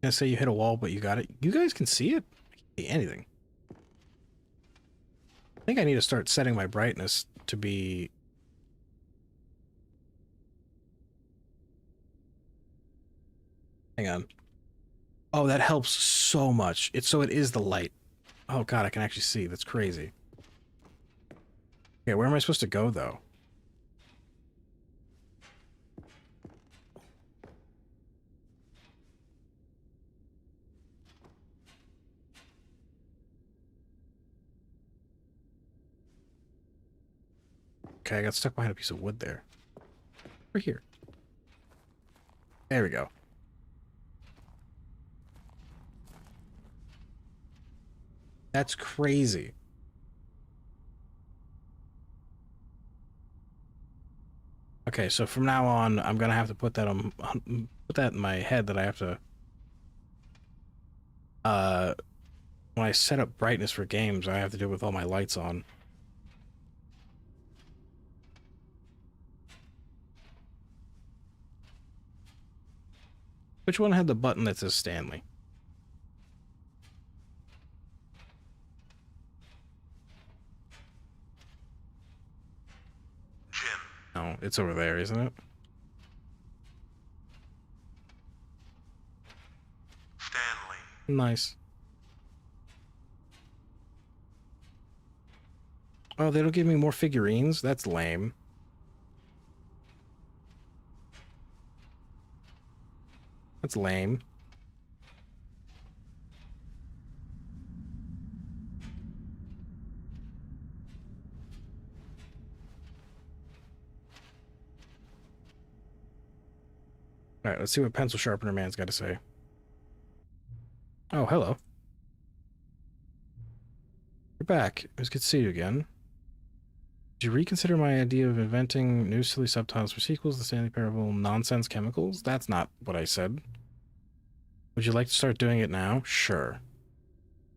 I say you hit a wall, but you got it. You guys can see it? I can't see anything. I think I need to start setting my brightness to be... Hang on. Oh, that helps so much. So it is the light. Oh god, I can actually see. That's crazy. Okay, where am I supposed to go, though? Okay, I got stuck behind a piece of wood there. Over here. There we go. That's crazy. Okay, so from now on, I'm gonna have to put that on, put that in my head that I have to, when I set up brightness for games, I have to do it with all my lights on. Which one had the button that says Stanley? Jim. Oh, it's over there, isn't it? Stanley. Nice. Oh, they don't give me more figurines? That's lame. That's lame. Alright, let's see what Pencil Sharpener Man's got to say. Oh, hello. You're back. It was good to see you again. Did you reconsider my idea of inventing new silly subtitles for sequels, the Stanley Parable nonsense chemicals? That's not what I said. Would you like to start doing it now? Sure.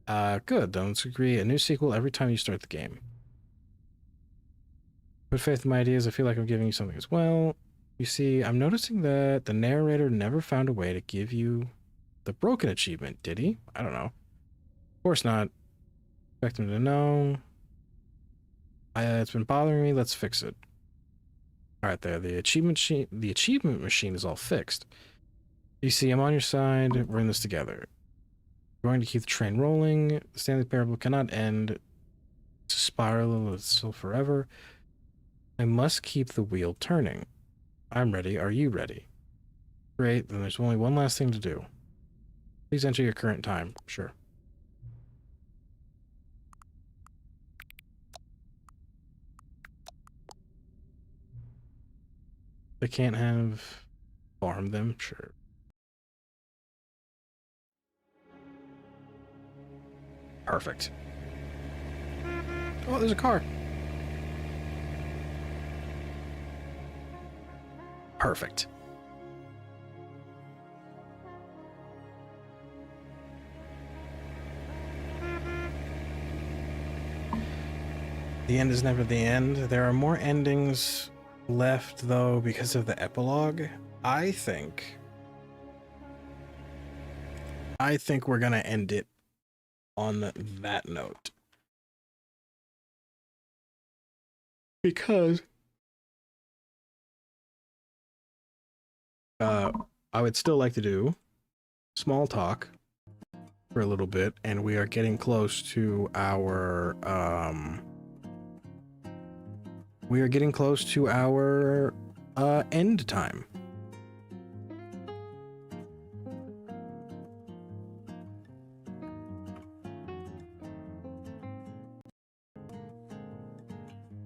Good. Then let's agree a new sequel every time you start the game. Put faith in my ideas. I feel like I'm giving you something as well. You see, I'm noticing that the narrator never found a way to give you the broken achievement, did he? I don't know. Of course not. Expect him to know. It's been bothering me. Let's fix it. All right, there. The achievement machine is all fixed. You see, I'm on your side. We're in this together. We're going to keep the train rolling. The Stanley Parable cannot end. It's a spiral. It's still forever. I must keep the wheel turning. I'm ready. Are you ready? Great. Then there's only one last thing to do. Please enter your current time. Sure. They can't have farmed them? Sure. Perfect. Oh, there's a car. Perfect. The end is never the end. There are more endings left, though, because of the epilogue. I think we're gonna end it on that note. Because I would still like to do small talk for a little bit, and we are getting close to our end time.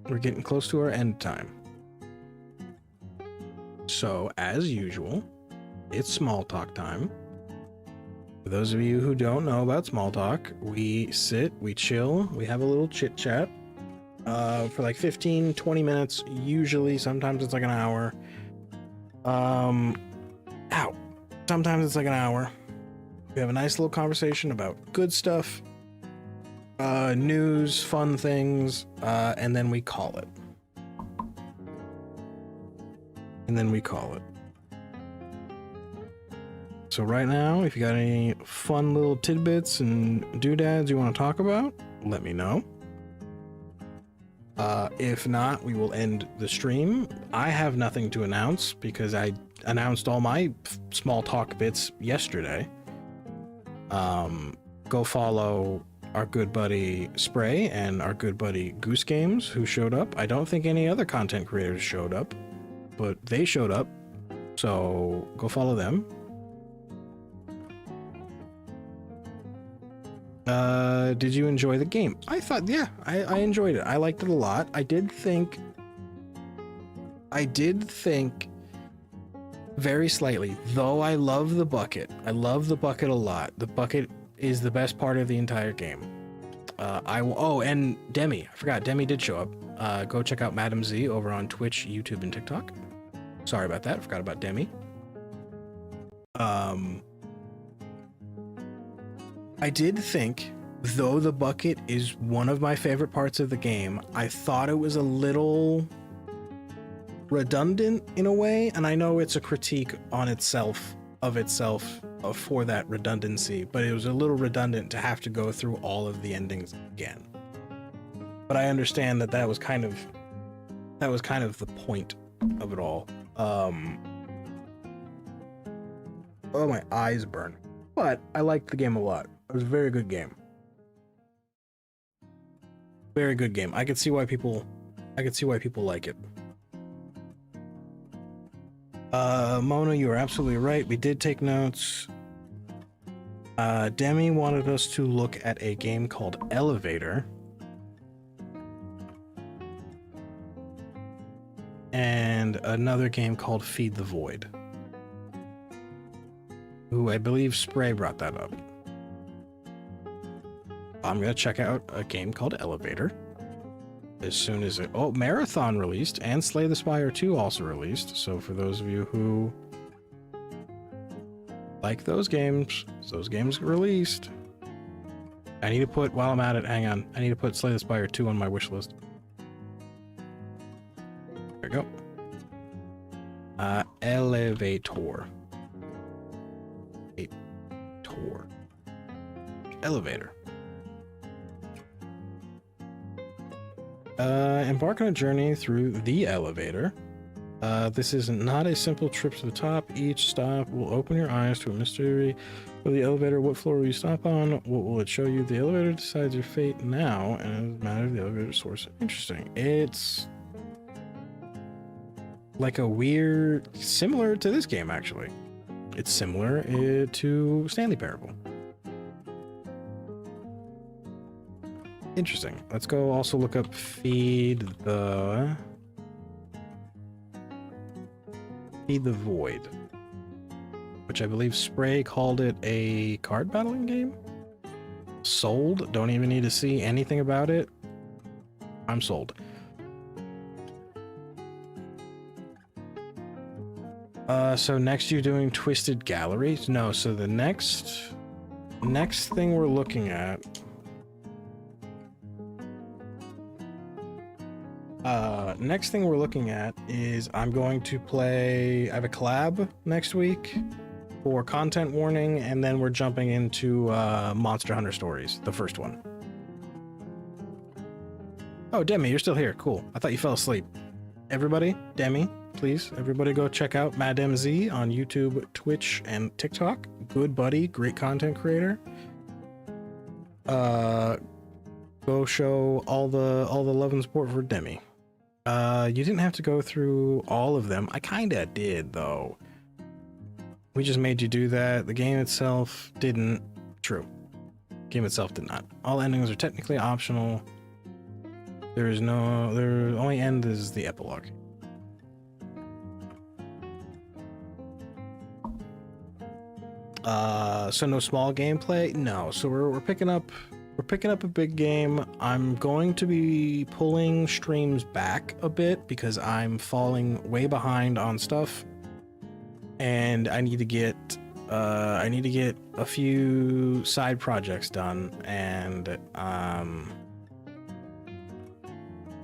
we're getting close to our end time. So, as usual, it's small talk time. For those of you who don't know about small talk, we sit, we chill, we have a little chit chat for like 15, 20 minutes. Usually, sometimes it's like an hour. Sometimes it's like an hour. We have a nice little conversation about good stuff, news, fun things, and then we call it. So right now, if you got any fun little tidbits and doodads you want to talk about, let me know. If not, we will end the stream. I have nothing to announce because I announced all my small talk bits yesterday. Go follow our good buddy Spray and our good buddy Goose Games, who showed up. I don't think any other content creators showed up, but they showed up. So go follow them. Did you enjoy the game? I thought, yeah, I enjoyed it. I liked it a lot. I did think very slightly, though I love the bucket. I love the bucket a lot. The bucket is the best part of the entire game. And Demi. I forgot, Demi did show up. Go check out Madam Z over on Twitch, YouTube, and TikTok. Sorry about that. I forgot about Demi. I did think, though the bucket is one of my favorite parts of the game, I thought it was a little redundant in a way, and I know it's a critique on itself for that redundancy, but it was a little redundant to have to go through all of the endings again. But I understand that was kind of the point of it all. Oh, my eyes burn. But I liked the game a lot. It was a very good game. Very good game. I could see why people like it. Mona, you are absolutely right. We did take notes. Demi wanted us to look at a game called Elevator. And another game called Feed the Void. Who I believe Spray brought that up. I'm gonna check out a game called Elevator as soon as it... Oh, Marathon released, and Slay the Spire 2 also released. So for those of you who like those games released. I need to put, while I'm at it, hang on. I need to put Slay the Spire 2 on my wish list. There we go. Elevator. Elevator. Embark on a journey through the elevator. This is not a simple trip to the top. Each stop will open your eyes to a mystery of the elevator. What floor will you stop on? What will it show you? The elevator decides your fate now, and it doesn't matter the elevator source. Interesting. It's like a weird... Similar to this game, actually. It's similar to Stanley Parable. Interesting. Let's go also look up Feed the Void, which I believe Spray called it a card battling game. Sold. Don't even need to see anything about it. I'm sold. So next you're doing Twisted Galleries? No, so the next thing we're looking at... next thing we're looking at is I'm going to play... I have a collab next week for Content Warning, and then we're jumping into Monster Hunter Stories, the first one. Oh, Demi, you're still here. Cool. I thought you fell asleep. Everybody, Demi, please, everybody go check out Madam Z on YouTube, Twitch, and TikTok. Good buddy, great content creator. Go show all the love and support for Demi. You didn't have to go through all of them. I kinda did, though. We just made you do that. The game itself didn't. True. Game itself did not. All endings are technically optional. There is no, there only end is the epilogue. So no small gameplay? No. So we're picking up a big game. I'm going to be pulling streams back a bit because I'm falling way behind on stuff, and I need to get a few side projects done, and I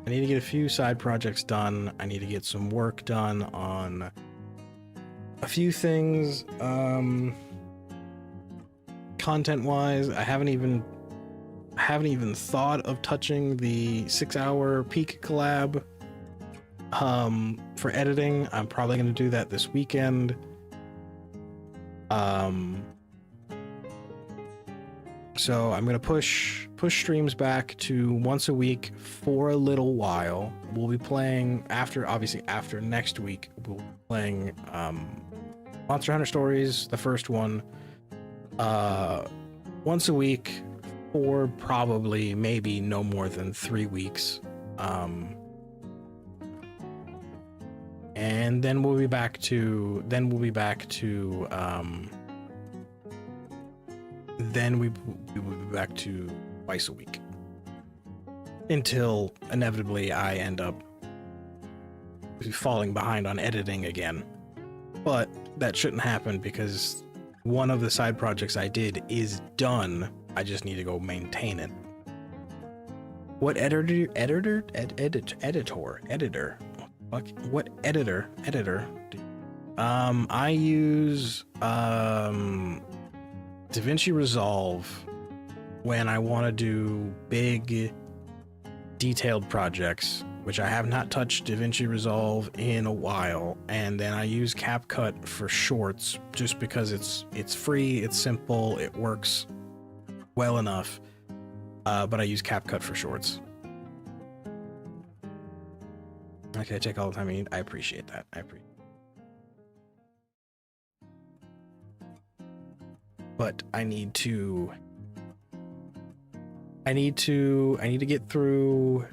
need to get a few side projects done. I need to get some work done on a few things. Content wise, I haven't even thought of touching the 6-hour peak collab for editing. I'm probably going to do that this weekend. So I'm going to push streams back to once a week for a little while. We'll be playing after next week. We'll be playing Monster Hunter Stories, the first one, once a week for probably maybe no more than 3 weeks. And then we'll be back to twice a week until inevitably I end up falling behind on editing again. But that shouldn't happen because one of the side projects I did is done. I just need to go maintain it. What editor? What editor? I use DaVinci Resolve when I want to do big, detailed projects, which I have not touched DaVinci Resolve in a while, and then I use CapCut for shorts just because it's free, it's simple, it works well enough, but I use CapCut for shorts. Okay, take all the time you need. I appreciate that. But I need to get through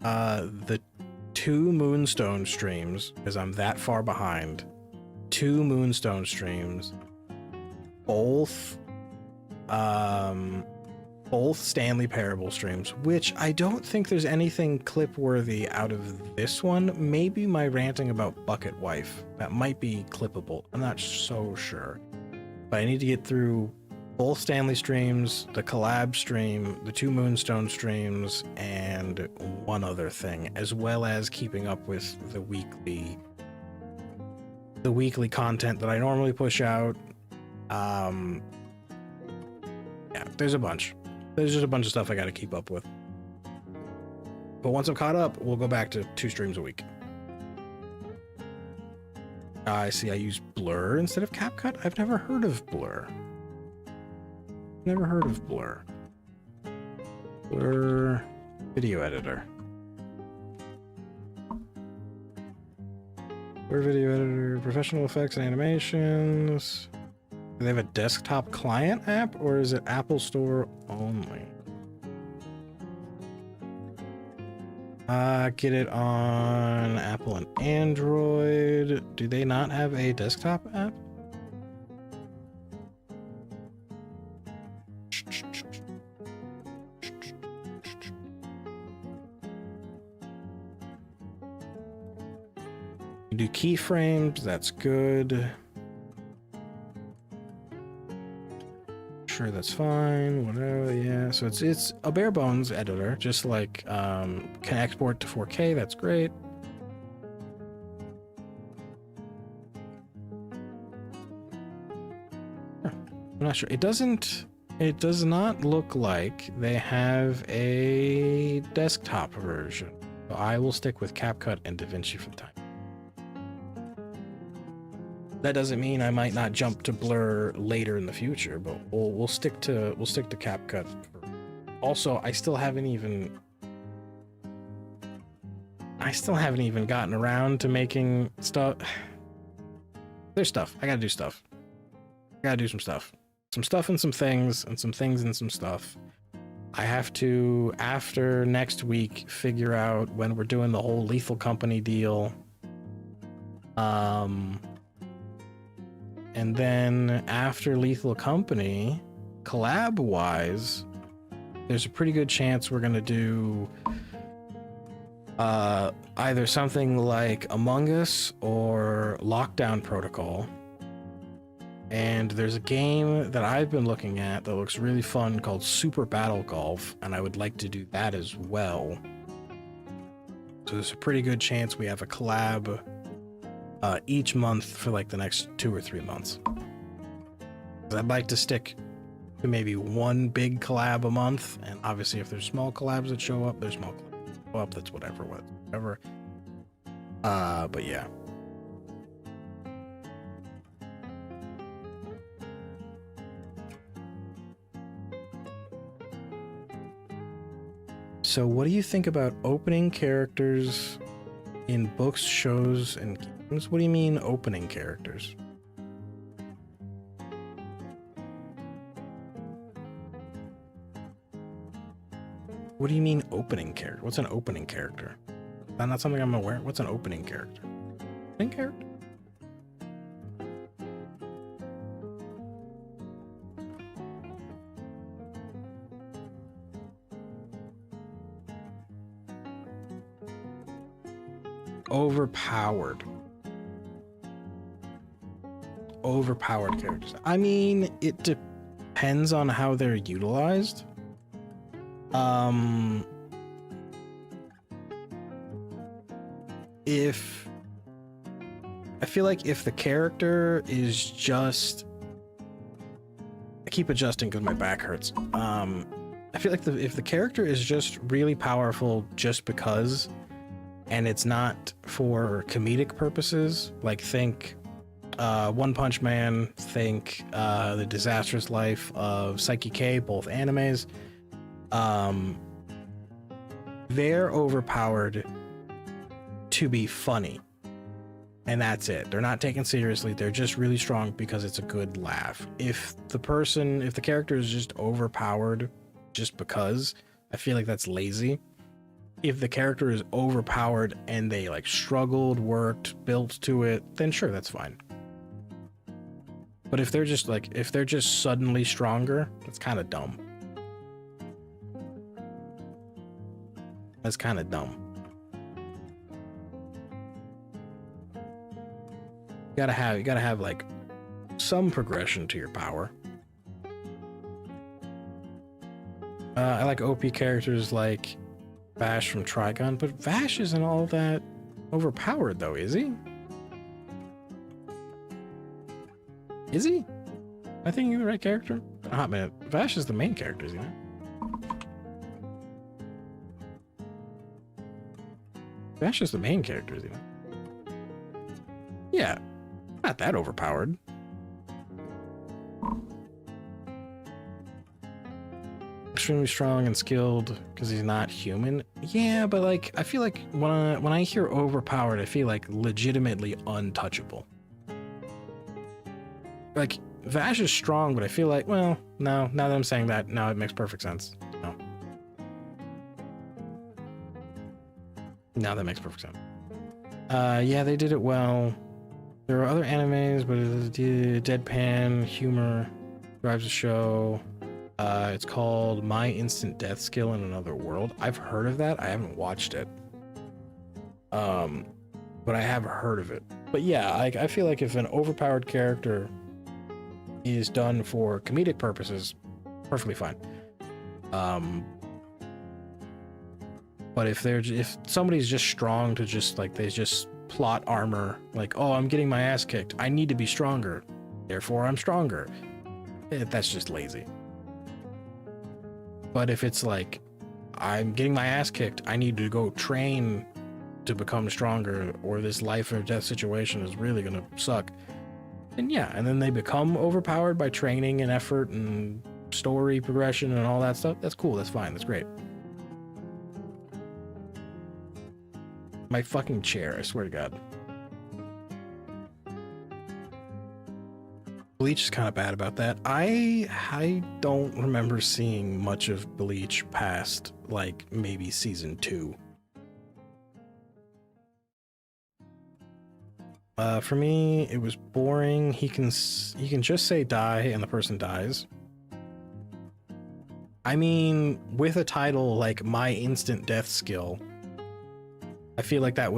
the 2 Moonstone streams because I'm that far behind. 2 Moonstone streams, both Stanley Parable streams, which I don't think there's anything clip worthy out of this one. Maybe my ranting about Bucket Wife, that might be clippable. I'm not so sure, but I need to get through both Stanley streams, the collab stream, the 2 Moonstone streams, and one other thing, as well as keeping up with the weekly content that I normally push out. Yeah, there's just a bunch of stuff I got to keep up with. But once I'm caught up, we'll go back to 2 streams a week. I see I use Blur instead of CapCut. I've never heard of Blur. Blur video editor. Blur video editor, professional effects and animations. Do they have a desktop client app, or is it Apple Store only? Get it on Apple and Android. Do they not have a desktop app? You do keyframes, that's good. Sure, that's fine, whatever. Yeah, so it's a bare bones editor, just like can export to 4K. That's great. I'm not sure. It does not look like they have a desktop version. So I will stick with CapCut and DaVinci for the time. That doesn't mean I might not jump to Blur later in the future, but we'll stick to CapCut. Also, I still haven't even gotten around to making stuff. There's stuff. I gotta do stuff. I gotta do some stuff. Some stuff and some things, and some things and some stuff. I have to, after next week, figure out when we're doing the whole Lethal Company deal. And then after Lethal Company, collab-wise, there's a pretty good chance we're gonna do either something like Among Us or Lockdown Protocol. And there's a game that I've been looking at that looks really fun called Super Battle Golf, and I would like to do that as well. So there's a pretty good chance we have a collab each month for like the next 2 or 3 months. I'd like to stick to maybe one big collab a month, and obviously if there's small collabs that show up, there's small collabs that show up, that's whatever. But yeah. So what do you think about opening characters in books, shows, and games? What do you mean opening characters? What do you mean opening character? What's an opening character? That's not something I'm aware of. What's an opening character? Opening character? Overpowered characters. I mean, it depends on how they're utilized. If I feel like if the character is just, I keep adjusting because my back hurts. I feel like if the character is just really powerful just because, and it's not for comedic purposes, like think One Punch Man, think The Disastrous Life of Psyche K, both animes. They're overpowered to be funny, and that's it. They're not taken seriously. They're just really strong because it's a good laugh. If the character is just overpowered just because, I feel like that's lazy. If the character is overpowered and they like struggled, worked, built to it, then sure, that's fine. But if they're just suddenly stronger, that's kind of dumb. That's kind of dumb. You gotta have like some progression to your power. I like OP characters like Vash from Trigun, but Vash isn't all that overpowered though, is he? Is he? I think you're the right character. Ah, man, Vash is the main character, isn't he? Vash is the main character, isn't he? Yeah, not that overpowered. Extremely strong and skilled because he's not human. Yeah, but like I feel like when I hear overpowered, I feel like legitimately untouchable. Like Vash is strong, but I feel like, well, no, now that I'm saying that, now it makes perfect sense. No. Now that makes perfect sense. Yeah, they did it well. There are other animes, but deadpan humor drives the show. It's called My Instant Death Skill in Another World. I've heard of that. I haven't watched it. But I have heard of it. But yeah, I feel like if an overpowered character is done for comedic purposes, perfectly fine. But if somebody's just strong to just like, they just plot armor, like, oh, I'm getting my ass kicked, I need to be stronger, therefore I'm stronger, that's just lazy. But if it's like, I'm getting my ass kicked, I need to go train to become stronger, or this life or death situation is really gonna suck, then yeah, and then they become overpowered by training and effort and story progression and all that stuff, that's cool, that's fine, that's great. My fucking chair, I swear to God. Bleach is kind of bad about that. I don't remember seeing much of Bleach past like maybe season 2. For me, it was boring. He can just say die and the person dies. I mean, with a title like My Instant Death Skill, I feel like that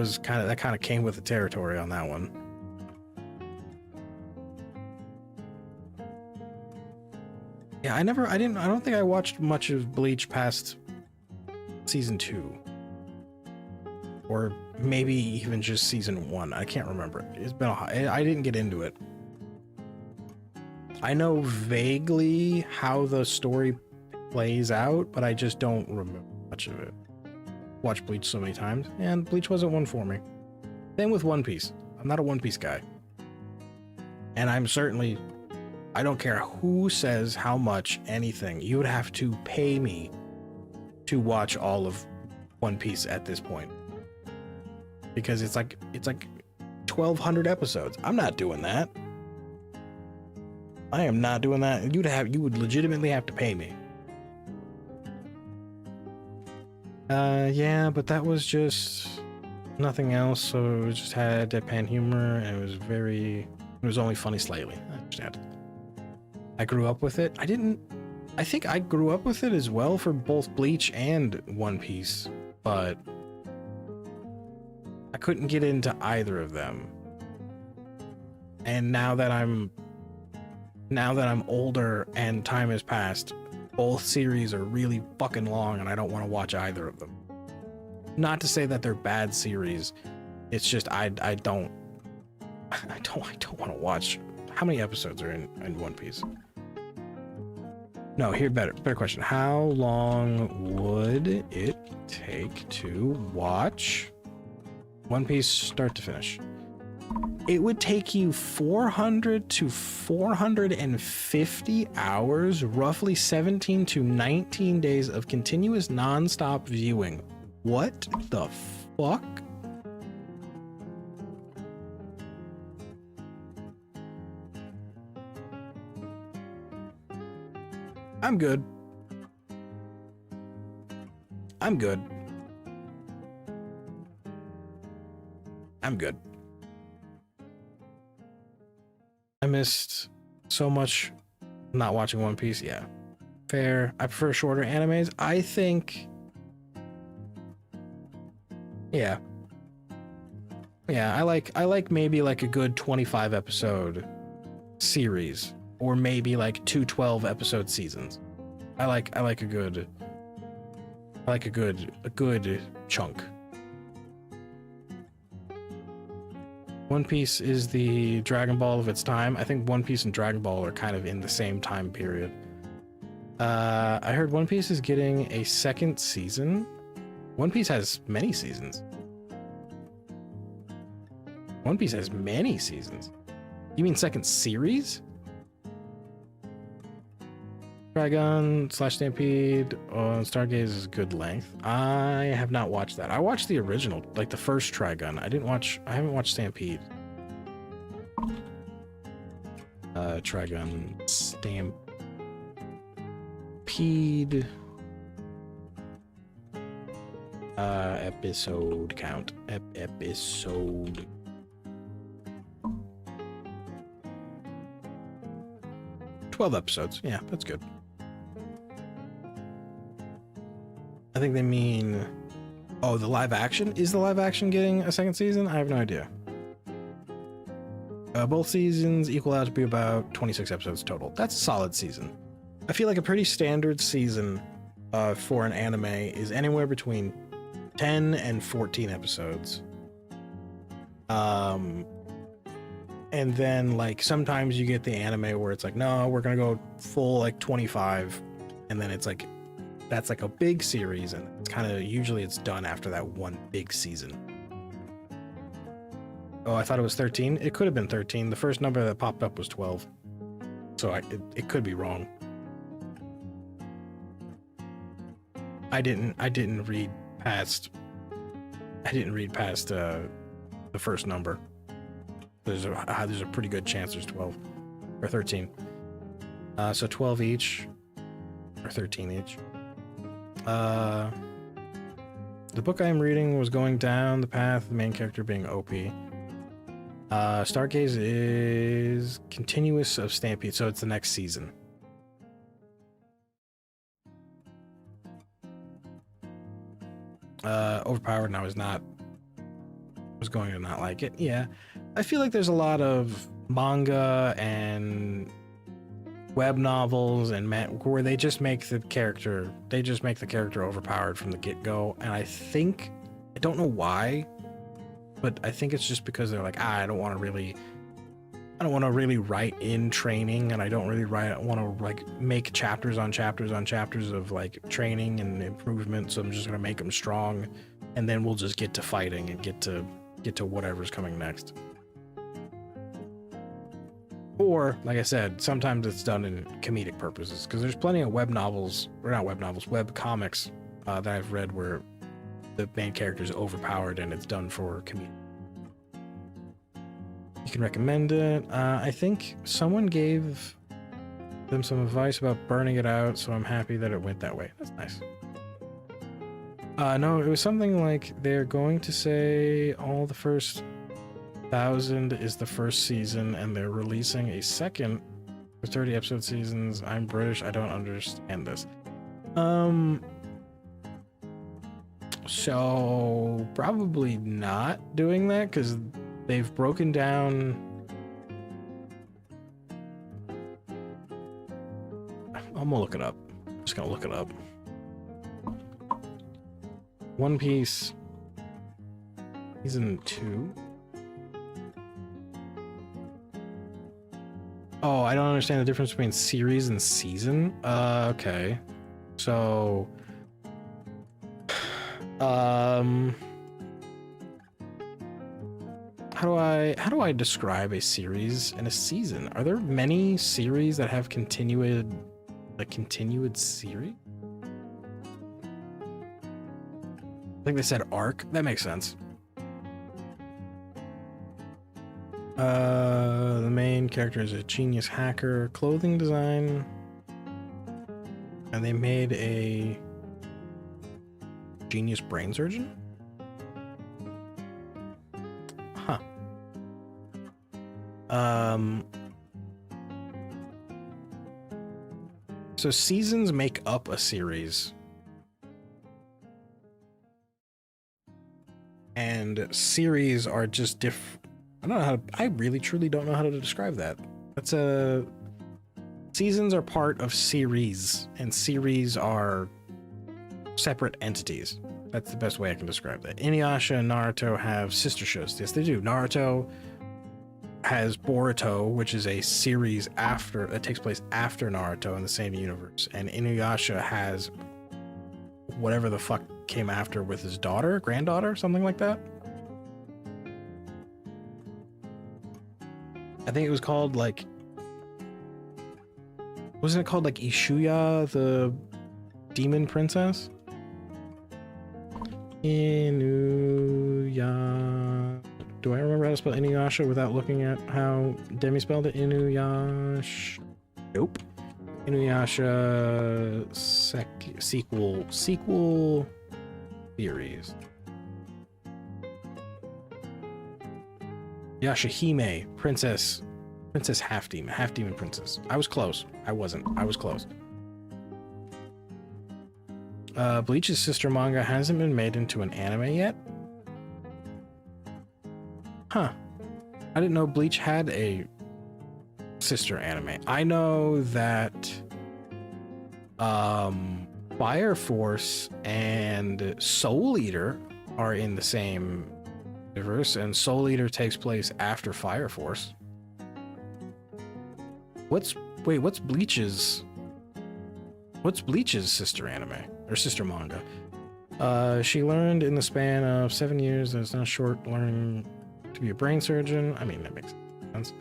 kind of came with the territory on that one. Yeah, I don't think I watched much of Bleach past season 2. Or maybe even just season 1. I can't remember. It's been I didn't get into it. I know vaguely how the story plays out, but I just don't remember much of it. Watched Bleach so many times, and Bleach wasn't one for me. Same with One Piece. I'm not a One Piece guy. And I don't care who says how much anything. You would have to pay me to watch all of One Piece at this point. Because it's like 1,200 episodes. I'm not doing that. I am not doing that. You would legitimately have to pay me. Yeah, but that was just nothing else. So it just had deadpan humor, and it was only funny slightly. I understand. I grew up with it. I think I grew up with it as well for both Bleach and One Piece, but I couldn't get into either of them. And now that I'm older and time has passed, both series are really fucking long and I don't want to watch either of them. Not to say that they're bad series. It's just I don't want to watch. How many episodes are in One Piece? No, better question. How long would it take to watch One Piece start to finish? It would take you 400 to 450 hours, roughly 17 to 19 days of continuous non-stop viewing. What the fuck? I'm good. I'm good. I'm good. I missed so much not watching One Piece. Yeah, fair. I prefer shorter animes. I think. Yeah. I like maybe like a good 25 episode series, or maybe like 2 12 episode seasons. I like a good chunk. One Piece is the Dragon Ball of its time. I think One Piece and Dragon Ball are kind of in the same time period. I heard One Piece is getting a second season. One Piece has many seasons. One Piece has many seasons. You mean second series? Trigun / Stampede on Stargaze is good length. I have not watched that. I watched the original, like the first Trigun. I haven't watched Stampede. Trigun Stampede. Episode count. Episode. "12 episodes. Yeah, that's good. I think they mean... Oh, the live action? Is the live action getting a second season? I have no idea. Both seasons equal out to be about 26 episodes total. That's a solid season. I feel like a pretty standard season for an anime is anywhere between 10 and 14 episodes. And then like sometimes you get the anime where it's like, no, we're gonna go full like 25, and then it's like that's like a big series, and it's kind of usually it's done after that one big season. Oh, I thought it was 13. It could have been 13. The first number that popped up was 12, so it could be wrong. I didn't read past the first number. There's a pretty good chance there's 12. or 13. So 12 each, or 13 each. The book I'm reading was going down the path of the main character being OP. Stargaze is continuous of Stampede, so it's the next season. Overpowered, and I was going to not like it. Yeah, I feel like there's a lot of manga and web novels and where they just make the character overpowered from the get-go, and I don't know why, but I think it's just because they're like, I don't want to really write in training, and I don't really want to like make chapters on chapters on chapters of like training and improvement, so I'm just gonna make them strong, and then we'll just get to fighting and get to whatever's coming next. Or, like I said, sometimes it's done in comedic purposes, because there's plenty of web comics that I've read where the main character is overpowered and it's done for comedic. You can recommend it. I think someone gave them some advice about burning it out, so I'm happy that it went that way. That's nice. No, it was something like they're going to say all the first 1,000 is the first season, and they're releasing a second for 30 episode seasons. I'm British, I don't understand this. So probably not doing that, because they've broken down. I'm gonna look it up. I'm just gonna look it up. One Piece season 2. Oh, I don't understand the difference between series and season. Okay. So, how do I describe a series and a season? Are there many series that have continued series? I think they said arc. That makes sense. The main character is a genius hacker, clothing design, and they made a genius brain surgeon? Huh. So seasons make up a series. And series are just I don't know how I really truly don't know how to describe that. Seasons are part of series, and series are separate entities. That's the best way I can describe that. Inuyasha and Naruto have sister shows. Yes, they do. Naruto has Boruto, which is a series that takes place after Naruto in the same universe, and Inuyasha has whatever the fuck came after with his granddaughter, something like that. I think it was called wasn't it called like Ishuya, the demon princess? Inuya. Do I remember how to spell Inuyasha without looking at how Demi spelled it? Inuyasha. Nope. Inuyasha sequel series. Yashahime, princess half demon princess. I was close. I was close. Bleach's sister manga hasn't been made into an anime yet. Huh. I didn't know Bleach had a sister anime. I know that Fire Force and Soul Eater are in the same universe, and Soul Eater takes place after Fire Force. What's Bleach's sister anime or sister manga? She learned in the span of 7 years that it's not short learning to be a brain surgeon. I mean, that makes sense.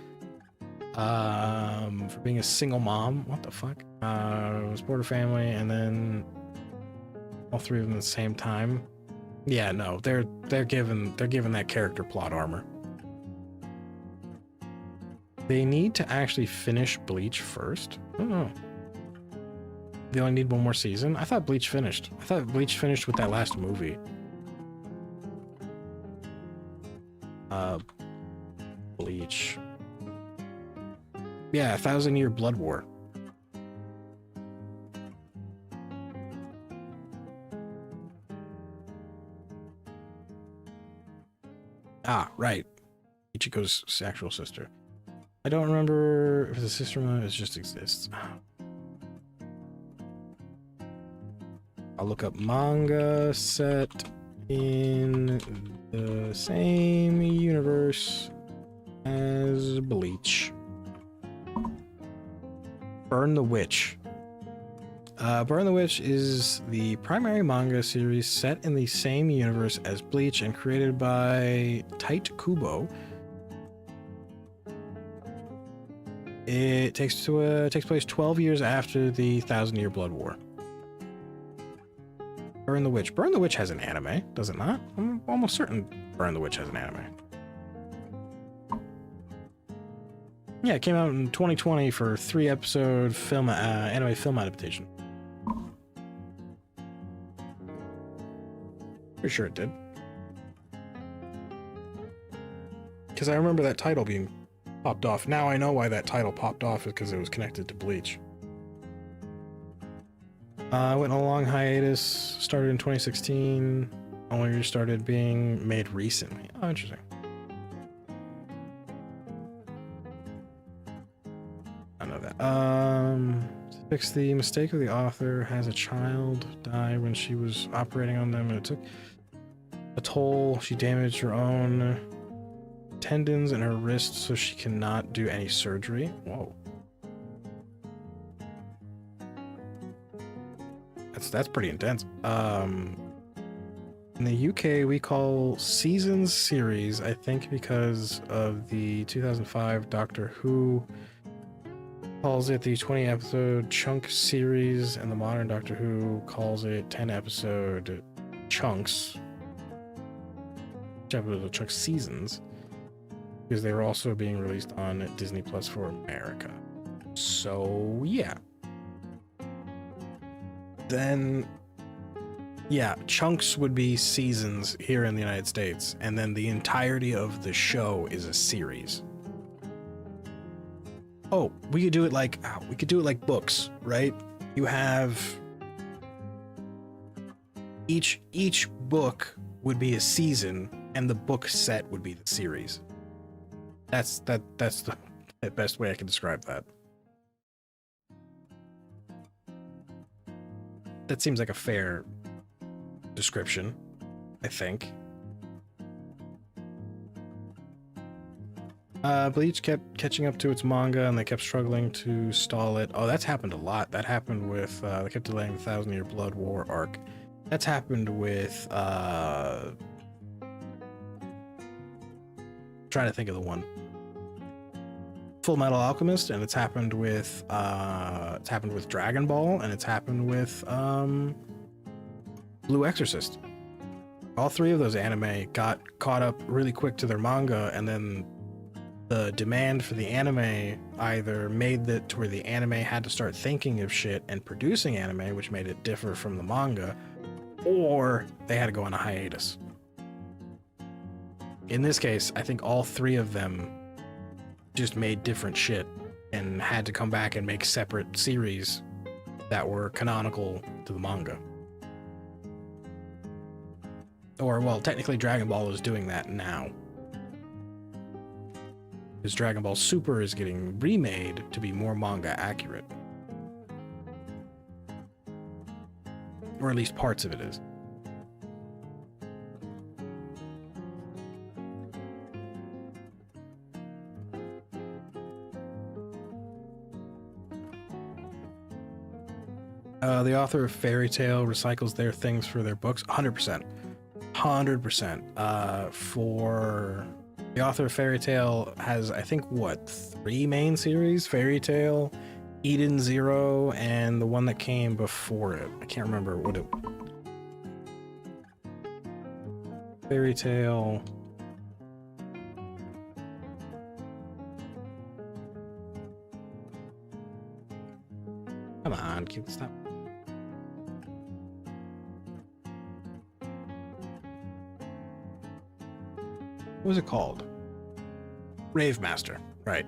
For being a single mom, what the fuck? Was born a family, and then all three of them at the same time. Yeah, no, they're given that character plot armor. They need to actually finish Bleach first. I don't know. They only need one more season? I thought Bleach finished. I thought Bleach finished with that last movie. Bleach. Yeah, 1,000-Year Blood War. Ah, right. Ichigo's actual sister. I don't remember if the sister-in-law just exists. I'll look up manga set in the same universe as Bleach. Burn the Witch. Burn the Witch is the primary manga series set in the same universe as Bleach and created by Tite Kubo. It takes place 12 years after the 1,000-Year Blood War. Burn the Witch. Burn the Witch has an anime, does it not? I'm almost certain Burn the Witch has an anime. Yeah, it came out in 2020 for 3-episode film anime film adaptation. Pretty sure it did. Because I remember that title being popped off. Now I know why that title popped off, is because it was connected to Bleach. Went on a long hiatus, started in 2016, only started being made recently. Oh, interesting. I know that. To fix the mistake of the author, has a child die when she was operating on them, and it took a toll. She damaged her own tendons in her wrist, so she cannot do any surgery. Whoa. That's pretty intense. In the UK, we call seasons series, I think because of the 2005 Doctor Who calls it the 20-episode chunk series, and the modern Doctor Who calls it 10-episode chunks. Chunk seasons, because they were also being released on Disney Plus for America. So, yeah. Then, yeah, chunks would be seasons here in the United States, and then the entirety of the show is a series. Oh, we could do it like books, right? You have each book would be a season, and the book set would be the series. That's the best way I can describe that. That seems like a fair description, I think. Bleach kept catching up to its manga, and they kept struggling to stall it. Oh, that's happened a lot. That happened with, they kept delaying the 1,000-Year Blood War arc. That's happened with, trying to think of the one. Full Metal Alchemist, and it's happened with Dragon Ball, and it's happened with Blue Exorcist. All three of those anime got caught up really quick to their manga, and then the demand for the anime either made it to where the anime had to start thinking of shit and producing anime, which made it differ from the manga, or they had to go on a hiatus. In this case, I think all three of them just made different shit and had to come back and make separate series that were canonical to the manga. Or, well, technically Dragon Ball is doing that now, because Dragon Ball Super is getting remade to be more manga accurate. Or at least parts of it is. The author of Fairy Tail recycles their things for their books. 100%. 100%. For the author of Fairy Tail has, I think, what, 3 main series? Fairy Tail, Eden Zero, and the one that came before it. I can't remember what it... Fairy Tail... on, keep stop. What was it called? Rave Master, right.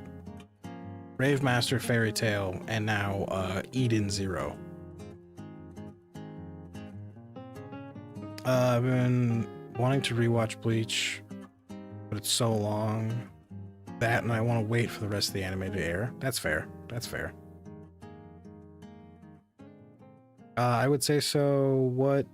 Rave Master, Fairy Tale, and now Eden Zero. I've been wanting to rewatch Bleach, but it's so long. That, and I want to wait for the rest of the anime to air. That's fair. That's fair. I would say So What...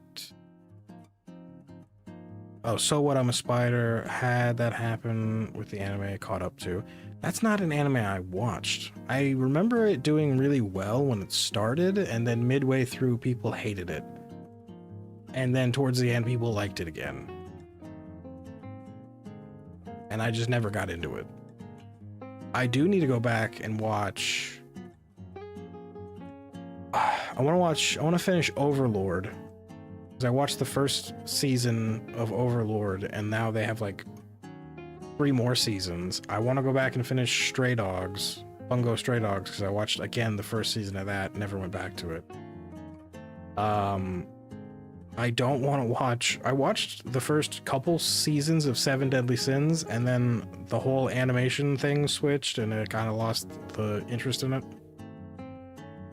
Oh, So What, I'm a Spider had that happen with the anime I caught up to. That's not an anime I watched. I remember it doing really well when it started, and then midway through people hated it. And then towards the end people liked it again. And I just never got into it. I do need to go back and watch... I want to finish Overlord. Because I watched the first season of Overlord, and now they have like 3 more seasons. I want to go back and finish Stray Dogs, Bungo Stray Dogs, because I watched again the first season of that, never went back to it. I don't want to watch... I watched the first couple seasons of Seven Deadly Sins, and then the whole animation thing switched, and I kind of lost the interest in it.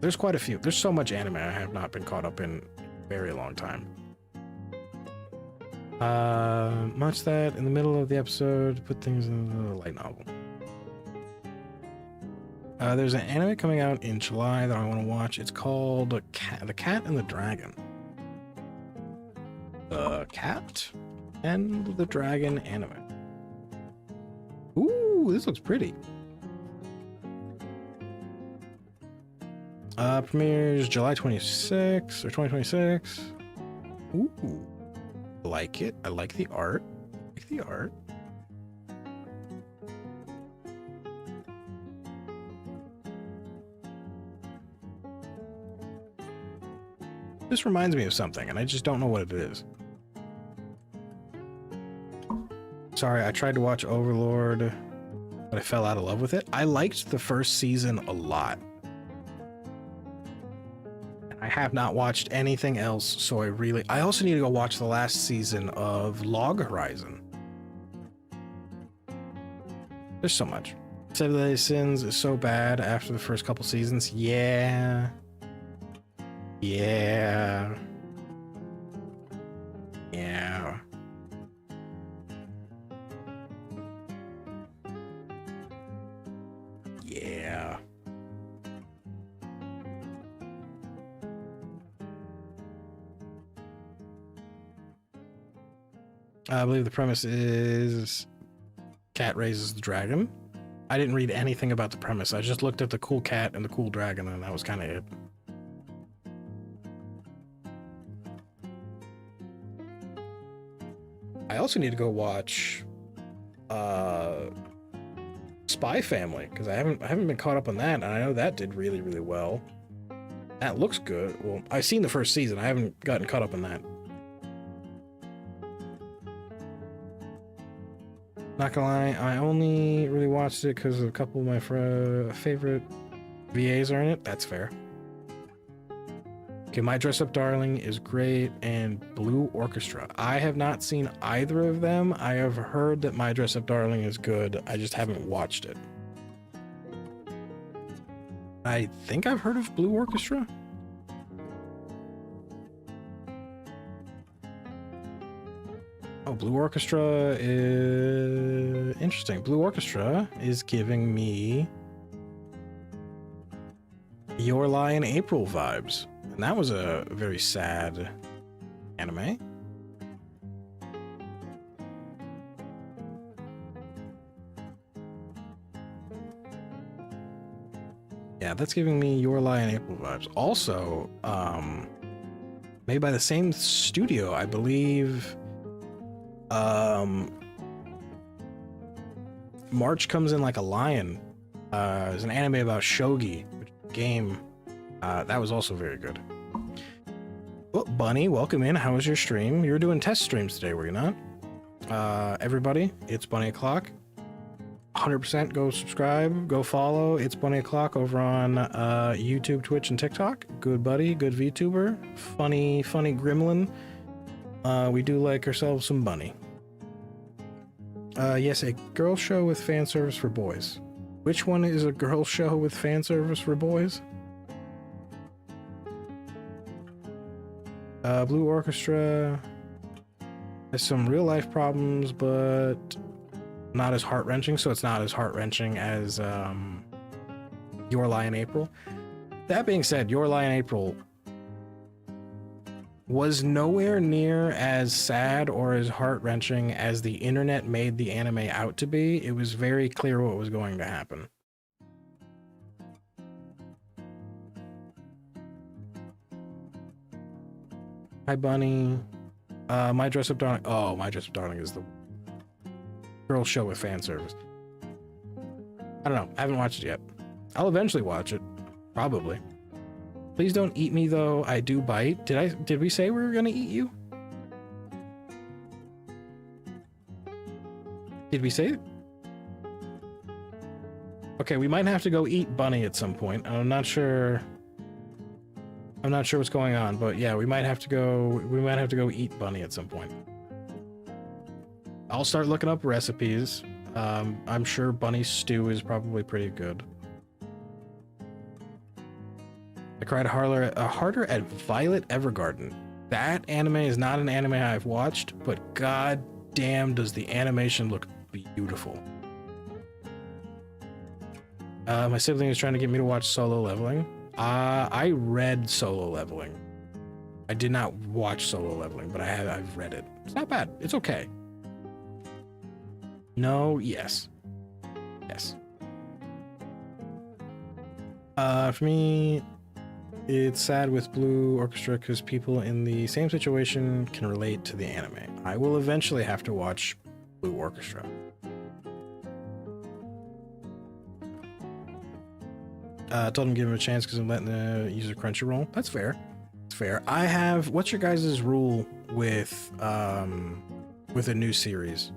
There's quite a few. There's so much anime I have not been caught up in a very long time. Much that in the middle of the episode, put things in the light novel. There's an anime coming out in July that I want to watch. It's called The Cat and the Dragon. The Cat and the Dragon anime. Ooh, this looks pretty. Premieres July 26th or 2026. Ooh, I like it. I like the art. I like the art. This reminds me of something, and I just don't know what it is. Sorry, I tried to watch Overlord, but I fell out of love with it. I liked the first season a lot. I have not watched anything else, so I also need to go watch the last season of Log Horizon. There's so much. Seven Deadly Sins is so bad after the first couple seasons. Yeah. Yeah. Yeah. Yeah. I believe the premise is cat raises the dragon. I didn't read anything about the premise. I just looked at the cool cat and the cool dragon, and that was kind of it. I also need to go watch Spy Family, because I haven't been caught up on that, and I know that did really, really well. That looks good. Well, I've seen the first season. I haven't gotten caught up on that. Not gonna lie, I only really watched it because a couple of my favorite VAs are in it. That's fair. Okay, My Dress Up Darling is great, and Blue Orchestra. I have not seen either of them. I have heard that My Dress Up Darling is good. I just haven't watched it. I think I've heard of Blue Orchestra. Oh, Blue Orchestra is interesting. Blue Orchestra is giving me Your Lie in April vibes. And that was a very sad anime. Yeah, that's giving me Your Lie in April vibes. Also, made by the same studio, I believe. March Comes in Like a Lion. It's an anime about shogi, which is a game. That was also very good. Oh, Bunny, welcome in. How was your stream? You were doing test streams today, were you not? Everybody, it's Bunny O'Clock. 100% go subscribe, go follow. It's Bunny O'Clock over on YouTube, Twitch, and TikTok. Good buddy, good VTuber, funny gremlin. We do like ourselves some Bunny. Yes, a girl show with fan service for boys. Which one is a girl show with fan service for boys? Blue Orchestra has some real life problems, but not as heart-wrenching, so it's not as heart-wrenching as Your Lie in April. That being said, Your Lie in April was nowhere near as sad or as heart-wrenching as the internet made the anime out to be. It was very clear what was going to happen. Hi, Bunny. My Dress Up Darling. Oh, My Dress Up Darling is the girl show with fan service. I don't know. I haven't watched it yet. I'll eventually watch it. Probably. Please don't eat me, though. I do bite. Did we say we were gonna eat you? Did we say it? Okay, we might have to go eat Bunny at some point. I'm not sure what's going on, but yeah, we might have to go eat Bunny at some point. I'll start looking up recipes. I'm sure Bunny stew is probably pretty good. I cried harder at Violet Evergarden. That anime is not an anime I've watched, but god damn does the animation look beautiful. My sibling is trying to get me to watch Solo Leveling. I read Solo Leveling. I did not watch Solo Leveling, but I've read it. It's not bad. It's okay. No, yes. Yes. For me, it's sad with Blue Orchestra because people in the same situation can relate to the anime. I will eventually have to watch Blue Orchestra. Told him to give him a chance because I'm letting the user Crunchyroll. That's fair. It's fair. I have. What's your guys' rule with a new series?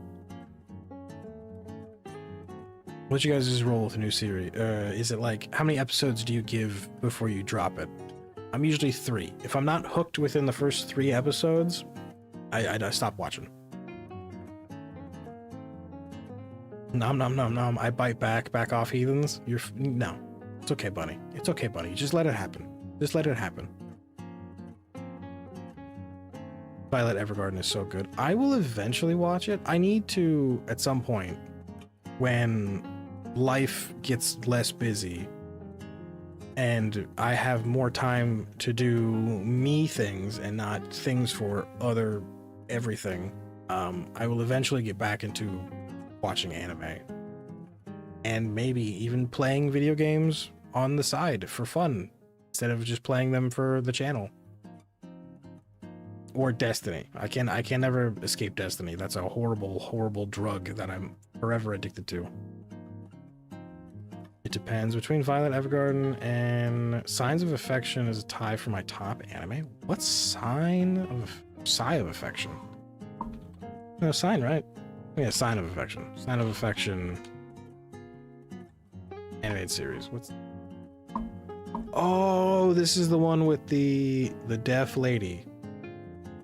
What's your guys' rule with a new series? Is it like how many episodes do you give before you drop it? I'm usually 3. If I'm not hooked within the first 3 episodes, I stop watching. Nom nom nom nom. I bite back off heathens. No. It's okay, Bunny. It's okay, Bunny. Just let it happen. Just let it happen. Violet Evergarden is so good. I will eventually watch it. I need to, at some point, when life gets less busy and I have more time to do me things and not things for everything, I will eventually get back into watching anime. And maybe even playing video games on the side for fun instead of just playing them for the channel. Or Destiny. I can never escape Destiny. That's a horrible drug that I'm forever addicted to. It depends. Between Violet Evergarden and Signs of Affection is a tie for my top anime. What's Sigh of Affection? No, Sign, right? Yeah, Sign of Affection. Sign of Affection animated series. Oh, this is the one with the deaf lady.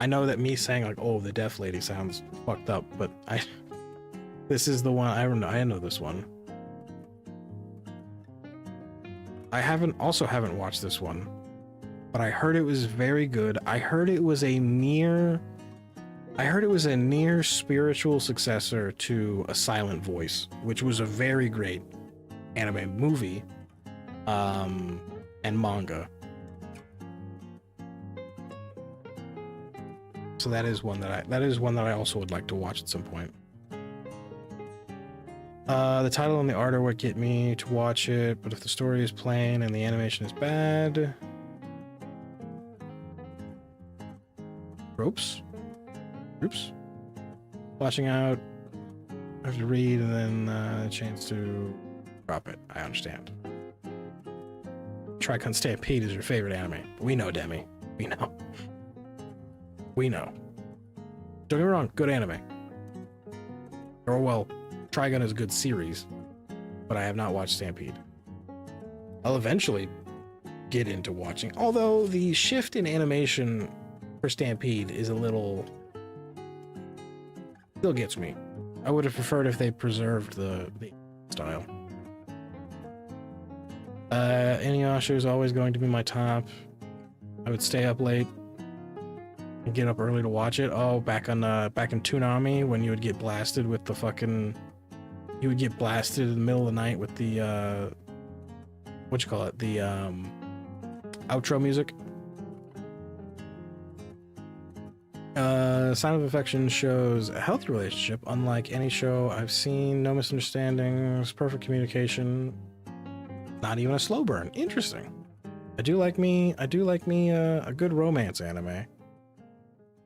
I know that me saying like, oh, the deaf lady sounds fucked up, but this is the one. I know this one. I haven't watched this one, but I heard it was very good. I heard it was a near spiritual successor to A Silent Voice, which was a very great anime movie and manga. So that is one that I also would like to watch at some point. The title and the art are what get me to watch it, but if the story is plain and the animation is bad, groups, watching out. I have to read and then a chance to drop it. I understand. Tricon Stampede is your favorite anime. We know, Demi. We know. We know. Don't get me wrong, good anime. Or well, Trigun is a good series. but I have not watched Stampede. I'll eventually get into watching, although the shift in animation for Stampede is a little, still gets me. I would have preferred if they preserved the style. Inuyasha is always going to be my top. I would stay up late and get up early to watch it. Oh, back in Toonami, when you would get blasted with the fucking, you would get blasted in the middle of the night with the what you call it, the outro music. Sign of Affection shows a healthy relationship, unlike any show I've seen. No misunderstandings, perfect communication, not even a slow burn. Interesting. I do like me a good romance anime.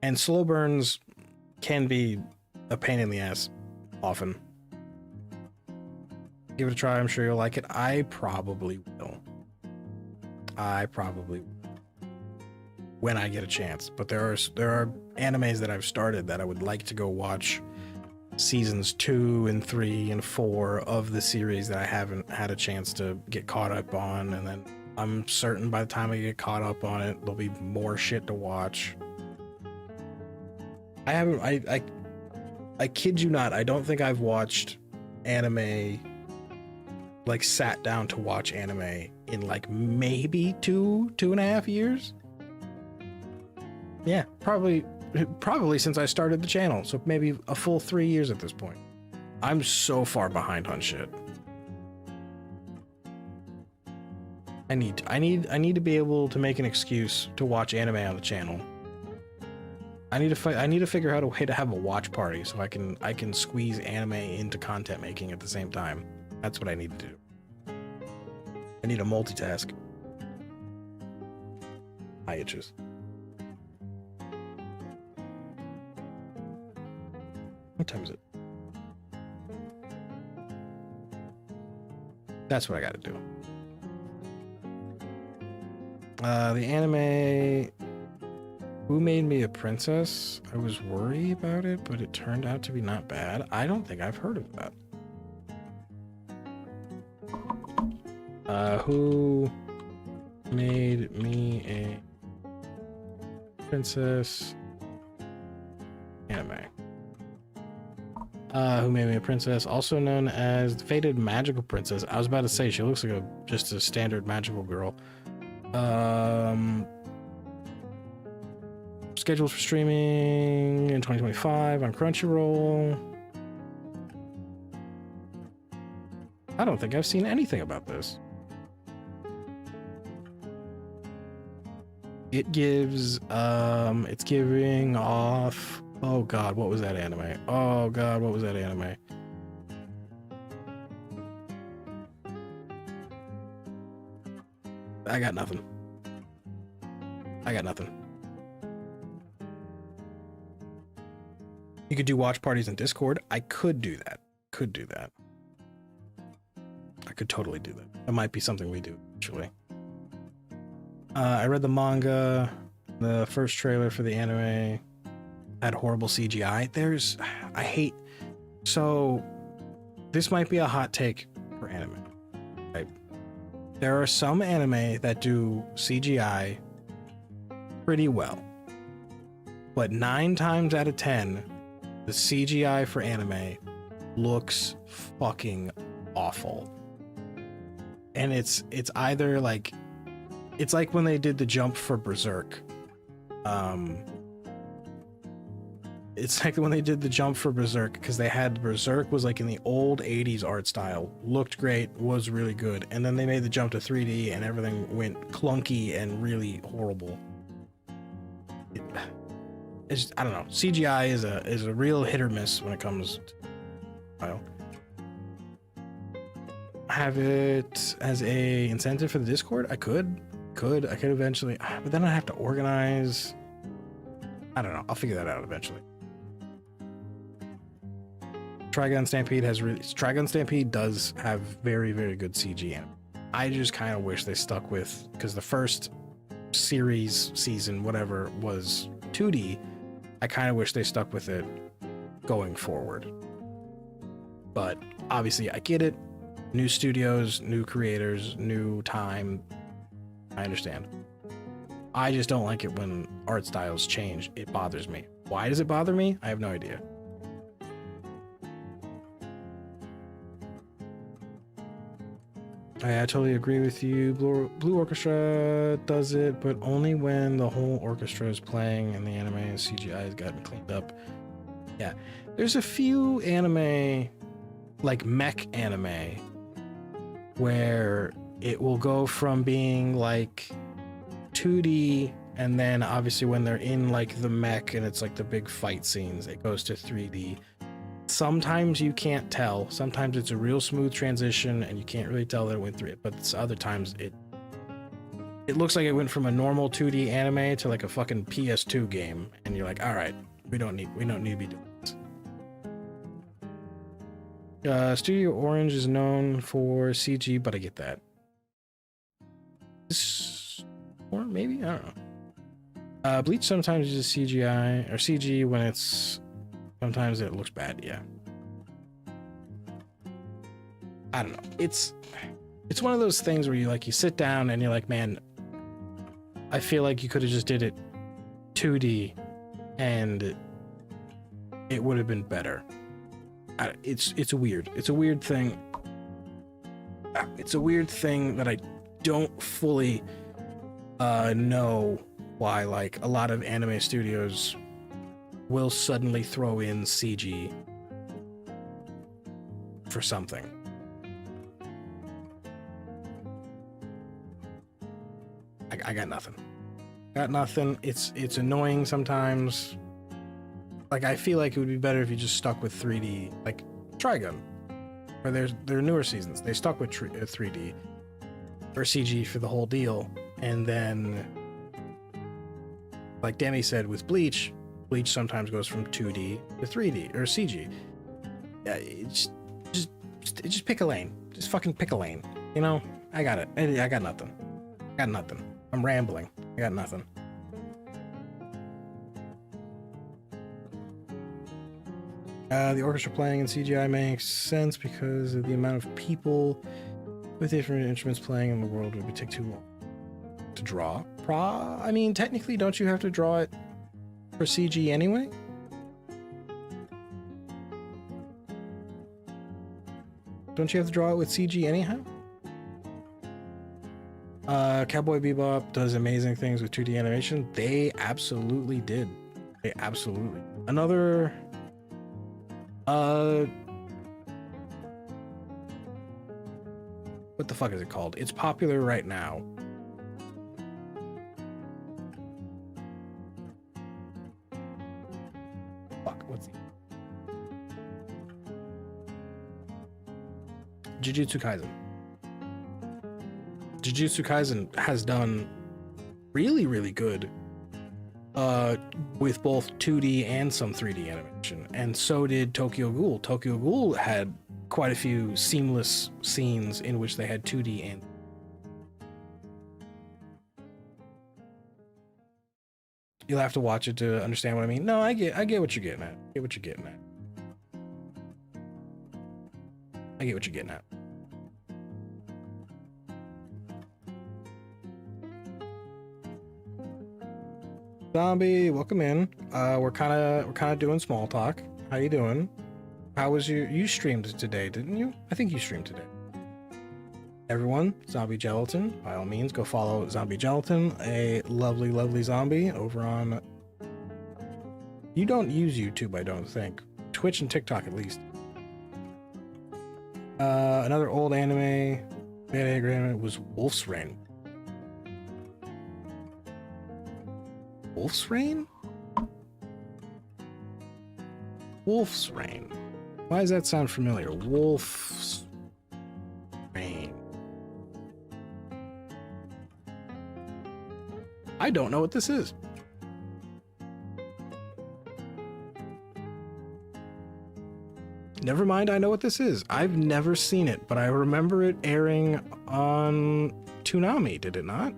And slow burns can be a pain in the ass often. Give it a try, I'm sure you'll like it. I probably will. When I get a chance. But there are animes that I've started that I would like to go watch seasons 2 and 3 and 4 of the series that I haven't had a chance to get caught up on, and then I'm certain by the time I get caught up on it, there'll be more shit to watch. I kid you not, I don't think I've watched anime, like sat down to watch anime in like maybe 2.5 years. Yeah, probably since I started the channel, so maybe a full 3 years at this point. I'm so far behind on shit. I need to be able to make an excuse to watch anime on the channel. I need to figure out a way to have a watch party so I can squeeze anime into content making at the same time. That's what I need to do. I need a multitask. Eye itches. What time is it? That's what I gotta do. The anime Who Made Me a Princess? I was worried about it, but it turned out to be not bad. I don't think I've heard of that. Who Made Me a Princess anime. Who Made Me a Princess, also known as the Fated Magical Princess. I was about to say, she looks like just a standard magical girl. Scheduled for streaming in 2025 on Crunchyroll. I don't think I've seen anything about this. It gives, it's giving off, oh god, what was that anime? Oh god, what was that anime? I got nothing. You could do watch parties in Discord. I could do that. I could totally do that. That might be something we do, actually. I read the manga. The first trailer for the anime had horrible CGI. So this might be a hot take for anime. Right? There are some anime that do CGI pretty well, but 9 times out of 10, the CGI for anime looks fucking awful. And it's either like, it's like when they did the jump for Berserk. It's like when they did the jump for Berserk, because they had Berserk was like in the old 80s art style, looked great, was really good, and then they made the jump to 3D and everything went clunky and really horrible. I don't know. CGI is a real hit or miss when it comes to style. Have it as a incentive for the Discord? I could eventually, but then I'd have to organize. I don't know. I'll figure that out eventually. Trigun Stampede does have very, very good CG in it. I just kind of wish they stuck with, because the first season, whatever, was 2D. I kind of wish they stuck with it going forward. But obviously I get it. New studios, new creators, new time. I understand. I just don't like it when art styles change. It bothers me. Why does it bother me? I have no idea. I totally agree with you. Blue Orchestra does it, but only when the whole orchestra is playing and the anime and CGI has gotten cleaned up. Yeah, there's a few anime, like mech anime, where it will go from being like 2D, and then obviously when they're in like the mech and it's like the big fight scenes, it goes to 3D. Sometimes you can't tell. Sometimes it's a real smooth transition and you can't really tell that it went through it, but other times it looks like it went from a normal 2D anime to like a fucking PS2 game, and you're like, all right, we don't need to be doing this. Studio Orange is known for CG, but I get that. Or maybe, I don't know. Bleach sometimes uses CGI or CG when it's sometimes it looks bad. Yeah, I don't know. It's one of those things where you sit down and you're like, man, I feel like you could have just did it 2D and it would have been better. It's weird. It's a weird thing. It's a weird thing that I don't fully know why like a lot of anime studios will suddenly throw in CG for something. I got nothing. Got nothing. It's annoying sometimes. Like, I feel like it would be better if you just stuck with 3D, like Trigun, or their newer seasons. They stuck with 3D or CG for the whole deal, and then, like Demi said, with Bleach sometimes goes from 2D to 3D or CG. Yeah, just pick a lane. Just fucking pick a lane. You know, I got it. I got nothing. I'm rambling. I got nothing. The orchestra playing in CGI makes sense because of the amount of people with different instruments playing in the world would take too long to draw. I mean, technically, don't you have to draw it for CG anyway? Don't you have to draw it with CG anyhow? Cowboy Bebop does amazing things with 2D animation. They absolutely did. They absolutely. Another what the fuck is it called? It's popular right now. Fuck, what's it? Jujutsu Kaisen. Jujutsu Kaisen has done really, really good with both 2D and some 3D animation, and so did Tokyo Ghoul. Tokyo Ghoul had quite a few seamless scenes in which they had 2D and you'll have to watch it to understand what I mean. No, I get what you're getting at. I get what you're getting at. Zombie, welcome in. We're kind of doing small talk. How you doing? How was you streamed today, didn't you? I think you streamed today. Everyone, Zombie Gelatin, by all means, go follow Zombie Gelatin, a lovely, lovely zombie over on... You don't use YouTube, I don't think. Twitch and TikTok, at least. Another old anime, bad anime, was Wolf's Rain. Wolf's Rain? Wolf's Rain. Why does that sound familiar? Wolf's Rain. I don't know what this is. Never mind, I know what this is. I've never seen it, but I remember it airing on Toonami, did it not?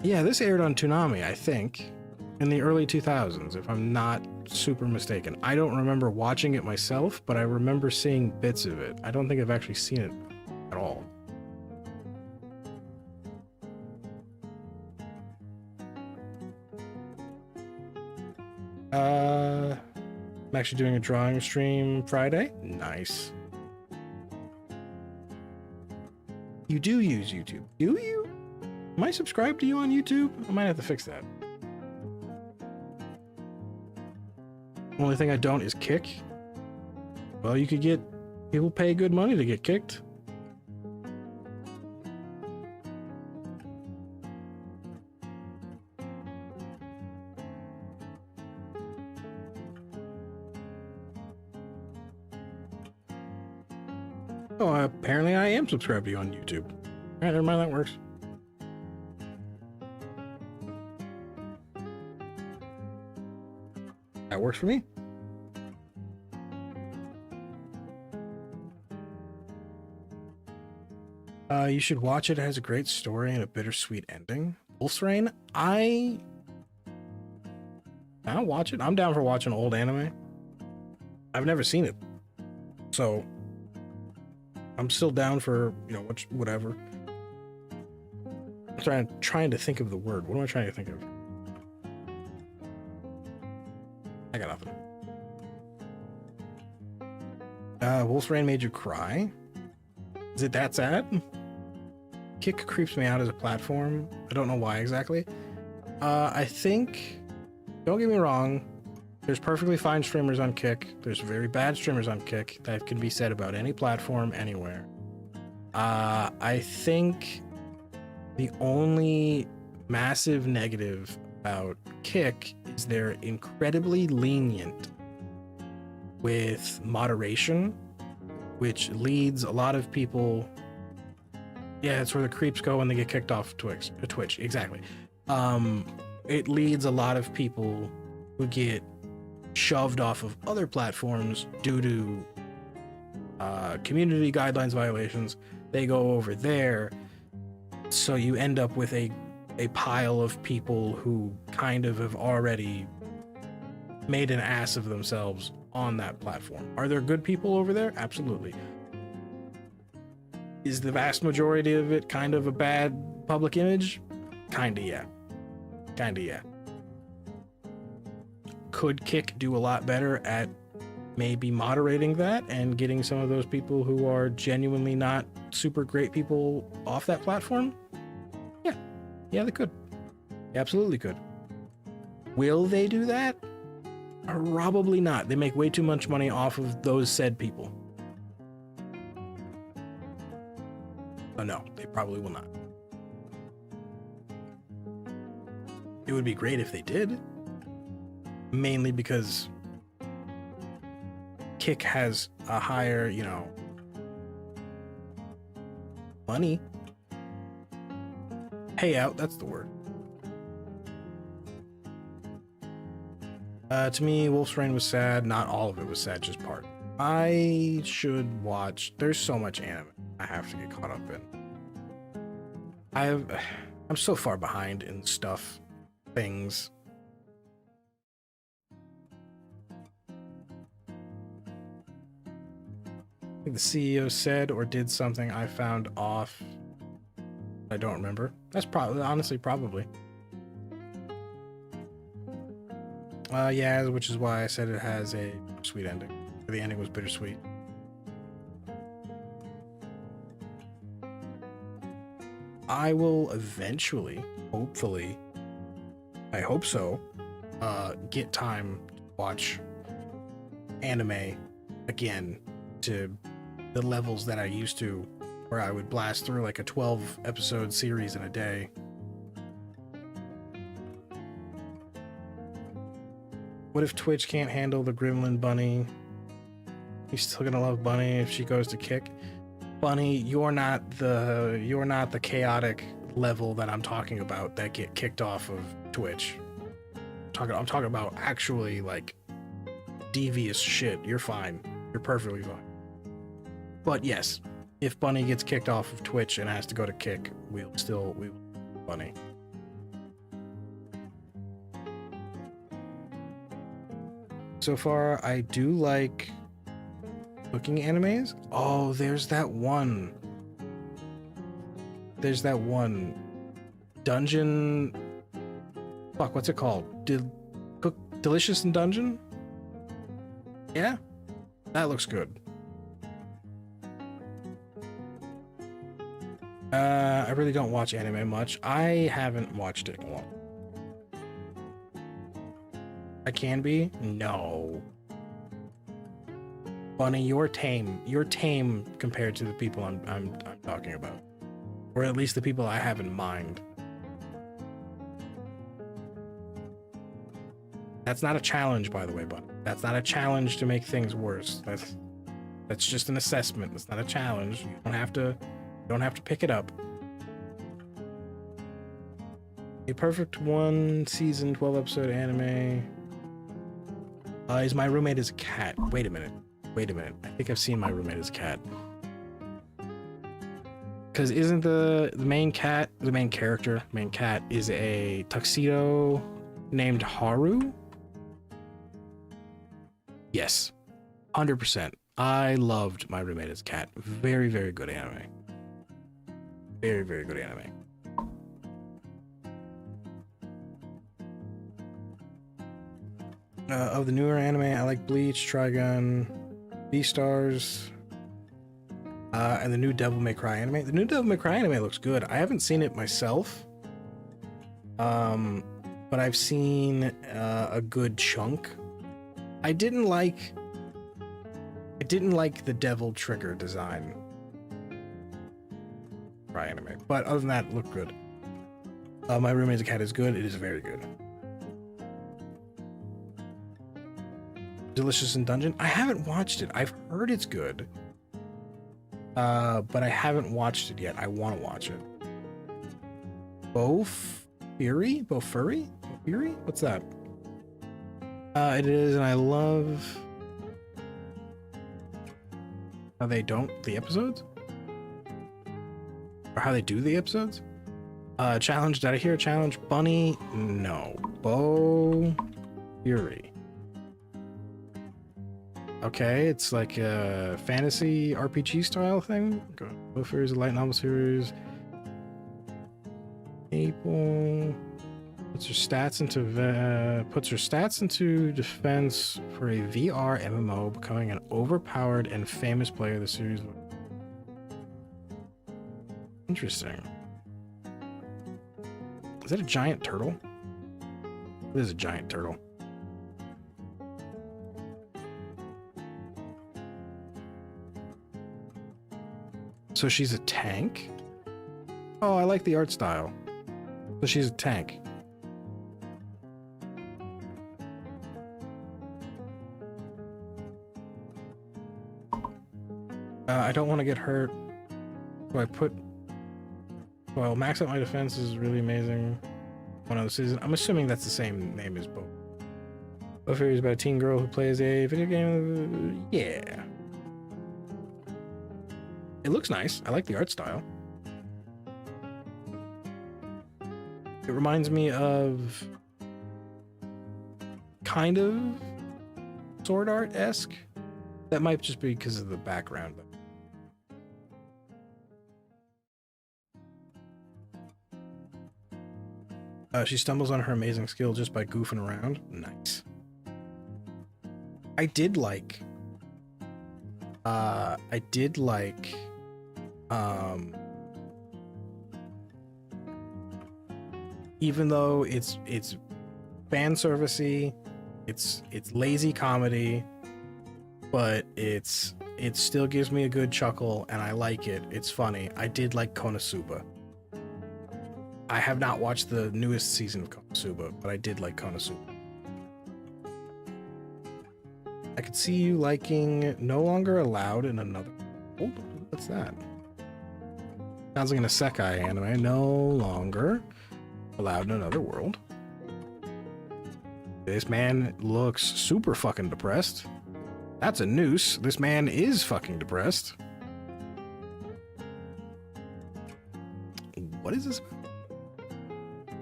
Yeah, this aired on Toonami, I think. in the early 2000s, if I'm not super mistaken. I don't remember watching it myself, but I remember seeing bits of it. I don't think I've actually seen it at all. I'm actually doing a drawing stream Friday. Nice. You do use YouTube, do you? Am I subscribed to you on YouTube? I might have to fix that. Only thing I don't is Kick. Well, you could get... People pay good money to get kicked. Oh, apparently I am subscribed to you on YouTube. Alright, never mind, that works. That works for me. You should watch it. It has a great story and a bittersweet ending. Wolf's Rain? I'll watch it. I'm down for watching old anime. I've never seen it. So I'm still down for, you know, whatever. I'm trying to think of the word. What am I trying to think of? I got nothing. Wolf's Rain made you cry? Is it that sad? Kick creeps me out as a platform. I don't know why exactly. I think, don't get me wrong, there's perfectly fine streamers on Kick. There's very bad streamers on Kick. That can be said about any platform, anywhere. I think the only massive negative about Kick is they're incredibly lenient with moderation, which leads a lot of people... Yeah, it's where the creeps go when they get kicked off Twitch. Exactly. It leads a lot of people who get shoved off of other platforms due to community guidelines violations. They go over there, so you end up with a pile of people who kind of have already made an ass of themselves on that platform. Are there good people over there? Absolutely. Is the vast majority of it kind of a bad public image? Kinda, yeah. Kinda, yeah. Could Kick do a lot better at maybe moderating that and getting some of those people who are genuinely not super great people off that platform? Yeah. Yeah, they could. They absolutely could. Will they do that? Probably not. They make way too much money off of those said people. So no, they probably will not. It would be great if they did. Mainly because Kick has a higher, you know, money payout, that's the word. To me, Wolf's Rain was sad. Not all of it was sad, just part. I should watch. There's so much anime I have to get caught up in. I'm so far behind in things. I think the CEO said or did something I found off. I don't remember. That's honestly probably. Yeah, which is why I said it has a sweet ending. The ending was bittersweet. I will eventually, hopefully, I hope so, get time to watch anime again to the levels that I used to, where I would blast through like a 12-episode series in a day. What if Twitch can't handle the Gremlin Bunny? You still gonna love Bunny if she goes to Kick? Bunny, you're not the chaotic level that I'm talking about that get kicked off of Twitch. I'm talking about actually like devious shit. You're fine. You're perfectly fine. But yes, if Bunny gets kicked off of Twitch and has to go to Kick, we will Bunny. so far. I do like cooking animes. Oh, there's that one. There's that one dungeon. Fuck, what's it called? Delicious in Dungeon? Yeah, that looks good. I really don't watch anime much. I haven't watched it in a while. I can be? No. Bunny, you're tame. You're tame compared to the people I'm talking about. Or at least the people I have in mind. That's not a challenge, by the way, Bunny. That's not a challenge to make things worse. That's just an assessment. That's not a challenge. You don't have to pick it up. A perfect 1 season 12 episode anime. Is My Roommate is a Cat. Wait a minute. I think I've seen My Roommate is a Cat. Because isn't the main cat is a tuxedo named Haru? Yes. 100%. I loved My Roommate is a Cat. Very, very good anime. Very, very good anime. Of the newer anime, I like Bleach, Trigun, Beastars, and the new Devil May Cry anime. The new Devil May Cry anime looks good. I haven't seen it myself, but I've seen a good chunk. I didn't like the Devil Trigger design. Cry anime, but other than that, it looked good. My Roommate's Cat is good. It is very good. Delicious in Dungeon. I haven't watched it. I've heard it's good, but I haven't watched it yet. I want to watch it. Bofuri? What's that? It is, and I love how they don't the episodes, or how they do the episodes. Challenge. Did I hear a challenge? Bunny? No. Bofuri. Okay, it's like a fantasy RPG style thing. Bofuri is a light novel series. Maple puts her stats into defense for a VR MMO, becoming an overpowered and famous player of the series. Interesting. Is that a giant turtle? It is a giant turtle. So she's a tank? Oh, I like the art style. So she's a tank. I don't want to get hurt. Well, max out my defense is really amazing. One other season. I'm assuming that's the same name as Bo. Bofuri is about a teen girl who plays a video game. Yeah. It looks nice. I like the art style. It reminds me of kind of sword art-esque. That might just be because of the background. She stumbles on her amazing skill just by goofing around. Nice. I did like even though it's fan servicey, it's lazy comedy, but it still gives me a good chuckle and I like it. It's funny. I did like Konosuba. I have not watched the newest season of Konosuba, but I did like Konosuba. I could see you liking No Longer Allowed in Another World. What's that? Sounds like an isekai anime. No Longer Allowed in Another World. This man looks super fucking depressed. That's a noose. This man is fucking depressed. What is this?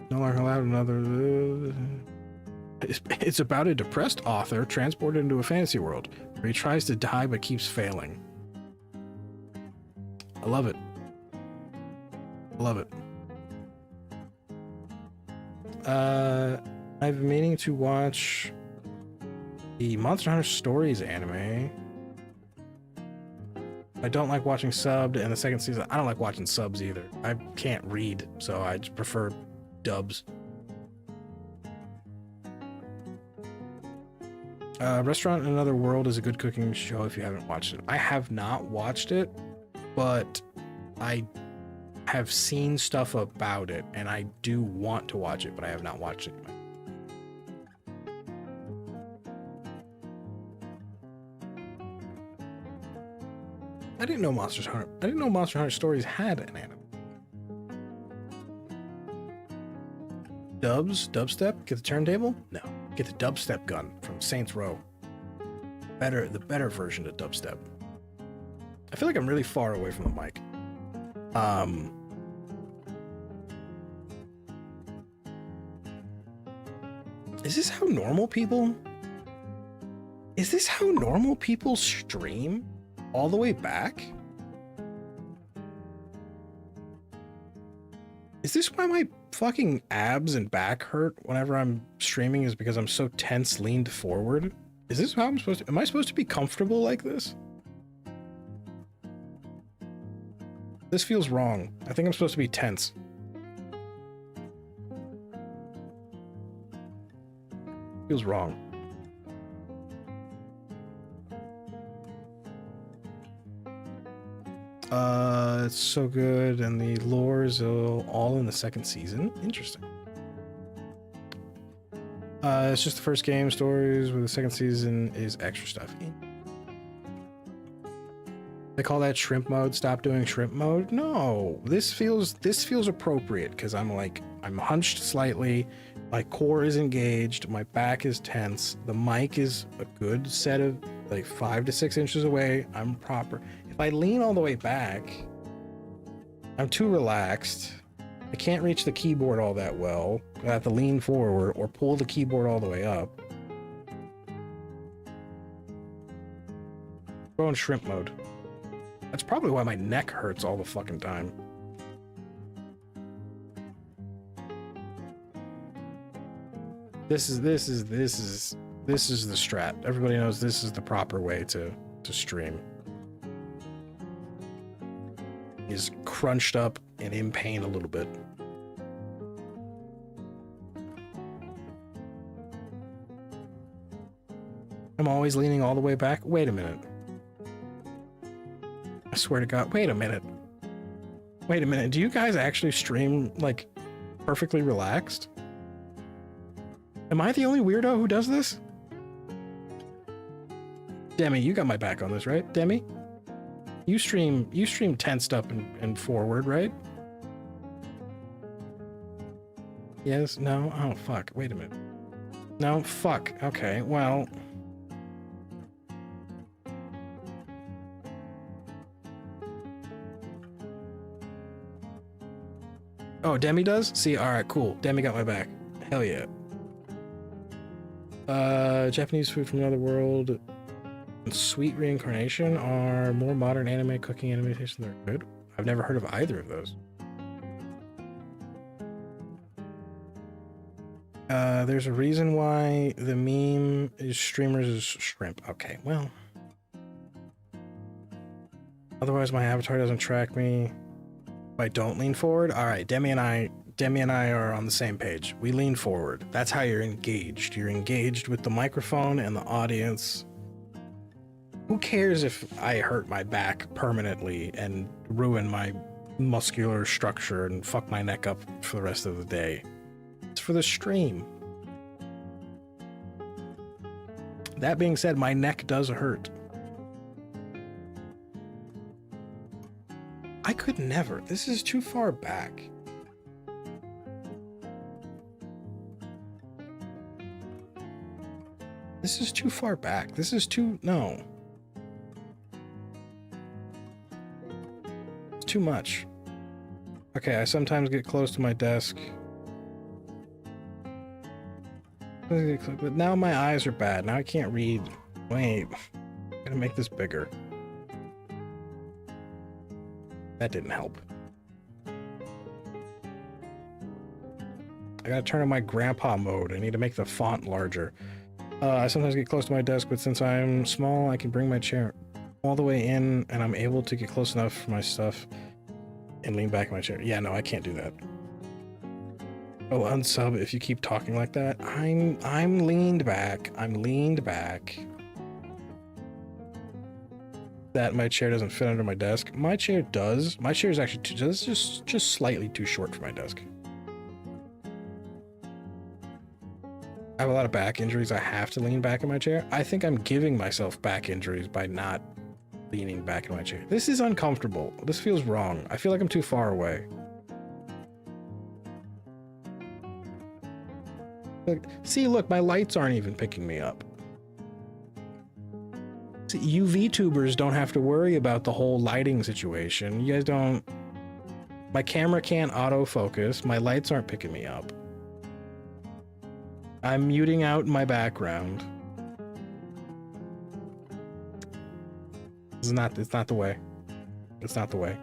No Longer Allowed in Another... It's about a depressed author transported into a fantasy world where he tries to die but keeps failing. I love it. I love it. I've been meaning to watch the Monster Hunter Stories anime. I don't like watching subbed, and the second season, I don't like watching subs either. I can't read, so I just prefer dubs. Restaurant in Another World is a good cooking show if you haven't watched it. I have not watched it, but I have seen stuff about it, and I do want to watch it, but I have not watched it yet. I didn't know Monster Hunter Stories had an anime. Dubstep? Get the turntable? No. Get the dubstep gun from Saints Row. The better version of dubstep. I feel like I'm really far away from the mic. Is this how normal people stream all the way back? Is this why my fucking abs and back hurt whenever I'm streaming, is because I'm so tense leaned forward? Is this how I'm supposed to, am I supposed to be comfortable like this? This feels wrong. I think I'm supposed to be tense. Feels wrong. It's so good, and the lore is all in the second season. Interesting. It's just the first game stories, where the second season is extra stuff. They call that shrimp mode. Stop doing shrimp mode. No, this feels appropriate because I'm hunched slightly, my core is engaged, my back is tense, the mic is a good set of like 5 to 6 inches away. I'm proper. If I lean all the way back, I'm too relaxed. I can't reach the keyboard all that well. I have to lean forward or pull the keyboard all the way up. Go in shrimp mode. That's probably why my neck hurts all the fucking time. This is the strat. Everybody knows this is the proper way to stream. Is crunched up and in pain a little bit. I'm always leaning all the way back. Wait a minute. I swear to God. Wait a minute. Wait a minute. Do you guys actually stream like perfectly relaxed? Am I the only weirdo who does this? Demi, you got my back on this, right? Demi? You stream tensed up and forward, right? Yes? No? Oh, fuck. Wait a minute. No? Fuck. Okay, well... Oh, Demi does? See, alright, cool. Demi got my back. Hell yeah. Japanese food from another world and Sweet Reincarnation are more modern anime cooking animation. They're good. I've never heard of either of those. There's a reason why the meme is streamers is shrimp. Okay, well. Otherwise my avatar doesn't track me. If I don't lean forward, alright, Demi and I are on the same page. We lean forward. That's how you're engaged. You're engaged with the microphone and the audience. Who cares if I hurt my back permanently and ruin my muscular structure and fuck my neck up for the rest of the day? It's for the stream. That being said, my neck does hurt. I could never. This is too far back. This is too far back. This is too... No. It's too much. Okay, I sometimes get close to my desk. But now my eyes are bad. Now I can't read. Wait. I'm gonna make this bigger. That didn't help. I gotta turn on my grandpa mode. I need to make the font larger. I sometimes get close to my desk, but since I'm small, I can bring my chair all the way in, and I'm able to get close enough for my stuff and lean back in my chair. Yeah, no, I can't do that. Oh, unsub if you keep talking like that. I'm leaned back. I'm leaned back. That my chair doesn't fit under my desk. My chair does. My chair is actually just slightly too short for my desk. I have a lot of back injuries. I have to lean back in my chair. I think I'm giving myself back injuries by not leaning back in my chair. This is uncomfortable. This feels wrong. I feel like I'm too far away. See, look, my lights aren't even picking me up. See, UV tubers don't have to worry about the whole lighting situation. You guys don't... My camera can't autofocus. My lights aren't picking me up. I'm muting out my background. It's not the way. It's not the way.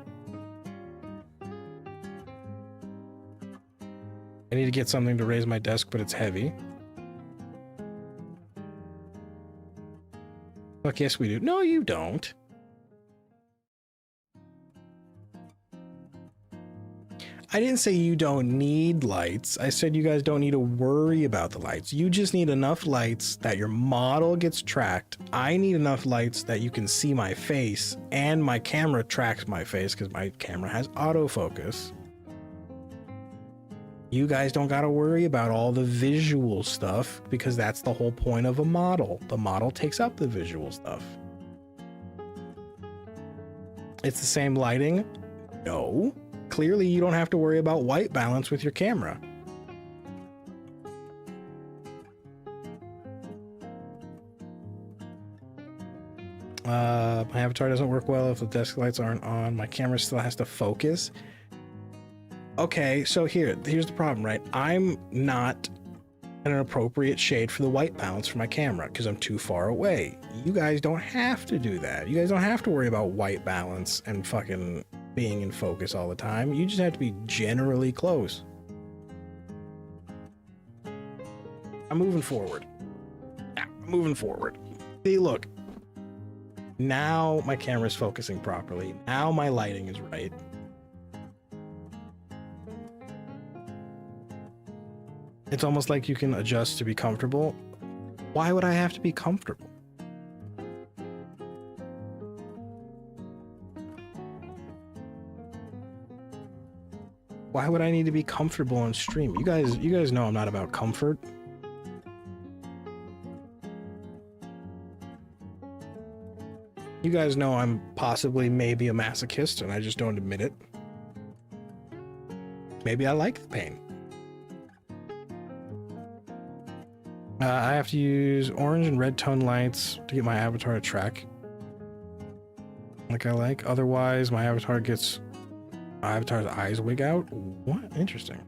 I need to get something to raise my desk, but it's heavy. Fuck yes, we do. No, you don't. I didn't say you don't need lights. I said you guys don't need to worry about the lights. You just need enough lights that your model gets tracked. I need enough lights that you can see my face, and my camera tracks my face because my camera has autofocus. You guys don't gotta worry about all the visual stuff because that's the whole point of a model. The model takes up the visual stuff. It's the same lighting? No. Clearly, you don't have to worry about white balance with your camera. My avatar doesn't work well if the desk lights aren't on. My camera still has to focus. Okay, so here's the problem, right? I'm not an appropriate shade for the white balance for my camera because I'm too far away. You guys don't have to do that. You guys don't have to worry about white balance and fucking being in focus all the time. You just have to be generally close. I'm moving forward. Yeah, I'm moving forward. See, look. Now my camera's focusing properly. Now my lighting is right. It's almost like you can adjust to be comfortable. Why would I have to be comfortable? Why would I need to be comfortable on stream? You guys know I'm not about comfort. You guys know I'm possibly maybe a masochist and I just don't admit it. Maybe I like the pain. I have to use orange and red tone lights to get my avatar to track like I like. Otherwise, my avatar's eyes wig out. What? Interesting.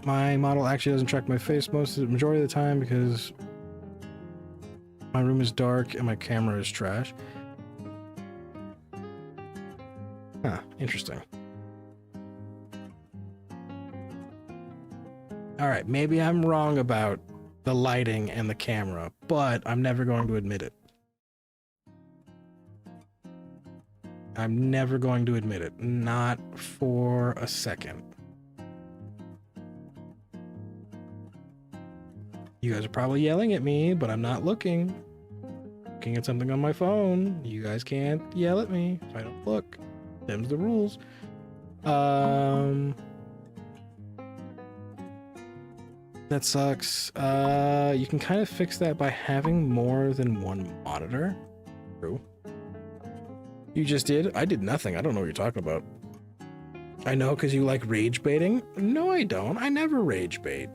My model actually doesn't track my face majority of the time because my room is dark and my camera is trash. Huh, interesting. Alright, maybe I'm wrong about the lighting and the camera, but I'm never going to admit it. I'm never going to admit it. Not for a second. You guys are probably yelling at me, but I'm not looking. Looking at something on my phone. You guys can't yell at me if I don't look. Them's the rules. That sucks. You can kind of fix that by having more than one monitor. True. You just did? I did nothing. I don't know what you're talking about. I know because you like rage baiting? No, I don't. I never rage bait.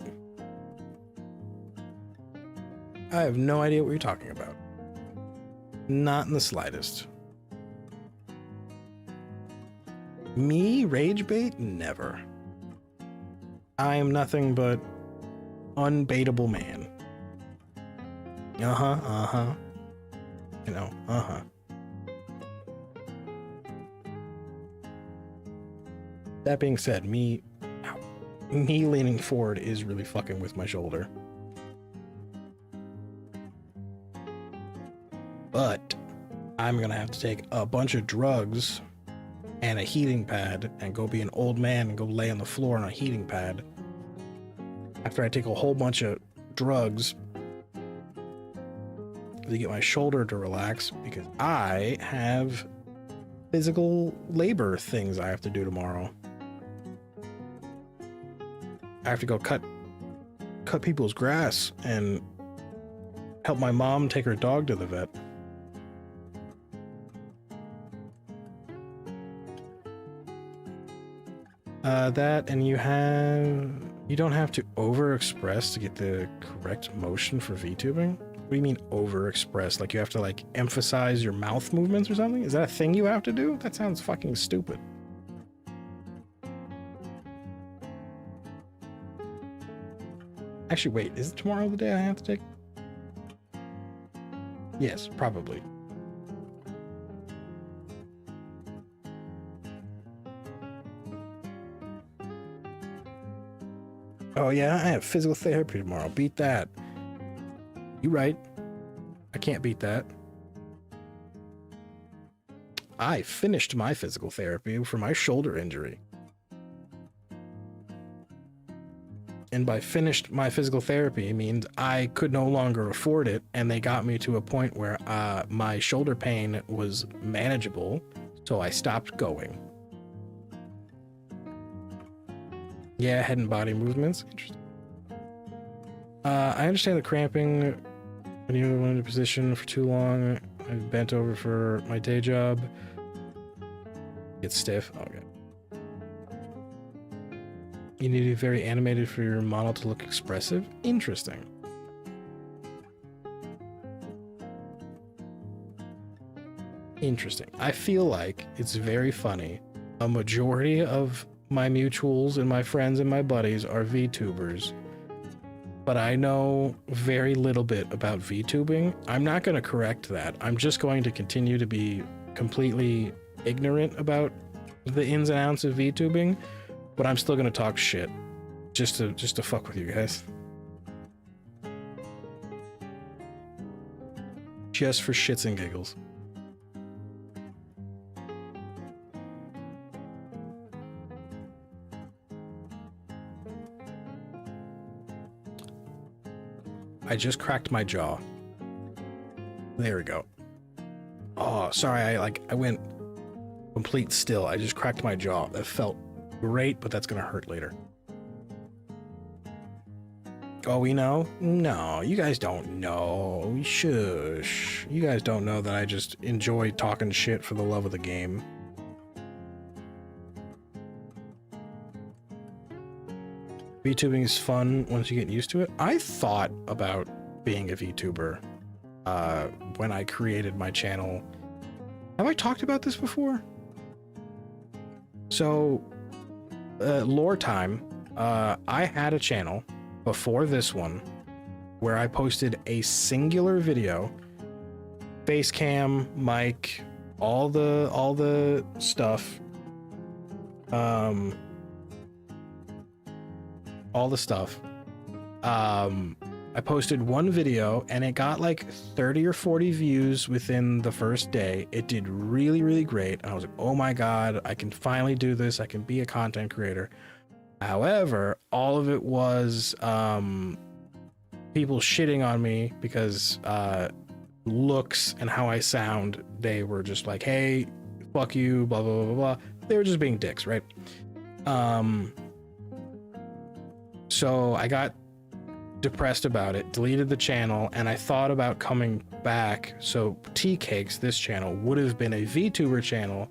I have no idea what you're talking about. Not in the slightest. Me, rage bait? Never. I am nothing but unbaitable man. Uh-huh. You know, uh-huh. That being said, me leaning forward is really fucking with my shoulder. But I'm gonna have to take a bunch of drugs and a heating pad and go be an old man and go lay on the floor on a heating pad after I take a whole bunch of drugs to get my shoulder to relax, because I have physical labor things I have to do tomorrow. I have to go cut people's grass and help my mom take her dog to the vet. That, and you don't have to overexpress to get the correct motion for VTubing. What do you mean overexpress? Like you have to like emphasize your mouth movements or something? Is that a thing you have to do? That sounds fucking stupid. Actually, wait, is it tomorrow the day I have to take? Yes, probably. Oh yeah, I have physical therapy tomorrow. Beat that. You right. I can't beat that. I finished my physical therapy for my shoulder injury. And by finished my physical therapy means I could no longer afford it, and they got me to a point where my shoulder pain was manageable, so I stopped going. Yeah, head and body movements. Interesting. I understand the cramping when you're in a position for too long. I've bent over for my day job. Get stiff. Okay. You need to be very animated for your model to look expressive. Interesting. Interesting. I feel like it's very funny. A majority of my mutuals and my friends and my buddies are VTubers, but I know very little bit about VTubing. I'm not going to correct that. I'm just going to continue to be completely ignorant about the ins and outs of VTubing, but I'm still going to talk shit just to fuck with you guys. Just for shits and giggles. I just cracked my jaw. There we go. Oh, sorry, I went complete still. I just cracked my jaw. That felt great, but that's gonna hurt later. Oh, we know? No, you guys don't know. Shush. You guys don't know that I just enjoy talking shit for the love of the game. VTubing is fun once you get used to it. I thought about being a VTuber when I created my channel. Have I talked about this before? So, lore time. I had a channel before this one where I posted a singular video, face cam, mic, all the stuff. All the stuff. I posted one video and it got like 30 or 40 views within the first day. It did really, really great. I was like, oh my God, I can finally do this. I can be a content creator. However, all of it was people shitting on me because looks and how I sound. They were just like, hey, fuck you, blah, blah, blah, blah. They were just being dicks, right? So I got depressed about it, deleted the channel, and I thought about coming back. So Tea Cakes, this channel, would have been a VTuber channel.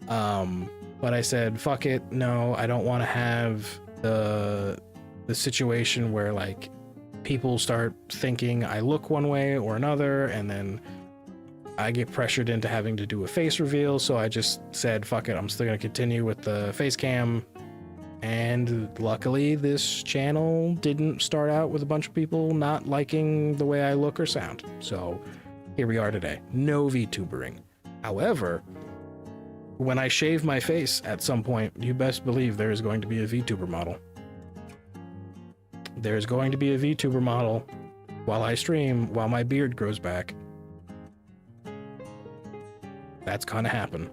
But I said, fuck it. No, I don't want to have the situation where like people start thinking I look one way or another, and then I get pressured into having to do a face reveal, so I just said, fuck it, I'm still gonna continue with the face cam. And luckily, this channel didn't start out with a bunch of people not liking the way I look or sound. So here we are today. No VTubering. However, when I shave my face at some point, you best believe there is going to be a VTuber model. There's going to be a VTuber model while I stream, while my beard grows back. That's gonna happen.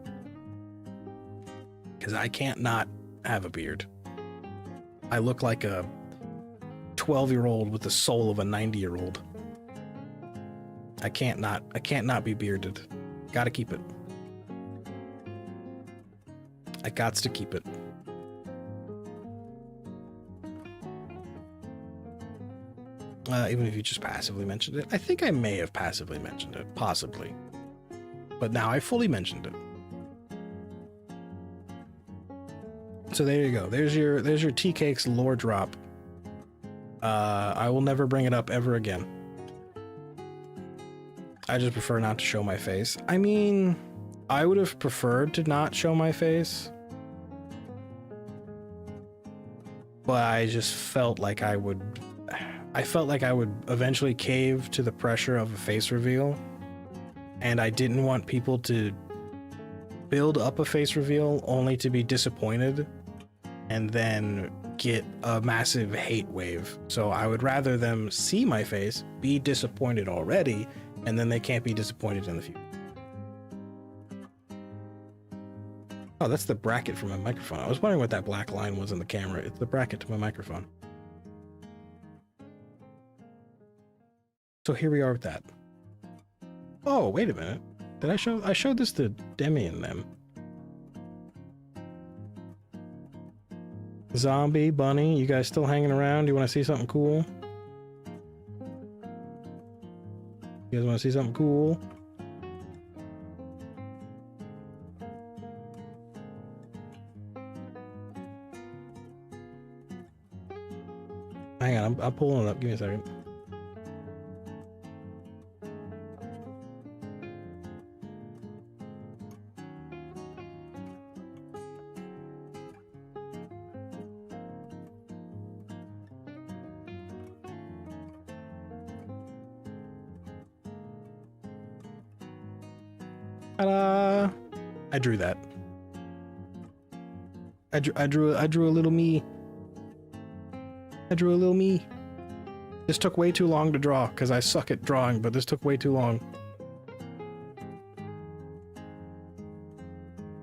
Because I can't not have a beard. I look like a 12-year-old with the soul of a 90-year-old. I can't not be bearded. Gotta keep it. I gots to keep it. Even if you just passively mentioned it. I think I may have passively mentioned it, possibly. But now I fully mentioned it. So there you go. There's your Tea Cakes lore drop. I will never bring it up ever again. I just prefer not to show my face. I mean, I would have preferred to not show my face. But I just felt like I would eventually cave to the pressure of a face reveal. And I didn't want people to build up a face reveal only to be disappointed and then get a massive hate wave. So I would rather them see my face, be disappointed already, and then they can't be disappointed in the future. Oh, that's the bracket for my microphone. I was wondering what that black line was in the camera. It's the bracket to my microphone. So here we are with that. Oh, wait a minute. Did I showed this to Demi and them. Zombie, Bunny, you guys still hanging around? You want to see something cool? You guys want to see something cool? Hang on, I'm pulling it up. Give me a second. Ta-da! I drew that. I drew a little me. I drew a little me. This took way too long to draw because I suck at drawing, but this took way too long.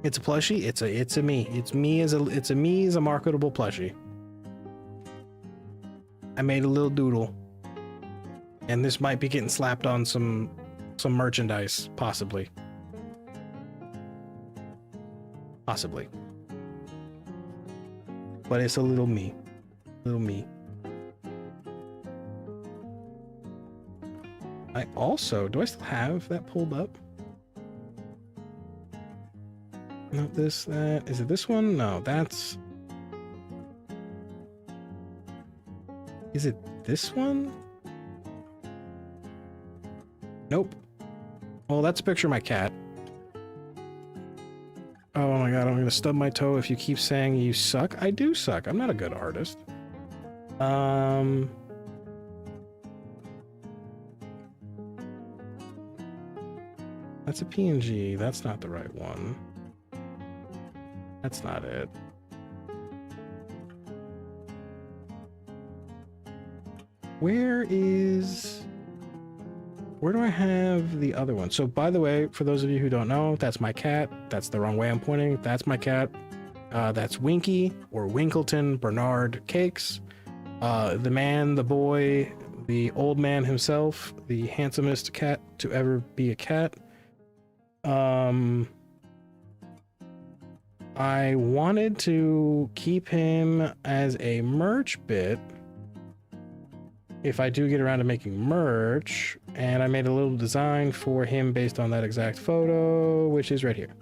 It's a plushie. It's a me. It's a me as a marketable plushie. I made a little doodle, and this might be getting slapped on some merchandise, possibly. Possibly. But it's a little me. Little me. I also... Do I still have that pulled up? No, this, that... Is it this one? No, that's... Is it this one? Nope. Well, that's a picture of my cat. Oh my god, I'm gonna stub my toe if you keep saying you suck. I do suck. I'm not a good artist. That's a PNG. That's not the right one. That's not it. Where do I have the other one? So by the way, for those of you who don't know, that's my cat. That's the wrong way I'm pointing. That's my cat. That's Winky or Winkleton Bernard Cakes. The man, the boy, the old man himself, the handsomest cat to ever be a cat. I wanted to keep him as a merch bit if I do get around to making merch, and I made a little design for him based on that exact photo, which is right here.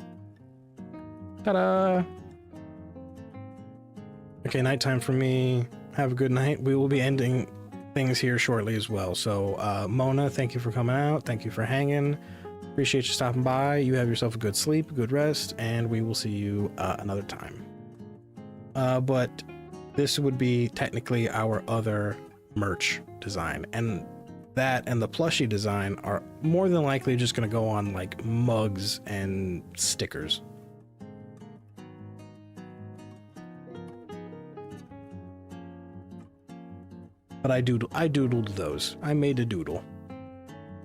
Ta-da! Okay, nighttime for me. Have a good night. We will be ending things here shortly as well. So, Mona, thank you for coming out. Thank you for hanging. Appreciate you stopping by. You have yourself a good sleep, good rest, and we will see you another time. But this would be technically our other merch design, and that and the plushie design are more than likely just going to go on like mugs and stickers. But I doodled those. I made a doodle.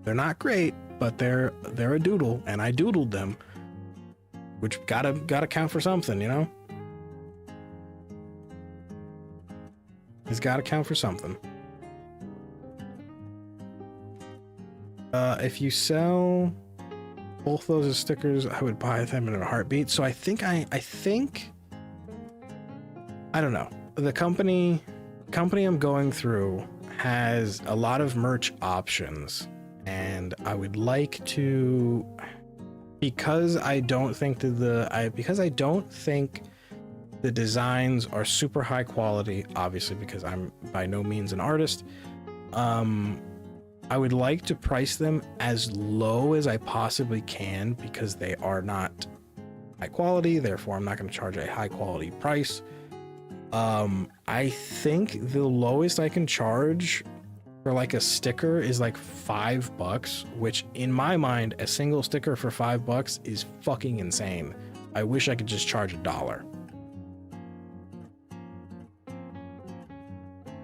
They're not great, but they're a doodle, and I doodled them, which gotta count for something, you know. It's gotta count for something. If you sell both those as stickers, I would buy them in a heartbeat. So I think I don't know. The company I'm going through has a lot of merch options, and I would like to, because I don't think that the designs are super high quality, obviously because I'm by no means an artist. I would like to price them as low as I possibly can because they are not high quality, therefore I'm not going to charge a high quality price. I think the lowest I can charge for like a sticker is like $5, which in my mind, a single sticker for $5 is fucking insane. I wish I could just charge $1.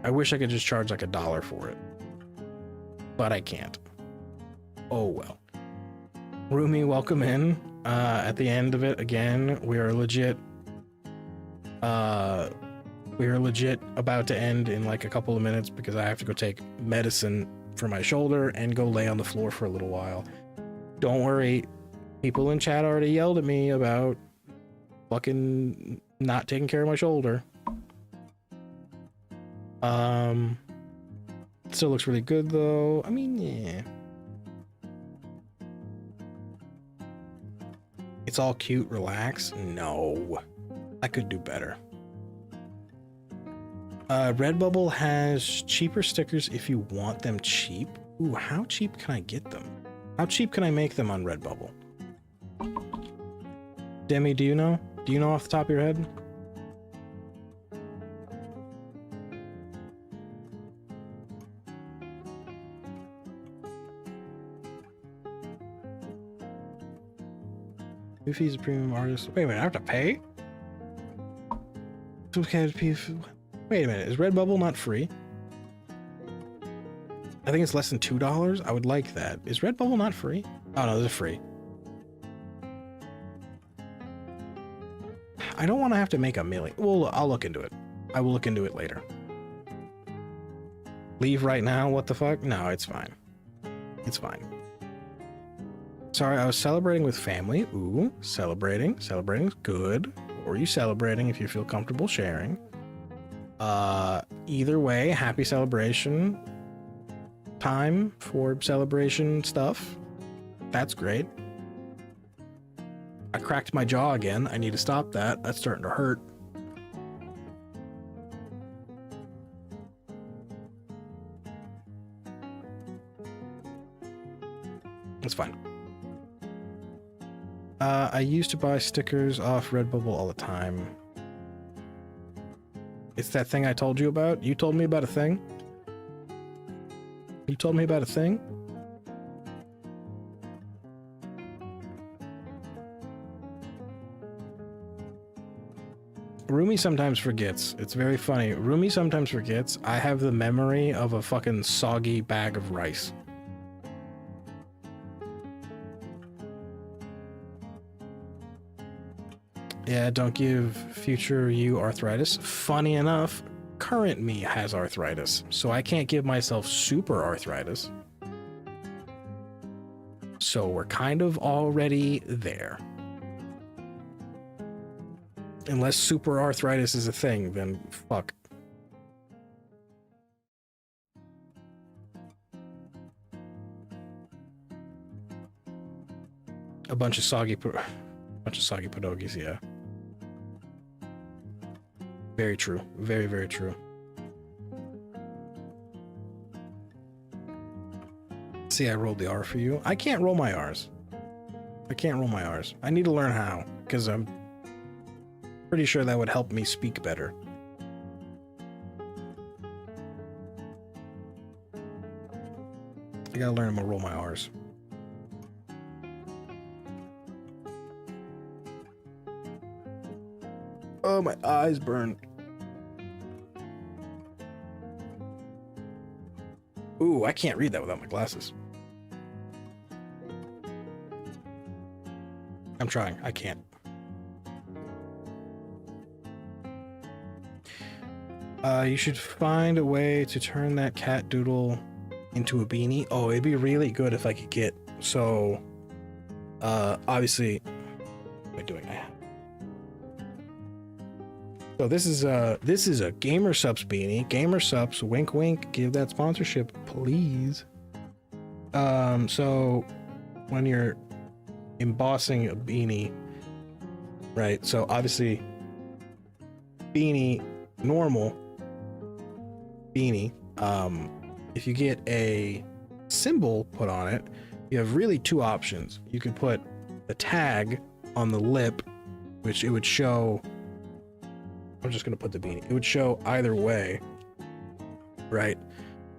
I wish I could just charge like $1 for it, but I can't. Oh well. Rumi, welcome in. At the end of it, again, we are legit about to end in like a couple of minutes because I have to go take medicine for my shoulder and go lay on the floor for a little while. Don't worry, people in chat already yelled at me about fucking not taking care of my shoulder. Still looks really good though. I mean, yeah. It's all cute, relax. No, I could do better. Redbubble has cheaper stickers if you want them cheap. Ooh, how cheap can I get them? How cheap can I make them on Redbubble? Demi, do you know? Do you know off the top of your head? If he's a premium artist. Wait a minute, I have to pay? Wait a minute, is Redbubble not free? I think it's less than $2. I would like that. Is Redbubble not free? Oh no, this is free. I don't want to have to make a million. Well, I'll look into it. I will look into it later. Leave right now? What the fuck? No, it's fine. It's fine. Sorry, I was celebrating with family. Ooh, celebrating. Celebrating's good. Or you celebrating if you feel comfortable sharing. Either way, happy celebration time for celebration stuff. That's great. I cracked my jaw again. I need to stop that. That's starting to hurt. It's fine. I used to buy stickers off Redbubble all the time. It's that thing I told you about. You told me about a thing. You told me about a thing. Rumi sometimes forgets. It's very funny. Rumi sometimes forgets. I have the memory of a fucking soggy bag of rice. Yeah, don't give future you arthritis. Funny enough, current me has arthritis, so I can't give myself super arthritis. So we're kind of already there. Unless super arthritis is a thing, then fuck. A bunch of soggy pierogies, yeah. Very true. Very, very true. See, I rolled the R for you. I can't roll my R's. I can't roll my R's. I need to learn how, because I'm pretty sure that would help me speak better. I gotta learn how to roll my R's. Oh, my eyes burn. Ooh, I can't read that without my glasses. I'm trying. I can't. You should find a way to turn that cat doodle into a beanie. Oh, it'd be really good if I could get... So, obviously... What am I doing? So this is a GamerSups beanie. GamerSups, wink wink, give that sponsorship, please. So when you're embossing a beanie, right? So obviously beanie, normal beanie. If you get a symbol put on it, you have really two options. You could put a tag on the lip, which it would show. I'm just gonna put the beanie. It would show either way, right?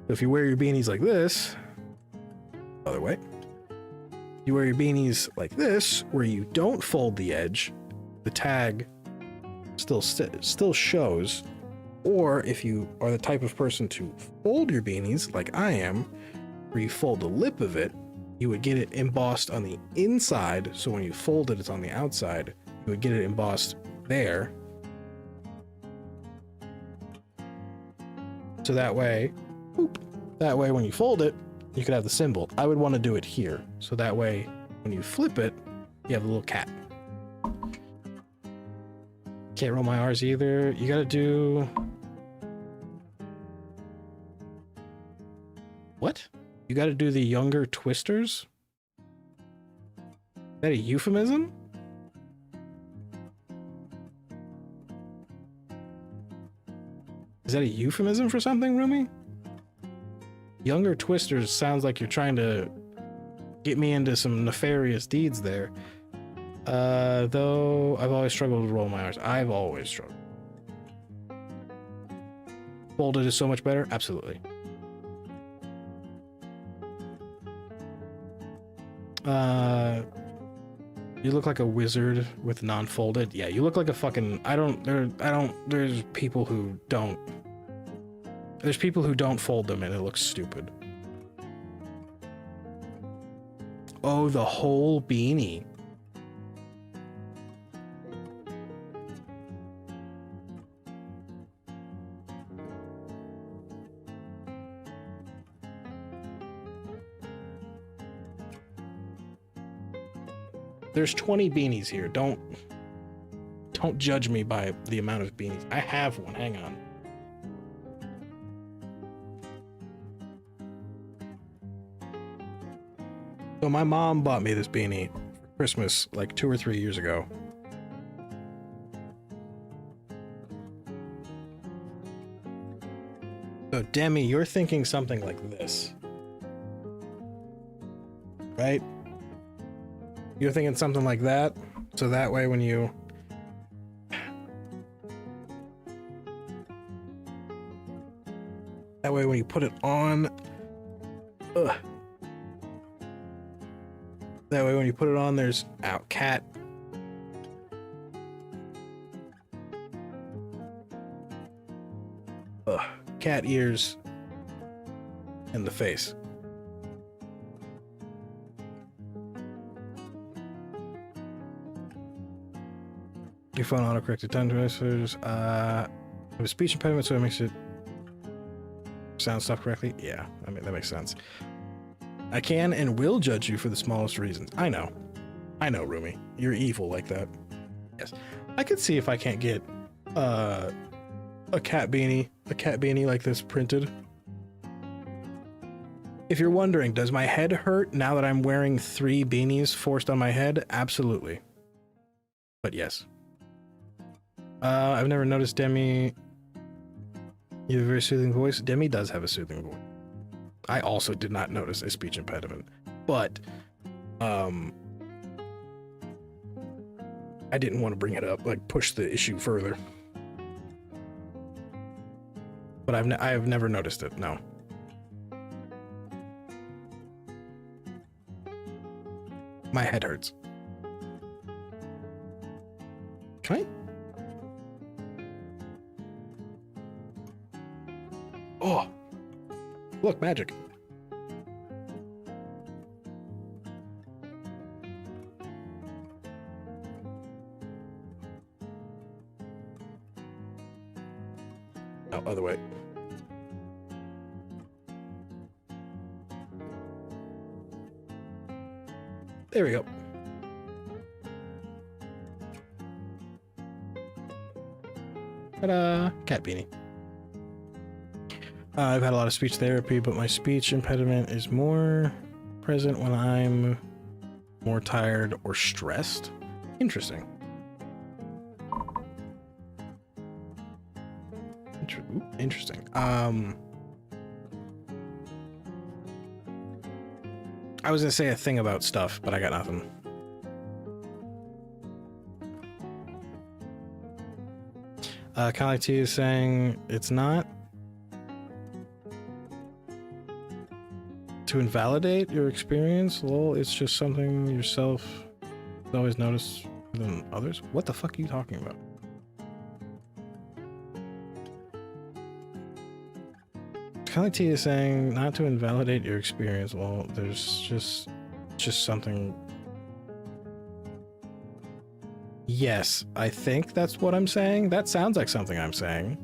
So if you wear your beanies like this, other way. You wear your beanies like this, where you don't fold the edge, the tag still shows. Or if you are the type of person to fold your beanies, like I am, where you fold the lip of it, you would get it embossed on the inside. So when you fold it, it's on the outside. You would get it embossed there. So that way, boop, that way when you fold it, you could have the symbol. I would want to do it here. So that way, when you flip it, you have a little cat. Can't roll my R's either. You gotta do... What? You gotta do the younger twisters? Is that a euphemism? Is that a euphemism for something, Rumi? Younger twisters sounds like you're trying to get me into some nefarious deeds there. Though I've always struggled to roll my R's. I've always struggled. Folded is so much better? Absolutely. You look like a wizard with non-folded. Yeah, you look like a fucking... There's people who don't... There's people who don't fold them and it looks stupid. Oh, the whole beanie. There's 20 beanies here. Don't judge me by the amount of beanies. I have one. Hang on. So my mom bought me this beanie for Christmas like 2 or 3 years ago. So Demi, you're thinking something like this, right? You're thinking something like that, so that way when you... That way when you put it on... Ugh. That way when you put it on, there's... Ow, cat. Ugh. Cat ears. In the face. Your phone autocorrected tongue twisters. I have a speech impediment, so it makes it sound stuff correctly. Yeah, I mean, that makes sense. I can and will judge you for the smallest reasons. I know, Rumi. You're evil like that. Yes, I could see if I can't get a cat beanie like this printed. If you're wondering, does my head hurt now that I'm wearing 3 beanies forced on my head? Absolutely. But yes. I've never noticed Demi. You have a very soothing voice. Demi does have a soothing voice. I also did not notice a speech impediment. But, I didn't want to bring it up, like push the issue further. But I have never noticed it, no. My head hurts. Can I? Oh, look, magic. No, other way. There we go. Ta-da! Cat beanie. I've had a lot of speech therapy, but my speech impediment is more present when I'm more tired or stressed. Interesting. Interesting. I was gonna say a thing about stuff, but I got nothing. Kali T is saying it's not to invalidate your experience. Lol, it's just something yourself always notice than others. What the fuck are you talking about? Kali T is saying not to invalidate your experience. Well, there's just something. Yes, I think that's what I'm saying. That sounds like something I'm saying.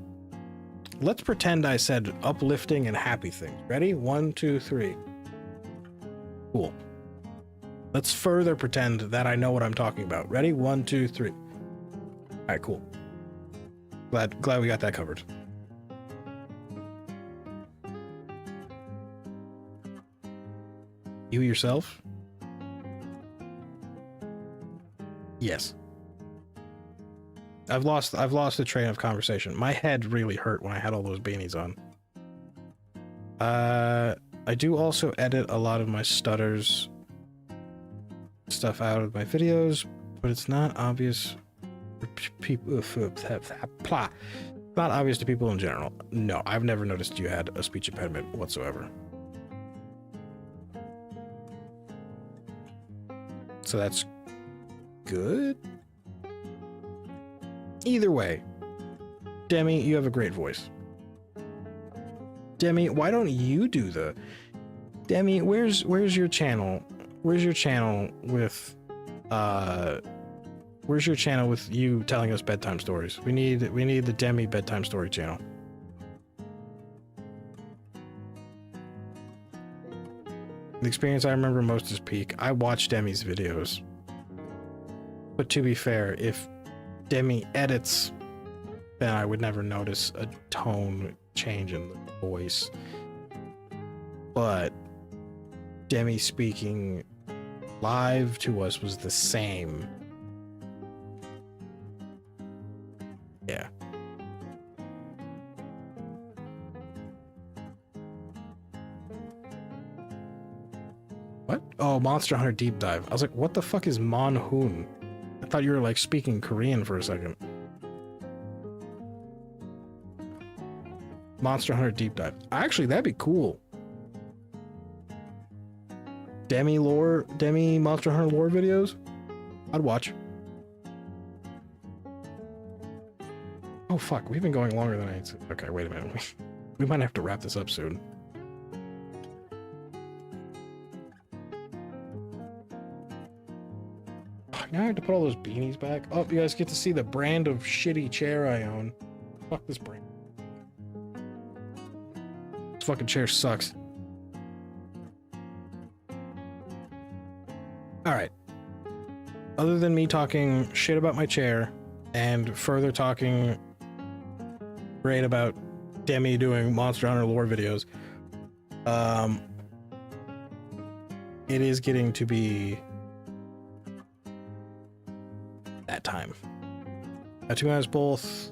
Let's pretend I said uplifting and happy things. Ready? 1, 2, 3. Cool. Let's further pretend that I know what I'm talking about. Ready? 1, 2, 3. All right, cool. Glad we got that covered. You yourself? Yes. I've lost the train of conversation. My head really hurt when I had all those beanies on. I do also edit a lot of my stutters stuff out of my videos, but it's not obvious for people. Not obvious to people in general. No, I've never noticed you had a speech impediment whatsoever. So that's good. Either way, Demi, you have a great voice. Demi, why don't you do the... Demi, where's your channel? Where's your channel with where's your channel with you telling us bedtime stories? We need the Demi bedtime story channel. The experience I remember most is Peak. I watch Demi's videos. But to be fair, if Demi edits, then I would never notice a tone change in the voice. But Demi speaking live to us was the same. Yeah. What? Oh, Monster Hunter Deep Dive. I was like, what the fuck is Monhoon? I thought you were like speaking Korean for a second. Monster Hunter Deep Dive. Actually, that'd be cool. Demi Monster Hunter lore videos? I'd watch. Oh fuck, we've been going longer than I need to. Okay, wait a minute. We might have to wrap this up soon. Now I have to put all those beanies back. Oh, you guys get to see the brand of shitty chair I own. Fuck this brand. This fucking chair sucks. Alright. Other than me talking shit about my chair and further talking great about Demi doing Monster Hunter lore videos, it is getting to be that time. To be honest, both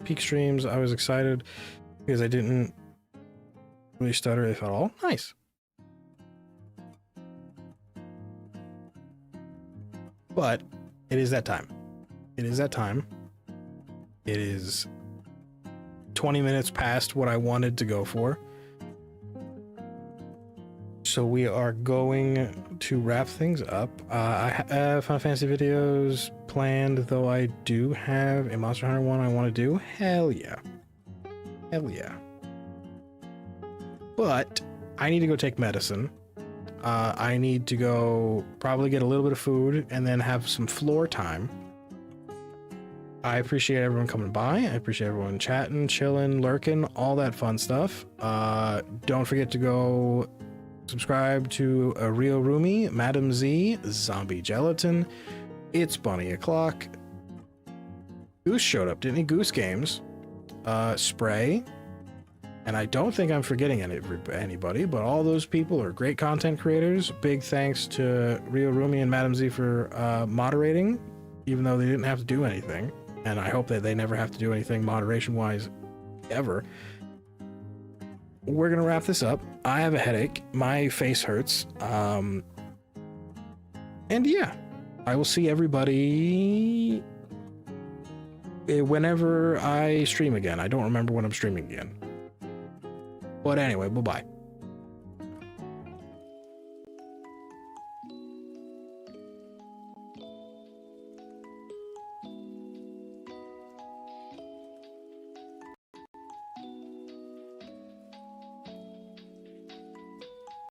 Peak streams, I was excited because I didn't really stutter if at all. Nice. But it is that time. It is that time. It is 20 minutes past what I wanted to go for. So we are going to wrap things up. I have Final Fantasy videos planned, though I do have a Monster Hunter one I want to do. Hell yeah. Hell yeah. But I need to go take medicine. I need to go probably get a little bit of food and then have some floor time. I appreciate everyone coming by. I appreciate everyone chatting, chilling, lurking, all that fun stuff. Don't forget to go subscribe to Rio Rumi, Madam Z, Zombie Gelatin, It's Bunny O'Clock. Goose showed up, didn't he? Goose Games, Spray, and I don't think I'm forgetting anybody, but all those people are great content creators. Big thanks to Rio Rumi and Madam Z for moderating, even though they didn't have to do anything. And I hope that they never have to do anything moderation-wise ever. We're going to wrap this up. I have a headache. My face hurts. And yeah, I will see everybody whenever I stream again. I don't remember when I'm streaming again. But anyway, bye-bye.